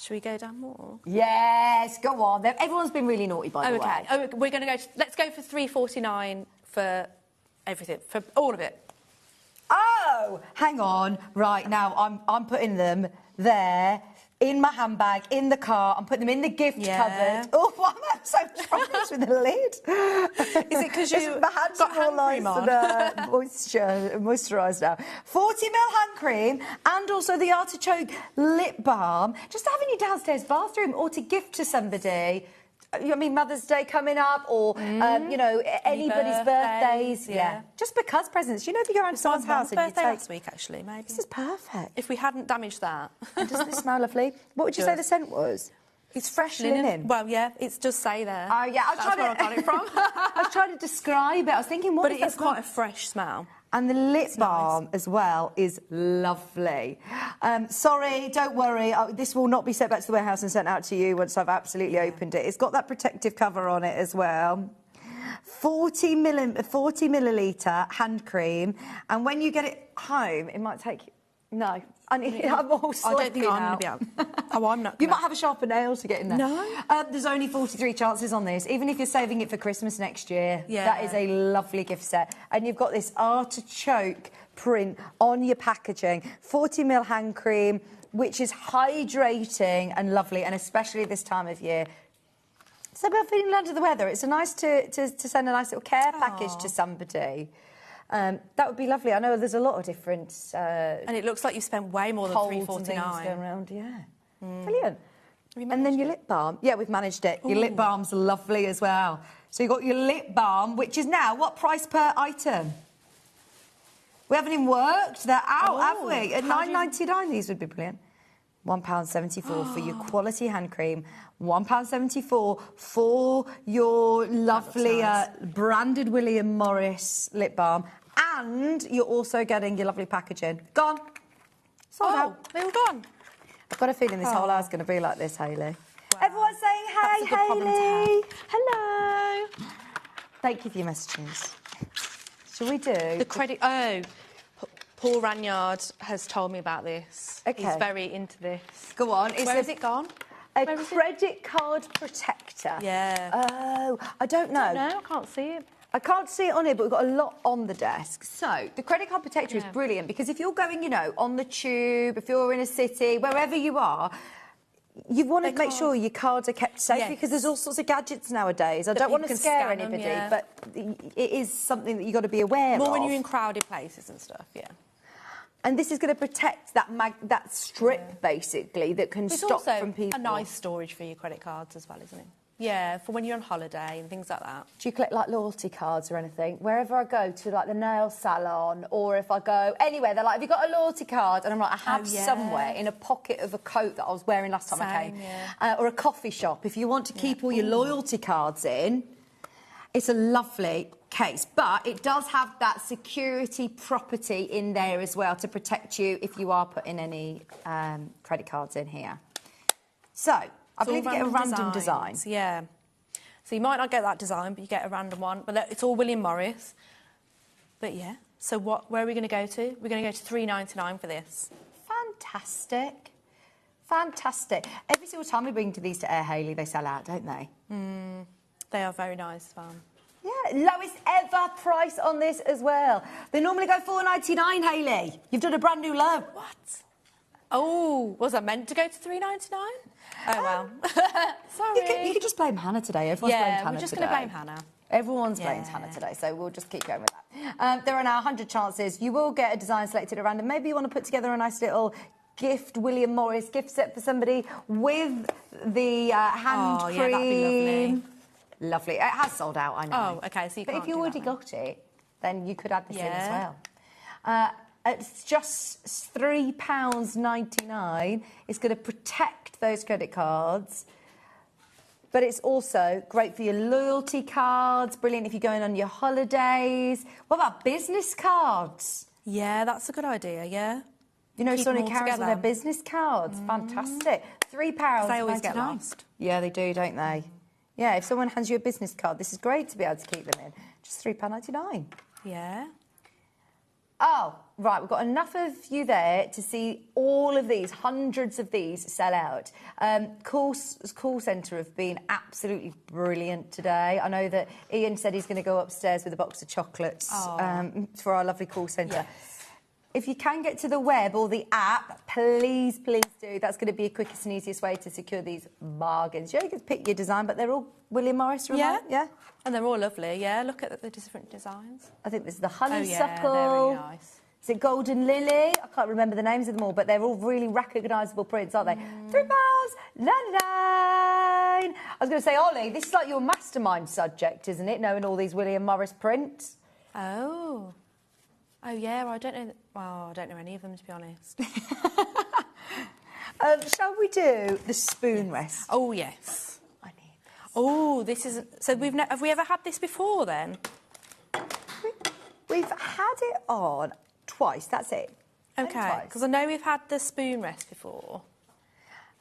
Should we go down more? Yes, go on. Everyone's been really naughty, by the way. Okay. Oh, we're going to go... Let's go for $3.49 for everything, for all of it. Oh, hang on. Right, now I'm putting them there, in my handbag, in the car. I'm putting them in the gift cupboard. Oh, I'm so troubled with the lid. Is it because you my hands got are all hand cream on? moisturised now. 40ml hand cream and also the artichoke lip balm. Just having your downstairs bathroom or to gift to somebody. I mean, Mother's Day coming up, or you know, anybody's birthdays. Yeah. Just because presents. You know, if you go around someone's house and you birthday take... last week, actually, maybe. This is perfect. If we hadn't damaged that. And doesn't it smell lovely? What would you say the scent was? It's fresh linen. Well, yeah, it does say there. Oh, yeah, That's where I got it from. I was trying to describe it. I was thinking, what But it is quite a fresh smell. And the lip balm as well is lovely. Sorry, don't worry. This will not be sent back to the warehouse and sent out to you once I've absolutely opened it. It's got that protective cover on it as well. 40 millilitre hand cream. And when you get it home, it might take you... No. I'm all I don't think I'm going to be able... Oh, I'm not You might have a sharper nail to get in there. No. There's only 43 chances on this, even if you're saving it for Christmas next year. Yeah. That is a lovely gift set. And you've got this artichoke print on your packaging. 40ml hand cream, which is hydrating and lovely, and especially this time of year. So about feeling under the weather, it's nice to send a nice little care package to somebody. That would be lovely. I know there's a lot of different... and it looks like you spent way more than $3.49 going around, yeah. Brilliant. And then your lip balm. Yeah, we've managed it. Your lip balm's lovely as well. So you've got your lip balm, which is now, what price per item? We haven't even worked. They're out, have we? At $9.99, these would be brilliant. £1.74 for your quality hand cream. £1.74 for your lovely branded William Morris lip balm. And you're also getting your lovely packaging. Gone. Sold out. They were gone. I've got a feeling this whole hour's going to be like this, Hayley. Wow. Everyone's saying, hey, That's a good problem to have. Hayley. Hello. Thank you for your messages. Shall we do... The credit... Oh, Paul Ranyard has told me about this. Okay. He's very into this. Go on. Where has it gone? A credit card protector. Yeah. Oh, I don't know. No, I can't see it. I can't see it on here, but we've got a lot on the desk. So, the credit card protector is brilliant because if you're going, you know, on the tube, if you're in a city, wherever you are, you want to make sure your cards are kept safe because there's all sorts of gadgets nowadays. I don't want to scare anybody, but it is something that you've got to be aware of. More when you're in crowded places and stuff, yeah. And this is going to protect that strip, basically, that can stop from people. It's also a nice storage for your credit cards as well, isn't it? Yeah, for when you're on holiday and things like that. Do you collect, like, loyalty cards or anything? Wherever I go to, like, the nail salon or if I go anywhere, they're like, have you got a loyalty card? And I'm like, I have somewhere in a pocket of a coat that I was wearing last time I came. Yeah. Or a coffee shop. If you want to keep all your loyalty cards in, it's a lovely case. But it does have that security property in there as well to protect you if you are putting any credit cards in here. So... I believe you get a random design. Yeah. So you might not get that design, but you get a random one. But it's all William Morris. But yeah. So where are we going to go to? We're going to go to $3.99 for this. Fantastic. Fantastic. Every single time we bring these to Air Hayley, they sell out, don't they? They are very nice, fun. Yeah, lowest ever price on this as well. They normally go $4.99, Hayley. You've done a brand new low. What? Oh, was I meant to go to $3.99? Oh, well. Sorry. You could just blame Hannah today. Everyone's blamed Hannah we're just today. going to blame Hannah. Everyone's blamed Hannah today, so we'll just keep going with that. There are now 100 chances. You will get a design selected at random. Maybe you want to put together a nice little gift, William Morris gift set for somebody with the hand cream. Yeah, that'd be lovely. Lovely. It has sold out, I know. Oh, OK, so you But can't if you do already that, got it, then you could add this in as well. It's just £3.99. It's going to protect those credit cards. But it's also great for your loyalty cards. Brilliant if you're going on your holidays. What about business cards? Yeah, that's a good idea, yeah. You know, Keep Sonic them all carries on together. their business cards. Fantastic. £3.99. They always get lost. Yeah, they do, don't they? Yeah, if someone hands you a business card, this is great to be able to keep them in. Just £3.99. Yeah. Oh, right, we've got enough of you there to see all of these, hundreds of these sell out. Call centre have been absolutely brilliant today. I know that Ian said he's going to go upstairs with a box of chocolates for our lovely call centre. Yes. If you can get to the web or the app, please, please do. That's going to be the quickest and easiest way to secure these bargains. You can pick your design, but they're all William Morris, remember? Yeah. And they're all lovely, yeah. Look at the different designs. I think this is the honeysuckle. Oh, yeah, they're really nice. Is it golden lily? I can't remember the names of them all, but they're all really recognisable prints, aren't they? £3.99. I was going to say, Ollie, this is like your mastermind subject, isn't it? Knowing all these William Morris prints. Oh. Oh, yeah, I don't know. Well, I don't know any of them, to be honest. Shall we do the spoon rest? Oh, yes. I need this. Oh, this is... So have we ever had this before, then? We've had it on twice, that's it. OK, because I know we've had the spoon rest before.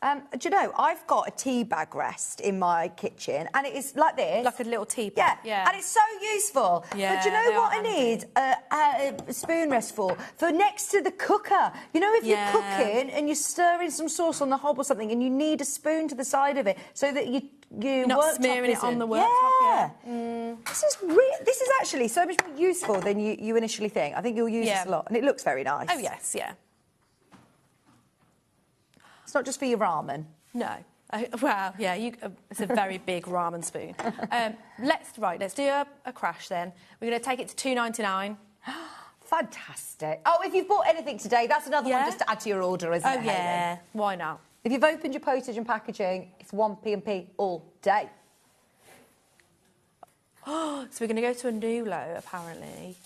Do you know, I've got a tea bag rest in my kitchen, and it is like this. Like a little tea bag? Yeah, and it's so useful. Yeah, but do you know what I need a spoon rest for? For next to the cooker. You know, if you're cooking and you're stirring some sauce on the hob or something, and you need a spoon to the side of it so that you're not smearing it on the worktop. Yeah. This is actually so much more useful than you initially think. I think you'll use this a lot, and it looks very nice. Oh, yes, yeah. It's not just for your ramen. No. Well, yeah, it's a very big ramen spoon. Let's do a crash then. We're going to take it to $2.99. Fantastic. Oh, if you've bought anything today, that's another one just to add to your order, isn't it? Oh, yeah. Hayley? Why not? If you've opened your postage and packaging, it's 1 P&P all day. So we're going to go to a new low, apparently,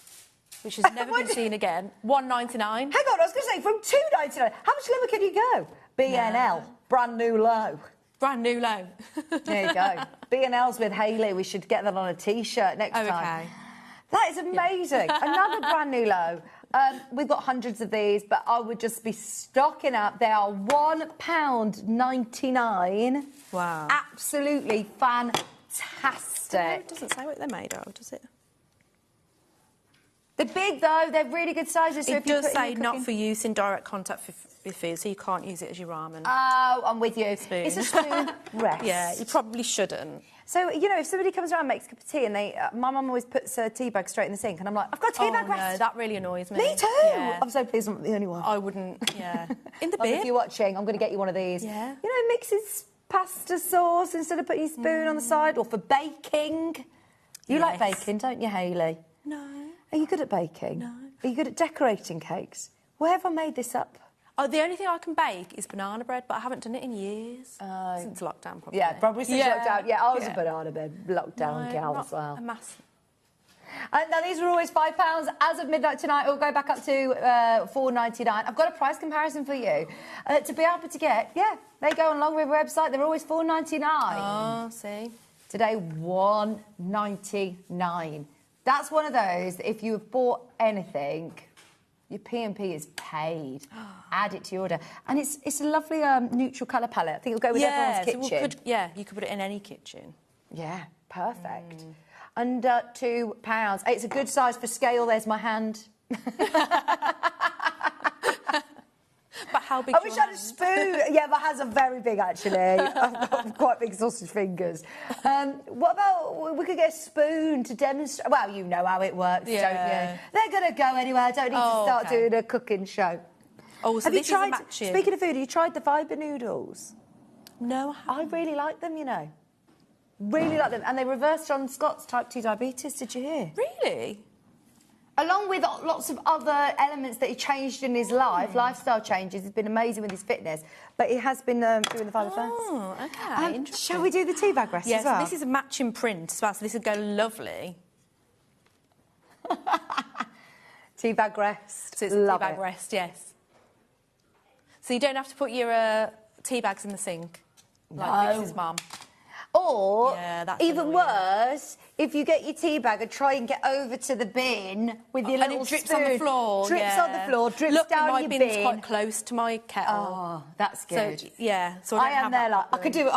which has never been seen again. $1.99. Hang on, I was going to say, from $2.99, how much lower can you go? BNL, brand new low. Brand new low. There you go. BNL's with Hayley. We should get that on a T-shirt next time. Okay. That is amazing. Another brand new low. We've got hundreds of these, but I would just be stocking up. They are £1.99. Wow. Absolutely fantastic. It doesn't say what they're made of, does it? They're big, though. They're really good sizes. So it does say not for use in direct contact with food, so you can't use it as your ramen. Oh, I'm with you. Spoon. It's a spoon rest. Yeah, you probably shouldn't. So, you know, if somebody comes around and makes a cup of tea and my mum always puts a tea bag straight in the sink and I'm like, I've got a tea bag rest. No, that really annoys me. Me too. Yeah. I'm so pleased I'm not the only one. I wouldn't, yeah. In the bin. If you're watching, I'm going to get you one of these. Yeah. You know, mixes pasta sauce instead of putting your spoon on the side, or for baking. You like baking, don't you, Hayley? No. Are you good at baking? No. Are you good at decorating cakes? Where have I made this up? Oh, the only thing I can bake is banana bread, but I haven't done it in years. Since lockdown, probably. Yeah, probably since lockdown. Yeah, I was a banana bread lockdown gal as well. A massive. Now, these are always £5. As of midnight tonight, it'll go back up to $4.99. I've got a price comparison for you. To be able to get, they go on Long River website. They're always $4.99. Oh, see. Today, $1.99. That's one of those that if you have bought anything, your P&P is paid. Add it to your order. And it's a lovely neutral colour palette. I think it'll go with everyone's kitchen. So you could put it in any kitchen. Yeah, perfect. Under £2. It's a good size for scale. There's my hand. But how big? I wish I had a spoon. Yeah, my hands are very big, actually. I've got quite big sausage fingers. What about we could get a spoon to demonstrate? Well, you know how it works, don't you? They're going to go anywhere. I don't need to start doing a cooking show. Oh, so have this you tried? is a matching. Speaking of food, have you tried the fibre noodles? No, I really like them. You know, really like them, and they reversed John Scott's type 2 diabetes. Did you hear? Really? Along with lots of other elements that he changed in his life, lifestyle changes. He's been amazing with his fitness, but he has been doing the fibre first. Oh, okay, interesting. Shall we do the tea bag rest as well? Yes, this is a matching print as well, so this would go lovely. Tea bag rest. So it's a tea bag rest, yes. So you don't have to put your tea bags in the sink, like Vix's mum. Or, that's even worse, if you get your tea bag and try and get over to the bin with your and little it drips spoon. on the floor. Drips on the floor, drips Look, down my your bin's bin. quite close to my kettle. Oh, that's good. So, yeah. So I am there like, I could do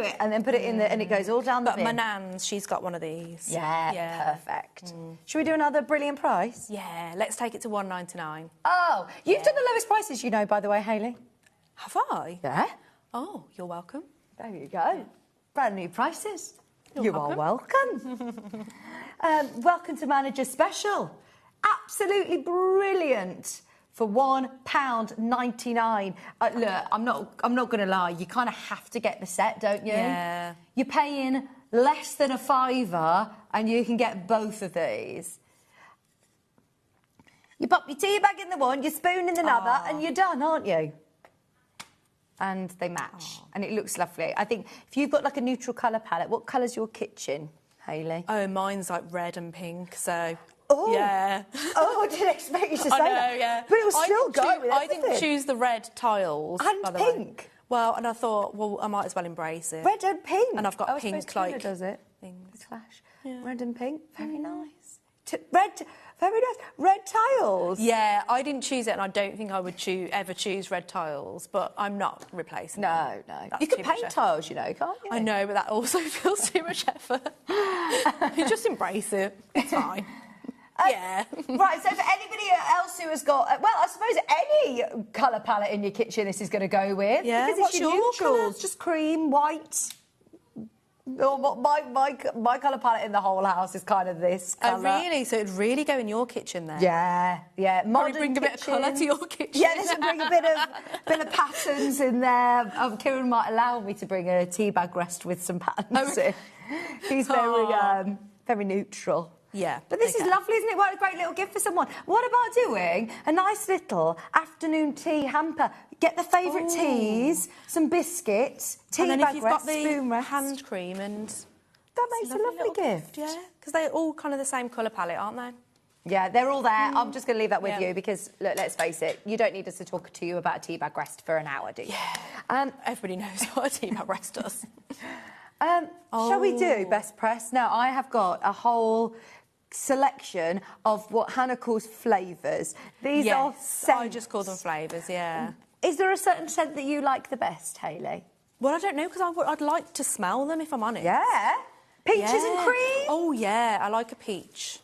it, and then put it in there, and it goes all down the bin. But my nan's, she's got one of these. Yeah, perfect. Should we do another brilliant price? Yeah, let's take it to $1.99. Oh, you've done the lowest prices, you know, by the way, Hayley. Have I? Yeah. Oh, you're welcome. There you go. Brand new prices. You're are welcome. Welcome to Manager Special. Absolutely brilliant for £1.99. Look, I'm not going to lie. You kind of have to get the set, don't you? Yeah. You're paying less than £5, and you can get both of these. You pop your tea bag in the one, your spoon in another, and you're done, aren't you? And they match, and it looks lovely. I think if you've got like a neutral colour palette, what colour's your kitchen, Hayley? Oh, mine's like red and pink, so... Oh, yeah. Oh, I didn't expect you to say that. Yeah. But it was still going with I didn't everything. choose the red tiles. And by the pink. Way. Well, and I thought, well, I might as well embrace it. Red and pink. And I've got I pink, suppose Tina like... does it. Things. Clash. Yeah. Red and pink. Very nice. Red, very nice. Red tiles. Yeah, I didn't choose it, and I don't think I would ever choose red tiles, but I'm not replacing them. No. That's You can too paint much tiles, you know, can't you? I know, but that also feels too much effort. You just embrace it. It's fine. Yeah. Right, so for anybody else who has got, well, I suppose any colour palette in your kitchen this is going to go with. Yeah, Because what's it's your your neutrals, colour? just cream, white. Oh, my colour palette in the whole house is kind of this colour. Oh, really? So it'd really go in your kitchen then? Yeah. Probably Modern bring a bit of colour to your kitchen. Yeah, this will bring a bit of patterns in there. Kieran might allow me to bring a tea bag rest with some patterns in. He's very neutral. Yeah. But this is lovely, isn't it? What a great little gift for someone. What about doing a nice little afternoon tea hamper? Get the favourite teas, some biscuits, tea and then bag if you've rest, got the spoon rest. hand cream and... That makes a lovely gift. Yeah, because they're all kind of the same colour palette, aren't they? Yeah, they're all there. I'm just going to leave that with you because, look, let's face it, you don't need us to talk to you about a tea bag rest for an hour, do you? Yeah. Everybody knows what a tea bag rest does. Shall we do best press? Now, I have got a whole selection of what Hannah calls flavours. These are scents. I just call them flavours, yeah. Is there a certain scent that you like the best, Hayley? Well, I don't know, because I'd like to smell them, if I'm honest. Yeah. Peaches and cream? Oh, yeah, I like a peach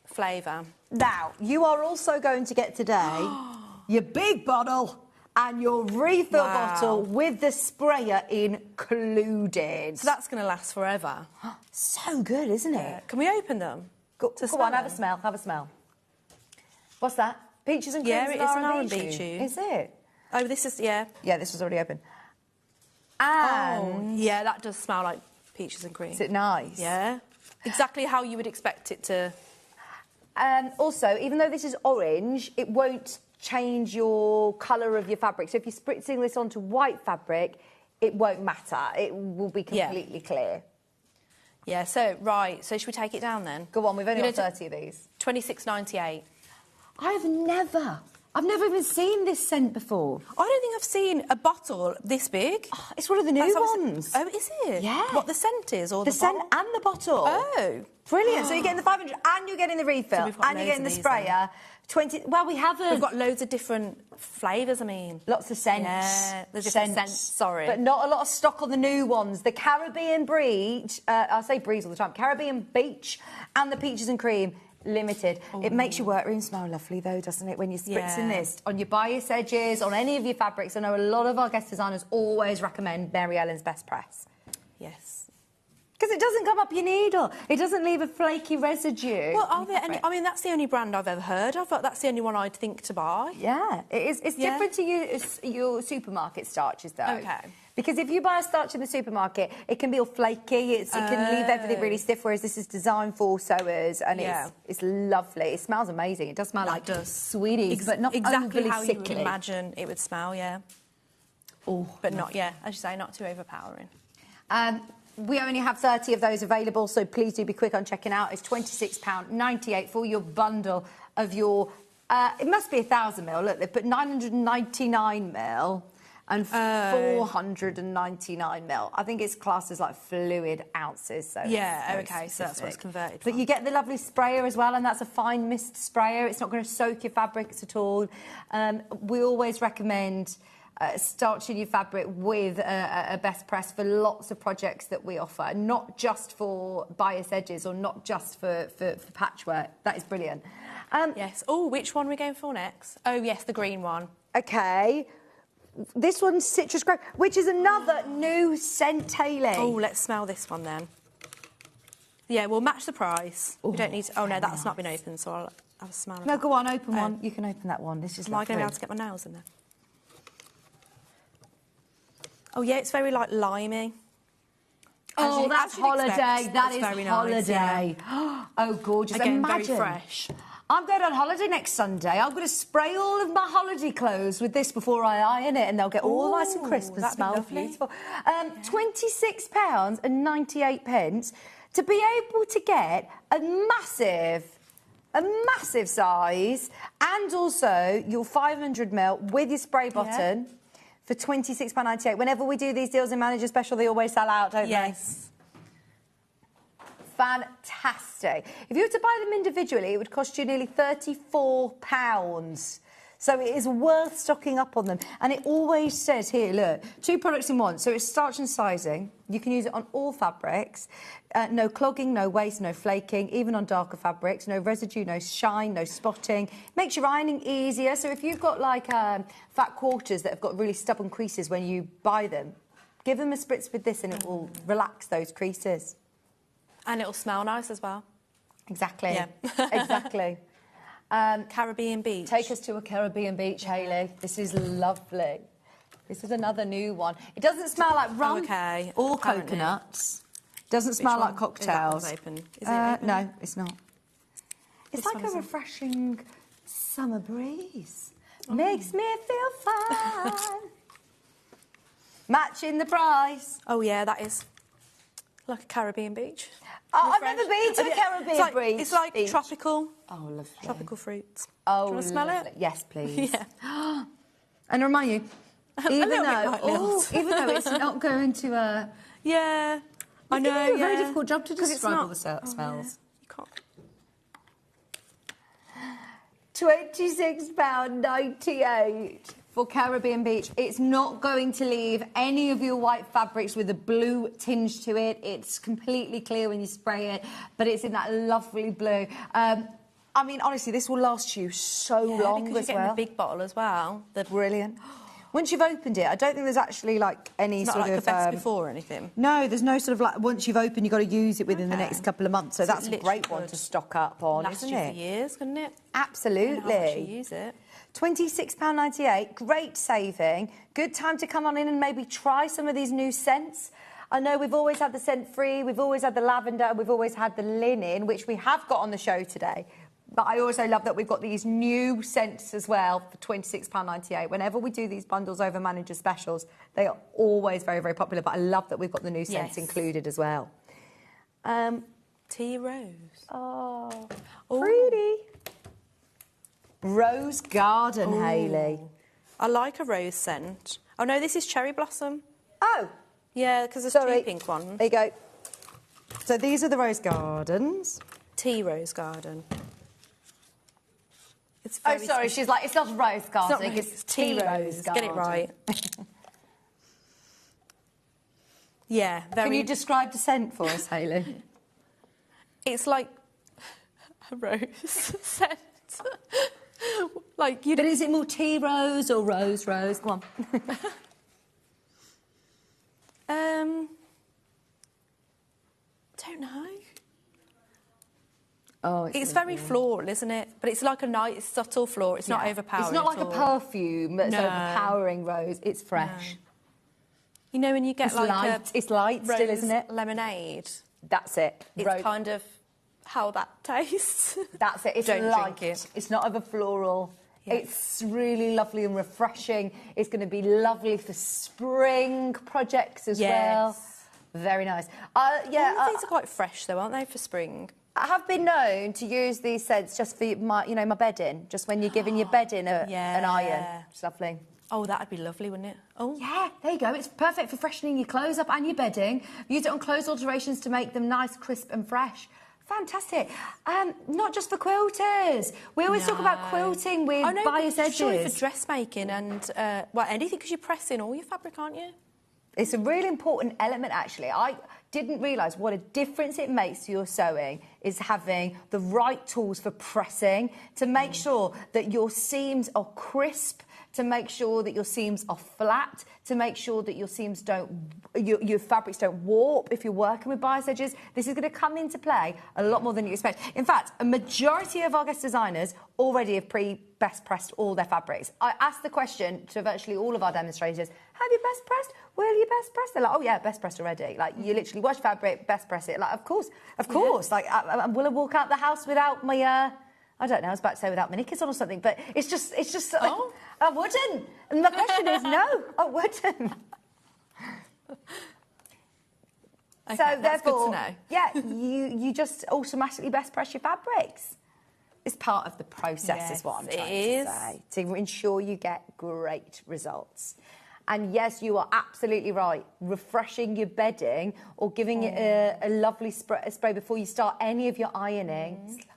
flavour. Now, you are also going to get today your big bottle and your refill bottle with the sprayer included. So that's going to last forever. So good, isn't it? Can we open them? Go on, have a smell, have a smell. What's that? Peaches and cream? Yeah, it is an R&B tune. Is it? Oh, this is, yeah. Yeah, this was already open. And... yeah, that does smell like peaches and cream. Is it nice? Yeah. Exactly how you would expect it to... Also, even though this is orange, it won't change your colour of your fabric. So if you're spritzing this onto white fabric, it won't matter. It will be completely clear. Yeah, so should we take it down then? Go on, we've only got 30 of these. $26.98. I've never even seen this scent before. I don't think I've seen a bottle this big. Oh, it's one of the new ones. Oh, is it? Yeah. What, the scent is? Or the scent and the bottle. Oh. Brilliant. So you're getting the 500 and you're getting the refill and you're getting the sprayer. 20... Well, we haven't... We've got loads of different flavours, I mean. Lots of scents. Yeah, there's different scents, sorry. But not a lot of stock on the new ones. The Caribbean Breeze, I say breeze all the time, Caribbean Beach and the Peaches and Cream, limited. Ooh. It makes your workroom smell lovely, though, doesn't it, when you're spritzing this on your bias edges, on any of your fabrics. I know a lot of our guest designers always recommend Mary Ellen's Best Press. Yes. Because it doesn't come up your needle. It doesn't leave a flaky residue. Well, are there any... I mean, that's the only brand I've ever heard of. That's the only one I'd think to buy. Yeah, it is. It's different to your supermarket starches, though. Okay. Because if you buy a starch in the supermarket, it can be all flaky. It can leave everything really stiff, whereas this is designed for sewers, and it's lovely. It smells amazing. It does smell like sweeties, but not exactly overly how sickly. you would imagine it would smell, yeah. Oh, but not, as you say, not too overpowering. We only have 30 of those available, so please do be quick on checking out. It's £26.98 for your bundle of your... it must be 1,000 ml, look, they put 999 ml. and 499 ml. I think it's classed as like fluid ounces. So yeah, it's okay, so that's what it's converted But from. you get the lovely sprayer as well, and that's a fine mist sprayer. It's not going to soak your fabrics at all. We always recommend starching your fabric with a best press for lots of projects that we offer, not just for bias edges or not just for patchwork. That is brilliant. Yes. Oh, which one are we going for next? Oh, yes, the green one. Okay. This one's citrus grape, which is another new scent, Hayley. Oh, let's smell this one then. Yeah, we'll match the price. We don't need to... Oh, no, that's not been opened, so I'll have a smell of No, that. go on, open one. You can open that one. This is Am I going to be able to get my nails in there? Oh, yeah, it's very, like, limey. Oh, that's holiday. Expect. That It's is very nice, holiday. yeah. Oh, gorgeous. Again, Imagine. very fresh. I'm going on holiday next Sunday. I'm going to spray all of my holiday clothes with this before I iron it, and they'll get all nice and crisp and that'd be smell lovely. beautiful. £26.98 to be able to get a massive size, and also your 500ml with your spray button for £26.98. Whenever we do these deals in Manager Special, they always sell out, don't they? Yes. Fantastic. If you were to buy them individually, it would cost you nearly £34. So it is worth stocking up on them. And it always says here, look, 2 products in one. So it's starch and sizing. You can use it on all fabrics. No clogging, no waste, no flaking, even on darker fabrics. No residue, no shine, no spotting. Makes your ironing easier. So if you've got like fat quarters that have got really stubborn creases when you buy them, give them a spritz with this and it will relax those creases. And it'll smell nice as well. Exactly. Yeah. Exactly. Caribbean beach. Take us to a Caribbean beach, Hayley. This is lovely. This is another new one. It doesn't smell like rum or apparently. coconuts. Doesn't smell like cocktails. Is that open? Is it open? No, it's not. It's This like one a isn't. refreshing summer breeze. Makes me feel fine. Matching the price. Oh, yeah, that is like a Caribbean beach. Oh, I've never been to a Caribbean beach. It's like beach. tropical. Oh, lovely. Tropical fruits. Oh, do you want to smell lovely. it? Yes, please. Yeah. And remind you, even little bit though, like Lils. even though it's not going to Yeah. I it's know, gonna be a very yeah. difficult job to 'Cause it's describe all not- the smells. You can't. £26.98 for Caribbean Beach. It's not going to leave any of your white fabrics with a blue tinge to it. It's completely clear when you spray it, but it's in that lovely blue. I mean, honestly, this will last you so long because as you're getting well. the big bottle as well. Brilliant. Once you've opened it, I don't think there's actually like any It's not sort like of a best before or anything. No, there's no sort of like once you've opened, you've got to use it within the next couple of months. So So that's it a great literally one could to stock up on, Last isn't you it? for years, couldn't it? Absolutely. Depending on how much you use it. £26.98, great saving. Good time to come on in and maybe try some of these new scents. I know we've always had the scent free, we've always had the lavender, we've always had the linen, which we have got on the show today. But I also love that we've got these new scents as well for £26.98. Whenever we do these bundles over Manager Specials, they are always very, very popular. But I love that we've got the new scents included as well. Tea rose. Oh, pretty. Rose Garden, Ooh. Hayley. I like a rose scent. Oh, no, this is cherry blossom. Oh. Yeah, because there's Sorry. 2 pink ones. There you go. So these are the Rose Gardens. Tea rose garden. It's Oh, very sorry, she's like, it's not Rose Garden, rose, it's Tea Rose Garden. Get it right. Yeah, very... Can you describe the scent for us, Hayley? It's like a rose scent. Like you. But is it more tea rose or rose? Go on. Don't know. Oh, it's very floral, isn't it? But it's like a nice, subtle floral. It's not overpowering. It's not like at a all. perfume that's overpowering rose. It's fresh. You know when you get It's like light. It's light rose still, isn't it? lemonade. That's it. It's kind of how that tastes. That's it. It's Don't light. drink it. It's not over floral. Yeah. It's really lovely and refreshing. It's going to be lovely for spring projects as well. Very nice. All these are quite fresh though, aren't they, for spring? I have been known to use these scents just for my, my bedding, just when you're giving your bedding an iron. It's lovely. Oh, that'd be lovely, wouldn't it? Oh. Yeah, there you go. It's perfect for freshening your clothes up and your bedding. Use it on clothes alterations to make them nice, crisp and fresh. Fantastic. Not just for quilters. We always talk about quilting with bias edges. Surely for dressmaking and, anything, because you're pressing all your fabric, aren't you? It's a really important element, actually. I didn't realise what a difference it makes to your sewing is having the right tools for pressing to make sure that your seams are crisp, to make sure that your seams are flat, to make sure that your seams your fabrics don't warp if you're working with bias edges. This is going to come into play a lot more than you expect. In fact, a majority of our guest designers already have best pressed all their fabrics. I asked the question to virtually all of our demonstrators, have you best pressed? Will you best press? They're like, oh yeah, best pressed already. Like, you literally wash fabric, best press it. Like, of course. Yeah. Like, will I walk out the house without my, I don't know, I was about to say without my knickers on or something, but it's just, I wouldn't. And the question is, no, I wouldn't. Okay, so that's therefore, good to know. yeah, you just automatically best press your fabrics. It's part of the process, is what I'm trying to say, to ensure you get great results. And yes, you are absolutely right. Refreshing your bedding or giving it a lovely spray before you start any of your ironing. It's lovely.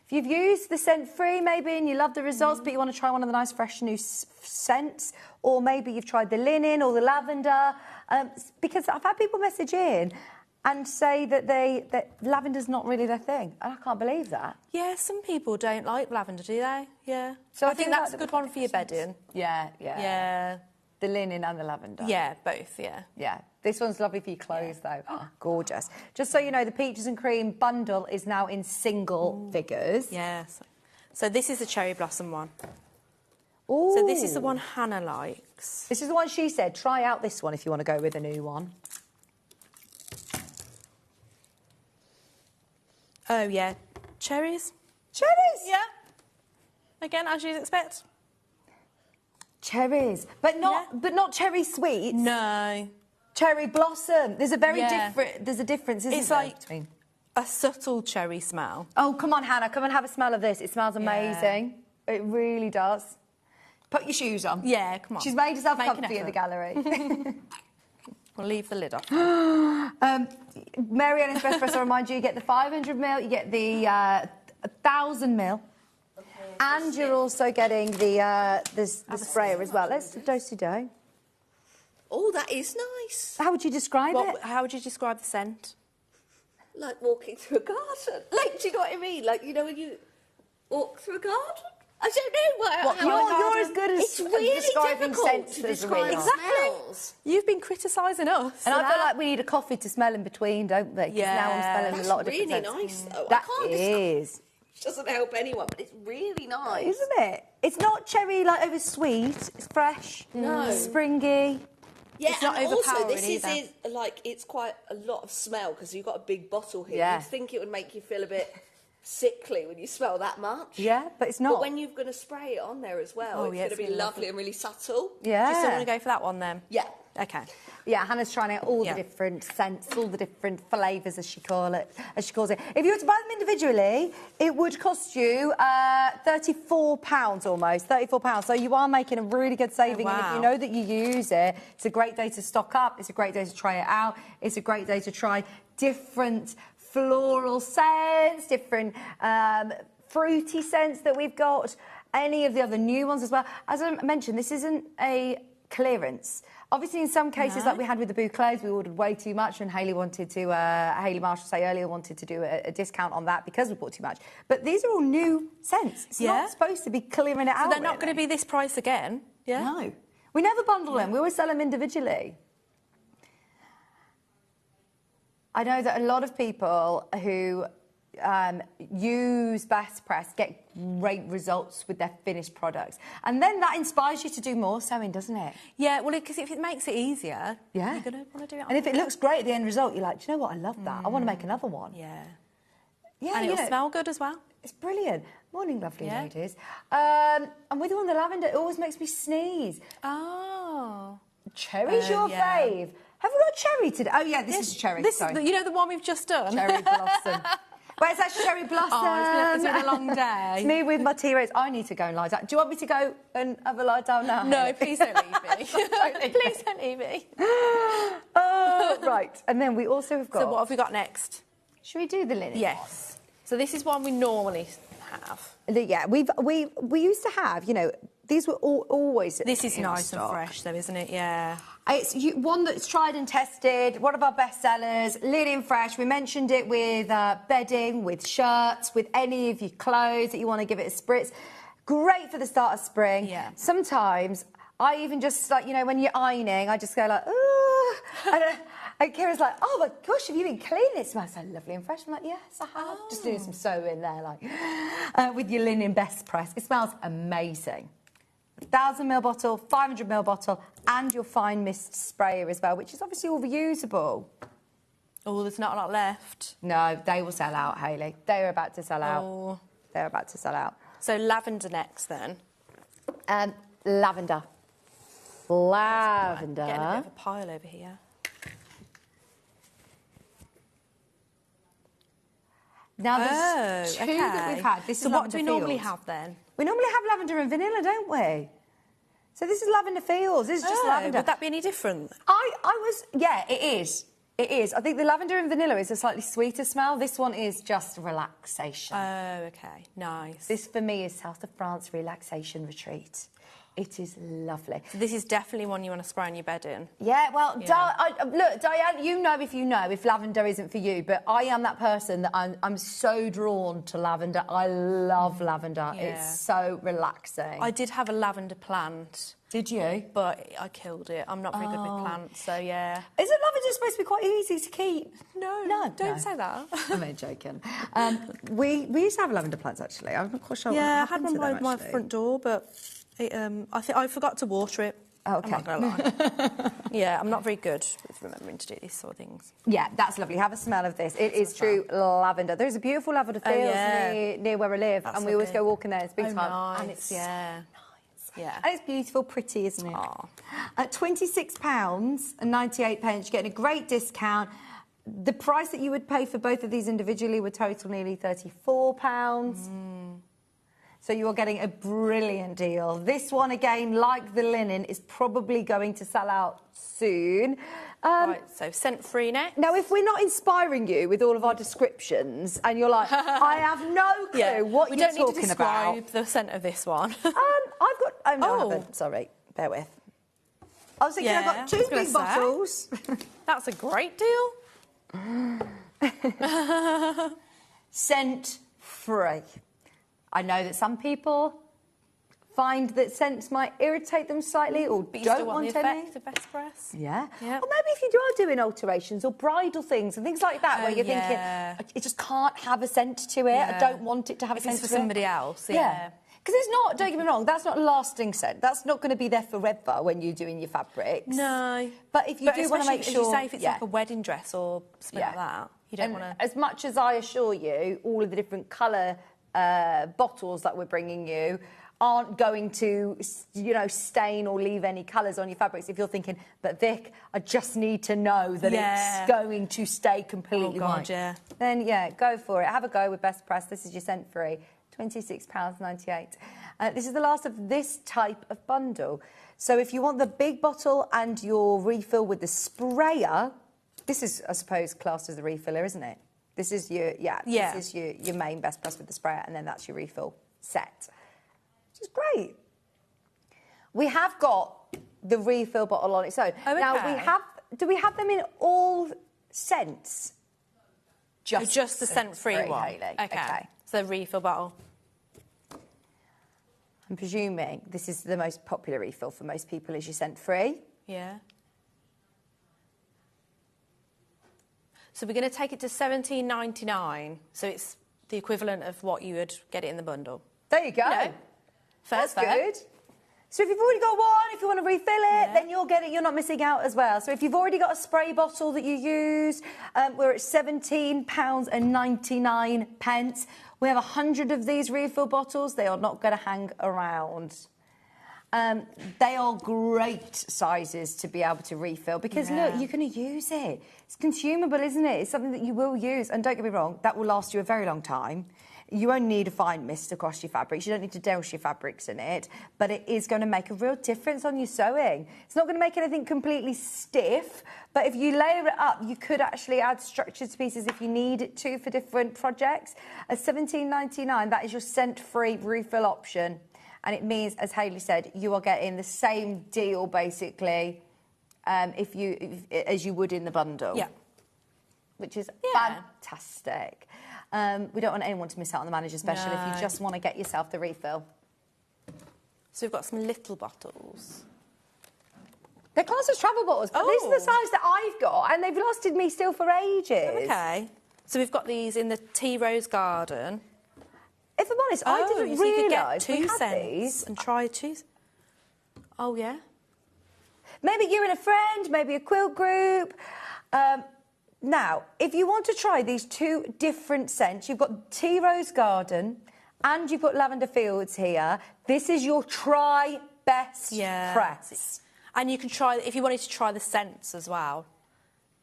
If you've used the scent-free maybe and you love the results, but you want to try one of the nice fresh new scents, or maybe you've tried the linen or the lavender, because I've had people message in and say that lavender's not really their thing. And I can't believe that. Yeah, some people don't like lavender, do they? Yeah. So I think that's a good one for your bedding. Yeah. The linen and the lavender. Yeah, both, yeah. Yeah. This one's lovely for your clothes, though. Oh, gorgeous. Just so you know, the Peaches and Cream bundle is now in single figures. Yes. So this is the Cherry Blossom one. Ooh. So this is the one Hannah likes. This is the one she said, try out this one if you want to go with a new one. Oh, yeah. Cherries? Cherries? Yeah. Again, as you'd expect. Cherries, but not cherry sweets. No. Cherry blossom. There's a there's a difference, isn't there? It's like a subtle cherry smell. Oh, come on, Hannah, come and have a smell of this. It smells amazing. Yeah. It really does. Put your shoes on. Yeah, come on. She's made herself comfy in the gallery. We'll leave the lid off. Mary Ellen's Best Press, I remind you, you get the 500ml, you get the 1000ml. And you're also getting the sprayer as well. Let's do. Oh, that is nice. How would you describe it? How would you describe the scent? Like walking through a garden. Like, do you know what I mean? Like, you know, when you walk through a garden? I don't know. You're as good as it's really describing scents to describe smells. You've been criticising us. And I feel like we need a coffee to smell in between, don't we? Yeah. Now I'm smelling a lot of different really scents. nice, though. That is. Which doesn't help anyone, but it's really nice. Isn't it? It's not cherry, like, over sweet. It's fresh. No. Springy. Yeah, it's not and also overpowering this either. is like, it's quite a lot of smell because you've got a big bottle here. Yeah. You'd think it would make you feel a bit sickly when you smell that much. Yeah, but it's not. But when you're going to spray it on there as well, it's going to be really lovely and really subtle. Yeah. Do you still want to go for that one then? Yeah. Okay. Yeah, Hannah's trying out all the different scents, all the different flavours, as she calls it. If you were to buy them individually, it would cost you £34 almost, £34. So you are making a really good saving. Oh, wow. And if you know that you use it, it's a great day to stock up. It's a great day to try it out. It's a great day to try different floral scents, different fruity scents that we've got, any of the other new ones as well. As I mentioned, this isn't a clearance. Obviously, in some cases, like we had with the bouclés, we ordered way too much, and Hayley wanted to, Hayley Marshall say earlier, wanted to do a discount on that because we bought too much. But these are all new scents. It's not supposed to be clearing it out. So they're not going to be this price again? Yeah. No. We never bundle them. We always sell them individually. I know that a lot of people who use Best Press get great results with their finished products. And then that inspires you to do more sewing, doesn't it? Yeah, well, because if it makes it easier, you're going to want to do it. And if it looks great at the end result, you're like, do you know what, I love that. I want to make another one. Yeah. Yeah, and it'll smell good as well. It's brilliant. Morning, lovely ladies. And with you on the lavender, it always makes me sneeze. Oh. Cherry's your fave. Have we got cherry today? Oh, yeah, this is cherry. You know the one we've just done? Cherry blossom. Where's that cherry blossom? Oh, it's been a long day. It's me with my T-Rex. I need to go and lie down. Do you want me to go and have a lie down now? No, please don't leave me. Please don't leave me. Oh, right. And then we also have got... So what have we got next? Should we do the linen? Yes. So this is one we normally have. Yeah, we used to have, you know, these were always... This is nice and fresh though, isn't it? Yeah. It's one that's tried and tested, one of our best sellers, linen fresh. We mentioned it with bedding, with shirts, with any of your clothes that you want to give it a spritz. Great for the start of spring. Yeah. Sometimes I even just, like, you know, when you're ironing, I just go like, ooh. And Kira's like, oh my gosh, have you been cleaning? It smells so lovely and fresh. I'm like, yes, I have. Just doing some sewing there, like, with your linen best press. It smells amazing. 1,000ml bottle, 500ml bottle, and your fine mist sprayer as well, which is obviously all reusable. Oh, there's not a lot left. No, they will sell out, Hayley. They're about to sell out. Oh. They're about to sell out. So lavender next, then. Lavender. Lavender. Getting a bit of a pile over here. Now, there's two that we've had. So what do we normally have then? We normally have lavender and vanilla, don't we? So this is lavender fields. This is just lavender. Would that be any different? Yeah, it is. It is. I think the lavender and vanilla is a slightly sweeter smell. This one is just relaxation. Oh, OK. Nice. This, for me, is South of France relaxation retreat. It is lovely. So this is definitely one you want to spray on your bed in. Yeah, well, look, Diane, you know if lavender isn't for you, but I am that person that I'm so drawn to lavender. I love lavender. Yeah. It's so relaxing. I did have a lavender plant. Did you? But I killed it. I'm not very good with plants, so yeah. Isn't lavender supposed to be quite easy to keep? No, don't say that. I'm only joking. We used to have lavender plants, actually. I'm not quite sure what I had happened one to by them, my actually. front door, but I think I forgot to water it. Oh, okay. I'm not going to lie. Yeah, I'm not very good with remembering to do these sort of things. Yeah, that's lovely. Have a smell of this. It is true lavender. There's a beautiful lavender fields near where I live, and we always go walking there in springtime. Nice. And it's nice. Yeah. And it's beautiful, pretty, isn't it? At £26.98, you're getting a great discount. The price that you would pay for both of these individually would total nearly £34. So you're getting a brilliant deal. This one, again, like the linen, is probably going to sell out soon. Right, so scent free next. Now, if we're not inspiring you with all of our descriptions and you're like, I have no clue what you're talking about. We don't need to describe the scent of this one. I've got... Oh, no, I haven't. Sorry. Bear with. I was thinking I've got two big bottles. That's a great deal. Scent free. I know that some people find that scents might irritate them slightly or but you don't still want the any. effect of best press. Yeah. Or maybe if you are doing alterations or bridal things and things like that, where you're thinking, it just can't have a scent to it. I don't want it to have a scent to it. It's for somebody else, yeah. Because it's not, don't get me wrong, that's not a lasting scent. That's not going to be there forever when you're doing your fabrics. No. But if you do want to make sure... As you say, if it's like a wedding dress or something like that, you don't want to... As much as I assure you, all of the different colour bottles that we're bringing you aren't going to, you know, stain or leave any colours on your fabrics. If you're thinking, but Vic, I just need to know that it's going to stay completely white. Yeah. Then, go for it. Have a go with Best Press. This is your scent-free. £26.98. This is the last of this type of bundle. So if you want the big bottle and your refill with the sprayer, this is, I suppose, classed as a refiller, isn't it? This is your, this is your main Best Press with the sprayer, and then that's your refill set, which is great. We have got the refill bottle on its own. Oh, okay. Now, do we have them in all scents? Just the scent-free one? Hayley. Okay. So the refill bottle. I'm presuming this is the most popular refill for most people, is your scent-free? Yeah. So we're going to take it to $17.99. So it's the equivalent of what you would get it in the bundle. There you go. That's good. So if you've already got one, if you want to refill it, then you're not missing out as well. So if you've already got a spray bottle that you use, we're at £17.99. We have 100 of these refill bottles. They are not going to hang around. They are great sizes to be able to refill because, look, you're going to use it. It's consumable, isn't it? It's something that you will use. And don't get me wrong, that will last you a very long time. You won't need a fine mist across your fabrics. You don't need to douse your fabrics in it. But it is going to make a real difference on your sewing. It's not going to make anything completely stiff. But if you layer it up, you could actually add structured pieces if you need it to for different projects. At £17.99, that is your scent-free refill option. And it means, as Hayley said, you are getting the same deal, basically, as you would in the bundle. Yeah. Which is fantastic. We don't want anyone to miss out on the manager special if you just want to get yourself the refill. So we've got some little bottles. They're classed as travel bottles, but these are the size that I've got, and they've lasted me still for ages. Okay. So we've got these in the Tea Rose Garden. If I'm honest, I didn't realise we had these. And try two. Oh, yeah. Maybe you and a friend, maybe a quilt group. Now, if you want to try these two different scents, you've got Tea Rose Garden and you've got Lavender Fields here. This is your try best press. And you can try, if you wanted to try the scents as well,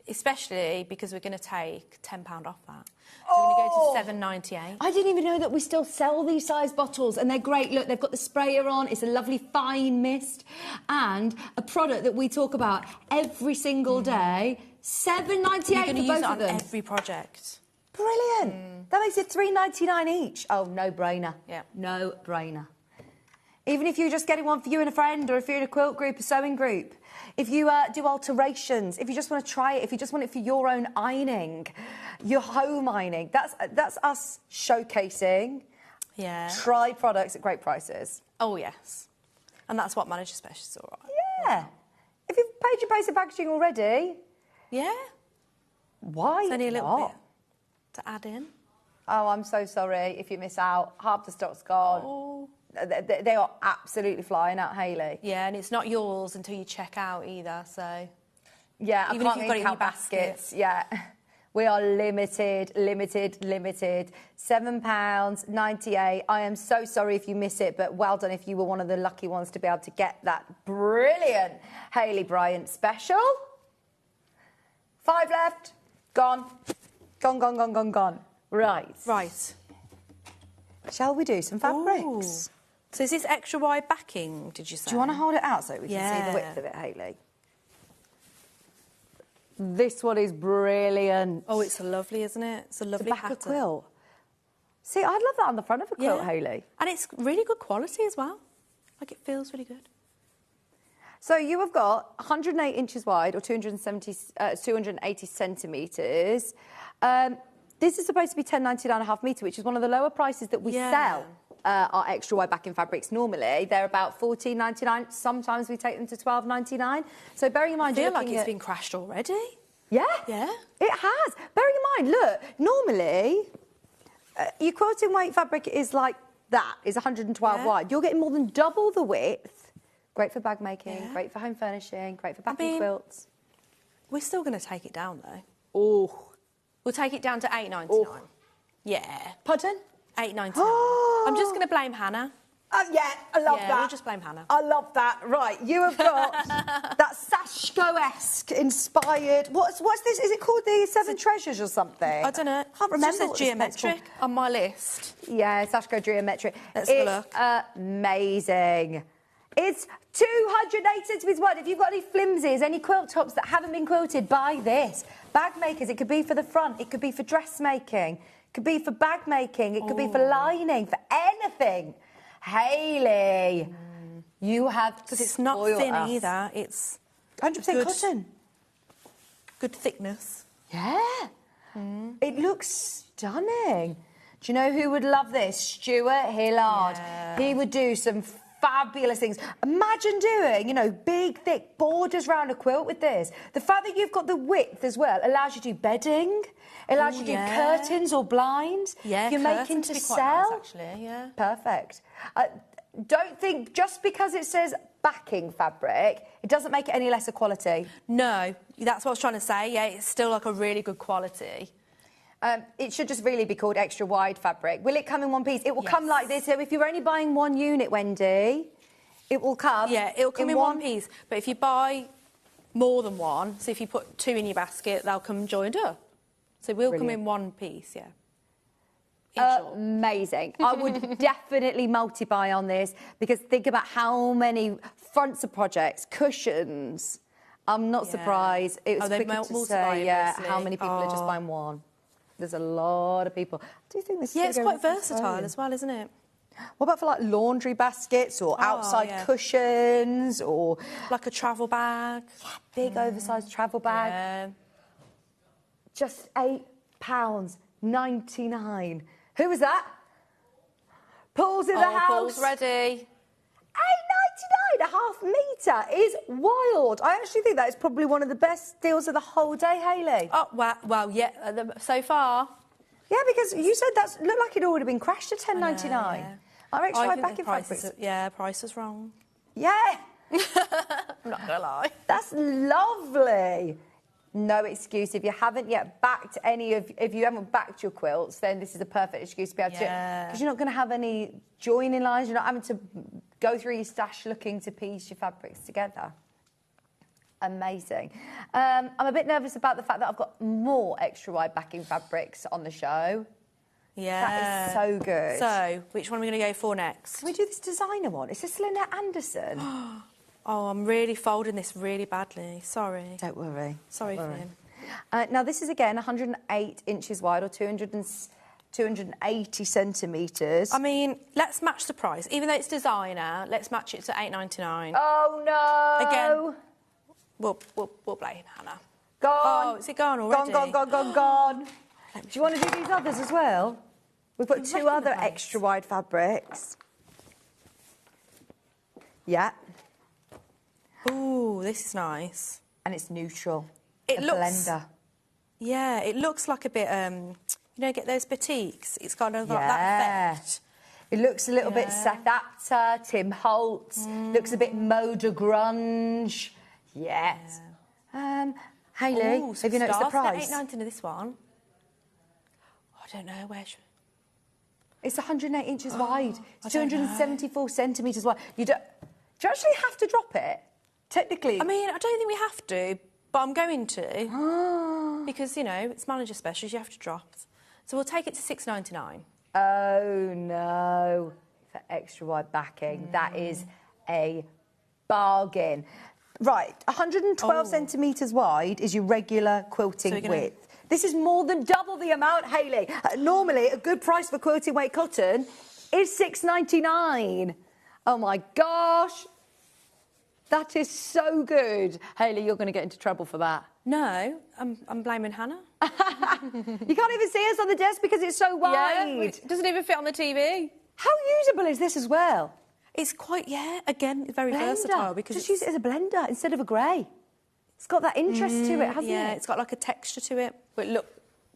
especially because we're going to take £10 off that. So we're going to go to £7.98. I didn't even know that we still sell these size bottles, and they're great. Look, they've got the sprayer on. It's a lovely fine mist, and a product that we talk about every single day. £7.98 for both of them. You can use it on every project. Brilliant. That makes it £3.99 each. Oh, no-brainer. Yeah. No-brainer. Even if you're just getting one for you and a friend, or if you're in a quilt group, a sewing group, if you do alterations, if you just want to try it, if you just want it for your own ironing, your home ironing, that's us showcasing tried products at great prices. Oh, yes. And that's what Manager Special's all right. Yeah. If you've paid your basic packaging already... Yeah. Why It's only a little bit to add in. Oh, I'm so sorry if you miss out. Half the stock's gone. Oh. They are absolutely flying out, Hayley. Yeah, and it's not yours until you check out either, so... Yeah, even I if can't you've got it in your baskets. Yeah. We are limited. £7.98. I am so sorry if you miss it, but well done if you were one of the lucky ones to be able to get that brilliant Hayley Bryant special. 5 left. Gone. Gone. Right. Right. Shall we do some fabrics? Ooh. So is this extra wide backing, did you say? Do you want to hold it out so we can see the width of it, Hayley? This one is brilliant. Oh, it's lovely, isn't it? It's a lovely back pattern. of quilt. See, I'd love that on the front of a quilt, Hayley. And it's really good quality as well. Like, it feels really good. So you have got 108 inches wide, or 280 centimetres. This is supposed to be £10.99 a half metre, which is one of the lower prices that we sell our extra wide backing fabrics normally. They're about £14.99. Sometimes we take them to £12.99. So bearing in mind... I feel like it's been crashed already. Yeah? Yeah. It has. Bearing in mind, look, normally your quilting weight fabric is like that, is 112 wide. You're getting more than double the width. Great for bag making, great for home furnishing, great for backing quilts. We're still going to take it down, though. Oh. We'll take it down to £8.99. Yeah. Pardon? £8.99. I'm just going to blame Hannah. Yeah, I love that. We'll just blame Hannah. I love that. Right, you have got that Sashko-esque inspired... What's this? Is it called the Seven Treasures or something? I don't know. I can't remember. It just says geometric on my list. Yeah, Sashko geometric. Let's have a look. Amazing. It's 208 centimetres wide. If you've got any flimsies, any quilt tops that haven't been quilted, buy this. Bag makers, it could be for the front, it could be for dressmaking, it could be for bag making, it could be for lining, for anything. Hayley, you have because it's not thin either. It's 100% cotton. Good thickness. Yeah. It looks stunning. Do you know who would love this? Stuart Hillard. Yeah. He would do some fabulous things. Imagine doing, big, thick borders around a quilt with this. The fact that you've got the width as well allows you to do bedding. It allows you to do curtains or blinds. Yeah, you're making to sell. Nice, actually, yeah. Perfect. Don't think just because it says backing fabric, it doesn't make it any lesser quality. No, that's what I was trying to say. Yeah, it's still like a really good quality. It should just really be called extra wide fabric. Will it come in one piece? It will come like this. So if you're only buying one unit, Wendy, It will come. Yeah, it'll come in one piece. But if you buy more than one, so if you put 2 in your basket, they'll come joined up. So we'll come in one piece, yeah. Amazing. I would definitely multi-buy on this because think about how many fronts of projects, cushions. I'm not surprised. It was quicker to say, how many people are just buying one. There's a lot of people. Do you think this? Yeah, it's quite versatile as well, isn't it? What about for like laundry baskets or outside cushions or like a travel bag? Yeah, big oversized travel bag. Yeah. Just £8.99. Who was that? Paul's in the house. Paul's ready. £8.99 a half metre is wild. I actually think that is probably one of the best deals of the whole day, Hayley. Oh, well, yeah, so far. Yeah, because you said that looked like it already been crashed at £10.99. Our extra wide backing fabrics. Price is wrong. Yeah. I'm not going to lie. That's lovely. No excuse. If you haven't yet backed if you haven't backed your quilts, then this is a perfect excuse to be able to do it. Because you're not going to have any joining lines. You're not having to go through your stash looking to piece your fabrics together. Amazing. I'm a bit nervous about the fact that I've got more extra wide backing fabrics on the show. Yeah. That is so good. So, which one are we going to go for next? Can we do this designer one? It's this Lynette Anderson. Oh, I'm really folding this really badly. Sorry. Don't worry. Sorry, Finn. Now, this is, again, 108 inches wide or 280 centimetres. I mean, let's match the price. Even though it's designer, let's match it to $8.99. Oh, no. Again, we'll blame Hannah. Gone. Oh, is it gone already? Gone. Do you want to do these others as well? We've got 2 other extra wide fabrics. Yeah. Ooh, this is nice. And it's neutral. It looks... blender. Yeah, it looks like a bit, get those batiks? It's got like that effect. It looks a little bit Seth Apter, Tim Holtz. Looks a bit Moda grunge. Yes. Hayley, have you noticed the price? $8.99 this one. I don't know, where should... It's 108 inches wide. It's 274 centimetres wide. Do you actually have to drop it? Technically. I mean, I don't think we have to, but I'm going to. Because, it's manager specials, you have to drop. So we'll take it to $6.99. Oh, no. For extra wide backing. That is a bargain. Right, 112 centimetres wide is your regular quilting width. This is more than double the amount, Hayley. Normally, a good price for quilting weight cotton is $6.99. Oh, my gosh. That is so good. Hayley, you're going to get into trouble for that. No, I'm blaming Hannah. You can't even see us on the desk because it's so wide. Yeah, it doesn't even fit on the TV. How usable is this as well? It's quite, again, very versatile. Because just use it as a blender instead of a grey. It's got that interest to it, hasn't it? Yeah, it's got like a texture to it. But look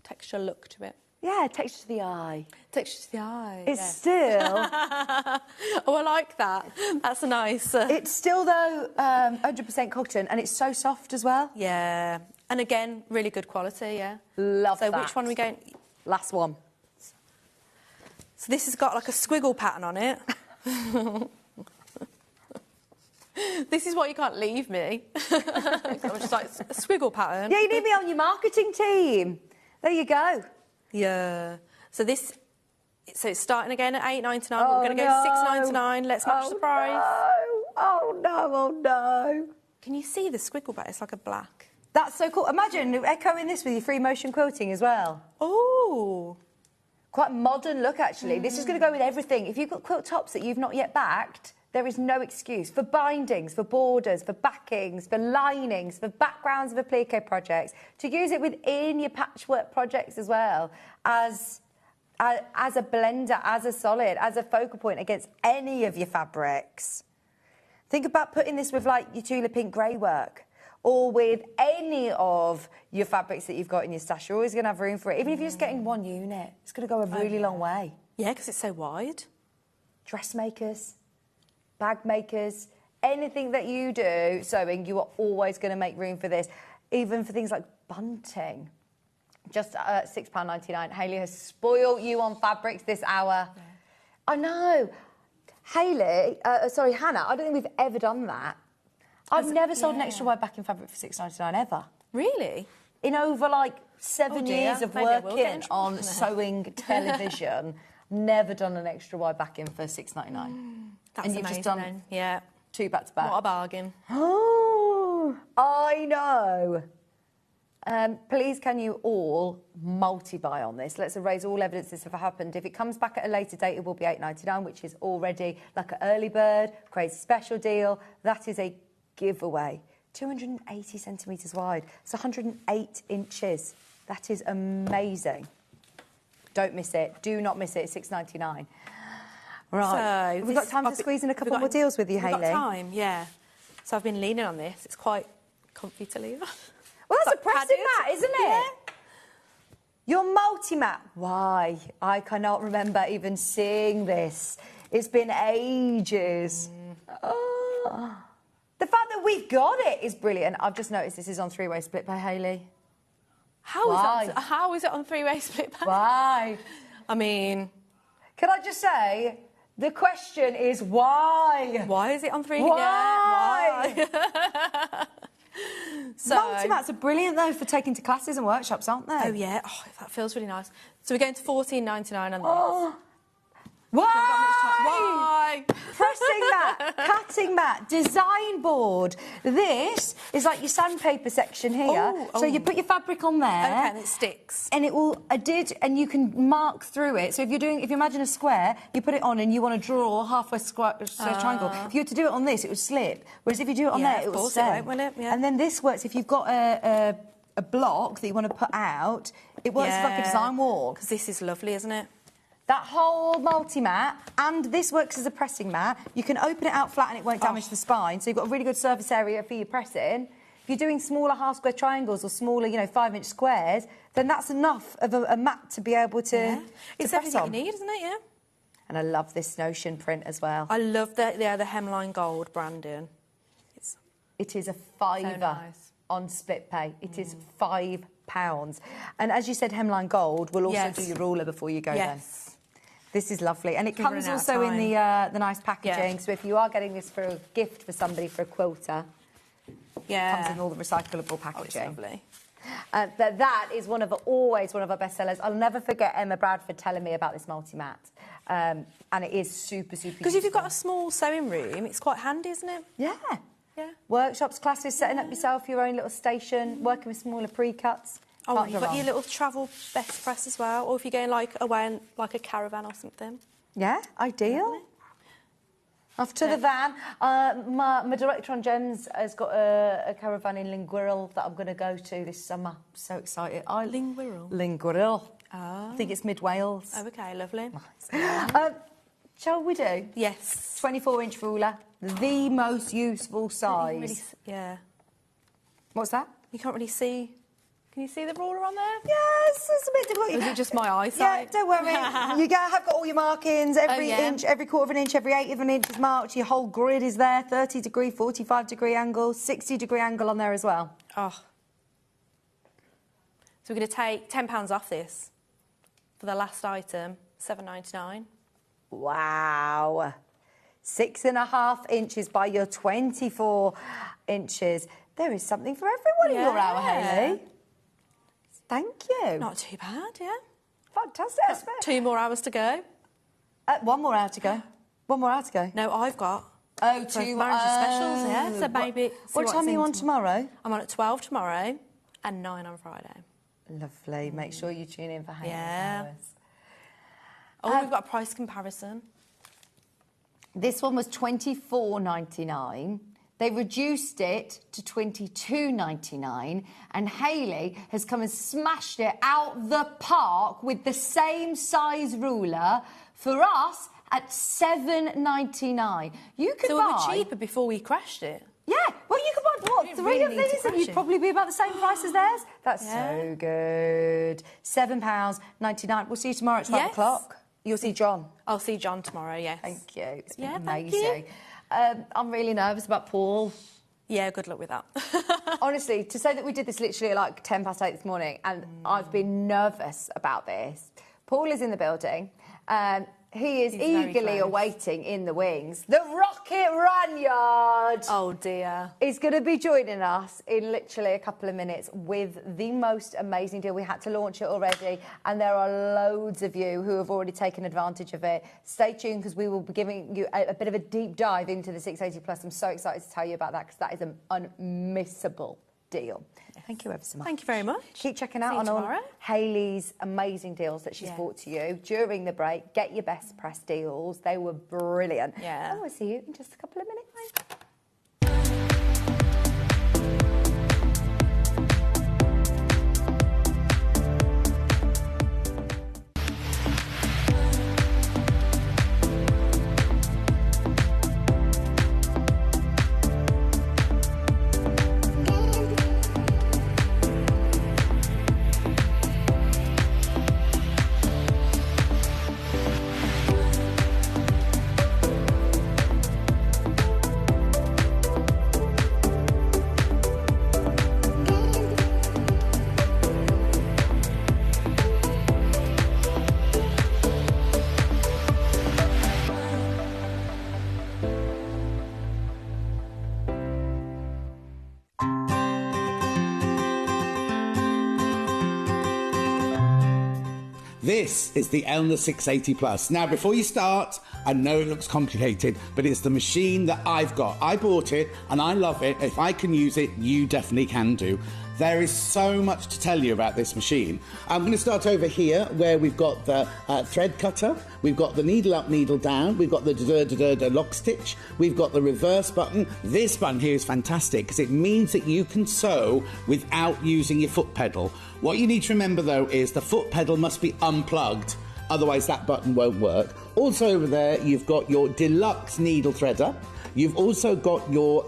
to it. Yeah, texture to the eye. Texture to the eye. It's still... Oh, I like that. That's nice. It's still, though, 100% cotton, and it's so soft as well. Yeah. And again, really good quality, yeah. Love that. So which one are we going... Last one. So this has got like a squiggle pattern on it. This is why you can't leave me. I'm just like, a squiggle pattern. Yeah, you need me on your marketing team. There you go. Yeah. So it's starting again at $8.99. We're going to go $6.99. Let's match the price. No. Oh, no. Can you see the squiggle pattern? It's like a black. That's so cool. Imagine echoing this with your free motion quilting as well. Oh. Quite modern look, actually. This is going to go with everything. If you've got quilt tops that you've not yet backed, there is no excuse for bindings, for borders, for backings, for linings, for backgrounds of applique projects, to use it within your patchwork projects as well, as a blender, as a solid, as a focal point against any of your fabrics. Think about putting this with, like, your Tula Pink grey work, or with any of your fabrics that you've got in your stash. You're always going to have room for it. Even if you're just getting one unit, it's going to go a really long way. Yeah, because it's so wide. Dressmakers, bag makers, anything that you do sewing, you are always going to make room for this. Even for things like bunting. Just £6.99. Hayley has spoiled you on fabrics this hour. Yeah. I know. Hayley, sorry, Hannah, I don't think we've ever done that. I've never sold an extra wide backing fabric for $6.99 ever. Really? In over like 7 years of Maybe I will get working in trouble. on sewing television, never done an extra wide backing for $6.99. That's and you've amazing just done then. Yeah. 2 back to back. What a bargain. Oh, I know. Please can you all multi-buy on this? Let's erase all evidence this have happened. If it comes back at a later date, it will be $8.99, which is already like an early bird, crazy special deal. That is a giveaway. 280 centimetres wide. It's 108 inches. That is amazing. Don't miss it. Do not miss it. It's $6.99. Right. So we've got time to squeeze in a couple more deals with you, Hayley. We've got time, yeah. So I've been leaning on this. It's quite comfy to leave. Well, that's a pressing mat, isn't it? Yeah. Your multi-mat. Why? I cannot remember even seeing this. It's been ages. Oh. The fact that we've got it is brilliant. I've just noticed this is on 3-way split by Hayley. How is it on 3-way split pay? Why? I mean... Can I just say, the question is why? Why is it on 3-way? Why? Yeah, why? So, multi-mats are brilliant, though, for taking to classes and workshops, aren't they? Oh, yeah. Oh, that feels really nice. So we're going to $14.99 on this. Oh. Why? Pressing mat, cutting mat, design board. This is like your sandpaper section here. So you put your fabric on there. Okay, and it sticks. And it will and you can mark through it. So if you imagine a square, you put it on and you want to draw a halfway square triangle. If you were to do it on this, it would slip. Whereas if you do it on there, it will stay. It won't, will it? Yeah. And then this works if you've got a block that you want to put out. It works like a design walk. Because this is lovely, isn't it? That whole multi-mat, and this works as a pressing mat. You can open it out flat and it won't damage the spine, so you've got a really good surface area for your pressing. If you're doing smaller half-square triangles or smaller, 5-inch squares, then that's enough of a mat to be able to It's press everything on. you need, isn't it? Yeah. And I love this Notion print as well. I love the hemline gold branding. It is a £5 on split pay. It is £5. And as you said, hemline gold will also do your ruler before you go then. This is lovely. And it comes also in the nice packaging. So if you are getting this for a gift for somebody, for a quilter, it comes in all the recyclable packaging. It's lovely. That is always one of our best sellers. I'll never forget Emma Bradford telling me about this multi-mat. And it is super, super Because if you've got a small sewing room, it's quite handy, isn't it? Yeah. Yeah. Workshops, classes, setting up yourself your own little station, working with smaller pre-cuts. Oh, you've got your little travel best press as well, or if you're going away in a caravan or something. Yeah, ideal. Off to the van. My director on Gems has got a caravan in Linguirl that I'm going to go to this summer. I'm so excited. Linguirl? Linguirl. Oh. I think it's mid-Wales. Oh, OK, lovely. Shall we do? Yes. 24-inch ruler, the most useful size. Yeah. What's that? You can't really see... Can you see the ruler on there? Yes, it's a bit difficult. Or is it just my eyesight? Yeah, don't worry. You have got all your markings, every inch, every quarter of an inch, every eighth of an inch is marked. Your whole grid is there, 30-degree, 45-degree angle, 60-degree angle on there as well. Oh. So we're going to take £10 off this for the last item, $7.99. Wow. 6.5 inches by your 24 inches. There is something for everyone in your hour, Hayley. Thank you. Not too bad, yeah. Fantastic. 2 more hours to go. 1 more hour to go. 1 more hour to go. No, I've got. Oh, 2 manager specials, yeah. So maybe. What time are you on tomorrow? I'm on at 12 tomorrow and 9 on Friday. Lovely. Make sure you tune in for Hayley's hours. Oh, we've got a price comparison. This one was $24.99. They reduced it to $22.99, and Hayley has come and smashed it out the park with the same size ruler for us at $7.99. You could buy... So we were cheaper before we crashed it. Yeah, well, you could buy, 3 of these and you'd probably be about the same price as theirs. That's so good. £7.99. We'll see you tomorrow at 12 o'clock. You'll see John. I'll see John tomorrow, yes. Thank you. It's been thank amazing. I'm really nervous about Paul. Yeah, good luck with that. Honestly, to say that we did this literally at 8:10 this morning, and I've been nervous about this. Paul is in the building. He is He's very eagerly close. awaiting in the wings. The Rocket Ranyard! Oh dear. Is going to be joining us in literally a couple of minutes with the most amazing deal. We had to launch it already, and there are loads of you who have already taken advantage of it. Stay tuned, because we will be giving you a bit of a deep dive into the 680 Plus. I'm so excited to tell you about that, because that is an unmissable deal. Thank you ever so much. Thank you very much. Keep checking out See you on all tomorrow. Hayley's amazing deals that she's brought to you during the break. Get your best press deals. They were brilliant. Yeah. And we'll see you in just a couple of minutes. This is the Elna 680 Plus. Now, before you start, I know it looks complicated, but it's the machine that I've got. I bought it and I love it. If I can use it, you definitely can do. There is so much to tell you about this machine. I'm going to start over here where we've got the thread cutter, we've got the needle up, needle down, we've got the lock stitch, we've got the reverse button. This button here is fantastic because it means that you can sew without using your foot pedal. What you need to remember though is the foot pedal must be unplugged, otherwise that button won't work. Also over there you've got your deluxe needle threader. You've also got your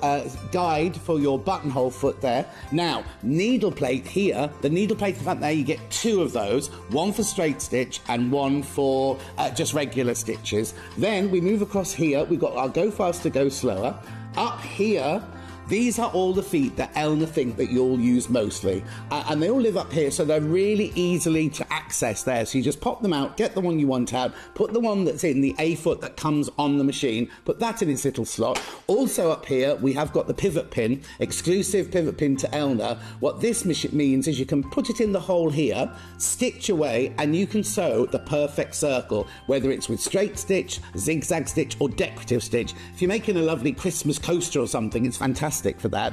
guide for your buttonhole foot there. Now, needle plate here, the needle plate front there, you get two of those, one for straight stitch and one for just regular stitches. Then we move across here, we've got our go faster, go slower. Up here, these are all the feet that Elna think that you'll use mostly. And they all live up here, so they're really easily to access there. So you just pop them out, get the one you want out, put the one that's in the A foot that comes on the machine, put that in its little slot. Also up here, we have got the pivot pin, exclusive pivot pin to Elna. What this means is you can put it in the hole here, stitch away, and you can sew the perfect circle, whether it's with straight stitch, zigzag stitch, or decorative stitch. If you're making a lovely Christmas coaster or something, it's fantastic for that.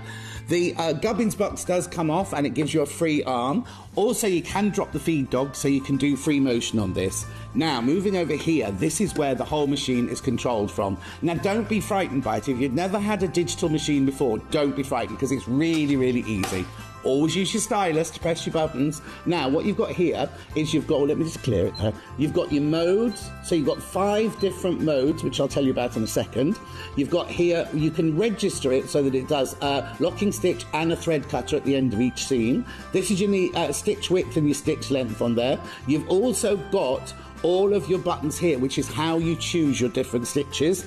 The gubbins box does come off and it gives you a free arm. Also, you can drop the feed dog, so you can do free motion on this. Now, moving over here, this is where the whole machine is controlled from. Now, don't be frightened by it. If you've never had a digital machine before, don't be frightened, because it's really, really easy. Always use your stylus to press your buttons. Now, what you've got here is you've got, let me just clear it there. You've got your modes. So you've got 5 different modes, which I'll tell you about in a second. You've got here, you can register it so that it does locking stitch and a thread cutter at the end of each seam. This is your stitch width and your stitch length on there. You've also got all of your buttons here, which is how you choose your different stitches.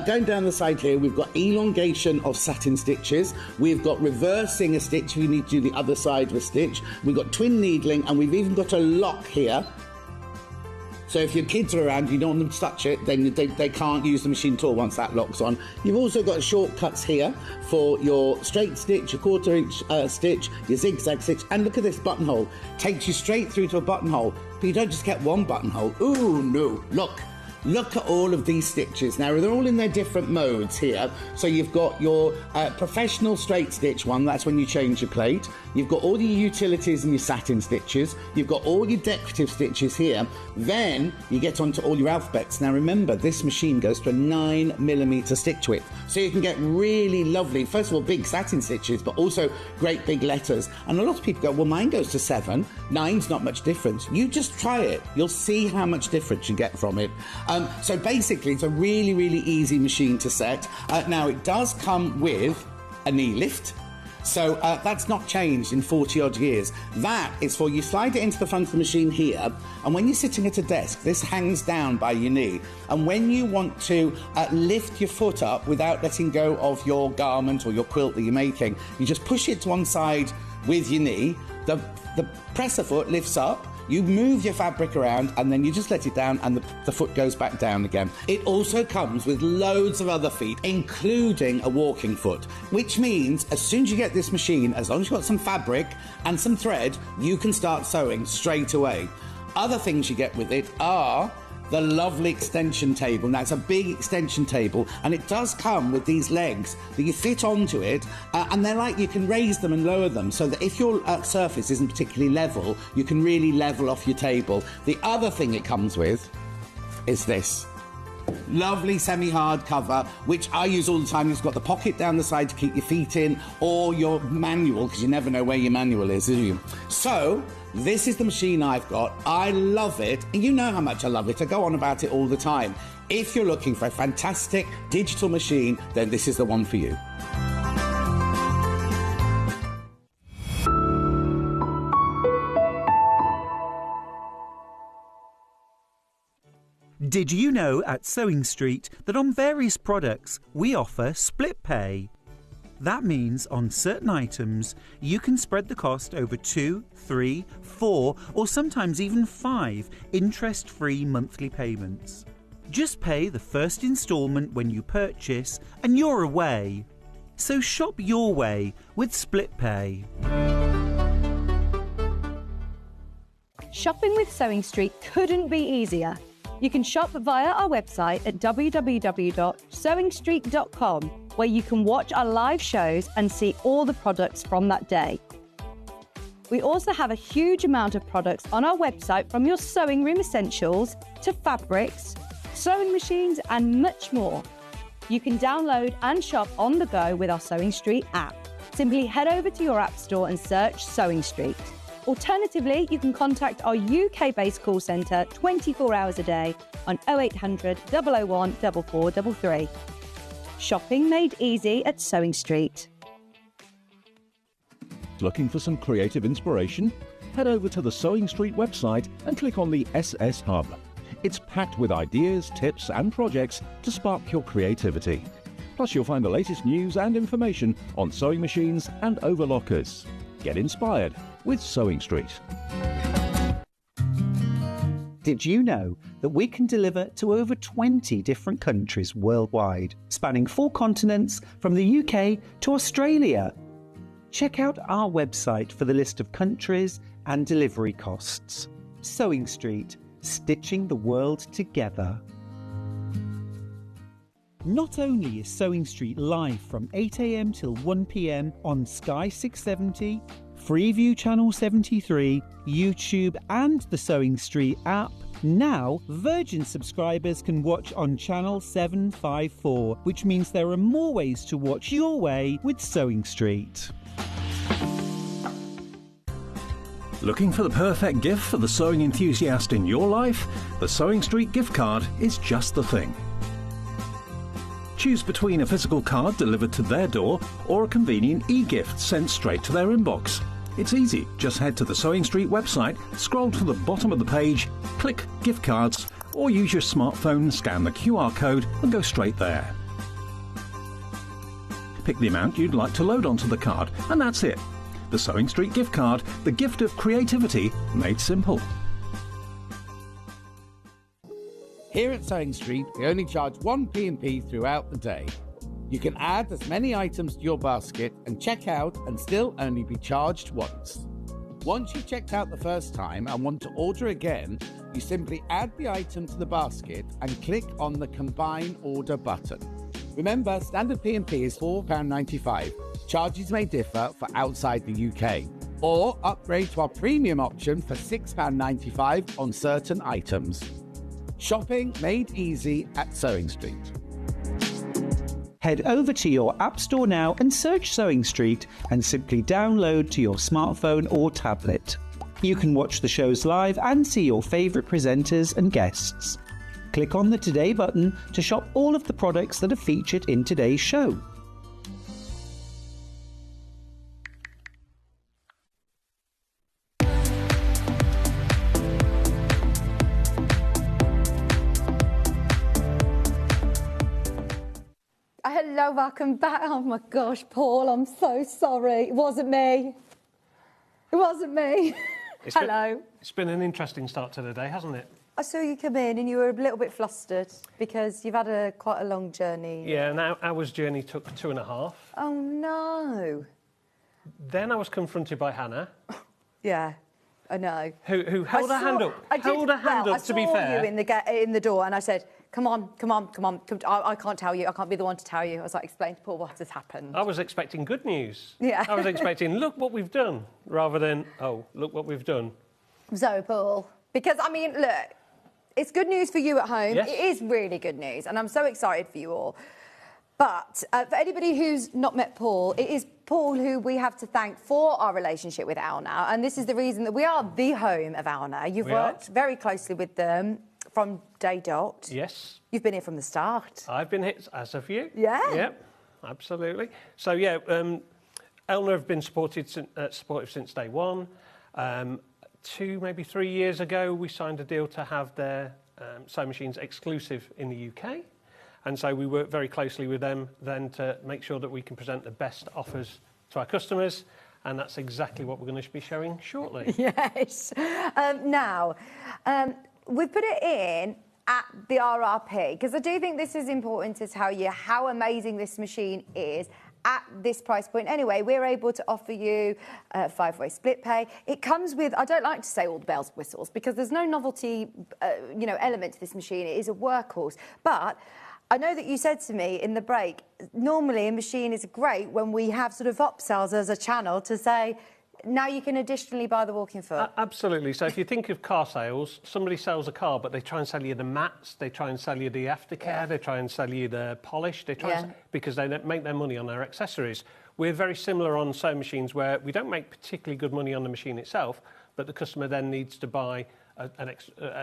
Going down the side here, we've got elongation of satin stitches. We've got reversing a stitch if you need to do the other side of a stitch. We've got twin needling, and we've even got a lock here. So if your kids are around, you don't want them to touch it, then they can't use the machine at all once that locks on. You've also got shortcuts here for your straight stitch, your quarter-inch stitch, your zigzag stitch, and look at this buttonhole. Takes you straight through to a buttonhole, but you don't just get one buttonhole. Ooh, no, Look at all of these stitches. Now, they're all in their different modes here. So you've got your professional straight stitch one. That's when you change your plate. You've got all your utilities and your satin stitches. You've got all your decorative stitches here. Then you get onto all your alphabets. Now, remember, this machine goes to a 9mm stitch width. So you can get really lovely, first of all, big satin stitches, but also great big letters. And a lot of people go, well, mine goes to 7. 9's not much difference. You just try it. You'll see how much difference you get from it. So basically, it's a really, really easy machine to set. Now, it does come with a knee lift. So that's not changed in 40-odd years. That is for you slide it into the front of the machine here, and when you're sitting at a desk, this hangs down by your knee. And when you want to lift your foot up without letting go of your garment or your quilt that you're making, you just push it to one side with your knee. The presser foot lifts up. You move your fabric around and then you just let it down and the foot goes back down again. It also comes with loads of other feet, including a walking foot, which means as soon as you get this machine, as long as you've got some fabric and some thread, you can start sewing straight away. Other things you get with it are the lovely extension table. Now, it's a big extension table, and it does come with these legs that you fit onto it, and they're like, you can raise them and lower them, so that if your surface isn't particularly level, you can really level off your table. The other thing it comes with is this. Lovely semi-hard cover, which I use all the time. It's got the pocket down the side to keep your feet in, or your manual, because you never know where your manual is, do you? So, this is the machine I've got. I love it. And you know how much I love it. I go on about it all the time. If you're looking for a fantastic digital machine, then this is the one for you. Did you know at Sewing Street that on various products we offer split pay? That means on certain items you can spread the cost over 2, 3, 4 or sometimes even 5 interest-free monthly payments. Just pay the first instalment when you purchase and you're away. So shop your way with split pay. Shopping with Sewing Street couldn't be easier. You can shop via our website at www.sewingstreet.com, where you can watch our live shows and see all the products from that day. We also have a huge amount of products on our website, from your sewing room essentials to fabrics, sewing machines and much more. You can download and shop on the go with our Sewing Street app. Simply head over to your app store and search Sewing Street. Alternatively, you can contact our UK-based call centre 24 hours a day on 0800 001 4433. Shopping made easy at Sewing Street. Looking for some creative inspiration? Head over to the Sewing Street website and click on the SS Hub. It's packed with ideas, tips and projects to spark your creativity. Plus, you'll find the latest news and information on sewing machines and overlockers. Get inspired with Sewing Street. Did you know that we can deliver to over 20 different countries worldwide, spanning 4 continents from the UK to Australia? Check out our website for the list of countries and delivery costs. Sewing Street, stitching the world together. Not only is Sewing Street live from 8 AM till 1 PM on Sky 670, Freeview Channel 73, YouTube and the Sewing Street app, now Virgin subscribers can watch on Channel 754, which means there are more ways to watch your way with Sewing Street. Looking for the perfect gift for the sewing enthusiast in your life? The Sewing Street gift card is just the thing. Choose between a physical card delivered to their door or a convenient e-gift sent straight to their inbox. It's easy. Just head to the Sewing Street website, scroll to the bottom of the page, click Gift Cards, or use your smartphone, scan the QR code and go straight there. Pick the amount you'd like to load onto the card, and that's it. The Sewing Street gift card, the gift of creativity made simple. Here at Sewing Street, we only charge 1 P&P throughout the day. You can add as many items to your basket and check out and still only be charged once. Once you've checked out the first time and want to order again, you simply add the item to the basket and click on the Combine Order button. Remember, standard P&P is £4.95. Charges may differ for outside the UK. Or upgrade to our premium option for £6.95 on certain items. Shopping made easy at Sewing Street. Head over to your App Store now and search Sewing Street and simply download to your smartphone or tablet. You can watch the shows live and see your favourite presenters and guests. Click on the Today button to shop all of the products that are featured in today's show. Hello, welcome back. Oh my gosh, Paul, I'm so sorry. It wasn't me. It wasn't me. Hello. It's been an interesting start to the day, hasn't it? I saw you come in and you were a little bit flustered because you've had quite a long journey. Yeah, and our journey took 2.5. Oh, no. Then I was confronted by Hannah. Yeah, I know. Who held her hand up. Held her hand up, to be fair. I saw you in the door and I said, come on. I can't tell you. I can't be the one to tell you. I was like, explain to Paul what has happened. I was expecting good news. Yeah. I was expecting, look what we've done, rather than, oh, look what we've done. So, Paul, because, I mean, look, it's good news for you at home. Yes. It is really good news, and I'm so excited for you all. But for anybody who's not met Paul, it is Paul who we have to thank for our relationship with Alna, and this is the reason that we are the home of Alna. You've worked very closely with them from day dot. Yes. You've been here from the start. I've been here, as have you. Yeah. Yep, absolutely. So, yeah, Elna have been supportive since day one. 2, maybe 3 years ago, we signed a deal to have their sewing machines exclusive in the UK. And so we work very closely with them then to make sure that we can present the best offers to our customers. And that's exactly what we're going to be showing shortly. Yes. Now, we've put it in at the RRP, because I do think this is important to tell you how amazing this machine is at this price point. Anyway, we're able to offer you 5-way split pay. It comes with, I don't like to say all the bells and whistles, because there's no novelty, element to this machine. It is a workhorse. But I know that you said to me in the break, normally a machine is great when we have sort of upsells as a channel to say, now you can additionally buy the walking foot. Absolutely. So if you think of car sales, somebody sells a car, but they try and sell you the mats, they try and sell you the aftercare, they try and sell you the polish, they try because they make their money on their accessories. We're very similar on sewing machines where we don't make particularly good money on the machine itself, but the customer then needs to buy an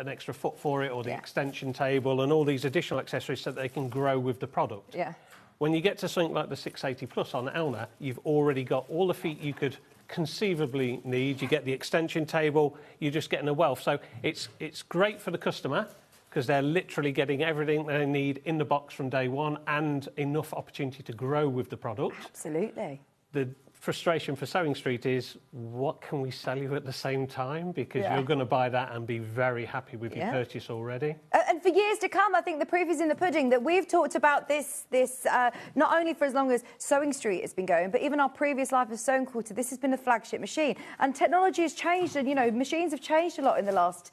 extra foot for it, or the extension table and all these additional accessories so that they can grow with the product. Yeah. When you get to something like the 680 Plus on Elna, you've already got all the feet you could conceivably need. You get the extension table, you're just getting a wealth. So it's great for the customer because they're literally getting everything they need in the box from day one and enough opportunity to grow with the product. Absolutely. The frustration for Sewing Street is, what can we sell you at the same time? Because you're going to buy that and be very happy with your purchase already. And for years to come, I think the proof is in the pudding that we've talked about this not only for as long as Sewing Street has been going, but even our previous Life of Sewing Quarter, this has been a flagship machine. And technology has changed, and, machines have changed a lot in the last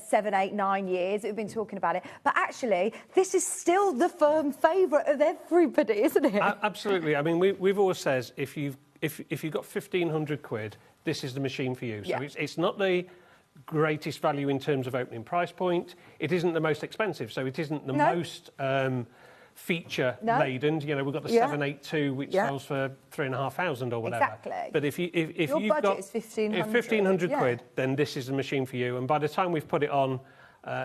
7, 8, 9 years that we've been talking about it. But actually, this is still the firm favourite of everybody, isn't it? Absolutely. I mean, we've always said, if you've got 1,500 quid, this is the machine for you. So it's not the greatest value in terms of opening price point. It isn't the most expensive, so it isn't the most feature laden. We've got the 782, which sells for 3,500 or whatever. Exactly. But if you've budget got is 1,500, 1,500 quid, then this is the machine for you. And by the time we've put it on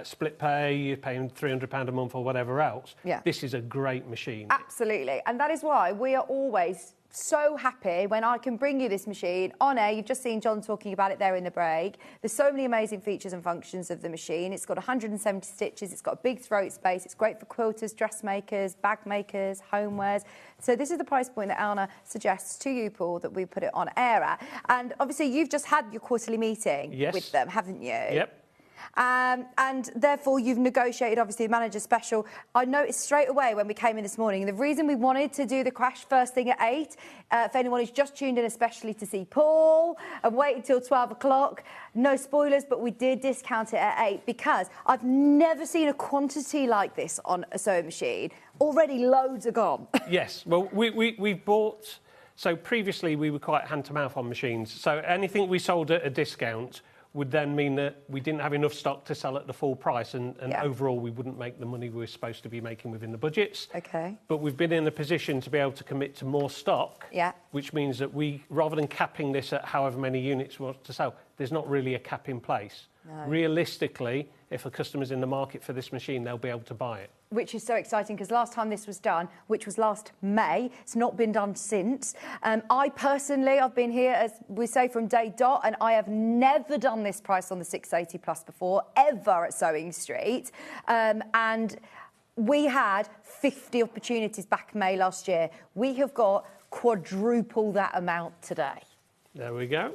split pay, you're paying £300 a month or whatever else. This is a great machine. Absolutely, and that is why we are always so happy when I can bring you this machine on air. You've just seen John talking about it there in the break. There's so many amazing features and functions of the machine. It's got 170 stitches, it's got a big throat space, it's great for quilters, dressmakers, bag makers, homewares. So this is the price point that Alna suggests to you, Paul, that we put it on air at. And obviously you've just had your quarterly meeting with them, haven't you? Yep. And therefore you've negotiated obviously a manager special. I noticed straight away when we came in this morning, the reason we wanted to do the crash first thing at 8, for anyone who's just tuned in especially to see Paul and waited till 12 o'clock, no spoilers, but we did discount it at 8 because I've never seen a quantity like this on a sewing machine. Already loads are gone. Yes, well we've bought, so previously we were quite hand to mouth on machines, so anything we sold at a discount would then mean that we didn't have enough stock to sell at the full price, and overall we wouldn't make the money we were supposed to be making within the budgets. Okay. But we've been in a position to be able to commit to more stock, which means that we, rather than capping this at however many units we want to sell, there's not really a cap in place. No. Realistically, if a customer's in the market for this machine, they'll be able to buy it. Which is so exciting because last time this was done, which was last May, it's not been done since. I personally, I've been here, as we say, from day dot, and I have never done this price on the 680 Plus before, ever at Sewing Street. And we had 50 opportunities back May last year. We have got quadruple that amount today. There we go.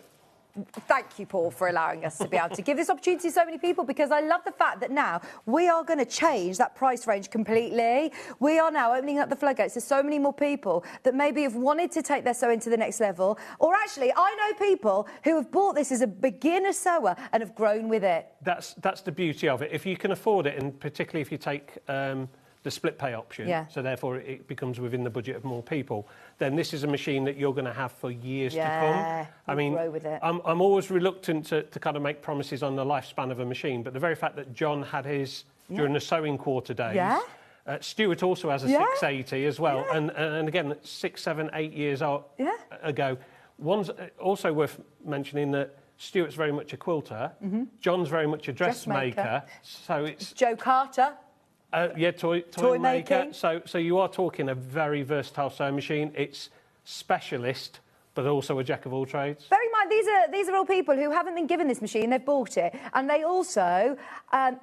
thank you, Paul, for allowing us to be able to give this opportunity to so many people, because I love the fact that now we are going to change that price range completely. We are now opening up the floodgates to so many more people that maybe have wanted to take their sewing to the next level. Or actually, I know people who have bought this as a beginner sewer and have grown with it. That's the beauty of it. If you can afford it, and particularly if you take the split pay option, so therefore it becomes within the budget of more people, then this is a machine that you're going to have for years to come. I mean, grow with it. I'm always reluctant to kind of make promises on the lifespan of a machine, but the very fact that John had his during the sewing quarter days, Stuart also has a 680 as well, and again, 6, 7, 8 years ago. One's also worth mentioning that Stuart's very much a quilter, John's very much a dressmaker, so it's... Joe Carter. Toy maker. So you are talking a very versatile sewing machine. It's specialist, but also a jack of all trades. Bear in mind, these are all people who haven't been given this machine. They've bought it, and they also.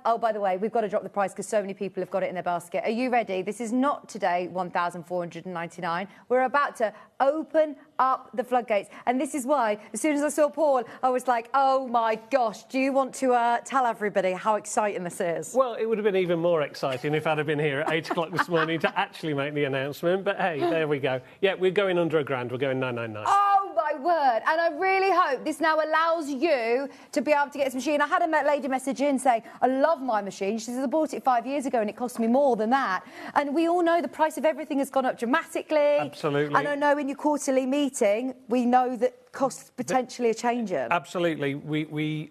Oh, by the way, we've got to drop the price because so many people have got it in their basket. Are you ready? This is not today 1,499. We're about to open up the floodgates, and this is why. As soon as I saw Paul, I was like, "Oh my gosh! Do you want to tell everybody how exciting this is?" Well, it would have been even more exciting if I'd have been here at 8 o'clock this morning to actually make the announcement. But hey, there we go. Yeah, we're going under £1,000. We're going 999. Oh my word! And I really hope this now allows you to be able to get this machine. I had a lady message in saying, "I love my machine." She says, "I bought it 5 years ago and it cost me more than that." And we all know the price of everything has gone up dramatically. Absolutely. And I know in your quarterly meeting, we know that costs potentially are changing. Absolutely. We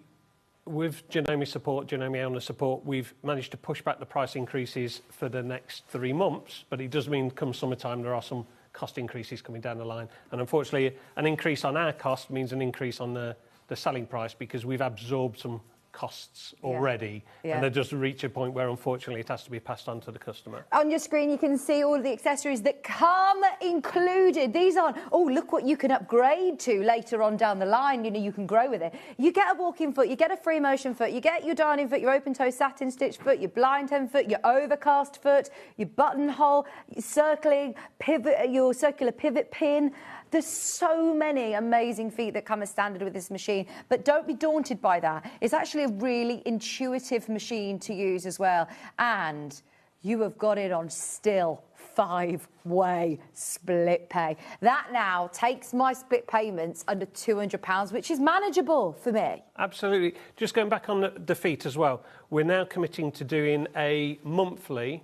with Janome support, Janome owner support, we've managed to push back the price increases for the next 3 months, but it does mean come summertime there are some cost increases coming down the line. And unfortunately, an increase on our cost means an increase on the selling price because we've absorbed some costs already, and they just reach a point where unfortunately it has to be passed on to the customer. On your screen you can see all of the accessories that come included. These aren't, oh look what you can upgrade to later on down the line, you know, you can grow with it. You get a walking foot, you get a free motion foot, you get your darning foot, your open toe satin stitch foot, your blind hem foot, your overcast foot, your buttonhole, your circling pivot, your circular pivot pin. There's so many amazing feet that come as standard with this machine, but don't be daunted by that. It's actually a really intuitive machine to use as well, and you have got it on still 5-way split pay. That now takes my split payments under £200, which is manageable for me. Absolutely. Just going back on the feet as well, we're now committing to doing a monthly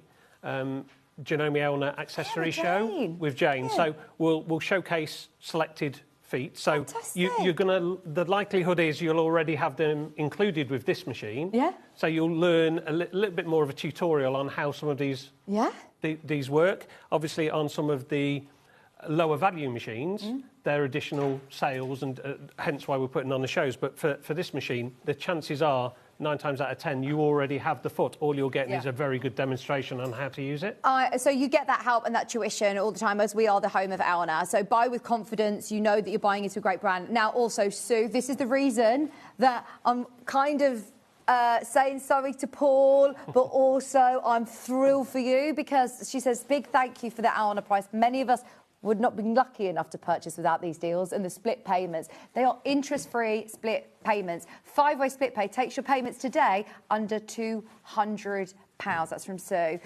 Janome Elna accessory show with Jane. So we'll showcase selected feet. So you're going to, the likelihood is you'll already have them included with this machine. Yeah. So you'll learn a little bit more of a tutorial on how some of these these work. Obviously on some of the lower value machines, there are additional sales and hence why we're putting on the shows. But for this machine, the chances are 9 times out of 10, you already have the foot. All you'll get is a very good demonstration on how to use it. So you get that help and that tuition all the time, as we are the home of Elna. So buy with confidence. You know that you're buying into a great brand. Now, also, Sue, this is the reason that I'm kind of saying sorry to Paul, but also I'm thrilled for you because she says big thank you for the Elna price. Many of us would not be lucky enough to purchase without these deals and the split payments. They are interest-free split payments. 5-way split pay takes your payments today under £200. That's from Sue.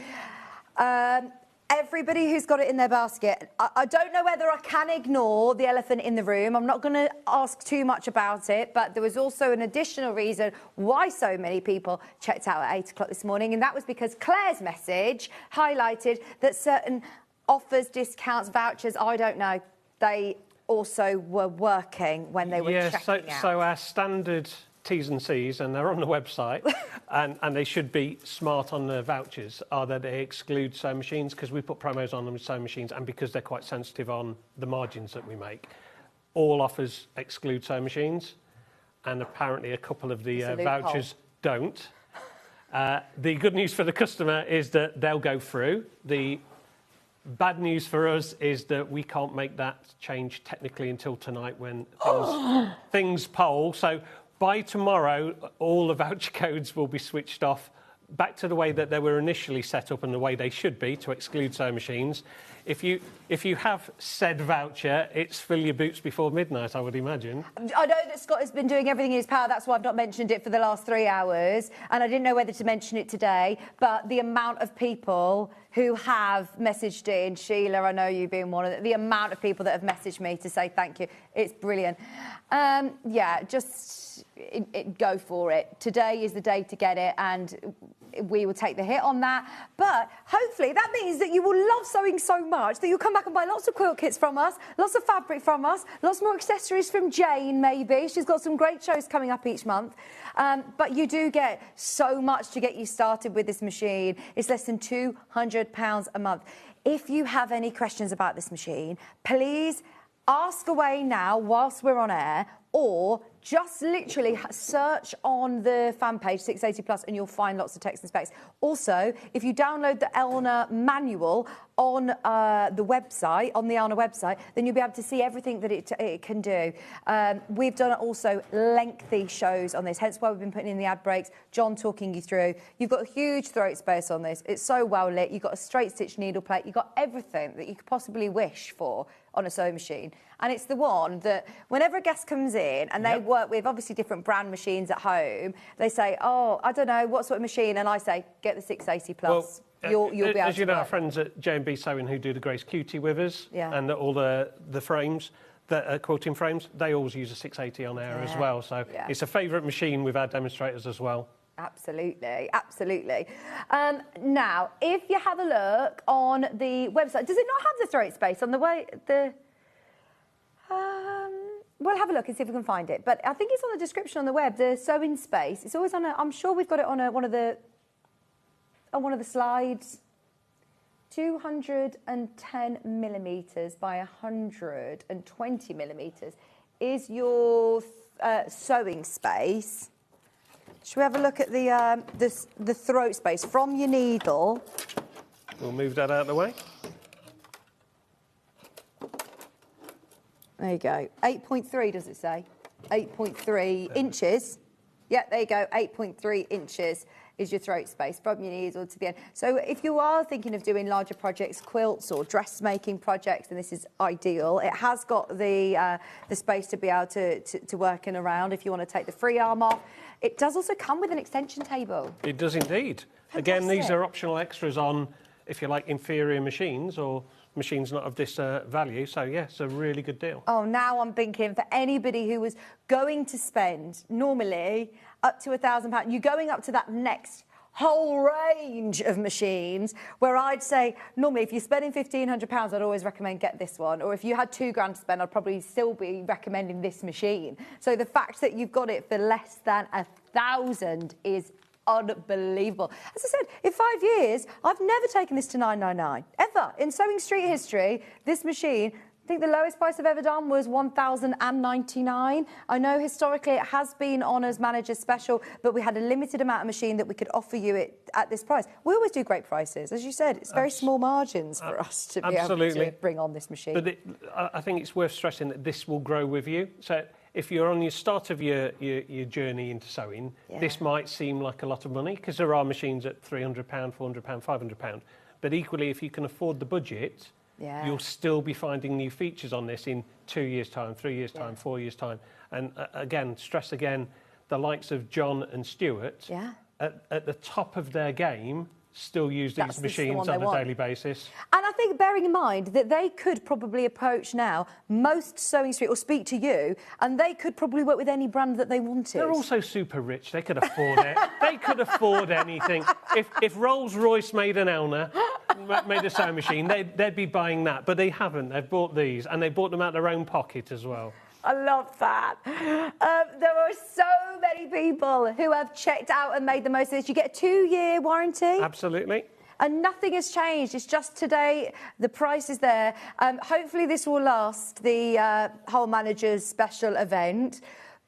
Everybody who's got it in their basket, I don't know whether I can ignore the elephant in the room. I'm not going to ask too much about it, but there was also an additional reason why so many people checked out at 8 o'clock this morning, and that was because Claire's message highlighted that certain offers, discounts, vouchers, I don't know, they also were working when they were checking out. So our standard T's and C's, and they're on the website, and they should be smart on the vouchers, are that they exclude sewing machines, because we put promos on them with sewing machines, and because they're quite sensitive on the margins that we make. All offers exclude sewing machines, and apparently a couple of the vouchers don't. The good news for the customer is that they'll go through. The bad news for us is that we can't make that change technically until tonight when things poll. So by tomorrow, all the voucher codes will be switched off back to the way that they were initially set up and the way they should be to exclude sewing machines. If you have said voucher, it's fill your boots before midnight, I would imagine. I know that Scott has been doing everything in his power. That's why I've not mentioned it for the last 3 hours. And I didn't know whether to mention it today. But the amount of people who have messaged in, Sheila, I know you being one of them, the amount of people that have messaged me to say thank you, it's brilliant. Yeah, just go for it. Today is the day to get it, and we will take the hit on that. But hopefully that means that you will love sewing so much that you'll come back and buy lots of quilt kits from us, lots of fabric from us, lots more accessories from Jane, maybe. She's got some great shows coming up each month. But you do get so much to get you started with this machine. It's less than £200 a month. If you have any questions about this machine, please ask away now whilst we're on air, or just literally search on the fan page 680 Plus and you'll find lots of text and specs. Also, if you download the Elna manual on the website, on the Elna website, then you'll be able to see everything that it can do. We've done also lengthy shows on this, hence why we've been putting in the ad breaks, John talking you through. You've got a huge throat space on this. It's so well lit. You've got a straight stitch needle plate. You've got everything that you could possibly wish for on a sewing machine. And it's the one that whenever a guest comes in and they work with obviously different brand machines at home, they say, oh, I don't know, what sort of machine? And I say, get the 680 Plus. You'll be able as you to know, our work. friends at J&B Sewing who do the Grace Cutie with us and all the frames, the quilting frames, they always use a 680 on air as well. So it's a favourite machine with our demonstrators as well. Absolutely, absolutely. Now, if you have a look on the website, does it not have the throat space on the way? We'll have a look and see if we can find it. But I think it's on the description on the web. The sewing space. It's always on a. I'm sure we've got it on one of the slides. 210 millimetres by 120 millimetres is your sewing space. Should we have a look at the throat space from your needle? We'll move that out of the way. There you go. 8.3, does it say? 8.3 inches. Yeah, there you go. 8.3 inches is your throat space from your needle to the end. So if you are thinking of doing larger projects, quilts or dressmaking projects, then this is ideal. It has got the space to be able to work in around if you want to take the free arm off. It does also come with an extension table. It does indeed. Fantastic. Again, these are optional extras on, if you like, inferior machines or machines not of this value. So, yeah, it's a really good deal. Oh, now I'm thinking for anybody who was going to spend normally up to £1,000, you're going up to that next whole range of machines where I'd say normally if you're spending £1,500, I'd always recommend get this one. Or if you had £2,000 to spend, I'd probably still be recommending this machine. So the fact that you've got it for less than £1,000 is unbelievable. As I said, in 5 years, I've never taken this to £999, ever. In Sewing Street history, this machine, I think the lowest price I've ever done was £1,099. I know historically it has been on as manager's special, but we had a limited amount of machine that we could offer you at this price. We always do great prices. As you said, it's very small margins for us to be able to bring on this machine. But I think it's worth stressing that this will grow with you. So if you're on your start of your journey into sewing, this might seem like a lot of money because there are machines at £300, £400, £500. But equally, if you can afford the budget, you'll still be finding new features on this in 2 years' time, 3 years' time, 4 years' time. And again, stress again, the likes of John and Stuart, at the top of their game, still use these machines on a daily basis. And I think, bearing in mind that they could probably approach now most Sewing Street or speak to you, and they could probably work with any brand that they wanted. They're also super rich. They could afford it. They could afford anything. If Rolls-Royce made an Elna, made a sewing machine, they'd be buying that. But they haven't. They've bought these, and they bought them out of their own pocket as well. I love that. There are so many people who have checked out and made the most of this. You get a 2-year warranty. Absolutely. And nothing has changed. It's just today, the price is there. Hopefully this will last, the whole manager's special event.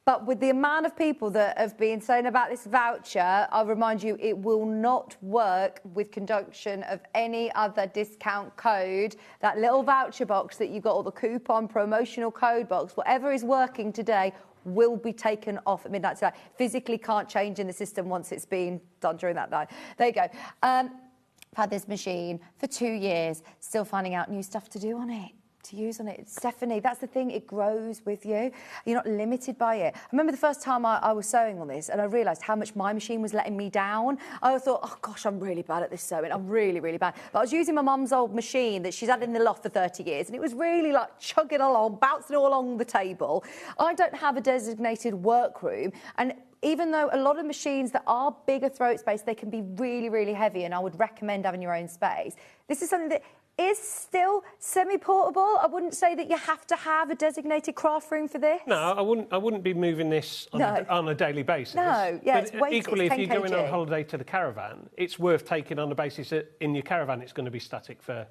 But with the amount of people that have been saying about this voucher, I'll remind you, it will not work with conjunction of any other discount code. That little voucher box that you got, or the coupon promotional code box, whatever is working today, will be taken off at midnight tonight. Physically can't change in the system once it's been done during that night. There you go. I've had this machine for 2 years, still finding out new stuff to do on it, to use on it. Stephanie, that's the thing, it grows with you. You're not limited by it. I remember the first time I was sewing on this and I realised how much my machine was letting me down. I thought, oh gosh, I'm really bad at this sewing. I'm really, really bad. But I was using my mum's old machine that she's had in the loft for 30 years and it was really like chugging along, bouncing all along the table. I don't have a designated workroom, and even though a lot of machines that are bigger throat space, they can be really, really heavy, and I would recommend having your own space. This is something that is still semi-portable. I wouldn't say that you have to have a designated craft room for this. No, I wouldn't be moving this on a daily basis. No, yeah, but it's weighted, equally, it's if you're 10 going on kg. holiday to the caravan, it's worth taking on the basis that in your caravan it's going to be static for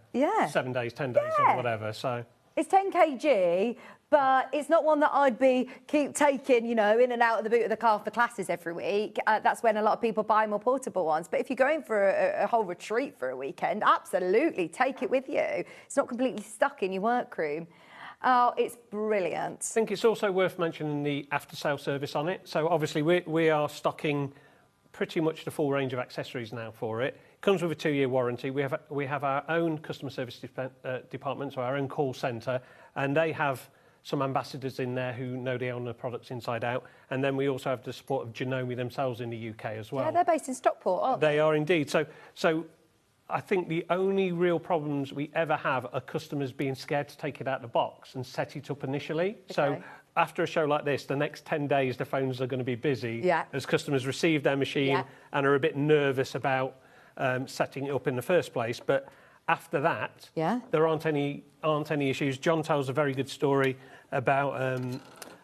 7 days, 10 days or whatever. So it's 10 kg, but it's not one that I'd keep taking, you know, in and out of the boot of the car for classes every week. That's when a lot of people buy more portable ones. But if you're going for a whole retreat for a weekend, absolutely, take it with you. It's not completely stuck in your workroom. Oh, it's brilliant. I think it's also worth mentioning the after-sale service on it. So obviously we are stocking pretty much the full range of accessories now for it. It comes with a 2-year warranty. We have our own customer service department, so our own call centre, and they have some ambassadors in there who know they own the products inside out. And then we also have the support of Genomi themselves in the UK as well. Yeah, they're based in Stockport, aren't they? They are indeed. So I think the only real problems we ever have are customers being scared to take it out of the box and set it up initially. Okay. So after a show like this, the next 10 days, the phones are going to be busy as customers receive their machine and are a bit nervous about setting it up in the first place. But after that, there aren't any issues. John tells a very good story about,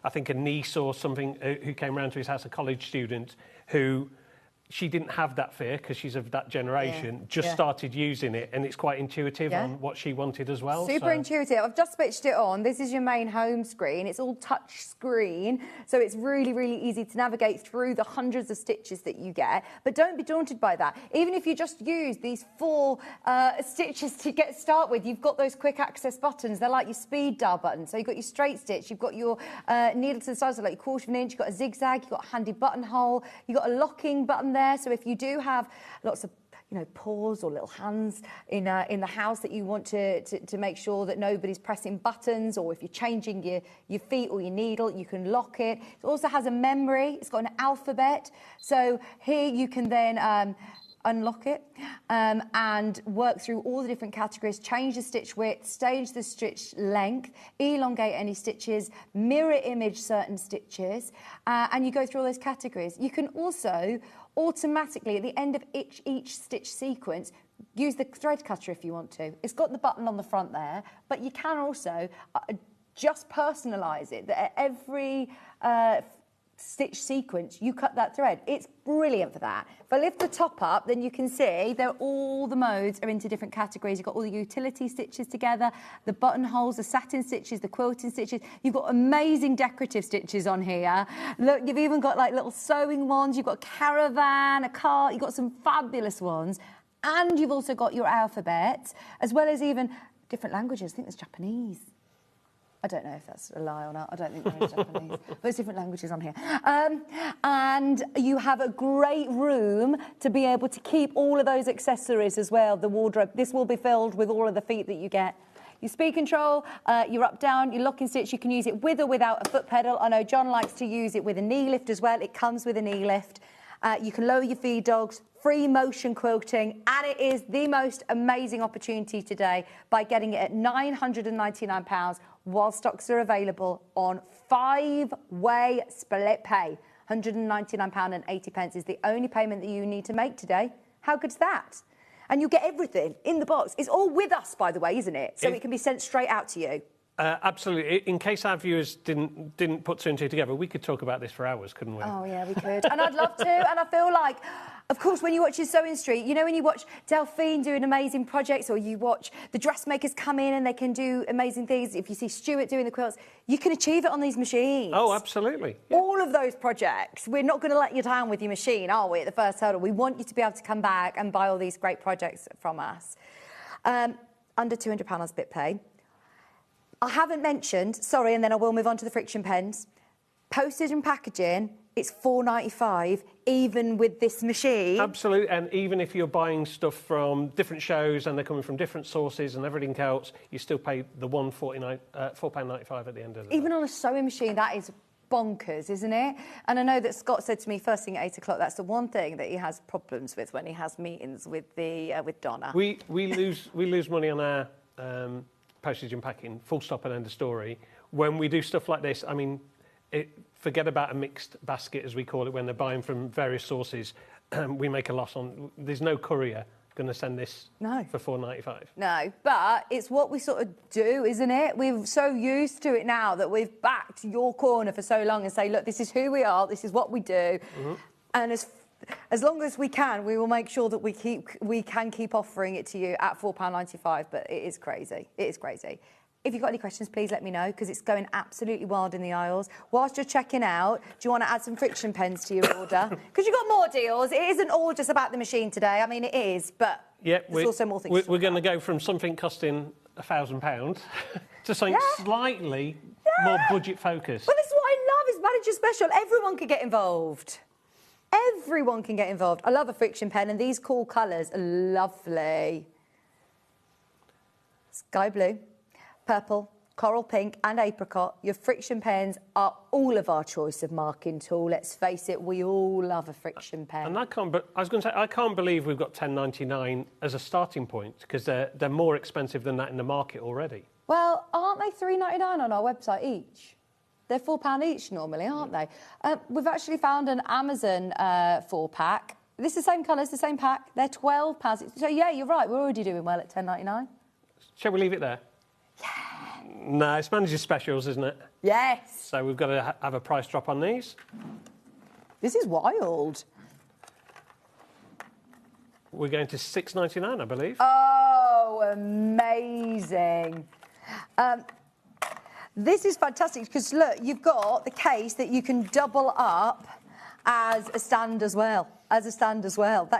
I think, a niece or something who came round to his house, a college student, who she didn't have that fear because she's of that generation, started using it, and it's quite intuitive on what she wanted as well. Super intuitive. I've just switched it on. This is your main home screen. It's all touch screen, so it's really, really easy to navigate through the hundreds of stitches that you get. But don't be daunted by that. Even if you just use these 4 stitches to start with, you've got those quick access buttons. They're like your speed dial buttons. So you've got your straight stitch, you've got your needle to the side, so like your 1/4 of an inch, you've got a zigzag, you've got a handy buttonhole, you've got a locking button there. So if you do have lots of paws or little hands in the house that you want to make sure that nobody's pressing buttons, or if you're changing your feet or your needle, you can lock it. It also has a memory. It's got an alphabet. So here you can then unlock it and work through all the different categories, change the stitch width, change the stitch length, elongate any stitches, mirror image certain stitches, and you go through all those categories. You can also automatically, at the end of each stitch sequence, use the thread cutter if you want to. It's got the button on the front there, but you can also just personalise it, that at every stitch sequence, you cut that thread. It's brilliant for that. If I lift the top up, then you can see all the modes are into different categories. You've got all the utility stitches together, the buttonholes, the satin stitches, the quilting stitches. You've got amazing decorative stitches on here. Look, you've even got like little sewing ones. You've got a caravan, a cart. You've got some fabulous ones. And you've also got your alphabet, as well as even different languages. I think there's Japanese. I don't know if that's a lie or not. I don't think there is Japanese. But there's different languages on here. And you have a great room to be able to keep all of those accessories as well, the wardrobe. This will be filled with all of the feet that you get. Your speed control, your up, down, your locking stitch, you can use it with or without a foot pedal. I know John likes to use it with a knee lift as well. It comes with a knee lift. You can lower your feed dogs, free motion quilting, and it is the most amazing opportunity today by getting it at £999 while stocks are available on 5-way split pay. £199.80 is the only payment that you need to make today. How good's that? And you'll get everything in the box. It's all with us, by the way, isn't it? So it can be sent straight out to you. Absolutely. In case our viewers didn't put 2 and 2 together, we could talk about this for hours, couldn't we? Oh, yeah, we could. And I'd love to. And I feel like, of course, when you watch your Sewing Street, you know, when you watch Delphine doing amazing projects, or you watch the dressmakers come in and they can do amazing things, if you see Stuart doing the quilts, you can achieve it on these machines. Oh, absolutely. Yeah. All of those projects. We're not going to let you down with your machine, are we, at the first hurdle? We want you to be able to come back and buy all these great projects from us. Under £200 on split pay. I haven't mentioned, sorry, and then I will move on to the friction pens. Postage and packaging, it's $4.95, even with this machine. Absolutely, and even if you're buying stuff from different shows and they're coming from different sources and everything else, you still pay the £4.95 at the end of the day. Even on a sewing machine, that is bonkers, isn't it? And I know that Scott said to me first thing at 8 o'clock, that's the one thing that he has problems with when he has meetings with with Donna. We lose money on our postage and packing, full stop and end of story. When we do stuff like this, I mean, forget about a mixed basket, as we call it, when they're buying from various sources. We make a loss on. There's no courier going to send this for $4.95. No, but it's what we sort of do, isn't it? We're so used to it now that we've backed your corner for so long and say, look, this is who we are, this is what we do, and as long as we can, we will make sure that we can keep offering it to you at £4.95. But it is crazy. It is crazy. If you've got any questions, please let me know, because it's going absolutely wild in the aisles. Whilst you're checking out, do you want to add some friction pens to your order? Because you've got more deals. It isn't all just about the machine today. I mean, it is, but there's also more things. We're going to go from something costing £1,000 to something slightly more budget-focused. But this is what I love, is manager special. Everyone can get involved. Everyone can get involved. I love a friction pen, and these cool colours are lovely. Sky blue, purple, coral pink and apricot. Your friction pens are all of our choice of marking tool. Let's face it, we all love a friction pen. And I was going to say, I can't believe we've got $10.99 as a starting point, because they're more expensive than that in the market already. Well, aren't they $3.99 on our website each? They're £4 each normally, aren't they? We've actually found an Amazon 4-pack. This is the same colours, the same pack. They're £12. So, yeah, you're right. We're already doing well at $10.99. Shall we leave it there? Yeah. No, it's manager specials, isn't it? Yes. So we've got to have a price drop on these. This is wild. We're going to $6.99, I believe. Oh, amazing. This is fantastic because, look, you've got the case that you can double up as a stand as well. That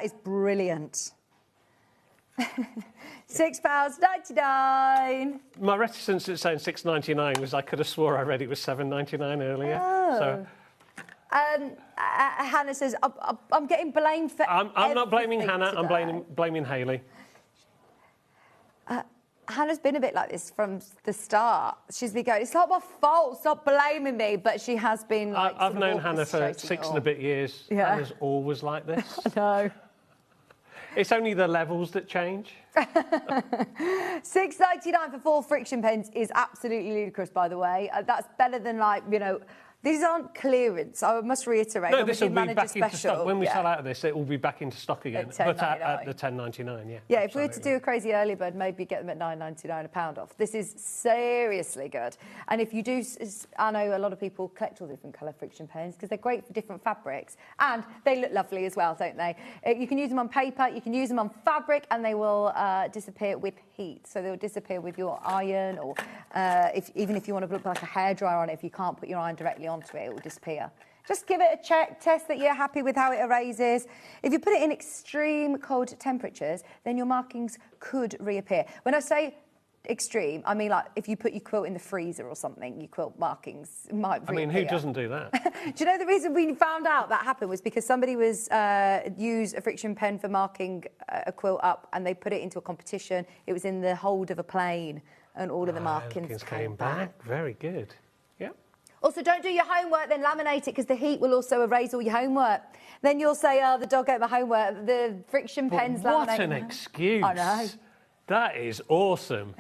is brilliant. £6.99. My reticence at saying $6.99 was I could have swore I read it was $7.99 earlier. Oh. So. Hannah says, I'm getting blamed for I'm not blaming Hannah, today. I'm blaming Hayley. Hannah's been a bit like this from the start. She's been going, it's not my fault, stop blaming me, but she has been like... I've known Hannah for 6 and a bit years. Yeah. Hannah's always like this. I know. It's only the levels that change. $6.99 for 4 friction pens is absolutely ludicrous, by the way. That's better than, like, you know... These aren't clearance, I must reiterate. No, this will be back into special, stock. When we sell out of this, it will be back into stock again. But at the $10.99, yeah. Yeah, if we were to do a crazy early bird, maybe get them at $9.99 a pound off. This is seriously good. And if you do, I know a lot of people collect all different colour friction pens because they're great for different fabrics. And they look lovely as well, don't they? You can use them on paper, you can use them on fabric, and they will disappear with heat. So they'll disappear with your iron, or even if you want to put like a hairdryer on it, if you can't put your iron directly onto it, it will disappear. Just give it a check, test that you're happy with how it erases. If you put it in extreme cold temperatures, then your markings could reappear. When I say extreme, I mean like if you put your quilt in the freezer or something, your quilt markings might reappear. I mean, who doesn't do that? Do you know the reason we found out that happened was because somebody was used a friction pen for marking a quilt up, and they put it into a competition. It was in the hold of a plane, and all of the markings came back. Very good. Yeah. Also, don't do your homework, then laminate it, because the heat will also erase all your homework. Then you'll say, oh, the dog ate my homework, the friction pens laminate. What an excuse. I know. That is awesome.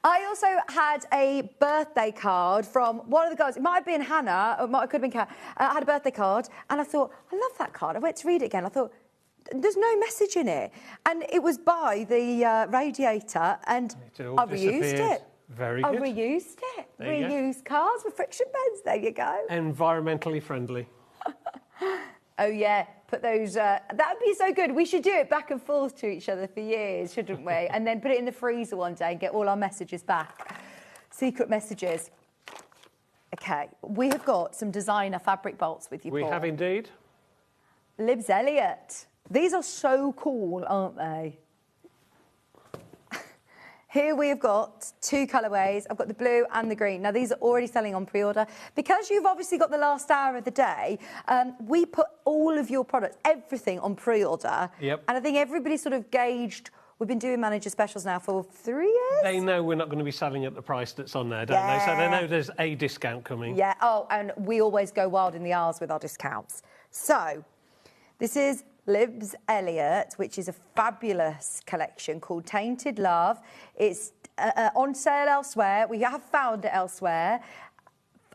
I also had a birthday card from one of the girls. It might have been Hannah, or it could have been Kat. I had a birthday card, and I thought, I love that card. I went to read it again. I thought, there's no message in it. And it was by the radiator, and I reused it. Very good. I reused it. Reused cards with friction pens. There you go. Environmentally friendly. Oh, yeah. Put those... that would be so good. We should do it back and forth to each other for years, shouldn't we? And then put it in the freezer one day and get all our messages back. Secret messages. OK, we have got some designer fabric bolts with you, Paul. We have indeed. Libs Elliott. These are so cool, aren't they? Here we have got 2 colourways. I've got the blue and the green. Now, these are already selling on pre-order. Because you've obviously got the last hour of the day, we put all of your products, everything on pre-order. Yep. And I think everybody sort of gauged. We've been doing manager specials now for 3 years. They know we're not going to be selling at the price that's on there, don't they? So they know there's a discount coming. Yeah. Oh, and we always go wild in the aisles with our discounts. So, this is Libs Elliot, which is a fabulous collection called Tainted Love. It's on sale elsewhere. We have found it elsewhere.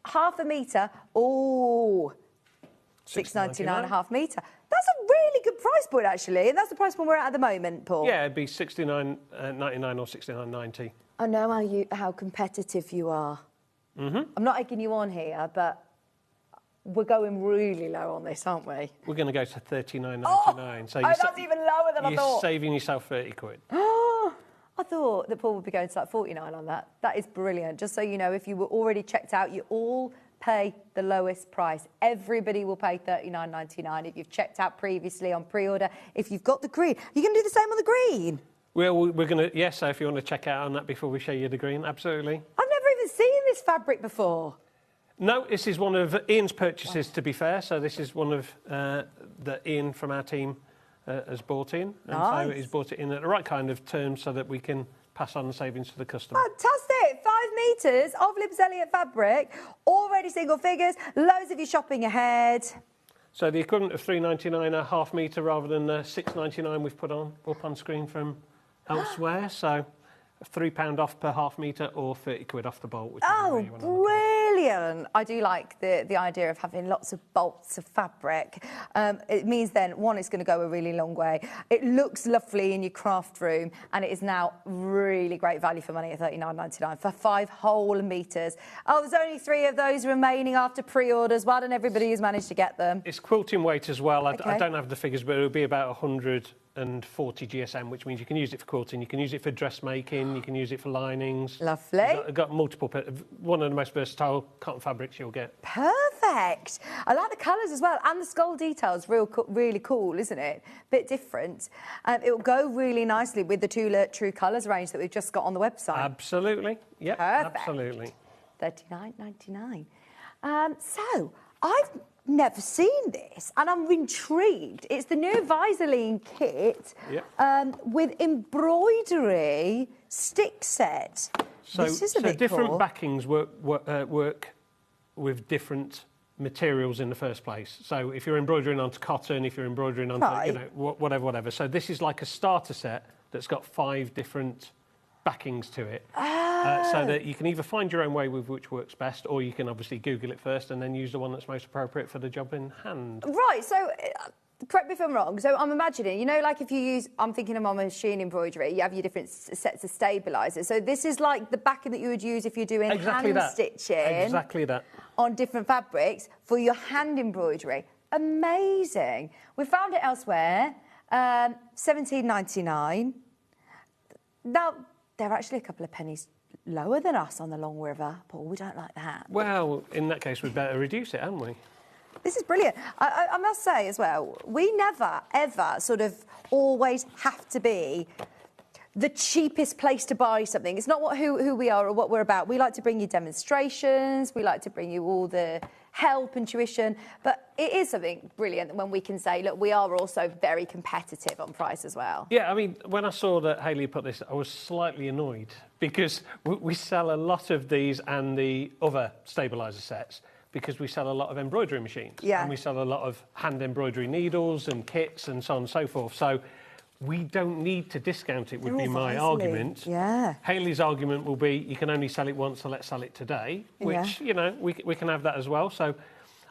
Half a metre. Oh, $6.99 a half metre. That's a really good price point, actually. And that's the price point we're at the moment, Paul. Yeah, it'd be $69.99 or $69.90. I know how competitive you are. Mm-hmm. I'm not egging you on here, but we're going really low on this, aren't we? We're going to go to $39.99. So that's even lower than I thought. You're saving yourself 30 quid. Oh, I thought that Paul would be going to like 49 on that. That is brilliant. Just so you know, if you were already checked out, you all pay the lowest price. Everybody will pay $39.99 if you've checked out previously on pre-order. If you've got the green, you can do the same on the green. Well, we're going to, yes, so if you want to check out on that before we show you the green, absolutely. I've never even seen this fabric before. No, this is one of Ian's purchases, to be fair. So this is one of that Ian from our team has bought in. And so he's bought it in at the right kind of terms so that we can pass on the savings to the customer. Fantastic. 5 metres of Libs Elliot fabric, already single figures, loads of you shopping ahead. So the equivalent of $3.99 a half metre rather than the $6.99 we've put on up on screen from elsewhere. So £3 off per half metre or 30 quid off the bolt. Oh, brilliant. I do like the idea of having lots of bolts of fabric. It means then, one, it's going to go a really long way. It looks lovely in your craft room, and it is now really great value for money at $39.99 for 5 whole metres. Oh, there's only 3 of those remaining after pre-orders. Well done, everybody who's managed to get them. It's quilting weight as well. Okay. I don't have the figures, but it'll be about 140 GSM, which means you can use it for quilting, you can use it for dressmaking, you can use it for linings. Lovely. I've got multiple, one of the most versatile cotton fabrics you'll get. Perfect. I like the colours as well, and the skull details, really cool, isn't it? Bit different. It will go really nicely with the True Colours range that we've just got on the website. Absolutely. Yeah, absolutely. $39.99. So, I've never seen this, and I'm intrigued. It's the new Visaline kit with embroidery stick set. So, this is a bit different cool. backings work with different materials in the first place. So if you're embroidering onto cotton, if you're embroidering onto, whatever. So this is like a starter set that's got 5 different backings to it. So that you can either find your own way with which works best, or you can obviously Google it first and then use the one that's most appropriate for the job in hand. Right, so correct me if I'm wrong. So I'm imagining, like if you use, I'm thinking of my machine embroidery, you have your different sets of stabilisers. So this is like the backing that you would use if you're doing hand stitching. Exactly that. On different fabrics for your hand embroidery. Amazing. We found it elsewhere, $17.99. Now, they're actually a couple of pennies lower than us on the Long River. Paul, we don't like that. Well, in that case, we'd better reduce it, haven't we? This is brilliant. I must say as well, we never, ever sort of always have to be the cheapest place to buy something. It's not who we are or what we're about. We like to bring you demonstrations. We like to bring you all the help and tuition. But it is something brilliant when we can say, look, we are also very competitive on price as well. Yeah, I mean, when I saw that Hayley put this, I was slightly annoyed because we sell a lot of these and the other stabiliser sets because we sell a lot of embroidery machines. Yeah. And we sell a lot of hand embroidery needles and kits and so on and so forth. So we don't need to discount it, would be my argument. Yeah. Hayley's argument will be, you can only sell it once, so let's sell it today, which, we can have that as well. So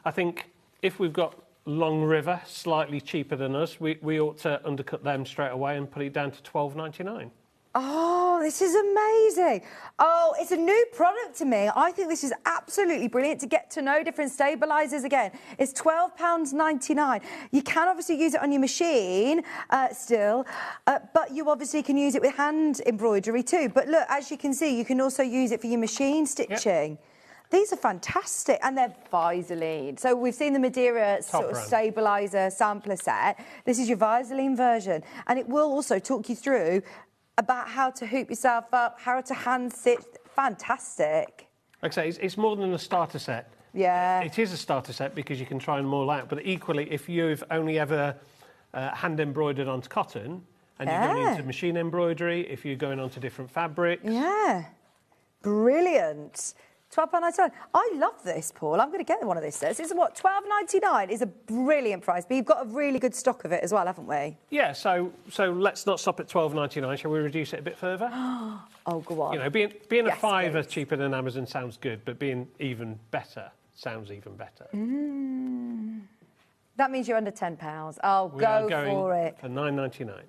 I think if we've got Long River, slightly cheaper than us, we ought to undercut them straight away and put it down to $12.99. Oh, this is amazing. Oh, it's a new product to me. I think this is absolutely brilliant to get to know different stabilisers again. It's £12.99. You can obviously use it on your machine still, but you obviously can use it with hand embroidery too. But look, as you can see, you can also use it for your machine stitching. Yep. These are fantastic, and they're Visaline. So we've seen the Madeira sort of stabiliser sampler set. This is your Visaline version, and it will also talk you through about how to hoop yourself up, how to hand stitch. Fantastic. Like I say, it's more than a starter set. Yeah. It is a starter set because you can try them all out. But equally, if you've only ever hand embroidered onto cotton and you're going into machine embroidery, if you're going onto different fabrics. Yeah. Brilliant. £12.99. I love this, Paul. I'm going to get one of these sets. It's what, £12.99 is a brilliant price, but you've got a really good stock of it as well, haven't we? Yeah, so let's not stop at £12.99. Shall we reduce it a bit further? Oh, go on. You know, being a fiver please. cheaper than Amazon sounds good, but being even better sounds even better. That means you're under £10. I'll go for it. For $9.99.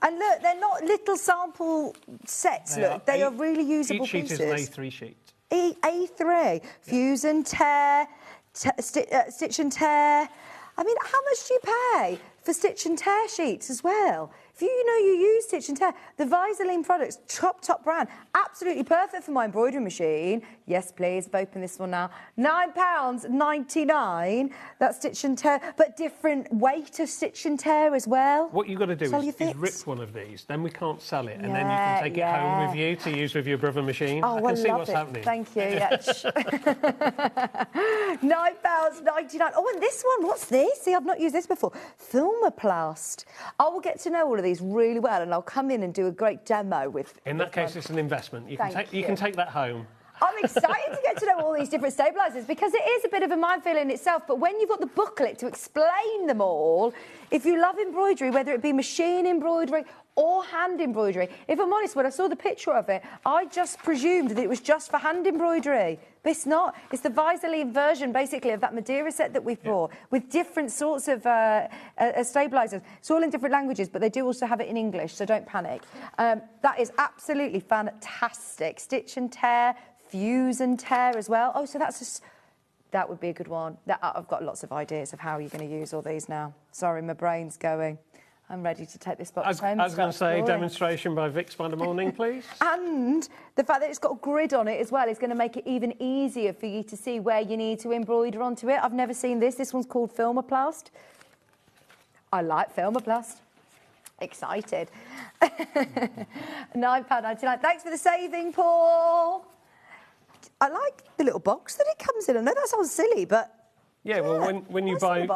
And look, they're not little sample sets. They are really usable each sheet pieces. is an A3 sheet. A3, fuse and tear, stitch and tear. I mean, how much do you pay for stitch and tear sheets as well? If you know you use stitch and tear, the Visaline products, top brand, absolutely perfect for my embroidery machine. Yes, please, I've opened this one now. £9.99, that's stitch and tear, but different weight of stitch and tear as well. What you've got to do is rip one of these, then we can't sell it, and then you can take it home with you to use with your brother machine. Oh, I can see what's happening. Thank you. Yeah. £9.99. Oh, and this one, what's this? See, I've not used this before. Thermoplast. I will get to know all of these really well, and I'll come in and do a great demo with. In that case, it's an investment. You can take that home. I'm excited to get to know all these different stabilisers because it is a bit of a minefield in itself, but when you've got the booklet to explain them all, if you love embroidery, whether it be machine embroidery or hand embroidery, if I'm honest, when I saw the picture of it, I just presumed that it was just for hand embroidery. But it's not. It's the Visaline version, basically, of that Madeira set that we've bought, with different sorts of stabilisers. It's all in different languages, but they do also have it in English, so don't panic. That is absolutely fantastic. Stitch and tear, fuse and tear as well. Oh, so that would be a good one. I've got lots of ideas of how you're going to use all these now. Sorry, my brain's going. I'm ready to take this box home. I was going to say, demonstration by Vix by the morning, please. And the fact that it's got a grid on it as well is going to make it even easier for you to see where you need to embroider onto it. I've never seen this. This one's called Thermoplast. I like Thermoplast. Excited. £9.99. Thanks for the saving, Paul. I like the little box that it comes in. I know that sounds silly, but... Yeah, well, when you buy...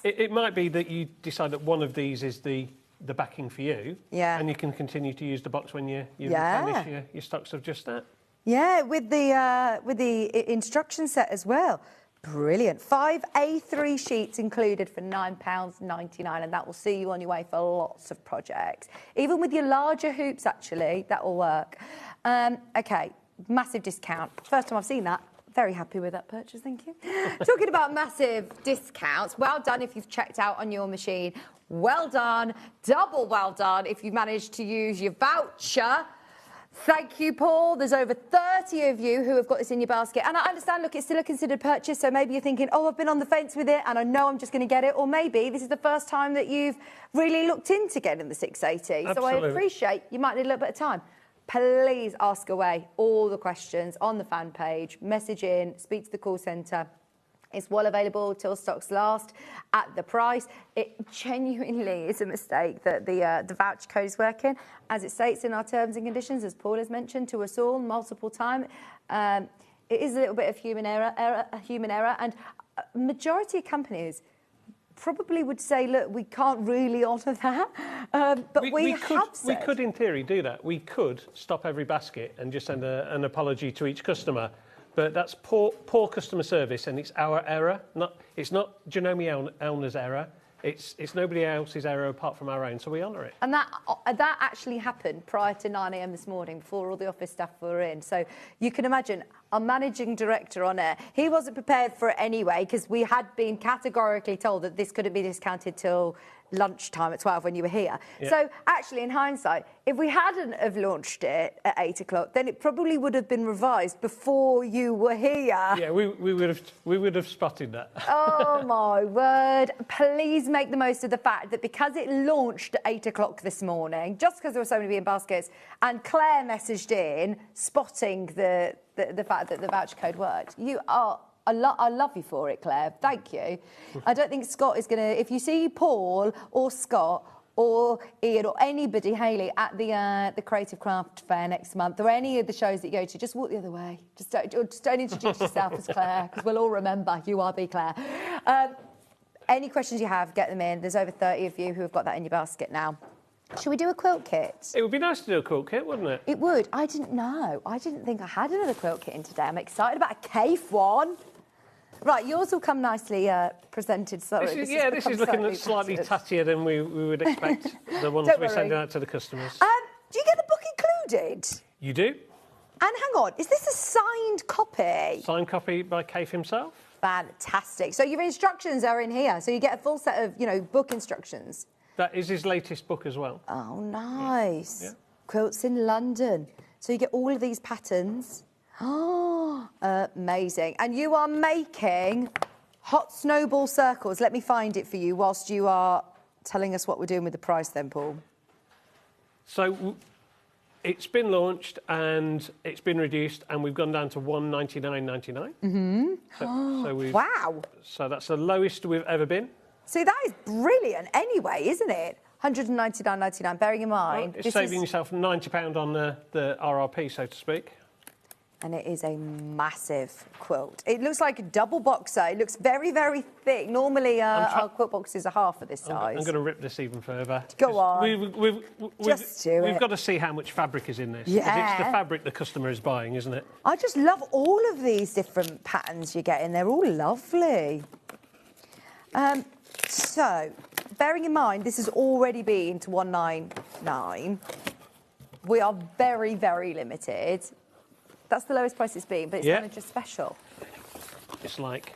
It might be that you decide that one of these is the backing for you. Yeah. And you can continue to use the box when you replenish your stocks of just that. Yeah, with the instruction set as well. Brilliant. 5 A3 sheets included for £9.99, and that will see you on your way for lots of projects. Even with your larger hoops, actually, that will work. OK, massive discount. First time I've seen that. Very happy with that purchase, thank you. Talking about massive discounts, well done if you've checked out on your machine. Well done, double well done if you managed to use your voucher. Thank you, Paul. There's over 30 of you who have got this in your basket. And I understand, look, it's still a considered purchase, so maybe you're thinking, oh, I've been on the fence with it and I know I'm just going to get it. Or maybe this is the first time that you've really looked into getting the 680. Absolutely. So I appreciate you might need a little bit of time. Please ask away all the questions on the fan page, message in, speak to the call centre. It's well available till stocks last at the price. It genuinely is a mistake that the voucher code is working. As it states in our terms and conditions, as Paul has mentioned to us all multiple times, it is a little bit of human error, and a majority of companies probably would say, look, we can't really honour that, but we could, in theory, do that. We could stop every basket and just send an apology to each customer, but that's poor customer service, and it's our error. It's not Janome Elner's error. It's nobody else's error apart from our own, so we honour it. And that actually happened prior to 9 a.m. this morning, before all the office staff were in. So you can imagine, our managing director on air, he wasn't prepared for it anyway, because we had been categorically told that this couldn't be discounted till lunchtime at 12 when you were here. Yeah. So actually, in hindsight, if we hadn't have launched it at 8 o'clock, then it probably would have been revised before you were here. Yeah, we would have spotted that. Oh my word. Please make the most of the fact that because it launched at 8 o'clock this morning, just because there were so many in baskets, and Claire messaged in spotting the fact that the voucher code worked, I love you for it, Claire. Thank you. I don't think Scott is going to... If you see Paul or Scott or Ian or anybody, Hayley, at the Creative Craft Fair next month, or any of the shows that you go to, just walk the other way. Just don't introduce yourself as Claire, because we'll all remember you are the Claire. Any questions you have, get them in. There's over 30 of you who have got that in your basket now. Should we do a quilt kit? It would be nice to do a quilt kit, wouldn't it? It would. I didn't know. I didn't think I had another quilt kit in today. I'm excited about a cave one. Right, yours will come nicely presented. Sorry, this is looking slightly tattier than we would expect. The ones we're sending out to the customers. Do you get the book included? You do. And hang on, is this a signed copy? Signed copy by Cave himself. Fantastic. So your instructions are in here. So you get a full set of, book instructions. That is his latest book as well. Oh, nice. Yeah. Quilts in London. So you get all of these patterns. Oh, amazing. And you are making hot snowball circles. Let me find it for you whilst you are telling us what we're doing with the price then, Paul. So it's been launched and it's been reduced and we've gone down to $199.99. Mm-hmm. Wow. So that's the lowest we've ever been. See, that is brilliant anyway, isn't it? $199.99, bearing in mind... Well, it's saving yourself £90 on the RRP, so to speak. And it is a massive quilt. It looks like a double boxer. It looks very, very thick. Normally, our quilt boxes are half of this size. I'm going to rip this even further. Go on. We've got to see how much fabric is in this. Yeah. 'Cause it's the fabric the customer is buying, isn't it? I just love all of these different patterns you get in. They're all lovely. So, bearing in mind, this has already been to $199. We are very, very limited. That's the lowest price it's been, but it's manager special. It's like,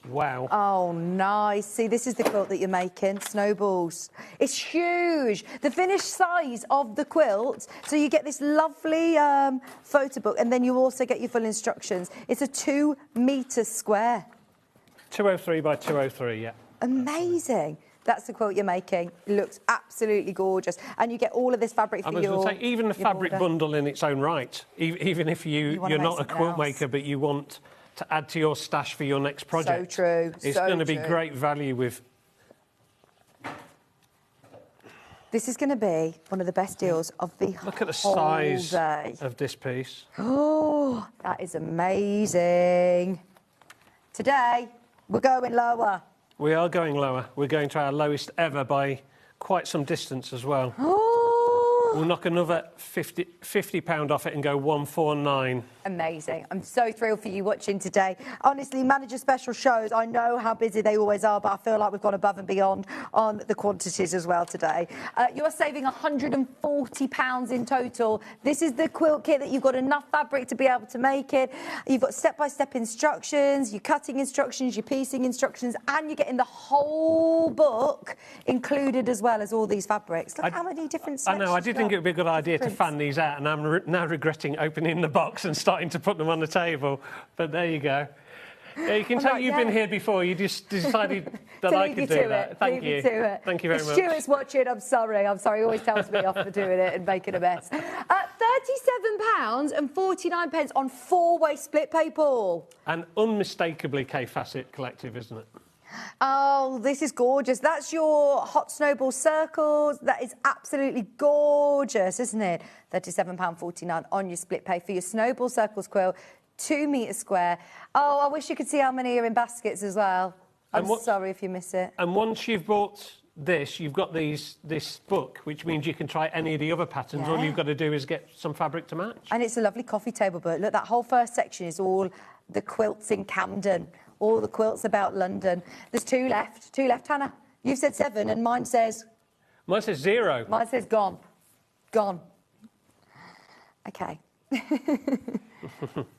wow. Oh, nice. See, this is the quilt that you're making, snowballs. It's huge. The finished size of the quilt. So you get this lovely photo book, and then you also get your full instructions. It's a 2-metre square. 203 by 203, yeah. Amazing. That's the quilt you're making. It looks absolutely gorgeous. And you get all of this fabric for your... Say, even the fabric bundle in its own right, even if you're not a quilt maker, but you want to add to your stash for your next project. So true. It's going to be great value with... This is going to be one of the best deals of the whole Look at the size day. of this piece. Oh, that is amazing. Today, we're going lower. We are going lower. We're going to our lowest ever by quite some distance as well. Oh. We'll knock another £50 off it and go 149. Amazing. I'm so thrilled for you watching today. Honestly, manager special shows, I know how busy they always are, but I feel like we've gone above and beyond on the quantities as well today. You're saving £140 in total. This is the quilt kit that you've got enough fabric to be able to make it. You've got step-by-step instructions, your cutting instructions, your piecing instructions, and you're getting the whole book included as well as all these fabrics. Look how many different I know, I did think it would be a good idea to fan these out, and I'm now regretting opening the box and starting to put them on the table. But there you go. Yeah, you can tell you've been here before. You just decided that I could do that. Thank you. Thank you very much. Stuart's watching. I'm sorry. He always tells me off for doing it and making a mess. £37.49 on 4-way split pay, Paul. And unmistakably K-Facet Collective, isn't it? Oh, this is gorgeous. That's your hot snowball circles. That is absolutely gorgeous, isn't it? £37.49 on your split pay for your snowball circles quilt, 2 metre square. Oh, I wish you could see how many are in baskets as well. I'm sorry if you miss it. And once you've bought this, you've got this book, which means you can try any of the other patterns. All you've got to do is get some fabric to match. And it's a lovely coffee table book. Look, that whole first section is all the quilts in Camden. All the quilts about London. There's 2 left. 2 left, Hannah. You've said 7 and mine says... Mine says 0. Mine says gone. Gone. OK.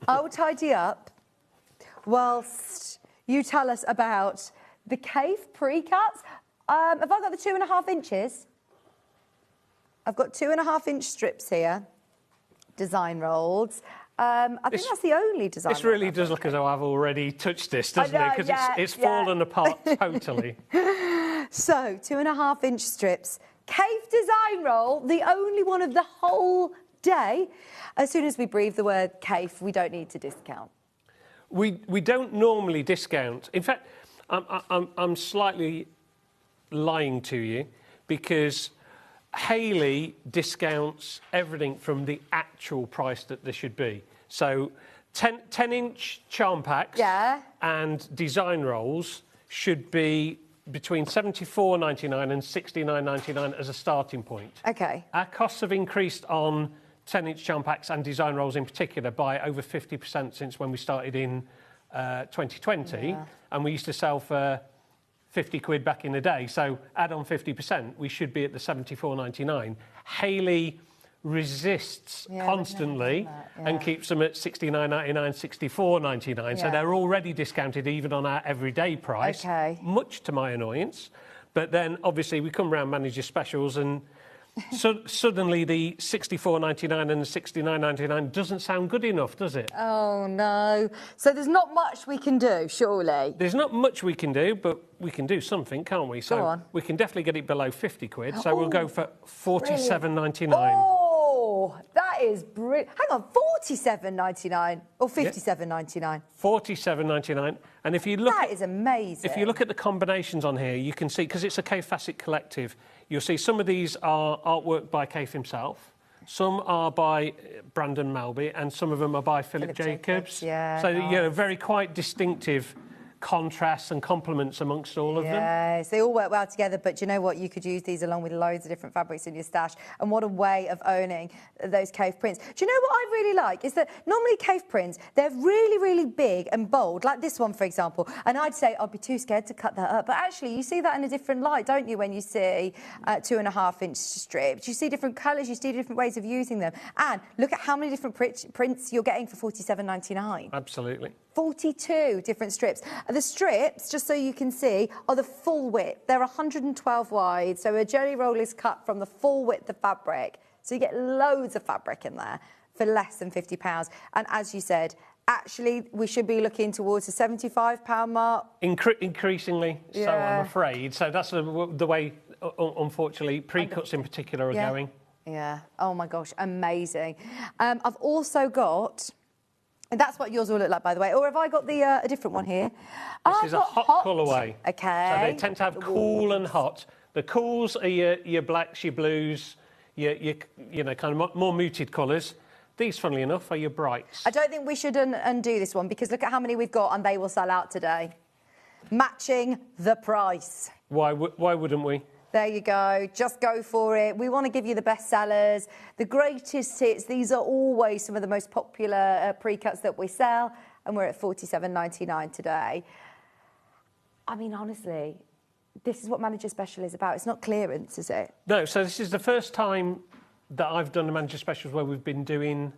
I will tidy up whilst you tell us about the cave pre-cuts. Have I got the 2.5 inches? I've got 2.5-inch strips here. Design rolls. I think that's the only design. This really does look as though I've already touched this, doesn't it? Because it's fallen apart totally. So, 2.5-inch strips. Cave design roll, the only one of the whole day. As soon as we breathe the word cave, we don't need to discount. We don't normally discount. In fact, I'm slightly lying to you because Hayley discounts everything from the actual price that there should be. So 10-inch charm packs and design rolls should be between $74.99 and $69.99 as a starting point. OK. Our costs have increased on 10-inch charm packs and design rolls in particular by over 50% since when we started in 2020, and we used to sell for 50 quid back in the day. So add on 50%, we should be at the $74.99. Hayley resists constantly and keeps them at $69.99, $64.99. So they're already discounted even on our everyday price, much to my annoyance. But then obviously we come round manager specials and suddenly the $64.99 and the $69.99 doesn't sound good enough, does it? Oh, no. So there's not much we can do, surely? There's not much we can do, but we can do something, can't we? So go on. We can definitely get it below 50 quid, so we'll go for $47.99. Oh, that is brilliant. Hang on, $47.99 or $57.99? $47.99. And if you look... That is amazing. If you look at the combinations on here, you can see, because it's a Cave Facet collective, you'll see some of these are artwork by Cave himself, some are by Brandon Malby, and some of them are by Philip Jacobs. Yeah. So, you know, very quite distinctive contrasts and complements amongst all of them. Yes, they all work well together, but do you know what? You could use these along with loads of different fabrics in your stash, and what a way of owning those cave prints. Do you know what I really like? Is that normally cave prints, they're really, really big and bold, like this one, for example, and I'd say I'd be too scared to cut that up, but actually you see that in a different light, don't you, when you see 2.5-inch strips? You see different colours, you see different ways of using them, and look at how many different prints you're getting for $47.99. Absolutely. 42 different strips. The strips, just so you can see, are the full width. They're 112 wide, so a jelly roll is cut from the full width of fabric. So you get loads of fabric in there for less than £50. And as you said, actually, we should be looking towards the £75 mark. Increasingly so, I'm afraid. So that's the way, unfortunately, pre-cuts in particular are going. Yeah. Oh, my gosh, amazing. I've also got... And that's what yours will look like, by the way. Or have I got the a different one here? This is a hot colourway. OK. So they tend to have cool and hot. The cools are your blacks, your blues, your you know, kind of more muted colours. These, funnily enough, are your brights. I don't think we should undo this one, because look at how many we've got, and they will sell out today. Matching the price. Why wouldn't we? There you go. Just go for it. We want to give you the best sellers, the greatest hits. These are always some of the most popular pre-cuts that we sell, and we're at $47.99 today. I mean, honestly, this is what Manager Special is about. It's not clearance, is it? No, so this is the first time that I've done the Manager Specials where we've been doing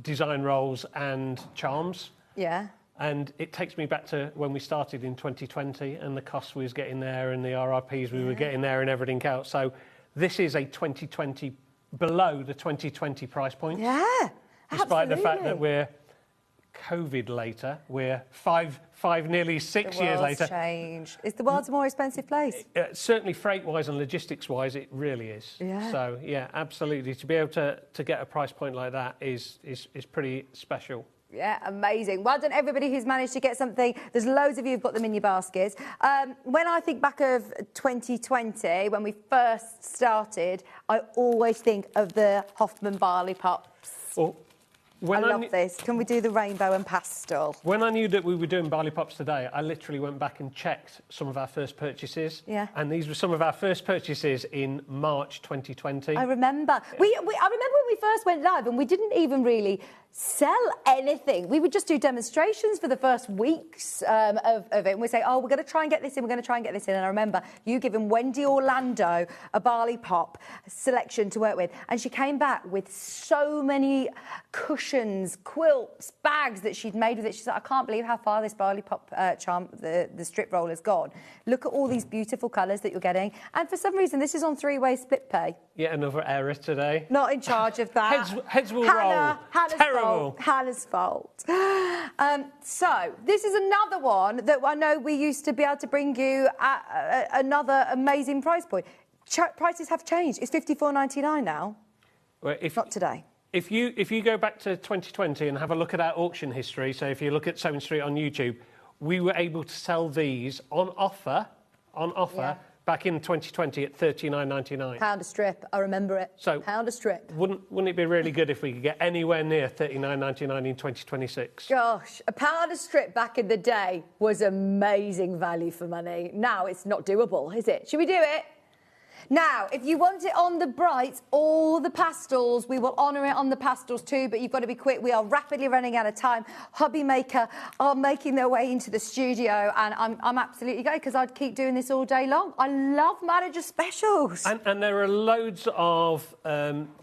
design rolls and charms. Yeah. And it takes me back to when we started in 2020, and the costs we was getting there and the RRPs we were getting there and everything else. So this is a 2020, below the 2020 price point. Yeah, despite the fact that we're COVID later, we're nearly six years later. Changed. Is the world's a more expensive place? Certainly freight-wise and logistics-wise, it really is. Yeah. So, yeah, absolutely. To be able to get a price point like that is pretty special. Yeah, amazing. Well done, everybody who's managed to get something. There's loads of you who've got them in your baskets. When I think back of 2020, when we first started, I always think of the Hoffman Barley Pops. I love this. Can we do the rainbow and pastel? When I knew that we were doing Barley Pops today, I literally went back and checked some of our first purchases. Yeah. And these were some of our first purchases in March 2020. I remember. I remember when we first went live and we didn't even really sell anything. We would just do demonstrations for the first weeks of it. And we'd say, oh, we're going to try and get this in, we're going to try and get this in. And I remember you giving Wendy Orlando a Barley Pop selection to work with. And she came back with so many cushions, quilts, bags that she'd made with it. She said, I can't believe how far this Barley Pop charm, the strip roll has gone. Look at all these beautiful colours that you're getting. And for some reason, this is on 3-way split pay. Yet another error today. Not in charge of that. Heads will roll. Terrible. Hannah's fault. So, this is another one that I know we used to be able to bring you at another amazing price point. Prices have changed. It's $54.99 now. Well, not today. If you go back to 2020 and have a look at our auction history, so if you look at Sewing Street on YouTube, we were able to sell these on offer back in 2020 at £39.99. Pound a strip, I remember it. So pound a strip. Wouldn't it be really good if we could get anywhere near £39.99 in 2026? Gosh, a pound a strip back in the day was amazing value for money. Now it's not doable, is it? Should we do it? Now, if you want it on the brights or the pastels, we will honour it on the pastels too, but you've got to be quick. We are rapidly running out of time. Hobby Maker are making their way into the studio, and I'm absolutely going because I'd keep doing this all day long. I love manager specials. And there are loads of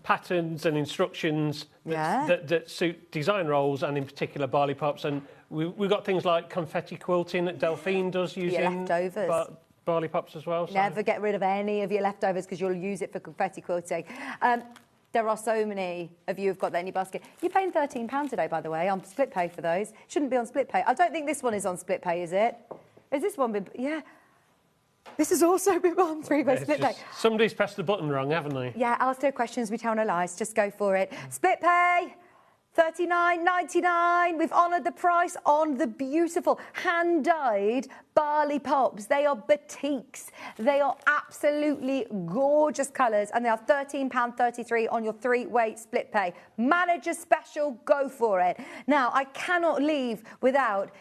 patterns and instructions that suit design roles, and in particular barley pops. And we've got things like confetti quilting that Delphine does using leftovers. Barley pops as well. So. Never get rid of any of your leftovers because you'll use it for confetti quilting. There are so many of you who've got that in your basket. You're paying £13 today, by the way, on split pay for those. Shouldn't be on split pay. I don't think this one is on split pay, is it? Is this one been... Yeah. This has also been on three-way split pay. Somebody's pressed the button wrong, haven't they? Yeah, ask no questions, we tell no lies. Just go for it. Split pay! $39.99. We've honoured the price on the beautiful hand-dyed barley pops. They are batiks. They are absolutely gorgeous colours, and they are £13.33 on your three-way split pay. Manager special, go for it. Now, I cannot leave without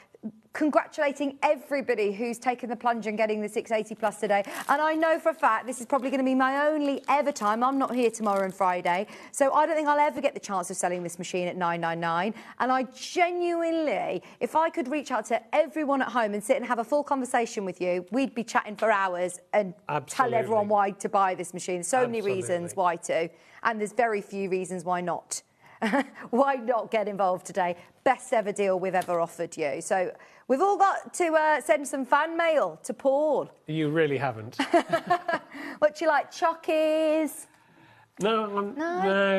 congratulating everybody who's taken the plunge and getting the 680 plus today. And I know for a fact this is probably going to be my only ever time. I'm not here tomorrow and Friday, so I don't think I'll ever get the chance of selling this machine at £9.99. And I genuinely, if I could reach out to everyone at home and sit and have a full conversation with you, we'd be chatting for hours and tell everyone why to buy this machine. So many reasons why to, and there's very few reasons why not. Why not get involved today? Best ever deal we've ever offered you. So we've all got to send some fan mail to Paul. You really haven't. What do you like, chockies? No,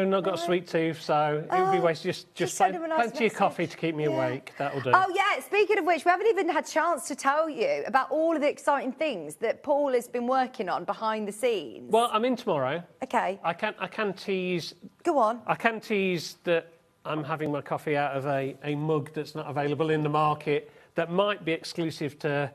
not got a sweet tooth, so it would be wasted. Just plenty of coffee to keep me awake. That'll do. Oh, yeah, speaking of which, we haven't even had a chance to tell you about all of the exciting things that Paul has been working on behind the scenes. Well, I'm in tomorrow. OK. I can tease... Go on. I can tease that I'm having my coffee out of a mug that's not available in the market that might be exclusive to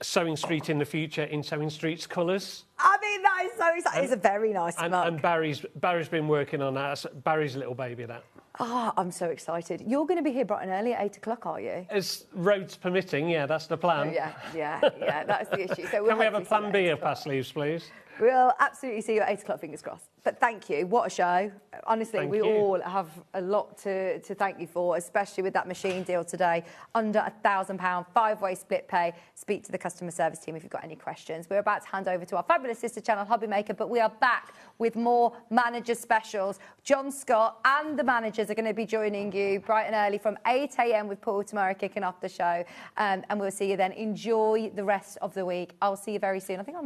Sewing Street in the future in Sewing Street's colours. I mean, that is so exciting. It's a very nice mug. And Barry's been working on that. That's Barry's little baby, that. Oh, I'm so excited. You're going to be here bright and early at 8 o'clock, are you? As roads permitting, yeah, that's the plan. Yeah, that's the issue. So Can we have a plan B of past leaves, please? We'll absolutely see you at 8 o'clock, fingers crossed. But thank you. What a show. Honestly, we all have a lot to thank you for, especially with that machine deal today. Under £1,000, five-way split pay. Speak to the customer service team if you've got any questions. We're about to hand over to our fabulous sister channel, Hobby Maker, but we are back with more manager specials. John Scott and the managers are going to be joining you bright and early from 8 a.m. with Paul tomorrow, kicking off the show. And we'll see you then. Enjoy the rest of the week. I'll see you very soon. I think I'm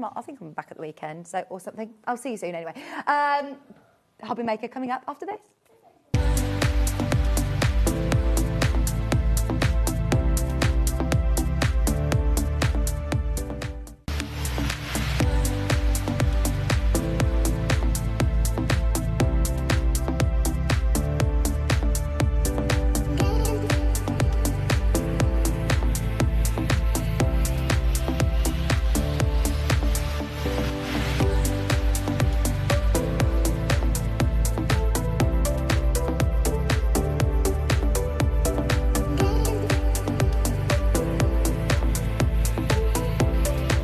back at the weekend, or something. I'll see you soon anyway. Hobby Maker coming up after this.